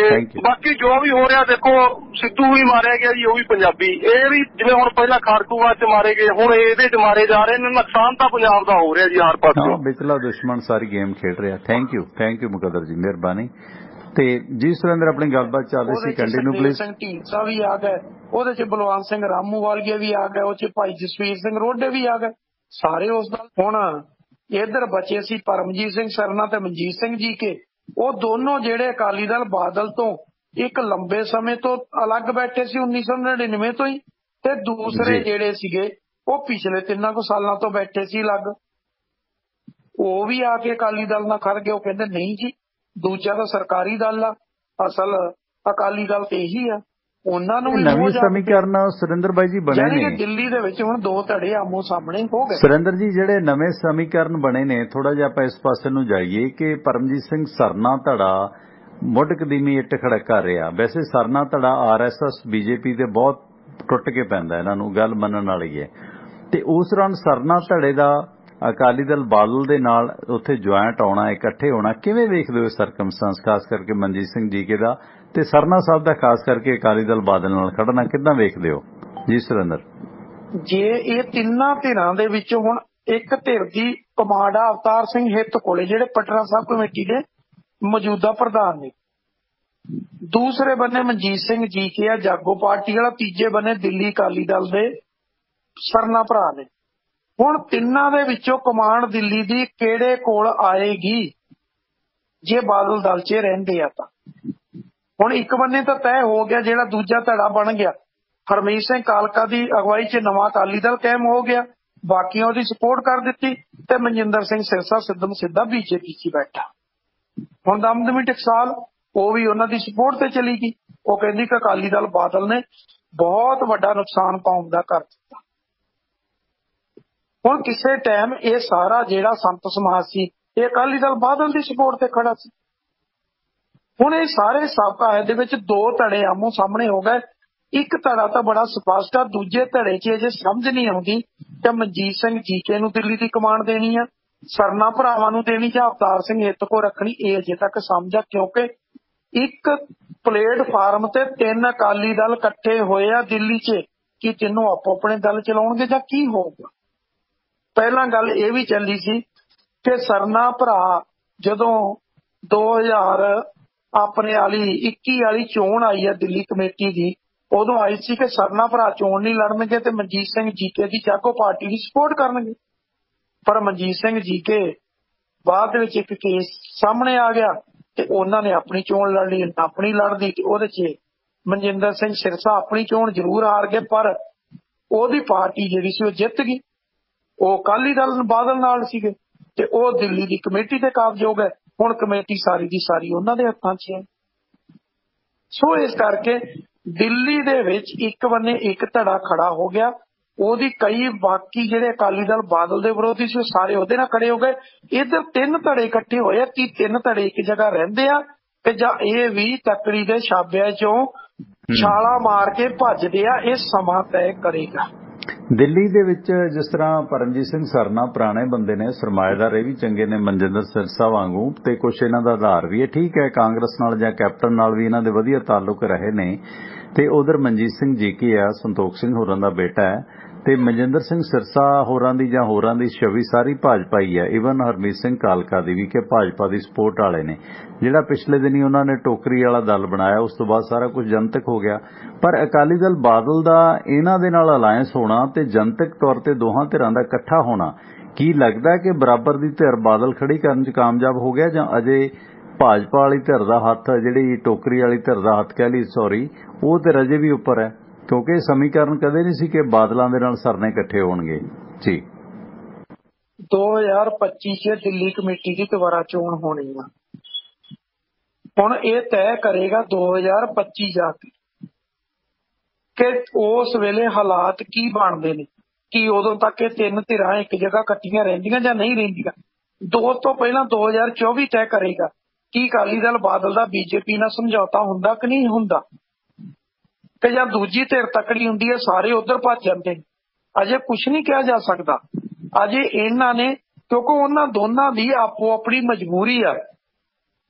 ਬਾਕੀ ਜੋ ਵੀ ਹੋ ਰਿਹਾ ਦੇਖੋ, ਸਿੱਧੂ ਵੀ ਮਾਰਿਆ ਗਿਆ ਜੀ, ਉਹ ਵੀ ਪੰਜਾਬੀ, ਇਹ ਵੀ ਜਿਵੇਂ ਹੁਣ ਪਹਿਲਾਂ ਖਾੜਕੂਵਾਦ ਚ ਮਾਰੇ ਗਏ, ਹੁਣ ਇਹਦੇ ਚ ਮਾਰੇ ਜਾ ਰਹੇ ਨੇ। ਨੁਕਸਾਨ ਤਾਂ ਪੰਜਾਬ ਦਾ ਹੋ ਰਿਹਾ ਜੀ ਹਰ ਪਾਸੇ।
ਵਿਚਲਾ ਦੁਸ਼ਮਣ ਸਾਰੀ ਗੇਮ ਖੇਡ ਰਿਹਾ। ਥੈਂਕ ਯੂ ਮੁਕੱਦਰ ਜੀ, ਮਿਹਰਬਾਨੀ। ਤੇ ਜੀ ਸੁਰਿੰਦਰ ਆਪਣੀ ਗੱਲਬਾਤ ਚੱਲ ਰਹੀ ਸੀ, ਕੰਟੀਨਿਊ ਪਲੀਜ਼।
ਸਿੰਘ ਢੀਂਡਸਾ ਵੀ ਆ ਗਏ, ਉਹਦੇ ਚ ਬਲਵੰਤ ਸਿੰਘ ਰਾਮੂਵਾਲੀਆ ਵੀ ਆ ਗਏ, ਉਹ ਚ ਭਾਈ ਜਸਵੀਰ ਸਿੰਘ ਰੋਡੇ ਵੀ ਆ ਗਏ, ਸਾਰੇ ਉਸ ਦਾ। ਹੁਣ ਇੱਧਰ ਬਚੇ ਸੀ ਪਰਮਜੀਤ ਸਿੰਘ ਸਰਨਾ ਤੇ ਮਨਜੀਤ ਸਿੰਘ ਜੀ ਕੇ, ਉਹ ਦੋਨੋਂ ਜਿਹੜੇ ਅਕਾਲੀ ਦਲ ਬਾਦਲ ਤੋਂ ਇੱਕ ਲੰਬੇ ਸਮੇਂ ਤੋਂ ਅਲੱਗ ਬੈਠੇ ਸੀ 1999 ਤੋਂ ਹੀ, ਤੇ ਦੂਸਰੇ ਜਿਹੜੇ ਸੀਗੇ ਉਹ ਪਿਛਲੇ 3 ਕੁ ਸਾਲਾਂ ਤੋਂ ਬੈਠੇ ਸੀ ਅਲੱਗ। ਉਹ ਵੀ ਆ ਕੇ ਅਕਾਲੀ ਦਲ ਨਾਲ ਖੜ ਗਏ। ਉਹ ਕਹਿੰਦੇ ਨਹੀਂ ਜੀ ਦੂਜਾ ਤਾਂ ਸਰਕਾਰੀ ਦਲ ਆ, ਅਸਲ ਅਕਾਲੀ ਦਲ ਤੇ ਇਹੀ ਆ। ਉਹਨਾਂ ਨੂੰ
ਨਵੀਂ ਸਮੀਕਰਨ ਸੁਰਿੰਦਰ ਬਾਈ ਜੀ ਬਣੇ ਨੇ
ਦਿੱਲੀ ਦੇ ਵਿੱਚ, ਹੁਣ 2 ਧੜੇ ਆਮੋ ਸਾਹਮਣੇ ਹੋ ਗਏ।
ਸੁਰਿੰਦਰ ਜੀ ਜਿਹੜੇ ਨਵੇਂ ਸਮੀਕਰਨ ਬਣੇ ਨੇ, ਥੋੜਾ ਜਿਹਾ ਆਪਾਂ ਇਸ ਪਾਸੇ ਨੂੰ ਜਾਈਏ ਕਿ ਪਰਮਜੀਤ ਸਿੰਘ ਸਰਨਾ ਧੜਾ ਮੁੱਢ ਕਦੀਮੀ ਇੱਟ ਖੜਾ ਕਰ ਰਿਹਾ। ਵੈਸੇ ਸਰਨਾ ਧੜਾ RSS BJP ਦੇ ਬਹੁਤ ਟੁੱਟ ਕੇ ਪੈਂਦਾ, ਇਹਨਾਂ ਨੂੰ ਗੱਲ ਮੰਨਣ ਵਾਲੀ ਹੈ। ਤੇ ਉਸ ਦੌਰਾਨ ਸਰਨਾ ਧੜੇ ਦਾ ਅਕਾਲੀ ਦਲ ਬਾਦਲ ਦੇ ਨਾਲ ਉੱਥੇ ਜੁਆਇੰਟ ਆਉਣਾ, ਇਕੱਠੇ ਹੋਣਾ, ਕਿਵੇਂ ਵੇਖਦੇ ਹੋ ਸਰਕਮਸਟੈਂਸ, ਖਾਸ ਕਰਕੇ ਮਨਜੀਤ ਸਿੰਘ ਜੀਕੇ ਦਾ ਤੇ ਸਰਨਾ ਸਾਹਿਬ ਦਾ ਖਾਸ ਕਰਕੇ ਅਕਾਲੀ ਦਲ ਬਾਦਲ ਨਾਲ ਖੜਨਾ ਕਿੱਦਾਂ ਵੇਖਦੇ ਹੋ ਜੀ ਸੁਰਿੰਦਰ?
ਜੇ ਇਹ ਤਿੰਨਾਂ ਧਿਰਾਂ ਦੇ ਵਿੱਚ ਹੁਣ ਇੱਕ ਧਿਰ ਦੀ ਕਮਾਂਡ ਆ ਅਵਤਾਰ ਸਿੰਘ ਹਿੱਤ ਕੋਲੇ, ਜਿਹੜੇ ਪਟਨਾ ਸਾਹਿਬ ਕਮੇਟੀ ਦੇ ਮੌਜੂਦਾ ਪ੍ਰਧਾਨ ਨੇ, ਦੂਸਰੇ ਬੰਨੇ ਮਨਜੀਤ ਸਿੰਘ ਜੀਕੇ ਆ ਜਾਗੋ ਪਾਰਟੀ ਵਾਲਾ, ਤੀਜੇ ਬੰਨੇ ਦਿੱਲੀ ਅਕਾਲੀ ਦਲ ਦੇ ਸਰਨਾ ਭਰਾ ਨੇ। ਹੁਣ ਤਿੰਨਾਂ ਦੇ ਵਿੱਚੋਂ ਕਮਾਂਡ ਦਿੱਲੀ ਦੀ ਕਿਹੜੇ ਕੋਲ ਆਏਗੀ ਜੇ ਬਾਦਲ ਦਲ 'ਚ ਰਹਿੰਦੇ ਆ ਤਾਂ? ਹੁਣ ਇੱਕ ਬੰਨੇ ਤਾਂ ਤੈਅ ਹੋ ਗਿਆ, ਜਿਹੜਾ ਦੂਜਾ ਧੜਾ ਬਣ ਗਿਆ, ਹਰਮੀਤ ਸਿੰਘ ਕਾਲਕਾ ਦੀ ਅਗਵਾਈ 'ਚ ਨਵਾਂ ਅਕਾਲੀ ਦਲ ਕਾਇਮ ਹੋ ਗਿਆ, ਬਾਕੀਆਂ ਉਹਦੀ ਸਪੋਰਟ ਕਰ ਦਿੱਤੀ, ਤੇ ਮਨਜਿੰਦਰ ਸਿੰਘ ਸਿਰਸਾ ਸਿੱਧਾ BJP 'ਚ ਬੈਠਾ। ਹੁਣ ਦਮਦਮੀ ਟਕਸਾਲ ਉਹ ਵੀ ਉਹਨਾਂ ਦੀ ਸਪੋਰਟ ਤੇ ਚਲੀ ਗਈ। ਉਹ ਕਹਿੰਦੀ ਕਿ ਅਕਾਲੀ ਦਲ ਬਾਦਲ ਨੇ ਬਹੁਤ ਵੱਡਾ ਨੁਕਸਾਨ ਕੌਮ ਦਾ ਕਰ ਦਿੱਤਾ। ਹੁਣ ਕਿਸੇ ਟਾਈਮ ਇਹ ਸਾਰਾ ਜਿਹੜਾ ਸੰਤ ਸਮਾਜ ਸੀ ਇਹ ਅਕਾਲੀ ਦਲ ਬਾਦਲ ਦੀ ਸਪੋਰਟ ਤੇ ਖੜਾ ਸੀ। ਹੁਣ ਇਹ ਸਾਰੇ ਸਾਬਕਾ ਦੇ ਵਿੱਚ 2 ਧੜੇ ਆਮੋ ਸਾਹਮਣੇ ਹੋ ਗਏ। ਇੱਕ ਧੜਾ ਤਾਂ ਬੜਾ ਸਪਸ਼ਟ ਆ, ਦੂਜੇ ਧੜੇ 'ਚ ਅਜੇ ਸਮਝ ਨਹੀਂ ਆਉਂਦੀ ਕਿ ਮਨਜੀਤ ਸਿੰਘ ਜੀਕੇ ਨੂੰ ਦਿੱਲੀ ਦੀ ਕਮਾਂਡ ਦੇਣੀ ਆ, ਸਰਨਾ ਭਰਾਵਾਂ ਨੂੰ ਦੇਣੀ ਜਾਂ ਅਵਤਾਰ ਸਿੰਘ ਹਿੱਤ ਕੋ ਰੱਖਣੀ। ਇਹ ਅਜੇ ਤੱਕ ਸਮਝ ਆ, ਕਿਉਂਕਿ ਇੱਕ ਪਲੇਟਫਾਰਮ ਤੇ 3 ਅਕਾਲੀ ਦਲ ਇਕੱਠੇ ਹੋਏ ਆ ਦਿੱਲੀ 'ਚ, ਕਿ ਤਿੰਨੋਂ ਆਪੋ ਆਪਣੇ ਦਲ ਚਲਾਉਣਗੇ ਜਾਂ ਕੀ ਹੋਊਗਾ। ਪਹਿਲਾਂ ਗੱਲ ਇਹ ਵੀ ਚੱਲੀ ਸੀ ਕਿ ਸਰਨਾ ਭਰਾ ਜਦੋਂ 2000 ਆਪਣੇ ਵਾਲੀ 21 ਵਾਲੀ ਚੋਣ ਆਈ ਆ ਦਿੱਲੀ ਕਮੇਟੀ ਦੀ, ਉਦੋਂ ਆਈ ਸੀ ਕਿ ਸਰਨਾ ਭਰਾ ਚੋਣ ਨਹੀਂ ਲੜਨਗੇ ਤੇ ਮਨਜੀਤ ਸਿੰਘ ਜੀਕੇ ਦੀ ਜਾਗੋ ਪਾਰਟੀ ਦੀ ਸਪੋਰਟ ਕਰਨਗੇ। ਪਰ ਮਨਜੀਤ ਸਿੰਘ ਜੀਕੇ ਬਾਅਦ ਦੇ ਵਿੱਚ ਇੱਕ ਕੇਸ ਸਾਹਮਣੇ ਆ ਗਿਆ ਤੇ ਉਹਨਾਂ ਨੇ ਆਪਣੀ ਚੋਣ ਲੜ ਲਈ, ਆਪਣੀ ਲੜਦੀ ਤੇ ਉਹਦੇ 'ਚ ਮਨਜਿੰਦਰ ਸਿੰਘ ਸਿਰਸਾ ਆਪਣੀ ਚੋਣ ਜ਼ਰੂਰ ਹਾਰ ਗਏ, ਪਰ ਉਹਦੀ ਪਾਰਟੀ ਜਿਹੜੀ ਸੀ ਉਹ ਜਿੱਤ ਗਈ। ਉਹ ਅਕਾਲੀ ਦਲ ਬਾਦਲ ਨਾਲ ਸੀਗੇ ਤੇ ਉਹ ਦਿੱਲੀ ਦੀ ਕਮੇਟੀ ਤੇ ਕਾਬਜ਼ ਹੋ ਗਏ। ਹੁਣ ਕਮੇਟੀ ਸਾਰੀ ਦੀ ਸਾਰੀ ਉਹਨਾਂ ਦੇ ਹੱਥਾਂ 'ਚ ਹੈ। ਸੋ ਇਸ ਕਰਕੇ ਦਿੱਲੀ ਦੇ ਵਿੱਚ ਇੱਕ ਬੰਨੇ ਇੱਕ ਧੜਾ ਖੜਾ ਹੋ ਗਿਆ, ਉਹਦੀ ਕਈ ਬਾਕੀ ਜਿਹੜੇ ਅਕਾਲੀ ਦਲ ਬਾਦਲ ਦੇ ਵਿਰੋਧੀ ਸੀ ਉਹ ਸਾਰੇ ਉਹਦੇ ਨਾਲ ਖੜੇ ਹੋ ਗਏ। ਇੱਧਰ 3 ਧੜੇ ਇਕੱਠੇ ਹੋਏ ਆ, ਕਿ 3 ਧੜੇ ਇੱਕ ਜਗ੍ਹਾ ਰਹਿੰਦੇ ਆ ਤੇ ਜਾਂ ਇਹ ਵੀ ਤੱਕੜੀ ਦੇ ਛਾਬਿਆਂ 'ਚੋਂ ਛਾਲਾ ਮਾਰ ਕੇ ਭੱਜਦੇ ਆ, ਇਹ ਸਮਾਂ ਤੈਅ ਕਰੇਗਾ।
ਦਿੱਲੀ ਦੇ ਵਿੱਚ ਜਿਸ ਤਰ੍ਹਾਂ ਪਰਮਜੀਤ ਸਿੰਘ ਸਰਨਾ ਪੁਰਾਣੇ ਬੰਦੇ ਨੇ, ਸਰਮਾਏਦਾਰ ਇਹ ਵੀ ਚੰਗੇ ਨੇ ਮਨਜਿੰਦਰ ਸਿਰਸਾ ਵਾਂਗੂ, ਤੇ ਕੁਛ ਇਹਨਾਂ ਦਾ ਆਧਾਰ ਵੀ ਹੈ। ਠੀਕ ਹੈ, ਕਾਂਗਰਸ ਨਾਲ ਜਾਂ ਕੈਪਟਨ ਨਾਲ ਵੀ ਇਹਨਾਂ ਦੇ ਵਧੀਆ ਤਾਲੁਕ ਰਹੇ ਨੇ। ਤੇ ਉਧਰ ਮਨਜੀਤ ਸਿੰਘ ਜੀਕੇ ਆ, ਸੰਤੋਖ ਸਿੰਘ ਹੋਰਾਂ ਦਾ ਬੇਟਾ ਹੈ, ਤੇ ਮਨਜਿੰਦਰ ਸਿੰਘ ਸਿਰਸਾ ਹੋਰਾਂ ਦੀ ਛਵੀ ਸਾਰੀ ਭਾਜਪਾ ਹੀ ਹੈ। ਈਵਨ ਹਰਮੀਤ ਸਿੰਘ ਕਾਲਕਾ ਦੀ ਵੀ, ਕਿ ਭਾਜਪਾ ਦੀ ਸਪੋਰਟ ਵਾਲੇ ਨੇ। ਜਿਹੜਾ ਪਿਛਲੇ ਦਿਨੀ ਉਹਨਾਂ ਨੇ ਟੋਕਰੀ ਵਾਲਾ ਦਲ ਬਣਾਇਆ, ਉਸ ਤੋਂ ਬਾਅਦ ਸਾਰਾ ਕੁਝ ਜਨਤਕ ਹੋ ਗਿਆ। ਪਰ ਅਕਾਲੀ ਦਲ ਬਾਦਲ ਦਾ ਇਹਨਾਂ ਦੇ ਨਾਲ ਅਲਾਇੰਸ ਹੋਣਾ ਤੇ ਜਨਤਕ ਤੌਰ ਤੇ ਦੋਹਾਂ ਧਿਰਾਂ ਦਾ ਇਕੱਠਾ ਹੋਣਾ, ਕੀ ਲੱਗਦਾ ਕਿ ਬਰਾਬਰ ਦੀ ਧਿਰ ਬਾਦਲ ਖੜੀ ਕਰਨ 'ਚ ਕਾਮਯਾਬ ਹੋ ਗਿਆ, ਜਾਂ ਅਜੇ ਭਾਜਪਾ ਵਾਲੀ ਧਿਰ ਦਾ ਹੱਥ, ਜਿਹੜੀ ਟੋਕਰੀ ਵਾਲੀ ਧਿਰ ਦਾ ਹੱਥ ਕਹਿ ਲਈ ਉਹ ਤੇ ਅਜੇ ਵੀ ਉੱਪਰ ਹੈ? ਕਿਉਂਕਿ ਸਮੀਕਰਨ ਕਦੇ ਨਹੀਂ ਸੀ ਕਿ ਬਾਦਲਾਂ ਦੇ ਨਾਲ ਸਰਨੇ ਇਕੱਠੇ ਹੋਣਗੇ। ਜੀ
2025 'ਚ ਦਿੱਲੀ ਕਮੇਟੀ ਦੀ ਦੁਬਾਰਾ ਚੋਣ ਹੋਣੀ ਆ। ਹੁਣ ਇਹ ਤੈਅ ਕਰੇਗਾ 2025 ਜਾ ਕੇ ਕਿ ਉਸ ਵੇਲੇ ਹਾਲਾਤ ਕੀ ਬਣਦੇ ਨੇ, ਕਿ ਉਦੋਂ ਤੱਕ ਇਹ 3 ਧਿਰਾਂ ਇੱਕ ਜਗ੍ਹਾ ਇਕੱਠੀਆਂ ਰਹਿੰਦੀਆਂ ਜਾਂ ਨਹੀਂ ਰਹਿੰਦੀਆਂ। ਤੋਂ ਪਹਿਲਾਂ 2024 ਤੈਅ ਕਰੇਗਾ ਕਿ ਅਕਾਲੀ ਦਲ ਬਾਦਲ ਦਾ ਬੀਜੇਪੀ ਨਾਲ ਸਮਝੌਤਾ ਹੁੰਦਾ ਕਿ ਨਹੀਂ ਹੁੰਦਾ, ਤੇ ਜਾਂ ਦੂਜੀ ਧਿਰ ਤਕੜੀ ਹੁੰਦੀ ਹੈ ਸਾਰੇ ਉਧਰ ਭੱਜ ਜਾਂਦੇ ਨੇ। ਅਜੇ ਕੁਛ ਨਹੀਂ ਕਿਹਾ ਜਾ ਸਕਦਾ। ਅਜੇ ਇਹਨਾਂ ਨੇ, ਕਿਉਂਕਿ ਉਹਨਾਂ ਦੋਨਾਂ ਦੀ ਆਪੋ ਆਪਣੀ ਮਜਬੂਰੀ ਆ,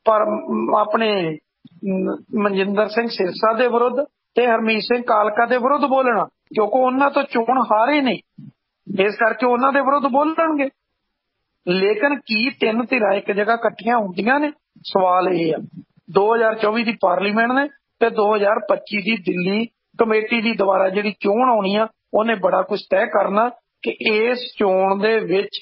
ਪਰ ਆਪਣੇ ਮਨਜਿੰਦਰ ਸਿੰਘ ਸਿਰਸਾ ਦੇ ਵਿਰੁੱਧ ਤੇ ਹਰਮੀਤ ਸਿੰਘ ਕਾਲਕਾ ਦੇ ਵਿਰੁੱਧ ਬੋਲਣਾ, ਕਿਉਂਕਿ ਉਹਨਾਂ ਤੋਂ ਚੋਣ ਹਾਰੇ ਨੇ, ਇਸ ਕਰਕੇ ਉਹਨਾਂ ਦੇ ਵਿਰੁੱਧ ਬੋਲਣਗੇ। ਲੇਕਿਨ ਕੀ 3 ਧਿਰਾਂ ਇੱਕ ਜਗ੍ਹਾ ਇਕੱਠੀਆਂ ਹੁੰਦੀਆਂ ਨੇ? ਸਵਾਲ ਇਹ ਆ। 2024 ਦੀ ਪਾਰਲੀਮੈਂਟ ਨੇ ਤੇ 2025 ਦੀ ਦਿੱਲੀ ਕਮੇਟੀ ਦੀ ਦੁਬਾਰਾ ਜਿਹੜੀ ਚੋਣ ਆਉਣੀ ਆ, ਉਹਨੇ ਬੜਾ ਕੁਝ ਤੈਅ ਕਰਨਾ ਕਿ ਇਸ ਚੋਣ ਦੇ ਵਿੱਚ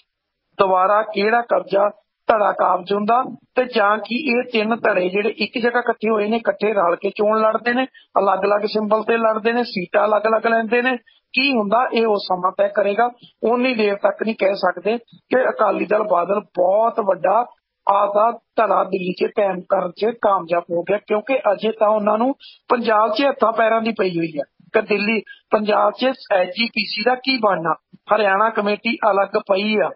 ਦੁਬਾਰਾ ਕਿਹੜਾ ਕਬਜ਼ਾ ਧੜਾ ਕਾਬਜ਼ ਹੁੰਦਾ, ਤੇ ਜਾਂ ਕਿ ਇਹ 3 ਧੜੇ ਜਿਹੜੇ ਇੱਕ ਜਗ੍ਹਾ ਇਕੱਠੇ ਹੋਏ ਨੇ, ਇਕੱਠੇ ਰਲ ਕੇ ਚੋਣ ਲੜਦੇ ਨੇ, ਅਲੱਗ-ਅਲੱਗ ਸਿੰਬਲ ਤੇ ਲੜਦੇ ਨੇ, ਸੀਟਾਂ ਅਲੱਗ-ਅਲੱਗ ਲੈਂਦੇ ਨੇ, ਕੀ ਹੁੰਦਾ ਇਹ ਉਹ ਸਮਾਂ ਤੈਅ ਕਰੇਗਾ। ਉਨੀ ਦੇਰ ਤੱਕ ਨਹੀਂ ਕਹਿ ਸਕਦੇ ਕਿ ਅਕਾਲੀ ਦਲ ਬਾਦਲ ਬਹੁਤ ਵੱਡਾ ਆਪਦਾ ਧੜਾ ਦਿੱਲੀ 'ਚ ਕਾਇਮ ਕਰਨ 'ਚ ਕਾਮਯਾਬ ਹੋ ਗਿਆ, ਕਿਉਂਕਿ ਅਜੇ ਤਾਂ ਉਹਨਾਂ ਨੂੰ ਪੰਜਾਬ 'ਚ ਹੱਥਾਂ ਪੈਰਾਂ ਦੀ ਪਈ ਹੋਈ ਹੈ ਕਿ ਦਿੱਲੀ ਪੰਜਾਬ 'ਚ SGPC ਦਾ ਕੀ ਬਣਨਾ। ਹਰਿਆਣਾ ਕਮੇਟੀ ਅਲੱਗ ਪਈ ਆ,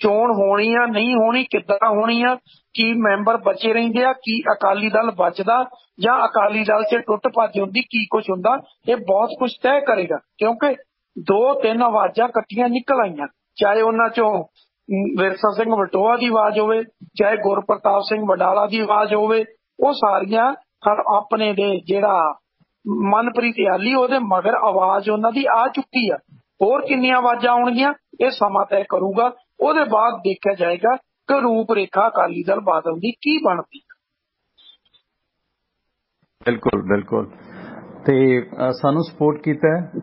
ਚੋਣ ਹੋਣੀ ਆ ਨਹੀਂ ਹੋਣੀ, ਕਿੱਦਾਂ ਹੋਣੀ ਆ, ਕੀ ਮੈਂਬਰ ਬਚੇ ਰਹਿੰਦੇ ਆ, ਕੀ ਅਕਾਲੀ ਦਲ ਬਚਦਾ ਜਾਂ ਅਕਾਲੀ ਦਲ 'ਚ ਟੁੱਟ ਭੱਜ ਹੁੰਦੀ, ਕੀ ਕੁਛ ਹੁੰਦਾ, ਇਹ ਬਹੁਤ ਕੁਝ ਤੈਅ ਕਰੇਗਾ। ਕਿਉਂਕਿ 2-3 ਆਵਾਜ਼ਾਂ ਇਕੱਠੀਆਂ ਨਿਕਲ ਆਈਆਂ, ਚਾਹੇ ਉਹਨਾਂ 'ਚੋਂ ਵਿਰਸਾ ਸਿੰਘ ਵਲਟੋਆ ਦੀ ਆਵਾਜ਼ ਹੋਵੇ, ਚਾਹੇ ਗੁਰਪ੍ਰਤਾਪ ਸਿੰਘ ਵਡਾਲਾ ਦੀ ਆਵਾਜ਼ ਹੋਵੇ, ਉਹ ਸਾਰੀਆਂ ਆਪਣੇ ਦੇ ਜਿਹੜਾ ਮਨਪ੍ਰੀਤ ਯਾਲੀ ਉਹਦੇ ਮਗਰ ਆਵਾਜ਼ ਉਹਨਾਂ ਦੀ ਆ ਚੁੱਕੀ ਆ। ਹੋਰ ਕਿੰਨੀਆਂ ਆਵਾਜ਼ਾਂ ਆਉਣਗੀਆਂ ਇਹ ਸਮਾਂ ਤੈਅ ਕਰੂਗਾ। ਉਹਦੇ ਬਾਅਦ ਦੇਖਿਆ ਜਾਏਗਾ ਕਿ ਰੂਪ ਰੇਖਾ ਅਕਾਲੀ ਦਲ ਬਾਦਲ ਦੀ ਕੀ ਬਣਦੀ।
ਬਿਲਕੁਲ ਤੇ ਸਾਨੂੰ ਸਪੋਰਟ ਕੀਤਾ ਹੈ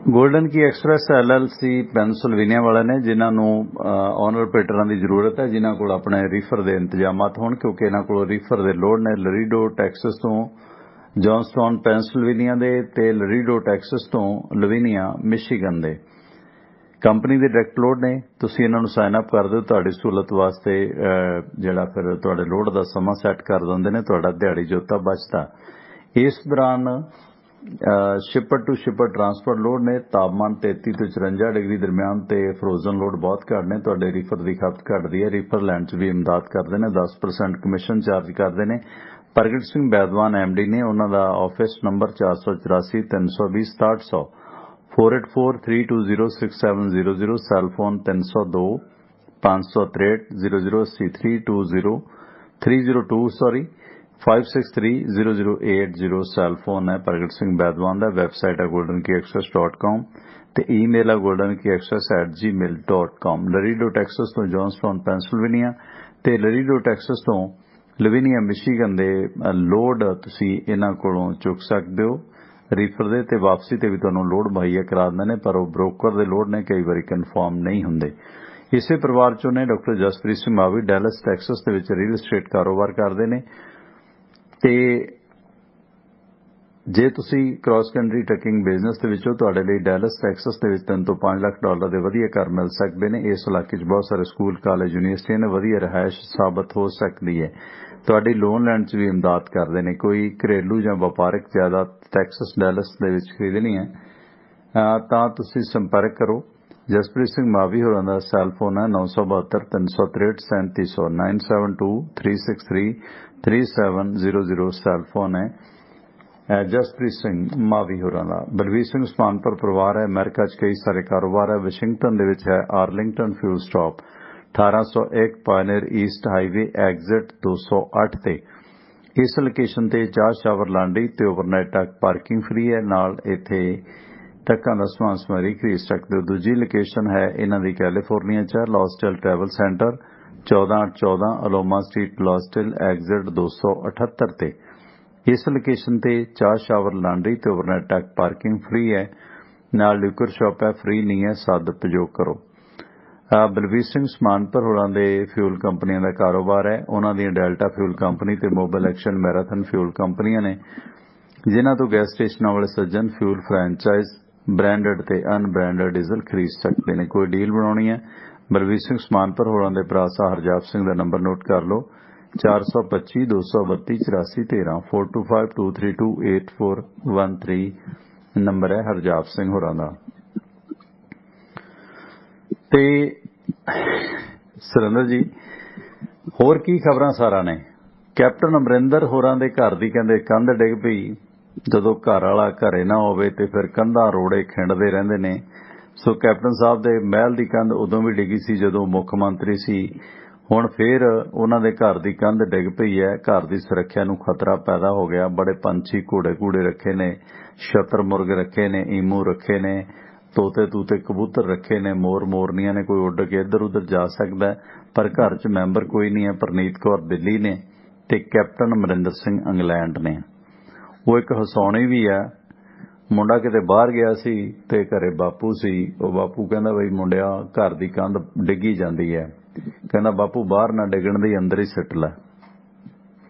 ਗੋਲਡਨ ਕੀ ਐਕਸਪ੍ਰੈਸ LLC ਪੈਨਸਿਲਵੇਨੀਆ ਵਾਲੇ ਨੇ, ਜਿਨ੍ਹਾਂ ਨੂੰ ਓਨਰ ਆਪਰੇਟਰਾਂ ਦੀ ਜ਼ਰੂਰਤ ਹੈ, ਜਿਨ੍ਹਾਂ ਕੋਲ ਆਪਣੇ ਰੀਫਰ ਦੇ ਇੰਤਜ਼ਾਮਾਤ ਹੋਣ, ਕਿਉਂਕਿ ਇਹਨਾਂ ਕੋਲ ਰੀਫਰ ਦੇ ਲੋਡ ਨੇ ਲਰੀਡੋ ਟੈਕਸਸ ਤੋਂ ਜੌਨਸਟਾਊਨ ਪੈਨਸਿਲਵੇਨੀਆ ਦੇ ਤੇ ਲਰੀਡੋ ਟੈਕਸਸ ਤੋਂ ਲਵੀਨੀਆ ਮਿਸ਼ੀਗਨ ਦੇ। ਕੰਪਨੀ ਦੇ ਡਾਇਰੈਕਟ ਲੋਡ ਨੇ। ਤੁਸੀਂ ਇਹਨਾਂ ਨੂੰ ਸਾਈਨ ਅਪ ਕਰ ਦਿਓ, ਤੁਹਾਡੀ ਸਹੂਲਤ ਵਾਸਤੇ ਜਿਹੜਾ ਫਿਰ ਤੁਹਾਡੇ ਲੋਡ ਦਾ ਸਮਾਂ ਸੈੱਟ ਕਰ ਦਿੰਦੇ ਨੇ, ਤੁਹਾਡਾ ਦਿਹਾੜੀ ਜੋਤਾ ਬਚਦਾ। ਇਸ ਦੌਰਾਨ shipper to shipper transport load ਨੇ। ਤਾਪਮਾਨ 33 ਤੋਂ 54 ਡਿਗਰੀ ਦਰਮਿਆਨ ਤੇ ਫਰੋਜ਼ਨ ਲੋਡ ਬਹੁਤ ਘੱਟ ਨੇ। ਤੁਹਾਡੇ ਰੀਫਰ ਦੀ ਖਪਤ ਘਟਦੀ ਹੈ। ਰੀਫਰ ਲੈਣ 'ਚ ਵੀ ਇਮਦਾਦ ਕਰਦੇ ਨੇ। 10% ਕਮਿਸ਼ਨ ਚਾਰਜ ਕਰਦੇ ਨੇ। ਪ੍ਰਗਟ ਸਿੰਘ ਬੈਦਵਾਨ MD ਨੇ। ਉਹਨਾਂ ਦਾ ਆਫਿਸ ਨੰਬਰ 484 320 6700, 4843206700, ਸੈੱਲਫੋਨ 302 563 0080 302 563 ਸੈੱਲਫੋਨ ਹੈ ਪ੍ਰਗਟ ਸਿੰਘ ਬੈਦਵਾਨ ਦਾ। ਵੈਬਸਾਈਟ ਹੈ goldenkeyaccess.com ਤੇ ਈਮੇਲ ਹੈ goldenkeyaccess@gmail.com। ਲਰੀਡੋ ਟੈਕਸਸ ਤੋਂ ਜੌਨਸਟਾਊਨ ਪੈਂਸਿਲਵੇਨੀਆ ਤੇ ਲਰੀਡੋ ਟੈਕਸਸ ਤੋਂ ਲਵੀਨੀਆ ਮਿਸ਼ੀਗਨ ਦੇ ਲੋਡ ਤੁਸੀਂ ਇਹਨਾਂ ਕੋਲੋਂ ਚੁੱਕ ਸਕਦੇ ਹੋ ਰੀਫਰ ਦੇ, ਤੇ ਵਾਪਸੀ ਤੇ ਵੀ ਤੁਹਾਨੂੰ ਲੋਡ ਮੁਹੱਈਆ ਕਰਾ ਦਿੰਦੇ ਨੇ, ਪਰ ਉਹ ਬ੍ਰੋਕਰ ਦੇ ਲੋਡ ਨੇ ਕਈ ਵਾਰੀ ਕਨਫਰਮ ਨਹੀਂ ਹੁੰਦੇ। ਇਸੇ ਪਰਿਵਾਰ ਚੋਂ ਨੇ ਡਾਕਟਰ ਜਸਪ੍ਰੀਤ ਸਿੰਘ ਮਾਵੀ, ਡੈਲਸ ਟੈਕਸਸ ਦੇ ਵਿੱਚ ਰੀਅਲ ਏਸਟੇਟ ਕਾਰੋਬਾਰ ਕਰਦੇ ਨੇ। ਤੇ ਜੇ ਤੁਸੀਂ ਕ੍ਰਾਸ ਕੰਟਰੀ ਟਰੱਕਿੰਗ ਬਿਜ਼ਨਸ ਦੇ ਵਿੱਚੋਂ ਤੁਹਾਡੇ ਲਈ ਡੈਲਸ ਟੈਕਸਸ ਦੇ ਵਿੱਚ $3 ਤੋਂ $5 ਲੱਖ ਦੇ ਵਧੀਆ ਘਰ ਮਿਲ ਸਕਦੇ ਨੇ। ਇਸ ਇਲਾਕੇ 'ਚ ਬਹੁਤ ਸਾਰੇ ਸਕੂਲ, ਕਾਲਜ, ਯੂਨੀਵਰਸਿਟੀਆਂ ਨੇ, ਵਧੀਆ ਰਿਹਾਇਸ਼ ਸਾਬਤ ਹੋ ਸਕਦੀ ਹੈ। ਤੁਹਾਡੀ ਲੋਨ ਲੈਣ 'ਚ ਵੀ ਇਮਦਾਦ ਕਰਦੇ ਨੇ। ਕੋਈ ਘਰੇਲੂ ਜਾਂ ਵਪਾਰਕ ਜਾਇਦਾਦ ਟੈਕਸਸ ਡੈਲਸ ਦੇ ਵਿੱਚ ਖਰੀਦਣੀ ਹੈ ਤਾਂ ਤੁਸੀਂ ਸੰਪਰਕ ਕਰੋ। ਜਸਪ੍ਰੀਤ ਸਿੰਘ ਮਾਵੀ ਹੋਰਾਂ ਦਾ ਸੈੱਲ ਫੋਨ ਹੈ 972 363 3700, 972 363 3700 ਸੈੱਲ ਫੋਨ ਹੈ ਜਸਪ੍ਰੀਤ ਸਿੰਘ ਮਾਵੀ ਹੋਰਾਂ ਦਾ। ਬਲਵੀਰ ਸਿੰਘ ਉਸਮਾਨਪੁਰ ਪਰਿਵਾਰ ਹੈ, ਅਮਰੀਕਾ 'ਚ ਕਈ ਸਾਰੇ ਕਾਰੋਬਾਰ ਹੈ। ਵਾਸ਼ਿੰਗਟਨ ਦੇ ਵਿੱਚ ਹੈ Arlington fuel stop, 1801 pioneer East highway exit 208 ਤੇ। ਇਸ ਲੋਕੇਸ਼ਨ ਤੇ ਚਾਹ, ਸ਼ਾਵਰ, ਲਾਂਡਰੀ ਤੇ ਓਵਰਨਾਈਟ ਤੱਕ ਪਾਰਕਿੰਗ ਫ੍ਰੀ ਹੈ। ਨਾਲ ਇੱਥੇ ਟੱਕਾਂ ਦਾ ਸਮਾਨ ਸਮੱਗਰੀ ਖਰੀਦ ਸਕਦੇ ਹੋ। ਦੂਜੀ ਲੋਕੇਸ਼ਨ ਹੈ ਇਹਨਾਂ ਦੀ ਕੈਲੀਫੋਰਨੀਆ 'ਚ, ਲੌਸਟਲ ਟਰੈਵਲ ਸੈਂਟਰ, 1414 ਅਲੋਮਾ ਸਟਰੀਟ, ਲੌਸਟਲ ਐਗਜ਼ਿਟ 278 ਤੇ। ਇਸ ਲੋਕੇਸ਼ਨ ਤੇ ਚਾਹ, ਸ਼ਾਵਰ, ਲਾਂਡਰੀ ਤੇ ਓਵਰਨਾਈਟ ਤੱਕ ਪਾਰਕਿੰਗ ਫ੍ਰੀ ਹੈ। ਨਾਲ ਲਿਕਰ ਸ਼ਾਪ ਹੈ, ਫ੍ਰੀ ਨਹੀਂ ਹੈ, ਸਦ ਉਪਯੋਗ ਕਰੋ। ਬਲਵੀਰ ਸਿੰਘ ਉਸਮਾਨਪੁਰ ਹੋਰਾਂ ਦੇ ਫਿਊਲ ਕੰਪਨੀਆਂ ਦਾ ਕਾਰੋਬਾਰ ਹੈ। ਉਹਨਾਂ ਦੀਆਂ ਡੈਲਟਾ ਫਿਊਲ ਕੰਪਨੀ ਤੇ ਮੋਬਿਲ ਐਕਸ਼ਨ ਮੈਰਾਥਨ ਫਿਊਲ ਕੰਪਨੀਆਂ ਨੇ, ਜਿਨ੍ਹਾਂ ਤੋਂ ਗੈਸ ਸਟੇਸ਼ਨਾਂ ਵਾਲੇ ਸੱਜਣ ਫਿਊਲ ਫਰੈਂਚਾਈਜ਼, ਬ੍ਰਾਂਡਡ ਤੇ ਅਨਬ੍ਰਾਂਡਡ ਡੀਜ਼ਲ ਖਰੀਦ ਸਕਦੇ ਨੇ। ਕੋਈ ਡੀਲ ਬਣਾਉਣੀ ਹੈ ਬਲਵੀਰ ਸਿੰਘ ਉਸਮਾਨਪੁਰ ਹੋਰਾਂ ਦੇ ਭਰਾ ਸਾਹ ਹਰਜਾਪ ਸਿੰਘ ਦਾ ਨੰਬਰ ਨੋਟ ਕਰ ਲਓ 425 232 84 13, 4252328413 ਨੰਬਰ ਹੈ ਹਰਜਾਪ ਸਿੰਘ ਹੋਰਾਂ ਦਾ। ਤੇ ਸੁਰਿੰਦਰ ਜੀ ਹੋਰ ਕੀ ਖਬਰਾਂ ਸਾਰਾ ਨੇ? ਕੈਪਟਨ ਅਮਰਿੰਦਰ ਹੋਰਾਂ ਦੇ ਘਰ ਦੀ ਕਹਿੰਦੇ ਕੰਧ ਡਿੱਗ ਪਈ। ਜਦੋਂ ਘਰ ਵਾਲਾ ਘਰੇ ਨਾ ਹੋਵੇ ਤੇ ਫਿਰ ਕੰਧਾਂ ਰੋੜੇ ਖਿੰਡਦੇ ਰਹਿੰਦੇ ਨੇ। ਸੋ ਕੈਪਟਨ ਸਾਹਿਬ ਦੇ ਮਹਿਲ ਦੀ ਕੰਧ ਉਦੋਂ ਵੀ ਡਿੱਗੀ ਸੀ ਜਦੋਂ ਮੁੱਖ ਮੰਤਰੀ ਸੀ, ਹੁਣ ਫੇਰ ਉਹਨਾਂ ਦੇ ਘਰ ਦੀ ਕੰਧ ਡਿੱਗ ਪਈ ਹੈ। ਘਰ ਦੀ ਸੁਰੱਖਿਆ ਨੂੰ ਖਤਰਾ ਪੈਦਾ ਹੋ ਗਿਆ। ਬੜੇ ਪੰਛੀ ਘੋੜੇ ਰੱਖੇ ਨੇ, ਸ਼ਤਰ ਮੁਰਗ ਰੱਖੇ ਨੇ, ਈਮੂ ਰੱਖੇ ਨੇ, ਤੋਤੇ ਕਬੂਤਰ ਰੱਖੇ ਨੇ, ਮੋਰਨੀਆਂ ਨੇ। ਕੋਈ ਉੱਡ ਕੇ ਇੱਧਰ ਉੱਧਰ ਜਾ ਸਕਦਾ, ਪਰ ਘਰ 'ਚ ਮੈਂਬਰ ਕੋਈ ਨਹੀਂ ਹੈ। ਪ੍ਰਨੀਤ ਕੌਰ ਦਿੱਲੀ ਨੇ ਤੇ ਕੈਪਟਨ ਅਮਰਿੰਦਰ ਸਿੰਘ ਇੰਗਲੈਂਡ ਨੇ। ਉਹ ਇੱਕ ਹਸਾਉਣੀ ਵੀ ਹੈ। ਮੁੰਡਾ ਕਿਤੇ ਬਾਹਰ ਗਿਆ ਸੀ ਤੇ ਘਰੇ ਬਾਪੂ ਸੀ। ਉਹ ਬਾਪੂ ਕਹਿੰਦਾ ਬਈ ਮੁੰਡਿਆ ਘਰ ਦੀ ਕੰਧ ਡਿੱਗੀ ਜਾਂਦੀ ਹੈ। ਕਹਿੰਦਾ ਬਾਪੂ ਬਾਹਰ ਨਾ ਡਿੱਗਣ ਦੀ ਅੰਦਰ ਹੀ ਸਿੱਟ ਲੈ।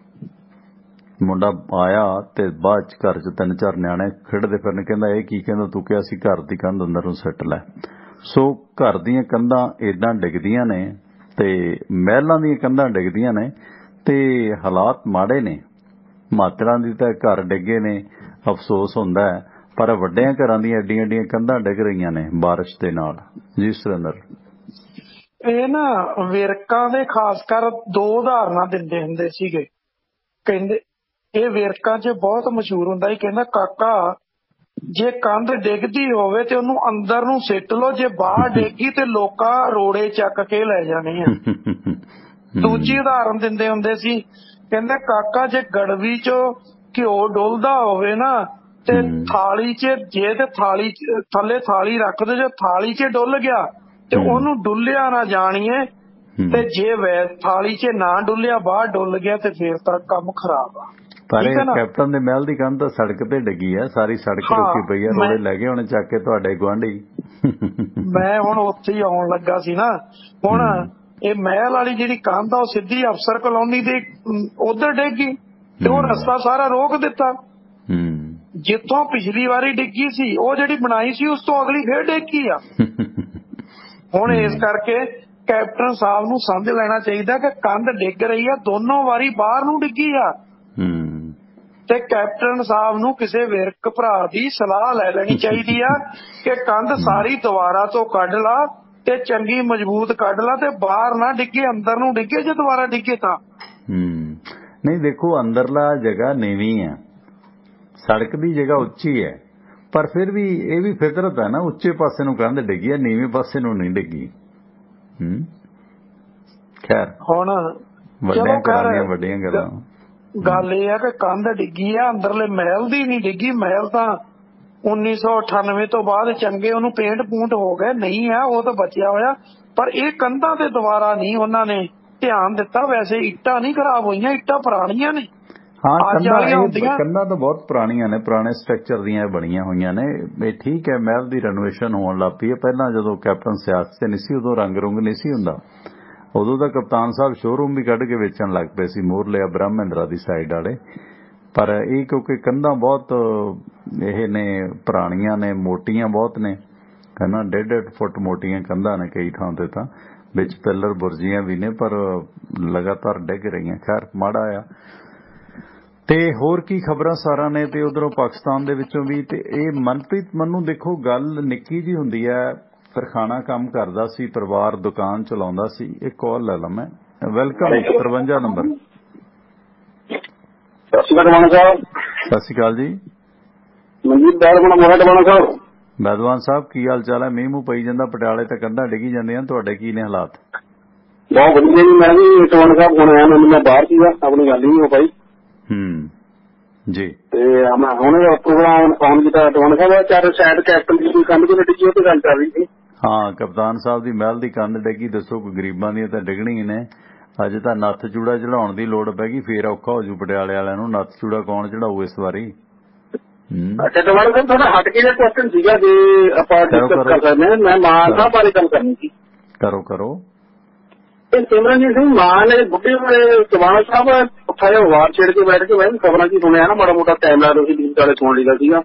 ਮੁੰਡਾ ਆਇਆ ਤੇ ਬਾਅਦ 'ਚ ਘਰ 'ਚ 3-4 ਨਿਆਣੇ ਖੇਡਦੇ ਫਿਰਨ। ਕਹਿੰਦਾ ਇਹ ਕੀ? ਕਹਿੰਦਾ ਤੂੰ ਕਿਹਾ ਸੀ ਘਰ ਦੀ ਕੰਧ ਅੰਦਰ ਨੂੰ ਸਿੱਟ ਲੈ। ਸੋ ਘਰ ਦੀਆਂ ਕੰਧਾਂ ਏਦਾਂ ਡਿੱਗਦੀਆਂ ਨੇ ਤੇ ਮਹਿਲਾਂ ਦੀਆਂ ਕੰਧਾਂ ਡਿੱਗਦੀਆਂ ਨੇ ਤੇ ਹਾਲਾਤ ਮਾੜੇ ਨੇ। ਹਿਮਾਚਲਾਂ ਦੀ ਤਾਂ ਘਰ ਡਿੱਗੇ ਨੇ, ਅਫਸੋਸ ਹੁੰਦਾ ਹੈ, ਪਰ ਵੱਡਿਆਂ ਘਰਾਂ ਦੀਆਂ ਐਡੀਆਂ ਕੰਧਾਂ ਡਿੱਗ ਰਹੀਆਂ ਨੇ ਬਾਰਿਸ਼ ਦੇ ਨਾਲ। ਜੀ ਸੁਰਿੰਦਰ,
ਇਹ ਨਾ ਵੇਰਕਾਂ ਦੇ ਖਾਸ ਕਰ 2 ਉਦਾਹਰਨਾਂ ਦਿੰਦੇ ਹੁੰਦੇ ਸੀਗੇ। ਕਹਿੰਦੇ ਇਹ ਵੇਰਕਾਂ 'ਚ ਬਹੁਤ ਮਸ਼ਹੂਰ ਹੁੰਦਾ ਸੀ। ਕਹਿੰਦਾ ਕਾਕਾ ਜੇ ਕੰਧ ਡਿੱਗਦੀ ਹੋਵੇ ਤੇ ਉਹਨੂੰ ਅੰਦਰ ਨੂੰ ਸਿੱਟ ਲਓ, ਜੇ ਬਾਹਰ ਡਿੱਗੀ ਤੇ ਲੋਕਾਂ ਰੋੜੇ ਚੱਕ ਕੇ ਲੈ ਜਾਣੇ ਆ। ਦੂਜੀ ਉਦਾਹਰਨ ਦਿੰਦੇ ਹੁੰਦੇ ਸੀ, ਕਹਿੰਦੇ ਕਾਕਾ ਜੇ ਗੜਵੀ 'ਚੋਂ ਘਿਓ ਡੁੱਲਦਾ ਹੋਵੇ ਨਾ ਤੇ ਥਾਲੀ 'ਚ ਜੇ ਤੇ ਥਾਲੀ ਥੱਲੇ ਥਾਲੀ ਰੱਖ ਦੋ, ਜੇ ਥਾਲੀ 'ਚ ਡੁੱਲ ਗਿਆ ਤੇ ਉਹਨੂੰ ਡੁੱਲਿਆ ਨਾ ਜਾਣੀਏ, ਤੇ ਜੇ ਥਾਲੀ 'ਚ ਨਾ ਡੁੱਲਿਆ ਬਾਹਰ ਡੁੱਲ ਗਿਆ ਤੇ ਫੇਰ ਤਾਂ ਕੰਮ ਖਰਾਬ ਆ।
ਪਰ ਕੈਪਟਨ ਦੇ ਮਹਿਲ ਦੀ ਕੰਧ ਤਾਂ ਸੜਕ ਤੇ ਡਿੱਗੀ ਹੈ, ਸਾਰੀ ਸੜਕ ਰੁਕੀ ਪਈ ਹੈ। ਰੋੜੇ ਲੈ ਗਏ ਹੁਣ ਚੱਕ ਕੇ ਤੁਹਾਡੇ ਗੁਆਂਢੀ।
ਮੈਂ ਹੁਣ ਉੱਥੇ ਹੀ ਆਉਣ ਲੱਗਾ ਸੀ ਨਾ। ਹੁਣ ਇਹ ਮਹਿਲ ਵਾਲੀ ਜਿਹੜੀ ਕੰਧ ਆ ਉਹ ਸਿੱਧੀ ਅਫਸਰ ਕਲੋਨੀ ਦੇ ਉਧਰ ਡਿੱਗ ਗਈ ਤੇ ਉਹ ਰਸਤਾ ਸਾਰਾ ਰੋਕ ਦਿੱਤਾ। ਜਿੱਥੋਂ ਪਿਛਲੀ ਵਾਰੀ ਡਿੱਗੀ ਸੀ ਉਹ ਜਿਹੜੀ ਬਣਾਈ ਸੀ ਉਸ ਤੋਂ ਅਗਲੀ ਫੇਰ ਡਿੱਗ ਗਈ ਆ। ਹੁਣ ਇਸ ਕਰਕੇ ਕੈਪਟਨ ਸਾਹਿਬ ਨੂੰ ਸਮਝ ਲੈਣਾ ਚਾਹੀਦਾ ਕਿ ਕੰਧ ਡਿੱਗ ਰਹੀ ਆ, ਦੋਨੋਂ ਵਾਰੀ ਬਾਹਰ ਨੂੰ ਡਿੱਗੀ ਆ। ਤੇ ਕੈਪਟਨ ਸਾਹਿਬ ਨੂੰ ਕਿਸੇ ਵਿਰਕ ਭਰਾ ਦੀ ਸਲਾਹ ਲੈ ਲੈਣੀ ਚਾਹੀਦੀ ਆ ਕਿ ਕੰਧ ਸਾਰੀ ਦੁਬਾਰਾ ਤੋਂ ਕੱਢ ਲਾ ਤੇ ਚੰਗੀ ਮਜ਼ਬੂਤ ਕੱਢ ਲਾ ਤੇ ਬਾਹਰ ਨਾ ਡਿੱਗੇ, ਅੰਦਰ ਨੂੰ ਡਿੱਗੇ। ਜੇ ਦੁਬਾਰਾ ਡਿੱਗੇ ਤਾਂ
नहीं देखो अंदरला जगह नीवी है, सड़क की जगह उच्ची है, पर फिर भी ये भी फितरत है ना, उच्चे पासे नूं कंध डिगी है, नीवे पासे नूं नहीं डिगी। खैर
ਹੁਣ
ਵੱਡਿਆਂ
ਚਲੋ
ਘਰਾਂ
ਖੈਰ
ਦੀਆਂ ਵੱਡੀਆਂ ਗੱਲਾਂ।
ਗੱਲ ਇਹ ਹੈ ਕਿ ਕੰਧ ਡਿੱਗੀ ਆ, ਅੰਦਰਲੇ ਮਹਿਲ ਦੀ ਨਹੀਂ ਡਿੱਗੀ। ਮਹਿਲ ਤਾਂ 1998 ਤੋਂ ਬਾਅਦ ਚੰਗੇ ਉਹਨੂੰ ਪੇਂਟ ਪੂੰਟ ਹੋ ਗਏ, ਨਹੀਂ ਆ ਉਹ ਤਾਂ ਬਚਿਆ ਹੋਇਆ। ਪਰ ਇਹ ਕੰਧਾਂ ਤੇ ਦੁਬਾਰਾ ਨਹੀਂ ਉਹਨਾਂ ਨੇ ਧਿਆਨ ਦਿੱਤਾ। ਵੈਸੇ ਇੱਟਾਂ ਨਹੀਂ ਖਰਾਬ ਹੋਈਆਂ, ਇੱਟਾਂ ਪੁਰਾਣੀਆਂ ਨੇ।
ਹਾਂ
ਅੱਜ ਵਾਲੀਆਂ ਹੁੰਦੀਆਂ
ਕੰਧਾਂ ਤਾਂ ਬਹੁਤ ਪੁਰਾਣੀਆਂ ਨੇ, ਪੁਰਾਣੇ ਸਟਰਕਚਰ ਦੀਆਂ ਬਣੀਆਂ ਹੋਈਆਂ ਨੇ। ਇਹ ਠੀਕ ਹੈ, ਮਹਿਲ ਦੀ ਰੈਨੋਵੇਸ਼ਨ ਹੋਣ ਲੱਗ ਪਈ ਹੈ। ਪਹਿਲਾਂ ਜਦੋਂ ਕੈਪਟਨ ਸਿਆਸਤ 'ਚ ਨਹੀਂ ਸੀ ਉਦੋਂ ਰੰਗ ਰੁੰਗ ਨਹੀਂ ਸੀ ਹੁੰਦਾ, ਉਦੋਂ ਤਾਂ ਕਪਤਾਨ ਸਾਹਿਬ ਸ਼ੋਰੂਮ ਵੀ ਕੱਢ ਕੇ ਵੇਚਣ ਲੱਗ ਪਏ ਸੀ ਮੂਹਰਲੇ ਬ੍ਰਹਮਿੰਦਰਾ ਦੀ ਸਾਈਡ ਵਾਲੇ। ਪਰ ਇਹ ਕਿਉਂਕਿ ਕੰਧਾਂ ਬਹੁਤ ਇਹ ਨੇ ਪੁਰਾਣੀਆਂ ਨੇ, ਮੋਟੀਆਂ ਬਹੁਤ ਨੇ, ਹੈ ਨਾ, 1.5 ਫੁੱਟ ਮੋਟੀਆਂ ਕੰਧਾਂ ਨੇ ਕਈ ਥਾਂ ਤੇ, ਤਾਂ ਵਿੱਚ ਪਿੱਲਰ ਬੁਰਜੀਆਂ ਵੀ ਨੇ, ਪਰ ਲਗਾਤਾਰ ਡਿੱਗ ਰਹੀਆਂ। ਖੈਰ ਮਾੜਾ ਆ। ਤੇ ਹੋਰ ਕੀ ਖਬਰਾਂ ਸਾਰਾ ਨੇ, ਤੇ ਉਧਰੋਂ ਪਾਕਿਸਤਾਨ ਦੇ ਵਿੱਚੋਂ ਵੀ। ਤੇ ਇਹ ਮਨਪ੍ਰੀਤ ਮੈਨੂੰ ਦੇਖੋ ਗੱਲ ਨਿੱਕੀ ਜੀ ਹੁੰਦੀ ਹੈ, ਤਰਖਾਣਾ ਕੰਮ ਕਰਦਾ ਸੀ, ਪਰਿਵਾਰ ਦੁਕਾਨ ਚਲਾਉਂਦਾ ਸੀ। ਇੱਕ ਕਾਲ ਲੈ ਲਾਂ ਮੈਂ। Welcome 53 number.
ਸਤਿ ਸ਼੍ਰੀ ਅਕਾਲ ਟਵਾਣਾ ਸਾਹਿਬ।
ਸਤਿ ਸ਼੍ਰੀ ਅਕਾਲ ਜੀ।
ਮਨਜੀਤ ਬੈਲਵਣਾ ਮੋਹਾ ਟਵਾਣਾ ਸਾਹਿਬ।
ਬੈਦਵਾਨ ਸਾਹਿਬ ਕੀ ਹਾਲ ਚਾਲ ਹੈ? ਮੀਂਹ ਮੂੰਹ ਪਈ ਜਾਂਦਾ, ਪਟਿਆਲੇ ਤੇ ਕੰਧਾਂ ਡਿੱਗੀ ਜਾਂਦੀਆਂ, ਤੁਹਾਡੇ ਕੀ ਨੇ ਹਾਲਾਤ?
ਬਹੁਤ ਵਧੀਆ ਜੀ। ਮੈਂ ਵੀ ਟਵਾਣਾ ਸਾਹਿਬ ਹੁਣ ਆਇਆ, ਮੈਨੂੰ ਮੈਂ ਬਾਹਰ ਸੀਗਾ, ਆਪਣੀ ਗੱਲ ਹੀ ਨਹੀਂ ਹੋ ਪਾਈ
ਜੀ।
ਤੇ ਮੈਂ ਹੁਣ ਪ੍ਰੋਗਰਾਮ ਆਨ ਕੀਤਾ ਟਵਾਣਾ ਸਾਹਿਬ। ਚਾਰ ਸ਼ਾਇਦ ਕੈਪਟਨ ਦੀ ਕੋਈ ਕੰਧ ਕੋਈ ਡਿੱਗੀ, ਉਹ ਤੇ ਗੱਲ ਚੱਲ ਰਹੀ ਸੀ।
ਹਾਂ, ਕਪਤਾਨ ਸਾਹਿਬ ਦੀ ਮਹਿਲ ਦੀ ਕੰਧ ਡਿੱਗੀ। ਦੱਸੋ ਕੋਈ ਗਰੀਬਾਂ ਦੀਆਂ ਤਾਂ ਡਿੱਗਣੀ ਨੇ। ਅਜੇ ਤਾਂ ਨੱਥ ਚੂੜਾ ਚੜਾਉਣ ਦੀ ਲੋੜ ਪੈ ਗਈ, ਫੇਰ ਔਖਾ ਹੋ ਜੂ ਪਟਿਆਲੇ ਵਾਲਿਆਂ ਨੂੰ। ਨੱਥ ਚੂੜਾ ਕੌਣ ਚੜਾਊ ਇਸ ਵਾਰੀ?
ਅੱਛਾ ਟਵਾਣਾ ਸਾਹਿਬ ਥੋੜਾ ਹਟ ਕੇ ਜਿਹਾ ਕੁਐਸਚਨ ਸੀਗਾ, ਜੇ ਆਪਾਂ ਡਿਸਕਸ ਕਰ ਸਕਦੇ ਹਾਂ। ਮੈਂ ਮਾਨ ਸਾਹਿਬ ਬਾਰੇ ਗੱਲ ਕਰਨੀ ਸੀ।
ਕਰੋ।
ਇਹ ਸਿਮਰਨਜੀਤ ਸਿੰਘ ਮਾਨ ਨੇ ਬੁੱਢੇ ਵਾਲੇ ਟਵਾਣਾ ਸਾਹਿਬ ਉੱਥਾ ਜਿਹਾ ਵਾਰ ਛੇੜ ਕੇ ਬੈਠ ਕੇ ਮੈਂ ਖਬਰਾਂ ਕੀ ਸੁਣਿਆ ਨਾ, ਮਾੜਾ ਮੋਟਾ ਟਾਈਮ ਲਾ ਸੀ ਡੀਪ ਵਾਲੇ ਸੁਣ ਲਈਦਾ ਸੀਗਾ।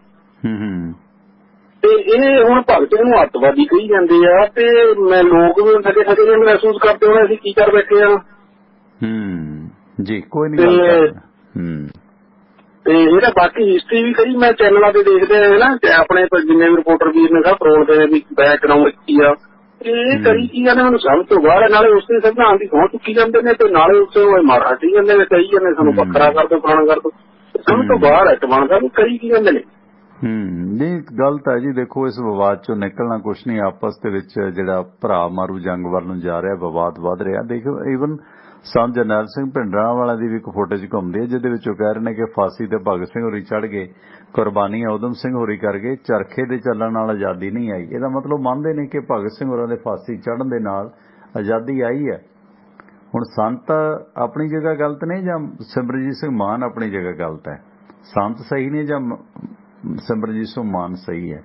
ਤੇ ਇਹ ਹੁਣ ਭਗਤ ਨੂੰ ਅੱਤਵਾਦੀ ਕਹੀ ਜਾਂਦੇ ਆ, ਤੇ ਮੈਂ ਲੋਕ ਵੀ ਸਕੇ ਸਕੇ ਮਹਿਸੂਸ ਕਰਦੇ ਹੋਣੇ ਅਸੀਂ ਕੀ ਕਰ ਬੈਠੇ ਆ।
ਜੀ ਕੋਈ ਨਹੀਂ।
ਤੇ ਇਹਦਾ ਬਾਕੀ ਹਿਸਟਰੀ ਵੀ ਕਈ ਮੈਂ ਚੈਨਲਾਂ ਤੇ ਦੇਖਦੇ ਨਾ, ਆਪਣੇ ਜਿੰਨੇ ਵੀ ਰਿਪੋਰਟਰ ਵੀਰ ਨੇ ਸਭ ਰੋਲਦੇ ਵੀ ਬੈਕਗਰਾਉਂਡ ਕੀ ਆ, ਇਹ ਕਰੀ ਕੀ ਜਾਂਦੇ ਮੈਨੂੰ ਸਮਝ ਤੋਂ ਬਾਹਰ। ਨਾਲੇ ਉਸਦੇ ਸੰਵਿਧਾਨ ਦੀ ਸਹੁੰ ਚੁੱਕੀ ਜਾਂਦੇ ਨੇ, ਤੇ ਨਾਲੇ ਉਸੇ ਮਾਰਾ ਟੀ ਜਾਂਦੇ ਨੇ, ਕਹੀ ਜਾਂਦੇ ਸਾਨੂੰ ਵੱਖਰਾ ਕਰ ਦੋ, ਪੁਰਾਣਾ ਕਰ ਦੋ। ਸਮਝ ਤੋਂ ਬਾਹਰ ਹੈ ਟਵਾਣਾ ਸਾਹਿਬ, ਕਰੀ ਕੀ ਜਾਂਦੇ ਨੇ।
ਨਹੀਂ ਗਲਤ ਹੈ ਜੀ। ਦੇਖੋ ਇਸ ਵਿਵਾਦ ਚੋਂ ਨਿਕਲਣਾ ਕੁਛ ਨਹੀਂ। ਆਪਸ ਦੇ ਵਿੱਚ ਜਿਹੜਾ ਭਰਾ ਮਾਰੂ ਜੰਗ ਵੱਲ ਨੂੰ ਜਾ ਰਿਹਾ, ਵਿਵਾਦ ਵੱਧ ਰਿਹਾ। ਦੇਖੋ ਈਵਨ ਸੰਤ ਜਰਨੈਲ ਸਿੰਘ ਭਿੰਡਰਾਂਵਾਲਾ ਦੀ ਵੀ ਇੱਕ ਫੁਟੇਜ ਘੁੰਮਦੀ ਹੈ, ਜਿਹਦੇ ਵਿੱਚ ਉਹ ਕਹਿ ਰਹੇ ਨੇ ਕਿ ਫਾਂਸੀ ਤੇ ਭਗਤ ਸਿੰਘ ਹੋਰੀ ਚੜ੍ਹ ਗਏ, ਕੁਰਬਾਨੀਆਂ ਊਧਮ ਸਿੰਘ ਹੋਰੀ ਕਰ ਗਏ, ਚਰਖੇ ਦੇ ਚੱਲਣ ਨਾਲ ਆਜ਼ਾਦੀ ਨਹੀਂ ਆਈ। ਇਹਦਾ ਮਤਲਬ ਮੰਨਦੇ ਨੇ ਕਿ ਭਗਤ ਸਿੰਘ ਹੋਰਾਂ ਦੇ ਫਾਂਸੀ ਚੜ੍ਹਨ ਦੇ ਨਾਲ ਆਜ਼ਾਦੀ ਆਈ ਹੈ। ਹੁਣ ਸੰਤ ਆਪਣੀ ਜਗ੍ਹਾ ਗਲਤ ਨੇ ਜਾਂ ਸਿਮਰਜੀਤ ਸਿੰਘ ਮਾਨ ਆਪਣੀ ਜਗ੍ਹਾ ਗਲਤ ਹੈ? ਸੰਤ ਸਹੀ ਨੇ ਜਾਂ ਸਿਮਰਜੀਤ ਸਿੰਘ ਮਾਨ ਸਹੀ ਹੈ?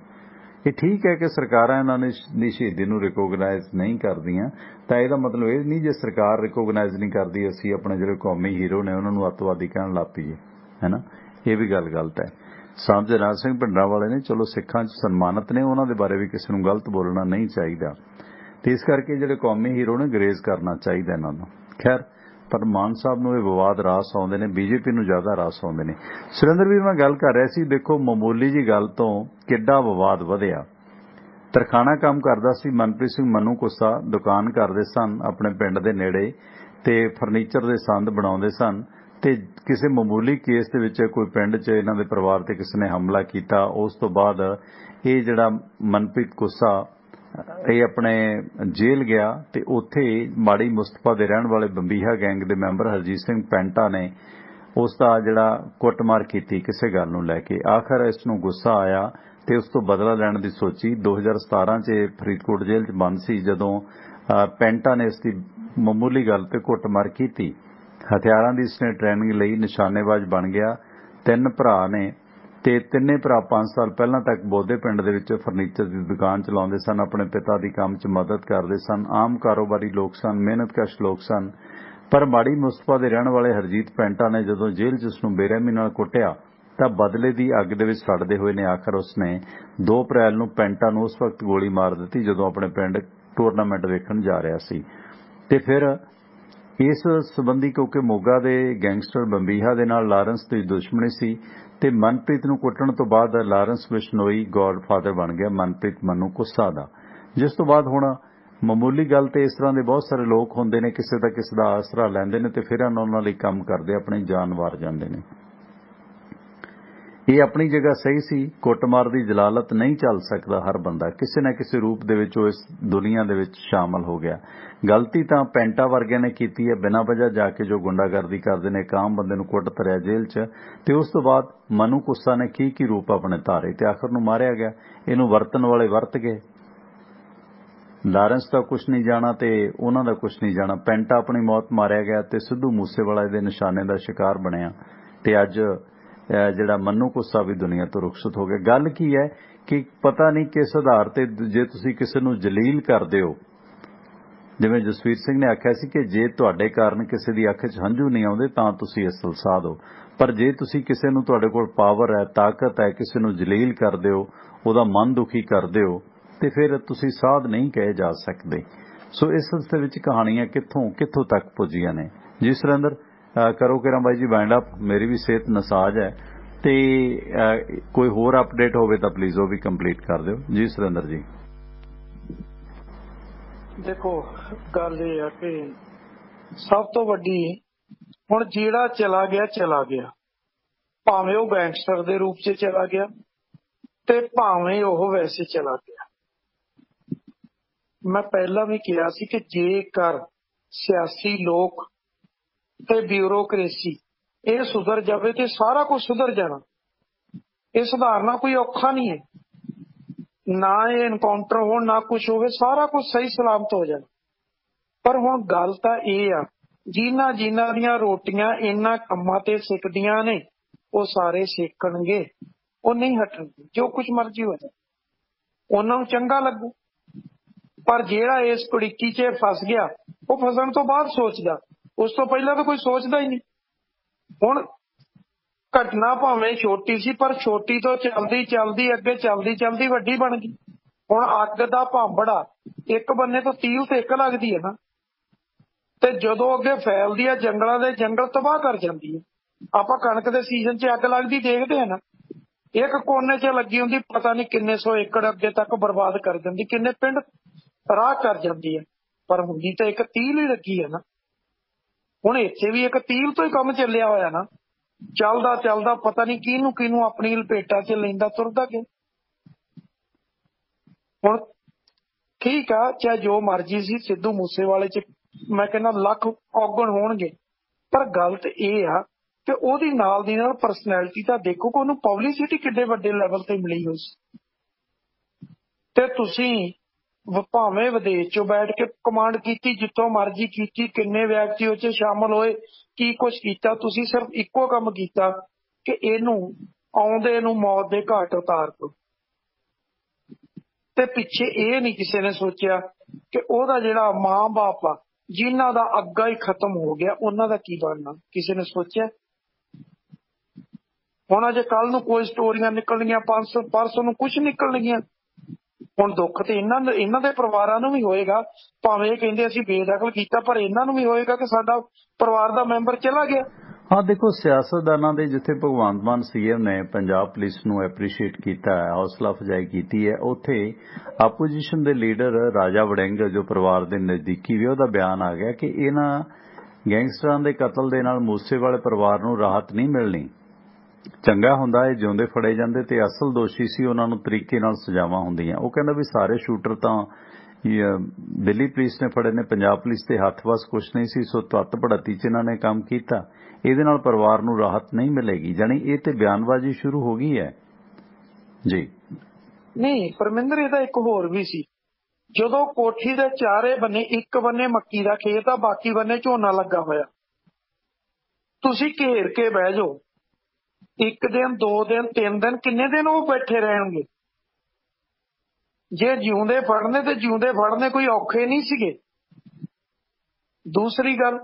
ਇਹ ਠੀਕ ਹੈ ਕਿ ਸਰਕਾਰਾਂ ਇਹਨਾਂ ਦੀ ਸ਼ਹੀਦੀ ਨੂੰ ਰਿਕੋਗਨਾਈਜ਼ ਨਹੀਂ ਕਰਦੀਆਂ, ਤਾਂ ਇਹਦਾ ਮਤਲਬ ਇਹ ਨਹੀਂ ਜੇ ਸਰਕਾਰ ਰਿਕੋਗਨਾਈਜ਼ ਨਹੀਂ ਕਰਦੀ ਅਸੀਂ ਆਪਣੇ ਜਿਹੜੇ ਕੌਮੀ ਹੀਰੋ ਨੇ ਉਹਨਾਂ ਨੂੰ ਅੱਤਵਾਦੀ ਕਹਿਣ ਲੱਗ ਪਈਏ, ਹੈ ਨਾ। ਇਹ ਵੀ ਗੱਲ ਗਲਤ ਹੈ। ਸੰਤ ਜਰਨੈਲ ਸਿੰਘ ਭਿੰਡਰਾਂਵਾਲੇ ਨੇ ਚਲੋ ਸਿੱਖਾਂ 'ਚ ਸਨਮਾਨਿਤ ਨੇ, ਉਹਨਾਂ ਦੇ ਬਾਰੇ ਵੀ ਕਿਸੇ ਨੂੰ ਗਲਤ ਬੋਲਣਾ ਨਹੀਂ ਚਾਹੀਦਾ, ਤੇ ਇਸ ਕਰਕੇ ਜਿਹੜੇ ਕੌਮੀ ਹੀਰੋ ਨੇ ਗਰੇਜ਼ ਕਰਨਾ ਚਾਹੀਦਾ ਇਹਨਾਂ ਨੂੰ। ਖੈਰ ਪਰ ਮਾਨ ਸਾਹਿਬ ਨੂੰ ਇਹ ਵਿਵਾਦ ਰਾਸ ਆਉਂਦੇ ਨੇ, ਬੀਜੇਪੀ ਨੂੰ ਜ਼ਿਆਦਾ ਰਾਸ ਆਉਂਦੇ ਨੇ। ਸੁਰਿੰਦਰ ਵੀਰ ਮੈਂ ਗੱਲ ਕਰ ਰਿਹਾ ਸੀ, ਦੇਖੋ ਮਾਮੂਲੀ ਜੀ ਗੱਲ ਤੋਂ ਕਿੱਡਾ ਵਿਵਾਦ ਵਧਿਆ। ਤਰਖਾਣਾ ਕੰਮ ਕਰਦਾ ਸੀ ਮਨਪ੍ਰੀਤ ਸਿੰਘ ਮਨੂ ਕੁੱਸਾ, ਦੁਕਾਨ ਕਰਦੇ ਸਨ ਆਪਣੇ ਪਿੰਡ ਦੇ ਨੇੜੇ, ਤੇ ਫਰਨੀਚਰ ਦੇ ਸੰਦ ਬਣਾਉਂਦੇ ਸਨ, ਤੇ ਕਿਸੇ ਮਾਮੂਲੀ ਕੇਸ ਦੇ ਵਿੱਚ ਕੋਈ ਪਿੰਡ 'ਚ ਇਹਨਾਂ ਦੇ ਪਰਿਵਾਰ ਤੇ ਕਿਸੇ ਨੇ ਹਮਲਾ ਕੀਤਾ। ਉਸ ਤੋਂ ਬਾਅਦ ਇਹ ਜਿਹੜਾ ਮਨਪ੍ਰੀਤ ਕੁੱਸਾ ਇਹ ਆਪਣੇ ਜੇਲ੍ਹ ਗਿਆ, ਤੇ ਉੱਥੇ ਮਾੜੀ ਮੁਸਤਫਾ ਦੇ ਰਹਿਣ ਵਾਲੇ ਬੰਬੀਹਾ ਗੈਂਗ ਦੇ ਮੈਂਬਰ ਹਰਜੀਤ ਸਿੰਘ ਪੈਂਟਾ ਨੇ ਉਸ ਦਾ ਜਿਹੜਾ ਕੁੱਟਮਾਰ ਕੀਤੀ ਕਿਸੇ ਗੱਲ ਨੂੰ ਲੈ ਕੇ। ਆਖਰ ਇਸ ਨੂੰ ਗੁੱਸਾ ਆਇਆ ਤੇ ਉਸ ਤੋਂ ਬਦਲਾ ਲੈਣ ਦੀ ਸੋਚੀ। 2017 'ਚ ਫਰੀਦਕੋਟ ਜੇਲ੍ਹ 'ਚ ਬੰਦ ਸੀ ਜਦੋਂ ਪੈਂਟਾ ਨੇ ਇਸ ਦੀ ਮਾਮੂਲੀ ਗੱਲ ਤੇ ਕੁੱਟਮਾਰ ਕੀਤੀ। ਹਥਿਆਰਾਂ ਦੀ ਇਸਨੇ ਟ੍ਰੇਨਿੰਗ ਲਈ ਨਿਸ਼ਾਨੇਬਾਜ਼ ਬਣ ਗਿਆ। 3 ਭਰਾ ਨੇ ਤੇ ਤਿੰਨੇ ਭਰਾ 5 ਸਾਲ ਪਹਿਲਾਂ ਤੱਕ ਬੋਦੇ ਪਿੰਡ ਦੇ ਵਿੱਚ ਫਰਨੀਚਰ ਦੀ ਦੁਕਾਨ ਚਲਾਉਂਦੇ ਸਨ, ਆਪਣੇ ਪਿਤਾ ਦੀ ਕੰਮ 'ਚ ਮਦਦ ਕਰਦੇ ਸਨ, ਆਮ ਕਾਰੋਬਾਰੀ ਲੋਕ ਸਨ, ਮਿਹਨਤਕਸ਼ ਲੋਕ ਸਨ। ਪਰ ਮਾੜੀ ਮੁਸਤਫਾ ਦੇ ਰਹਿਣ ਵਾਲੇ ਹਰਜੀਤ ਪੈਂਟਾ ਨੇ ਜਦੋਂ ਜੇਲ੍ਹ 'ਚ ਉਸ ਨੂੰ ਬੇਰਹਿਮੀ ਨਾਲ ਕੁੱਟਿਆ ਤਾਂ ਬਦਲੇ ਦੀ ਅੱਗ ਦੇ ਵਿੱਚ ਸੜਦੇ ਹੋਏ ਨੇ ਆਖਰ ਉਸਨੇ 2 ਅਪ੍ਰੈਲ ਨੂੰ ਪੈਂਟਾ ਨੂੰ ਉਸ ਵਕਤ ਗੋਲੀ ਮਾਰ ਦਿੱਤੀ ਜਦੋਂ ਆਪਣੇ ਪਿੰਡ ਟੂਰਨਾਮੈਂਟ ਵੇਖਣ ਜਾ ਰਿਹਾ ਸੀ। ਤੇ ਫਿਰ ਇਸ ਸੰਬੰਧੀ ਕਿਉਂਕਿ ਮੋਗਾ ਦੇ ਗੈਂਗਸਟਰ ਬੰਬੀਹਾ ਦੇ ਨਾਲ ਲਾਰੈਂਸ ਦੀ ਦੁਸ਼ਮਣੀ ਸੀ, ਤੇ ਮਨਪ੍ਰੀਤ ਨੂੰ ਕੁੱਟਣ ਤੋਂ ਬਾਅਦ ਲਾਰੈਂਸ ਬਿਸ਼ਨੋਈ ਗੌਡਫਾਦਰ ਬਣ ਗਿਆ ਮਨਪ੍ਰੀਤ ਮਨੂ ਕੁੱਸਾ ਦਾ, ਜਿਸ ਤੋਂ ਬਾਅਦ ਹੁਣ ਮਾਮੂਲੀ ਗੱਲ ਤੇ ਇਸ ਤਰ੍ਹਾਂ ਦੇ ਬਹੁਤ ਸਾਰੇ ਲੋਕ ਹੁੰਦੇ ਨੇ, ਕਿਸੇ ਦਾ ਕਿਸੇ ਦਾ ਆਸਰਾ ਲੈਂਦੇ ਨੇ ਤੇ ਫਿਰ ਉਹਨਾਂ ਲਈ ਕੰਮ ਕਰਦੇ, ਆਪਣੀ ਜਾਨ ਵਾਰ ਜਾਂਦੇ ਨੇ। ਇਹ ਆਪਣੀ ਜਗ੍ਹਾ ਸਹੀ ਸੀ। ਕੁੱਟਮਾਰ ਦੀ ਜਲਾਲਤ ਨਹੀਂ ਚੱਲ ਸਕਦਾ ਹਰ ਬੰਦਾ, ਕਿਸੇ ਨਾ ਕਿਸੇ ਰੂਪ ਦੇ ਵਿੱਚ ਉਹ ਇਸ ਦੁਨੀਆ ਦੇ ਵਿੱਚ ਸ਼ਾਮਲ ਹੋ ਗਿਆ। ਗਲਤੀ ਤਾਂ ਪੈਂਟਾ ਵਰਗਿਆਂ ਨੇ ਕੀਤੀ ਹੈ, ਬਿਨਾਂ ਵਜ੍ਹਾ ਜਾ ਕੇ ਜੋ ਗੁੰਡਾਗਰਦੀ ਕਰਦੇ ਨੇ, ਇੱਕ ਆਮ ਬੰਦੇ ਨੂੰ ਕੁੱਟ ਤਰਿਆ ਜੇਲ੍ਹ 'ਚ, ਤੇ ਉਸ ਤੋਂ ਬਾਅਦ ਮਨੂ ਕੁੱਸਾ ਨੇ ਕੀ ਰੂਪ ਆਪਣੇ ਧਾਰੇ ਤੇ ਆਖਰ ਨੂੰ ਮਾਰਿਆ ਗਿਆ। ਇਹਨੂੰ ਵਰਤਣ ਵਾਲੇ ਵਰਤ ਗਏ। ਲਾਰੈਂਸ ਦਾ ਕੁਛ ਨਹੀਂ ਜਾਣਾ ਤੇ ਉਹਨਾਂ ਦਾ ਕੁਛ ਨਹੀਂ ਜਾਣਾ। ਪੈਂਟਾ ਆਪਣੀ ਮੌਤ ਮਾਰਿਆ ਗਿਆ ਤੇ ਸਿੱਧੂ ਮੂਸੇਵਾਲਾ ਦੇ ਨਿਸ਼ਾਨੇ ਦਾ ਸ਼ਿਕਾਰ ਬਣਿਆ ਤੇ ਅੱਜ ਜਿਹੜਾ ਮਨੂ ਕੁੱਸਾ ਵੀ ਦੁਨੀਆ ਤੋਂ ਰੁਖਸਤ ਹੋ ਗਿਆ। ਗੱਲ ਕੀ ਹੈ ਕਿ ਪਤਾ ਨਹੀਂ ਕਿਸ ਆਧਾਰ ਤੇ ਜੇ ਤੁਸੀਂ ਕਿਸੇ ਨੂੰ ਜਲੀਲ ਕਰਦੇ ਹੋ, ਜਿਵੇਂ ਜਸਵੀਰ ਸਿੰਘ ਨੇ ਆਖਿਆ ਸੀ ਕਿ ਜੇ ਤੁਹਾਡੇ ਕਾਰਨ ਕਿਸੇ ਦੀ ਅੱਖ 'ਚ ਹੰਝੂ ਨਹੀਂ ਆਉਂਦੇ ਤਾਂ ਤੁਸੀਂ ਅਸਲ ਸਾਧ ਹੋ, ਪਰ ਜੇ ਤੁਸੀਂ ਕਿਸੇ ਨੂੰ, ਤੁਹਾਡੇ ਕੋਲ ਪਾਵਰ ਹੈ, ਤਾਕਤ ਹੈ, ਕਿਸੇ ਨੂੰ ਜਲੀਲ ਕਰਦੇ ਹੋ, ਉਹਦਾ ਮਨ ਦੁਖੀ ਕਰਦੇ ਹੋ, ਤੇ ਫਿਰ ਤੁਸੀਂ ਸਾਧ ਨਹੀਂ ਕਹੇ ਜਾ ਸਕਦੇ। ਸੋ ਇਸ ਸਿਲਸਿਲੇ ਵਿੱਚ ਕਹਾਣੀਆਂ ਕਿੱਥੋਂ ਤੱਕ ਪੁੱਜੀਆਂ ਨੇ। ਜੀ ਸੁਰਿੰਦਰ, ਕਰੋ ਕਿਰਾਂ ਬਾਈ ਜੀ ਵਾਈਂਡ ਅਪ, ਮੇਰੀ ਵੀ ਸਿਹਤ ਨਸਾਜ ਹੈ ਤੇ ਕੋਈ ਹੋਰ ਅਪਡੇਟ ਹੋਵੇ ਤਾਂ ਪਲੀਜ਼ ਉਹ ਵੀ ਕੰਪਲੀਟ ਕਰ ਦਿਓ। ਜੀ ਸੁਰਿੰਦਰ ਜੀ।
ਦੇਖੋ ਗੱਲ ਇਹ ਆ ਕਿ ਸਭ ਤੋਂ ਵੱਡੀ, ਹੁਣ ਜਿਹੜਾ ਚਲਾ ਗਿਆ, ਭਾਵੇਂ ਉਹ ਗੈਂਗਸਟਰ ਦੇ ਰੂਪ 'ਚ ਚਲਾ ਗਿਆ ਤੇ ਭਾਵੇਂ ਉਹ ਵੈਸੇ ਚਲਾ ਗਿਆ। ਮੈਂ ਪਹਿਲਾਂ ਵੀ ਕਿਹਾ ਸੀ ਕਿ ਜੇਕਰ ਸਿਆਸੀ ਲੋਕ ਤੇ ਬਿਊਰੋਕ੍ਰੇਸੀ ਇਹ ਸੁਧਰ ਜਾਵੇ ਤੇ ਸਾਰਾ ਕੁਝ ਸੁਧਰ ਜਾਣਾ। ਇਹ ਸੁਧਾਰਨਾ ਕੋਈ ਔਖਾ ਨਹੀਂ ਹੈ, ਨਾ ਇਹ ਐਨਕਾਊਂਟਰ ਹੋਣ ਨਾ ਕੁਛ ਹੋਵੇ, ਸਾਰਾ ਕੁਝ ਸਹੀ ਸਲਾਮਤ ਹੋ ਜਾਣਾ। ਪਰ ਹੁਣ ਗੱਲ ਤਾਂ ਇਹ ਆ, ਜਿਨ੍ਹਾਂ ਦੀਆਂ ਰੋਟੀਆਂ ਇਹਨਾਂ ਕੰਮਾਂ ਤੇ ਸਿੱਕਦੀਆਂ ਨੇ ਉਹ ਸਾਰੇ ਸੇਕਣਗੇ, ਉਹ ਨਹੀਂ ਹਟਣਗੇ। ਜੋ ਕੁਝ ਮਰਜ਼ੀ ਹੋ ਜਾਏ ਉਹਨਾਂ ਨੂੰ ਚੰਗਾ ਲੱਗੂ। ਪਰ ਜਿਹੜਾ ਇਸ ਕੁੜੀਕੀ 'ਚ ਫਸ ਗਿਆ ਉਹ ਫਸਣ ਤੋਂ ਬਾਅਦ ਸੋਚਦਾ, ਉਸ ਤੋਂ ਪਹਿਲਾਂ ਤਾਂ ਕੋਈ ਸੋਚਦਾ ਹੀ ਨਹੀਂ। ਹੁਣ ਘਟਨਾ ਭਾਵੇਂ ਛੋਟੀ ਸੀ, ਪਰ ਛੋਟੀ ਤੋਂ ਚੱਲਦੀ ਅੱਗੇ ਚੱਲਦੀ ਵੱਡੀ ਬਣ ਗਈ। ਹੁਣ ਅੱਗ ਦਾ ਭਾਂਬੜਾ ਇੱਕ ਬੰਨੇ ਤੋਂ ਤੀਲ ਤੇ ਇੱਕ ਲੱਗਦੀ ਹੈ ਨਾ, ਤੇ ਜਦੋਂ ਅੱਗੇ ਫੈਲਦੀ ਹੈ ਜੰਗਲਾਂ ਦੇ ਜੰਗਲ ਤਬਾਹ ਕਰ ਜਾਂਦੀ ਹੈ। ਆਪਾਂ ਕਣਕ ਦੇ ਸੀਜ਼ਨ 'ਚ ਅੱਗ ਲੱਗਦੀ ਦੇਖਦੇ ਆ ਨਾ, ਇੱਕ ਕੋਨੇ 'ਚ ਲੱਗੀ ਹੁੰਦੀ, ਪਤਾ ਨਹੀਂ ਕਿੰਨੇ 100 ਏਕੜ ਅੱਗੇ ਤੱਕ ਬਰਬਾਦ ਕਰ ਦਿੰਦੀ, ਕਿੰਨੇ ਪਿੰਡ ਰਾਹ ਕਰ ਜਾਂਦੀ ਹੈ। ਪਰ ਹੁੰਦੀ ਤਾਂ ਇੱਕ ਤੀਲ ਹੀ ਲੱਗੀ ਹੈ ਨਾ। ਹੁਣ ਇੱਥੇ ਵੀ ਇੱਕ ਤੀਲ ਤੋਂ ਹੀ ਕੰਮ ਚੱਲਿਆ ਹੋਇਆ ਨਾ, ਚੱਲਦਾ ਪਤਾ ਨਹੀਂ ਕਿਹਨੂੰ ਆਪਣੀ ਲਪੇਟਾਂ 'ਚ ਲੈਂਦਾ ਤੁਰਦਾ ਗਿਆ। ਹੁਣ ਠੀਕ ਆ, ਚਾਹੇ ਜੋ ਮਰਜ਼ੀ ਸੀ, ਸਿੱਧੂ ਮੂਸੇਵਾਲੇ 'ਚ ਮੈਂ ਕਹਿੰਦਾ ਲੱਖ ਔਗਣ ਹੋਣਗੇ, ਪਰ ਗੱਲ ਤੇ ਇਹ ਆ ਕਿ ਉਹਦੀ ਨਾਲ ਦੀ ਨਾਲ ਪਰਸਨੈਲਿਟੀ ਤਾਂ ਦੇਖੋ ਕਿ ਉਹਨੂੰ ਪਬਲਿਸਿਟੀ ਕਿੱਡੇ ਵੱਡੇ ਲੈਵਲ ਤੇ ਮਿਲੀ ਹੋਈ ਸੀ। ਤੇ ਤੁਸੀਂ ਭਾਵੇਂ ਵਿਦੇਸ਼ 'ਚੋਂ ਬੈਠ ਕੇ ਕਮਾਂਡ ਕੀਤੀ, ਜਿੱਥੋਂ ਮਰਜ਼ੀ ਕੀਤੀ, ਕਿੰਨੇ ਵਿਅਕਤੀ ਉਹ 'ਚ ਸ਼ਾਮਲ ਹੋਏ, ਕੀ ਕੁਛ ਕੀਤਾ, ਤੁਸੀਂ ਸਿਰਫ ਇੱਕੋ ਕੰਮ ਕੀਤਾ ਕਿ ਇਹਨੂੰ ਆਉਂਦੇ ਨੂੰ ਮੌਤ ਦੇ ਘਾਟ ਉਤਾਰ ਦਿਓ। ਤੇ ਪਿੱਛੇ ਇਹ ਨਹੀਂ ਕਿਸੇ ਨੇ ਸੋਚਿਆ ਕਿ ਉਹਦਾ ਜਿਹੜਾ ਮਾਂ-ਬਾਪ ਆ, ਜਿਨ੍ਹਾਂ ਦਾ ਅੱਗਾ ਹੀ ਖਤਮ ਹੋ ਗਿਆ, ਉਹਨਾਂ ਦਾ ਕੀ ਬਣਨਾ, ਕਿਸੇ ਨੇ ਸੋਚਿਆ? ਹੁਣ ਅਜੇ ਕੱਲ ਨੂੰ ਕੋਈ ਸਟੋਰੀਆਂ ਨਿਕਲਣਗੀਆਂ, ਪਰਸੋਂ ਨੂੰ ਕੁਛ ਨਿਕਲਣਗੀਆਂ। ਹੁਣ ਦੁੱਖ ਤੇ ਇਹਨਾਂ ਦੇ ਪਰਿਵਾਰਾਂ ਨੂੰ ਵੀ ਹੋਏਗਾ, ਭਾਵੇਂ ਇਹ ਕਹਿੰਦੇ ਅਸੀਂ ਬੇਦਖਲ ਕੀਤਾ, ਪਰ ਇਹਨਾਂ ਨੂੰ ਵੀ ਹੋਏਗਾ ਕਿ ਸਾਡਾ ਪਰਿਵਾਰ ਦਾ ਮੈਂਬਰ ਚਲਾ ਗਿਆ।
ਹਾਂ ਦੇਖੋ, ਸਿਆਸਤਦਾਨਾਂ ਦੇ ਜਿੱਥੇ ਭਗਵੰਤ ਮਾਨ ਸੀਐਮ ਨੇ ਪੰਜਾਬ ਪੁਲਿਸ ਨੂੰ ਐਪਰੀਸ਼ੀਏਟ ਕੀਤਾ ਹੈ, ਹੌਸਲਾ ਅਫਜ਼ਾਈ ਕੀਤੀ ਹੈ, ਉੱਥੇ ਆਪੋਜੀਸ਼ਨ ਦੇ ਲੀਡਰ ਰਾਜਾ ਵੜਿੰਗ ਜੋ ਪਰਿਵਾਰ ਦੇ ਨਜ਼ਦੀਕੀ ਵੀ, ਉਹਦਾ ਬਿਆਨ ਆ ਗਿਆ ਕਿ ਇਹਨਾਂ ਗੈਂਗਸਟਰਾਂ ਦੇ ਕਤਲ ਦੇ ਨਾਲ ਮੂਸੇਵਾਲੇ ਪਰਿਵਾਰ ਨੂੰ ਰਾਹਤ ਨਹੀਂ ਮਿਲਣੀ। ਚੰਗਾ ਹੁੰਦਾ ਇਹ ਜਿਉਂਦੇ ਫੜੇ ਜਾਂਦੇ ਤੇ ਅਸਲ ਦੋਸ਼ੀ ਸੀ ਉਹਨਾਂ ਨੂੰ ਤਰੀਕੇ ਨਾਲ ਸਜ਼ਾਵਾਂ ਹੁੰਦੀਆਂ। ਉਹ ਕਹਿੰਦਾ ਵੀ ਸਾਰੇ ਸ਼ੂਟਰ ਤਾਂ ਦਿੱਲੀ ਪੁਲਿਸ ਨੇ ਫੜੇ ਨੇ, ਪੰਜਾਬ ਪੁਲਿਸ ਦੇ ਹੱਥ ਵਸ ਕੁਛ ਨਹੀਂ ਸੀ, ਸੋ ਤੱਤ ਪੜਤੀ 'ਚ ਇਹਨਾਂ ਨੇ ਕੰਮ ਕੀਤਾ, ਇਹਦੇ ਨਾਲ ਪਰਿਵਾਰ ਨੂੰ ਰਾਹਤ ਨਹੀਂ ਮਿਲੇਗੀ। ਜਾਣੀ ਇਹ ਤੇ ਬਿਆਨਬਾਜ਼ੀ ਸ਼ੁਰੂ ਹੋ ਗਈ ਹੈ ਜੀ।
ਨਹੀਂ ਪਰਮਿੰਦਰ, ਇਹਦਾ ਇੱਕ ਹੋਰ ਵੀ ਸੀ। ਜਦੋਂ ਕੋਠੀ ਦੇ ਚਾਰੇ ਬੰਨੇ, ਇੱਕ ਬੰਨੇ ਮੱਕੀ ਦਾ ਖੇਤ ਆ, ਬਾਕੀ ਬੰਨੇ ਝੋਨਾ ਲੱਗਾ ਹੋਇਆ, ਤੁਸੀਂ ਘੇਰ ਕੇ ਬਹਿ ਜਾਓ, 1 ਦਿਨ 2 ਦਿਨ 3 ਦਿਨ, ਕਿੰਨੇ ਦਿਨ ਉਹ ਬੈਠੇ ਰਹਿਣਗੇ? ਜੇ ਜਿਉਂਦੇ ਫੜਨੇ ਤੇ ਜਿਉਂਦੇ ਫੜਨੇ ਕੋਈ ਔਖੇ ਨਹੀਂ ਸੀਗੇ। ਦੂਸਰੀ ਗੱਲ,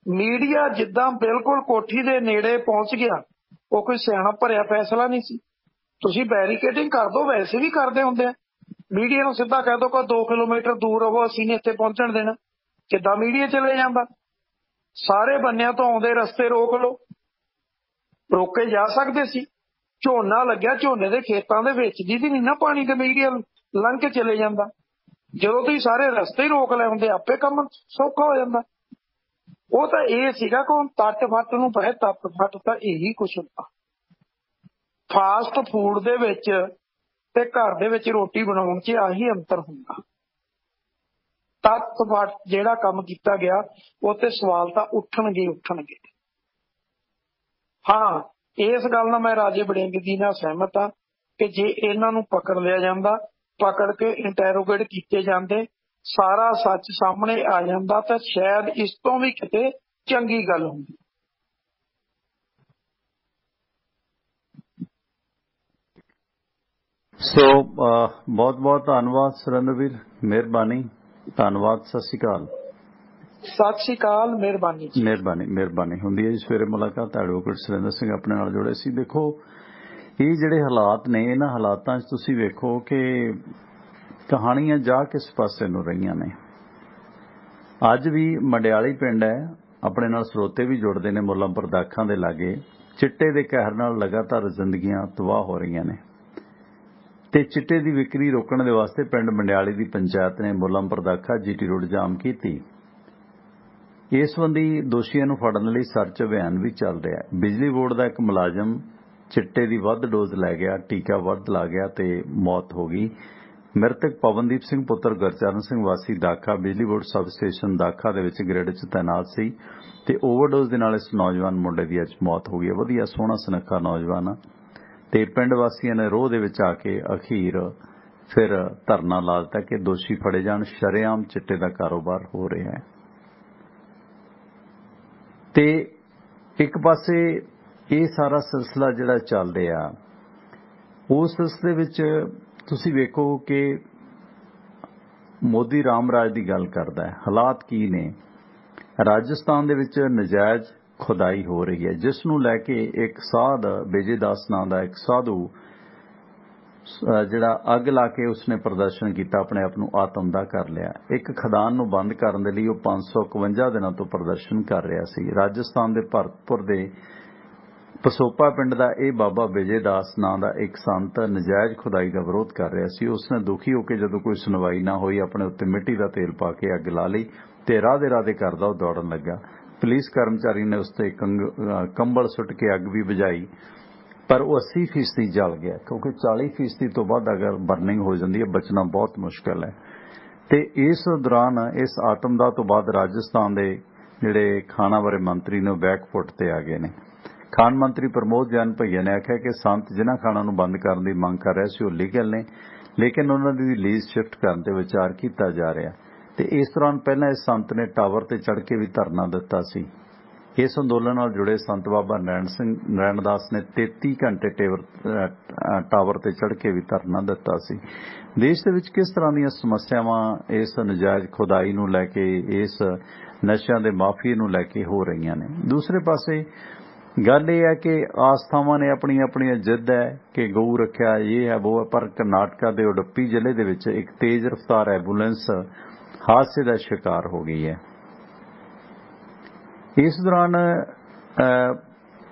ਮੀਡੀਆ ਜਿੱਦਾਂ ਬਿਲਕੁਲ ਕੋਠੀ ਦੇ ਨੇੜੇ ਪਹੁੰਚ ਗਿਆ, ਉਹ ਕੋਈ ਸਿਆਣਪ ਭਰਿਆ ਫੈਸਲਾ ਨਹੀਂ ਸੀ। ਤੁਸੀਂ ਬੈਰੀਕੇਡਿੰਗ ਕਰ ਦੋ, ਵੈਸੇ ਵੀ ਕਰਦੇ ਹੁੰਦੇ ਆ। ਮੀਡੀਆ ਨੂੰ ਸਿੱਧਾ ਕਹਿ ਦੋ ਕਿ 2 ਕਿਲੋਮੀਟਰ ਦੂਰ ਰਹੋ, ਅਸੀਂ ਨਹੀਂ ਇੱਥੇ ਪਹੁੰਚਣ ਦੇਣਾ। ਕਿੱਦਾਂ ਮੀਡੀਆ ਚਲੇ ਜਾਂਦਾ? ਸਾਰੇ ਬੰਨਿਆਂ ਤੋਂ ਆਉਂਦੇ ਰਸਤੇ ਰੋਕ ਲਓ, ਰੋਕੇ ਜਾ ਸਕਦੇ ਸੀ। ਝੋਨਾ ਲੱਗਿਆ, ਝੋਨੇ ਦੇ ਖੇਤਾਂ ਦੇ ਵਿੱਚ ਦੀ ਨਹੀਂ ਨਾ ਪਾਣੀ ਤੇ ਮੀਡੀਆ ਲੰਘ ਕੇ ਚਲੇ ਜਾਂਦਾ। ਜਦੋਂ ਤੁਸੀਂ ਸਾਰੇ ਰਸਤੇ ਹੀ ਰੋਕ ਲਏ ਹੁੰਦੇ ਆਪੇ ਕੰਮ ਸੌਖਾ ਹੋ ਜਾਂਦਾ। ਉਹ ਤਾਂ ਇਹ ਸੀਗਾ ਕਿ ਹੁਣ ਤੱਟ ਫੱਟ ਨੂੰ ਪਏ ਤੱਟ ਫੱਟ ਤਾਂ ਇਹੀ ਕੁਛ ਹੁੰਦਾ। ਫਾਸਟ ਫੂਡ ਦੇ ਵਿੱਚ ਤੇ ਘਰ ਦੇ ਵਿੱਚ ਰੋਟੀ ਬਣਾਉਣ 'ਚ ਆਹੀ ਅੰਤਰ ਹੁੰਦਾ। ਤੱਟ ਫੱਟ ਜਿਹੜਾ ਕੰਮ ਕੀਤਾ ਗਿਆ ਉਹ ਤੇ ਸਵਾਲ ਤਾਂ ਉੱਠਣਗੇ। ਹਾਂ, ਇਸ ਗੱਲ ਨਾਲ ਮੈਂ ਰਾਜੇ ਵੜਿੰਗ ਜੀ ਨਾਲ ਸਹਿਮਤ ਹਾਂ ਕਿ ਜੇ ਇਹਨਾਂ ਨੂੰ ਪਕੜ ਲਿਆ ਜਾਂਦਾ, ਪਕੜ ਕੇ ਇੰਟੈਰੋਗੇਟ ਕੀਤੇ ਜਾਂਦੇ, ਸਾਰਾ ਸੱਚ ਸਾਹਮਣੇ ਆ ਜਾਂਦਾ ਤਾਂ ਸ਼ਾਇਦ ਇਸ ਤੋਂ ਵੀ ਕਿਤੇ ਚੰਗੀ ਗੱਲ ਹੁੰਦੀ।
ਸੋ ਬਹੁਤ ਬਹੁਤ ਧੰਨਵਾਦ ਸੁਰਿੰਦਰਵੀਰ, ਮਿਹਰਬਾਨੀ, ਧੰਨਵਾਦ, ਸਤਿ ਸ਼੍ਰੀ ਅਕਾਲ।
ਸਤਿ ਸ਼੍ਰੀ ਅਕਾਲ, ਮਿਹਰਬਾਨੀ ਜੀ।
ਮਿਹਰਬਾਨੀ ਹੁੰਦੀ ਹੈ ਜੀ। ਸਵੇਰੇ ਮੁਲਾਕਾਤ ਐਡਵੋਕੇਟ ਸੁਰਿੰਦਰ ਸਿੰਘ ਆਪਣੇ ਨਾਲ ਜੁੜੇ ਸੀ। ਦੇਖੋ, ਇਹ ਜਿਹੜੇ ਹਾਲਾਤ ਨੇ, ਇਹਨਾਂ ਹਾਲਾਤਾਂ 'ਚ ਤੁਸੀਂ ਵੇਖੋ ਕਿ ਕਹਾਣੀਆਂ ਜਾ ਕਿਸ ਪਾਸੇ ਨੂੰ ਰਹੀਆਂ ਨੇ। ਅੱਜ ਵੀ ਮੰਡਿਆਲੀ ਪਿੰਡ ਹੈ, ਆਪਣੇ ਨਾਲ ਸਰੋਤੇ ਵੀ ਜੁੜਦੇ ਨੇ ਮੁੱਲਾਂਪੁਰ ਦਾਖਾਂ ਦੇ ਲਾਗੇ। ਚਿੱਟੇ ਦੇ ਕਹਿਰ ਨਾਲ ਲਗਾਤਾਰ ਜ਼ਿੰਦਗੀਆਂ ਤਬਾਹ ਹੋ ਰਹੀਆਂ ਨੇ ਤੇ ਚਿੱਟੇ ਦੀ ਵਿਕਰੀ ਰੋਕਣ ਦੇ ਵਾਸਤੇ ਪਿੰਡ ਮੰਡਿਆਲੀ ਦੀ ਪੰਚਾਇਤ ਨੇ ਮੁੱਲਾਂਪੁਰ ਦਾਖਾ GT ਰੋਡ ਜਾਮ ਕੀਤੀ। ਇਸ ਸੰਬੰਧੀ ਦੋਸ਼ੀਆਂ ਨੂੰ ਫੜਨ ਲਈ ਸਰਚ ਅਭਿਆਨ ਵੀ ਚੱਲ ਰਿਹਾ ਹੈ। ਬਿਜਲੀ ਬੋਰਡ ਦਾ ਇੱਕ ਮੁਲਾਜ਼ਮ ਚਿੱਟੇ ਦੀ ਵੱਧ ਡੋਜ਼ ਲੈ ਗਿਆ, ਟੀਕਾ ਵੱਧ ਲਾ ਗਿਆ ਤੇ ਮੌਤ ਹੋ ਗਈ। ਮ੍ਰਿਤਕ ਪਵਨਦੀਪ ਸਿੰਘ ਪੁੱਤਰ ਗੁਰਚਰਨ ਸਿੰਘ ਵਾਸੀ ਦਾਖਾ ਬਿਜਲੀ ਬੋਰਡ ਸਬ ਸਟੇਸ਼ਨ ਦਾਖਾ ਦੇ ਵਿੱਚ ਗ੍ਰਿਡ 'ਚ ਤੈਨਾਤ ਸੀ ਤੇ ਓਵਰਡੋਜ਼ ਦੇ ਨਾਲ ਇਸ ਨੌਜਵਾਨ ਮੁੰਡੇ ਦੀ ਅੱਜ ਮੌਤ ਹੋ ਗਈ ਹੈ। ਵਧੀਆ ਸੋਹਣਾ ਸੁਨੱਖਾ ਨੌਜਵਾਨ ਆ ਤੇ ਪਿੰਡ ਵਾਸੀਆਂ ਨੇ ਰੋਹ ਦੇ ਵਿੱਚ ਆ ਕੇ ਅਖੀਰ ਫਿਰ ਧਰਨਾ ਲਾ ਦਿੱਤਾ ਕਿ ਦੋਸ਼ੀ ਫੜੇ ਜਾਣ। ਸ਼ਰੇਆਮ ਚਿੱਟੇ ਦਾ ਕਾਰੋਬਾਰ ਹੋ ਰਿਹਾ ਹੈ ਤੇ ਇੱਕ ਪਾਸੇ ਇਹ ਸਾਰਾ ਸਿਲਸਿਲਾ ਜਿਹੜਾ ਚੱਲ ਰਿਹਾ, ਉਸ ਸਿਲਸਿਲੇ ਵਿੱਚ ਤੁਸੀਂ ਵੇਖੋ ਕਿ ਮੋਦੀ ਰਾਮ ਰਾਜ ਦੀ ਗੱਲ ਕਰਦਾ ਹੈ। ਹਾਲਾਤ ਕੀ ਨੇ? ਰਾਜਸਥਾਨ ਦੇ ਵਿੱਚ ਨਜਾਇਜ਼ ਖੁਦਾਈ ਹੋ ਰਹੀ ਹੈ, ਜਿਸ ਨੂੰ ਲੈ ਕੇ ਇੱਕ ਸਾਧ ਵਿਜੇ ਦਾਸ ਨਾਂ ਦਾ ਇੱਕ ਸਾਧੂ ਜਿਹੜਾ ਅੱਗ ਲਾ ਕੇ ਉਸਨੇ ਪ੍ਰਦਰਸ਼ਨ ਕੀਤਾ, ਆਪਣੇ ਆਪ ਨੂੰ ਆਤਮਦਾਹ ਕਰ ਲਿਆ। ਇੱਕ ਖਦਾਨ ਨੂੰ ਬੰਦ ਕਰਨ ਦੇ ਲਈ ਉਹ 551 ਦਿਨਾਂ ਤੋਂ ਪ੍ਰਦਰਸ਼ਨ ਕਰ ਰਿਹਾ ਸੀ। ਰਾਜਸਥਾਨ ਦੇ ਭਰਤਪੁਰ ਦੇ ਪਸੋਪਾ ਪਿੰਡ ਦਾ ਇਹ ਬਾਬਾ ਵਿਜੇ ਦਾਸ ਨਾਂ ਦਾ ਇੱਕ ਸੰਤ ਨਜਾਇਜ਼ ਖੁਦਾਈ ਦਾ ਵਿਰੋਧ ਕਰ ਰਿਹਾ ਸੀ। ਉਸਨੇ ਦੁਖੀ ਹੋ ਕੇ ਜਦੋਂ ਕੋਈ ਸੁਣਵਾਈ ਨਾ ਹੋਈ, ਆਪਣੇ ਉੱਤੇ ਮਿੱਟੀ ਦਾ ਤੇਲ ਪਾ ਕੇ ਅੱਗ ਲਾ ਲਈ ਤੇ ਰਾਧੇ ਕਰਦਾ ਉਹ ਦੌੜਨ ਲੱਗਾ। ਪੁਲਿਸ ਕਰਮਚਾਰੀ ਨੇ ਉਸ ਤੇ ਕੰਬਲ ਸੁੱਟ ਕੇ ਅੱਗ ਵੀ ਬੁਝਾਈ, ਪਰ ਉਹ 80% ਜਲ ਗਿਆ, ਕਿਉਂਕਿ 40% ਤੋਂ ਵੱਧ ਅਗਰ ਬਰਨਿੰਗ ਹੋ ਜਾਂਦੀ ਹੈ, ਬਚਣਾ ਬਹੁਤ ਮੁਸ਼ਕਲ ਹੈ। ਤੇ ਇਸ ਦੌਰਾਨ ਇਸ ਆਤਮਦਾਹ ਤੋਂ ਬਾਅਦ ਰਾਜਸਥਾਨ ਦੇ ਜਿਹੜੇ ਖਾਣਾ ਬਾਰੇ ਮੰਤਰੀ ਨੇ ਉਹ ਬੈਕਫੁੱਟ ਤੇ ਆ ਗਏ ਨੇ। ਖਾਣ ਮੰਤਰੀ ਪ੍ਰਮੋਦ ਜੈਨ ਭਈਆ ਨੇ ਆਖਿਆ ਕਿ ਸੰਤ ਜਿਨ੍ਹਾਂ ਖਾਣਾ ਨੂੰ ਬੰਦ ਕਰਨ ਦੀ ਮੰਗ ਕਰ ਰਹੇ ਸੀ ਉਹ ਲੀਗਲ ਨੇ, ਲੇਕਿਨ ਉਹਨਾਂ ਦੀ ਲੀਜ਼ ਸ਼ਿਫਟ ਕਰਨ ਤੇ ਵਿਚਾਰ ਕੀਤਾ ਜਾ ਰਿਹਾ। ਤੇ ਇਸ ਦੌਰਾਨ ਪਹਿਲਾਂ ਇਸ ਸੰਤ ਨੇ ਟਾਵਰ ਤੇ ਚੜ੍ਹ ਕੇ ਵੀ ਧਰਨਾ ਦਿੱਤਾ ਸੀ। ਇਸ ਅੰਦੋਲਨ ਨਾਲ ਜੁੜੇ ਸੰਤ ਬਾਬਾ ਨਰੈਣ ਦਾਸ ਨੇ 33 ਘੰਟੇ ਟਾਵਰ ਤੇ ਚੜ੍ਹ ਕੇ ਵੀ ਧਰਨਾ ਦਿੱਤਾ ਸੀ। ਦੇਸ਼ ਦੇ ਵਿੱਚ ਕਿਸ ਤਰ੍ਹਾਂ ਦੀਆਂ ਸਮੱਸਿਆਵਾਂ ਇਸ ਨਜਾਇਜ਼ ਖੁਦਾਈ ਨੂੰ ਲੈ ਕੇ, ਇਸ ਨਸ਼ਿਆਂ ਦੇ ਮਾਫੀਏ ਨੂੰ ਲੈ ਕੇ ਹੋ ਰਹੀਆਂ ਨੇ। ਦੂਸਰੇ ਪਾਸੇ ਗੱਲ ਇਹ ਹੈ ਕਿ ਆਸਥਾਵਾਂ ਨੇ ਆਪਣੀਆਂ ਜਿੱਦ ਹੈ ਕਿ ਗਊ ਰੱਖਿਆ ਇਹ ਹੈ ਉਹ ਹੈ, ਪਰ ਕਰਨਾਟਕਾ ਦੇ ਉਡੁੱਪੀ ਜ਼ਿਲ੍ਹੇ ਦੇ ਵਿੱਚ ਇੱਕ ਤੇਜ਼ ਰਫ਼ਤਾਰ ਐਂਬੂਲੈਂਸ ਹਾਦਸੇ ਦਾ ਸ਼ਿਕਾਰ ਹੋ ਗਈ ਹੈ। ਇਸ ਦੌਰਾਨ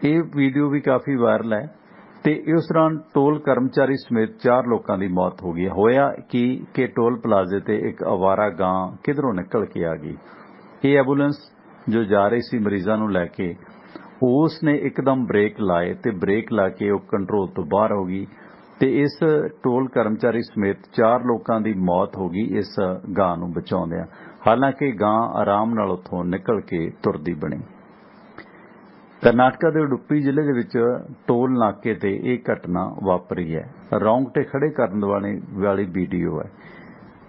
ਇਹ ਵੀਡੀਓ ਵੀ ਕਾਫੀ ਵਾਇਰਲ ਹੈ ਤੇ ਇਸ ਦੌਰਾਨ ਟੋਲ ਕਰਮਚਾਰੀ ਸਮੇਤ 4 ਲੋਕਾਂ ਦੀ ਮੌਤ ਹੋ ਗਈ ਹੈ। ਹੋਇਆ ਕਿ ਟੋਲ ਪਲਾਜ਼ੇ ਤੇ ਇੱਕ ਅਵਾਰਾ ਗਾਂ ਕਿਧਰੋਂ ਨਿਕਲ ਕੇ ਆ ਗਈ। ਇਹ ਐਂਬੂਲੈਂਸ ਜੋ ਜਾ ਰਹੀ ਸੀ ਮਰੀਜ਼ਾਂ ਨੂੰ ਲੈ ਕੇ, ਉਸ ਨੇ ਇੱਕਦਮ ਬ੍ਰੇਕ ਲਾਏ ਤੇ ਬ੍ਰੇਕ ਲਾ ਕੇ ਉਹ ਕੰਟਰੋਲ ਤੋਂ ਬਾਹਰ ਹੋ ਗਈ ਤੇ ਇਸ ਟੋਲ ਕਰਮਚਾਰੀ ਸਮੇਤ 4 ਲੋਕਾਂ ਦੀ ਮੌਤ ਹੋ ਗਈ ਇਸ ਗਾਂ ਨੂੰ ਬਚਾਉਂਦਿਆਂ। ਹਾਲਾਂਕਿ ਗਾਂ ਆਰਾਮ ਨਾਲ ਉੱਥੋਂ ਨਿਕਲ ਕੇ ਤੁਰਦੀ ਬਣੀ। ਕਰਨਾਟਕਾ ਦੇ ਉਡੁੱਪੀ ਜ਼ਿਲ੍ਹੇ ਦੇ ਵਿੱਚ ਟੋਲ ਨਾਕੇ ਤੇ ਇਹ ਘਟਨਾ ਵਾਪਰੀ ਹੈ। ਰੌਂਗਟੇ ਖੜੇ ਕਰਨ ਵਾਲੀ ਵੀਡੀਓ ਹੈ।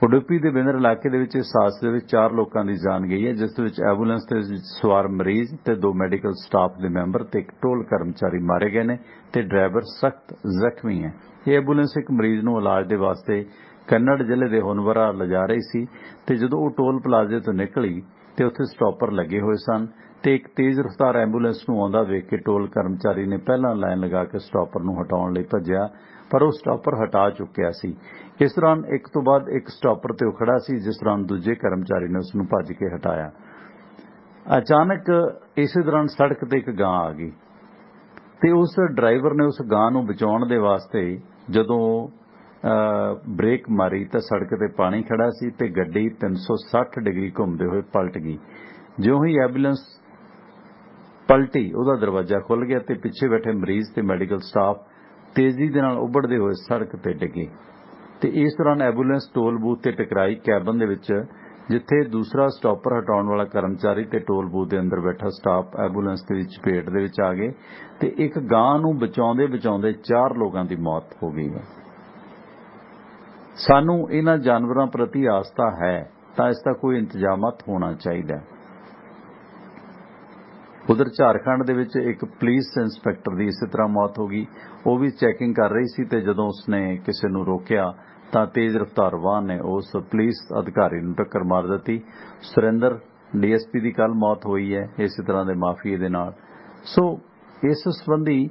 ਉਡੁੱਪੀ ਦੇ ਬਿੰਦਰ ਇਲਾਕੇ ਦੇ ਵਿੱਚ ਇਸ ਹਾਦਸੇ ਦੇ ਵਿੱਚ 4 ਲੋਕਾਂ ਦੀ ਜਾਨ ਗਈ ਹੈ, ਜਿਸ ਵਿੱਚ ਐਂਬੂਲੈਂਸ ਤੇ ਸਵਾਰ ਮਰੀਜ਼ ਤੇ 2 ਮੈਡੀਕਲ ਸਟਾਫ ਦੇ ਮੈਂਬਰ ਤੇ ਇੱਕ ਟੋਲ ਕਰਮਚਾਰੀ ਮਾਰੇ ਗਏ ਨੇ ਤੇ ਡਰਾਈਵਰ ਸਖਤ ਜ਼ਖਮੀ ਹੈ। ਇਹ ਐਂਬੂਲੈਂਸ ਇੱਕ ਮਰੀਜ਼ ਨੂੰ ਇਲਾਜ ਦੇ ਵਾਸਤੇ ਕੰਨੜ ਜ਼ਿਲ੍ਹੇ ਦੇ ਹੁਨਵਰਾ ਲਿਜਾ ਰਹੀ ਸੀ ਤੇ ਜਦੋਂ ਉਹ ਟੋਲ ਪਲਾਜ਼ੇ ਤੋਂ ਨਿਕਲੀ ਤੇ ਉੱਥੇ ਸਟਾਪਰ ਲੱਗੇ ਹੋਏ ਸਨ ਤੇ ਇੱਕ ਤੇਜ਼ ਰਫ਼ਤਾਰ ਐਂਬੂਲੈਂਸ ਨੂੰ ਆਉਂਦਾ ਵੇਖ ਕੇ ਟੋਲ ਕਰਮਚਾਰੀ ਨੇ ਪਹਿਲਾਂ ਲਾਈਨ ਲਗਾ ਕੇ ਸਟਾਪਰ ਨੂੰ ਹਟਾਉਣ ਲਈ ਭੱਜਿਆ, ਪਰ ਉਹ ਸਟਾਪਰ ਹਟਾ ਚੁੱਕਿਆ ਸੀ। ਇਸ ਦੌਰਾਨ ਇੱਕ ਤੋਂ ਬਾਅਦ ਇੱਕ ਸਟਾਪਰ ਤੇ ਉਹ ਖੜਾ ਸੀ, ਜਿਸ ਦੌਰਾਨ ਦੂਜੇ ਕਰਮਚਾਰੀ ਨੇ ਉਸ ਨੂੰ ਭੱਜ ਕੇ ਹਟਾਇਆ। ਅਚਾਨਕ ਇਸੇ ਦੌਰਾਨ ਸੜਕ ਤੇ ਇੱਕ ਗਾਂ ਆ ਗਈ ਤੇ ਉਸ ਡਰਾਈਵਰ ਨੇ ਉਸ ਗਾਂ ਨੂੰ ਬਚਾਉਣ ਦੇ ਵਾਸਤੇ ਜਦੋਂ ਬ੍ਰੇਕ ਮਾਰੀ ਤਾਂ ਸੜਕ ਤੇ ਪਾਣੀ ਖੜਾ ਸੀ ਤੇ ਗੱਡੀ 360 ਡਿਗਰੀ ਘੁੰਮਦੇ ਹੋਏ ਪਲਟ ਗਈ। ਜਿਉਂ ਹੀ ਐਂਬੂਲੈਂਸ ਪਲਟੀ ਉਹਦਾ ਦਰਵਾਜ਼ਾ ਖੁੱਲ ਗਿਆ ਤੇ ਪਿੱਛੇ ਬੈਠੇ ਮਰੀਜ਼ ਤੇ ਮੈਡੀਕਲ ਸਟਾਫ ਤੇਜ਼ੀ ਦੇ ਨਾਲ ਉੱਭੜਦੇ ਹੋਏ ਸੜਕ ਤੇ ਡਿੱਗੇ ਤੇ ਇਸ ਦੌਰਾਨ ਐਂਬੂਲੈਂਸ ਟੋਲ ਬੂਥ ਤੇ ਟਕਰਾਈ। ਕੈਬਨ ਦੇ ਵਿੱਚ ਜਿੱਥੇ ਦੂਸਰਾ ਸਟਾਪਰ ਹਟਾਉਣ ਵਾਲਾ ਕਰਮਚਾਰੀ ਤੇ ਟੋਲ ਬੂਥ ਦੇ ਅੰਦਰ ਬੈਠਾ ਸਟਾਫ ਐਂਬੂਲੈਂਸ ਦੇ ਚਪੇਟ ਦੇ ਵਿੱਚ ਆ ਗਏ ਤੇ ਇੱਕ ਗਾਂ ਨੂੰ ਬਚਾਉਂਦੇ ਬਚਾਉਂਦੇ 4 ਲੋਕਾਂ ਦੀ ਮੌਤ ਹੋ ਗਈ। ਸਾਨੂੰ ਇਹਨਾਂ ਜਾਨਵਰਾਂ ਪ੍ਰਤੀ ਆਸਥਾ ਹੈ ਤਾਂ ਇਸ ਦਾ ਕੋਈ ਇੰਤਜ਼ਾਮਾਤ ਹੋਣਾ ਚਾਹੀਦਾ। ਉਧਰ ਝਾਰਖੰਡ ਦੇ ਵਿੱਚ ਇੱਕ ਪੁਲਿਸ ਇੰਸਪੈਕਟਰ ਦੀ ਇਸੇ ਤਰ੍ਹਾਂ ਮੌਤ ਹੋ ਗਈ। ਉਹ ਵੀ ਚੈਕਿੰਗ ਕਰ ਰਹੀ ਸੀ ਤੇ ਜਦੋਂ ਉਸਨੇ ਕਿਸੇ ਨੂੰ ਰੋਕਿਆ ਤਾਂ ਤੇਜ਼ ਰਫ਼ਤਾਰ ਵਾਹਨ ਨੇ ਉਸ ਪੁਲਿਸ ਅਧਿਕਾਰੀ ਨੂੰ ਟੱਕਰ ਮਾਰ ਦਿੱਤੀ। ਸੁਰਿੰਦਰ DSP ਦੀ ਕੱਲ੍ਹ ਮੌਤ ਹੋਈ ਹੈ ਇਸੇ ਤਰ੍ਹਾਂ ਦੇ ਮਾਫੀਏ ਦੇ ਨਾਲ। ਸੋ ਇਸ ਸੰਬੰਧੀ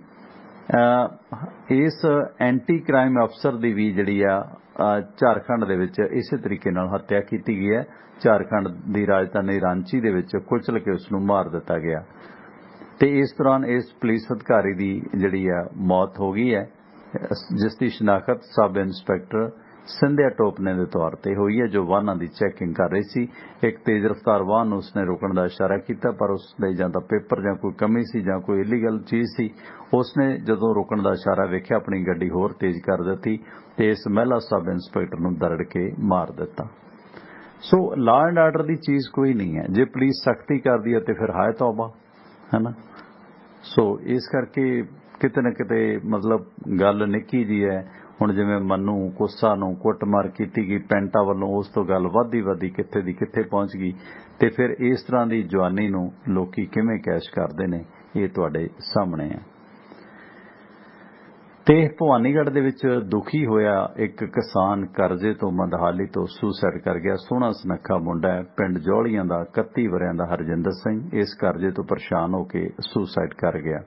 ਇਸ ਐਂਟੀ ਕ੍ਰਾਈਮ ਅਫਸਰ ਦੀ ਵੀ ਜਿਹੜੀ ਆ ਝਾਰਖੰਡ ਦੇ ਵਿੱਚ ਇਸੇ ਤਰੀਕੇ ਨਾਲ ਹੱਤਿਆ ਕੀਤੀ ਗਈ ਹੈ। ਝਾਰਖੰਡ ਦੀ ਰਾਜਧਾਨੀ ਰਾਂਚੀ ਦੇ ਵਿੱਚ ਕੁਚਲ ਕੇ ਉਸ ਨੂੰ ਮਾਰ ਦਿੱਤਾ ਗਿਆ ਤੇ ਇਸ ਦੌਰਾਨ ਇਸ ਪੁਲਿਸ ਅਧਿਕਾਰੀ ਦੀ ਜਿਹੜੀ ਆ ਮੌਤ ਹੋ ਗਈ ਹੈ ਜਿਸ ਦੀ ਸ਼ਨਾਖਤ ਸਬ ਇੰਸਪੈਕਟਰ ਸਿੰਧਿਆ ਟੋਪਨੇ ਦੇ ਤੌਰ ਤੇ ਹੋਈ ਹੈ ਜੋ ਵਾਹਨਾਂ ਦੀ ਚੈਕਿੰਗ ਕਰ ਰਹੀ ਸੀ। ਇੱਕ ਤੇਜ਼ ਰਫ਼ਤਾਰ ਵਾਹਨ ਨੂੰ ਉਸਨੇ ਰੋਕਣ ਦਾ ਇਸ਼ਾਰਾ ਕੀਤਾ ਪਰ ਉਸ ਲਈ ਜਾਂ ਤਾਂ ਪੇਪਰ ਜਾਂ ਕੋਈ ਕਮੀ ਸੀ ਜਾਂ ਕੋਈ ਇਲੀਗਲ ਚੀਜ਼ ਸੀ। ਉਸਨੇ ਜਦੋਂ ਰੋਕਣ ਦਾ ਇਸ਼ਾਰਾ ਵੇਖਿਆ ਆਪਣੀ ਗੱਡੀ ਹੋਰ ਤੇਜ਼ ਕਰ ਦਿੱਤੀ ਤੇ ਇਸ ਮਹਿਲਾ ਸਬ ਇੰਸਪੈਕਟਰ ਨੂੰ ਦਰੜ ਕੇ ਮਾਰ ਦਿੱਤਾ। ਸੋ ਲਾਅ ਐਂਡ ਆਰਡਰ ਦੀ ਚੀਜ਼ ਕੋਈ ਨਹੀਂ ਹੈ। ਜੇ ਪੁਲਿਸ ਸਖਤੀ ਕਰਦੀ ਹੈ ਤੇ ਫਿਰ ਹਾਏ ਤੌਬਾ ਹੈ ਨਾ। ਸੋ ਇਸ ਕਰਕੇ ਕਿਤੇ ਨਾ ਕਿਤੇ ਮਤਲਬ ਗੱਲ ਨਿੱਕੀ ਜੀ ਹੈ। ਹੁਣ ਜਿਵੇਂ ਮੰਨੂ ਕੋਸਾ ਨੂੰ ਕੁੱਟਮਾਰ ਕੀਤੀ ਗਈ ਪੈਂਟਾ ਵੱਲੋਂ ਉਸ ਤੋਂ ਗੱਲ ਵੱਧਦੀ ਕਿੱਥੇ ਦੀ ਕਿੱਥੇ ਪਹੁੰਚ ਗਈ ਤੇ ਫਿਰ ਇਸ ਤਰ੍ਹਾਂ ਦੀ ਜਵਾਨੀ ਨੂੰ ਲੋਕੀ ਕਿਵੇਂ ਕੈਸ਼ ਕਰਦੇ ਨੇ ਇਹ ਤੁਹਾਡੇ ਸਾਹਮਣੇ ਹੈ। ਤੇ ਭਵਾਨੀਗੜ੍ਹ ਦੇ ਵਿੱਚ ਦੁਖੀ ਹੋਇਆ ਇੱਕ ਕਿਸਾਨ ਕਰਜ਼ੇ ਤੋਂ ਮੰਦਹਾਲੀ ਤੋਂ ਸੁਸਾਈਡ ਕਰ ਗਿਆ। ਸੋਹਣਾ ਸੁਨੱਖਾ ਮੁੰਡਾ ਹੈ ਪਿੰਡ ਜੌਲੀਆਂ ਦਾ 31 ਵਰ੍ਹਿਆਂ ਦਾ ਹਰਜਿੰਦਰ ਸਿੰਘ ਇਸ ਕਰਜ਼ੇ ਤੋਂ ਪਰੇਸ਼ਾਨ ਹੋ ਕੇ ਸੁਸਾਈਡ ਕਰ ਗਿਆ।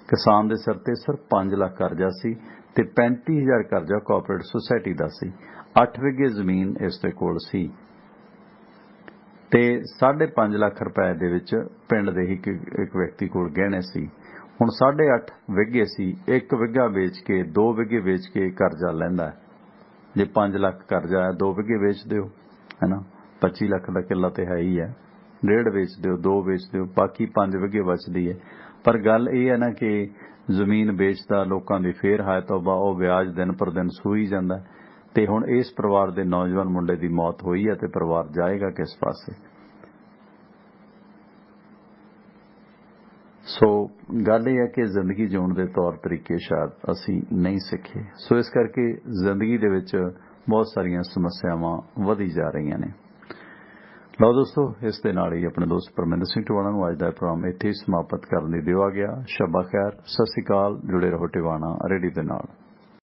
ਕਿਸਾਨ ਦੇ ਸਿਰ ਤੇ ਸਿਰਫ 5 ਲੱਖ ਕਰਜ਼ਾ ਸੀ ਤੇ 35,000 ਕਰਜ਼ਾ ਕੋਆਪਰੇਟਿਵ ਸੁਸਾਇਟੀ ਦਾ ਸੀ। 8 ਵਿਗੇ ਜ਼ਮੀਨ ਇਸ ਦੇ ਕੋਲ ਸੀ ਤੇ 5.5 ਲੱਖ ਰੁਪਏ ਦੇ ਵਿੱਚ ਪਿੰਡ ਦੇ ਹੀ ਇੱਕ ਵਿਅਕਤੀ ਕੋਲ ਗਹਿਣੇ ਸੀ। ਹੁਣ 8.5 ਵਿਗੇ ਸੀ। 1 ਵਿਗਾ ਵੇਚ ਕੇ 2 ਵਿਗੇ ਵੇਚ ਕੇ ਕਰਜ਼ਾ ਲੈਂਦਾ। ਜੇ 5 ਲੱਖ ਕਰਜ਼ਾ ਹੈ 2 ਵਿਗੇ ਵੇਚ ਦਿਓ ਹੈ ਨਾ। 25 ਲੱਖ ਦਾ ਕਿੱਲਾ ਤੇ ਹੈ ਹੀ ਹੈ। 1.5 ਵੇਚ ਦਿਓ 2 ਵੇਚ ਦਿਓ ਬਾਕੀ 5 ਵਿਗੇ ਬਚਦੀ ਹੈ। ਪਰ ਗੱਲ ਇਹ ਹੈ ਨਾ ਕਿ ਜ਼ਮੀਨ ਵੇਚਦਾ ਲੋਕਾਂ ਦੀ ਫੇਰ ਹਾਏ ਤੌਬਾ ਉਹ ਵਿਆਜ ਦਿਨ ਪਰ ਦਿਨ ਸੂਈ ਜਾਂਦਾ ਤੇ ਹੁਣ ਇਸ ਪਰਿਵਾਰ ਦੇ ਨੌਜਵਾਨ ਮੁੰਡੇ ਦੀ ਮੌਤ ਹੋਈ ਹੈ ਤੇ ਪਰਿਵਾਰ ਜਾਏਗਾ ਕਿਸ ਪਾਸੇ। ਸੋ ਗੱਲ ਇਹ ਹੈ ਕਿ ਜ਼ਿੰਦਗੀ ਜਿਉਣ ਦੇ ਤੌਰ ਤਰੀਕੇ ਸ਼ਾਇਦ ਅਸੀਂ ਨਹੀਂ ਸਿੱਖੇ। ਸੋ ਇਸ ਕਰਕੇ ਜ਼ਿੰਦਗੀ ਦੇ ਵਿੱਚ ਬਹੁਤ ਸਾਰੀਆਂ ਸਮੱਸਿਆਵਾਂ ਵਧੀ ਜਾ ਰਹੀਆਂ ਨੇ। ਲਓ ਦੋਸਤੋ ਇਸ ਦੇ ਨਾਲ ਹੀ ਆਪਣੇ ਦੋਸਤ ਪਰਮਿੰਦਰ ਸਿੰਘ ਟਿਵਾਣਾ ਨੂੰ ਅੱਜ ਦਾ ਪ੍ਰੋਗਰਾਮ ਇੱਥੇ ਸਮਾਪਤ ਕਰਨ ਦੀ ਦਿਓ ਆ ਗਿਆ। ਸ਼ਬਾ ਖੈਰ, ਸਤਿ ਸ਼੍ਰੀ ਅਕਾਲ। ਜੁੜੇ ਰਹੋ ਟਿਵਾਣਾ ਰੇਡੀਓ ਦੇ ਨਾਲ।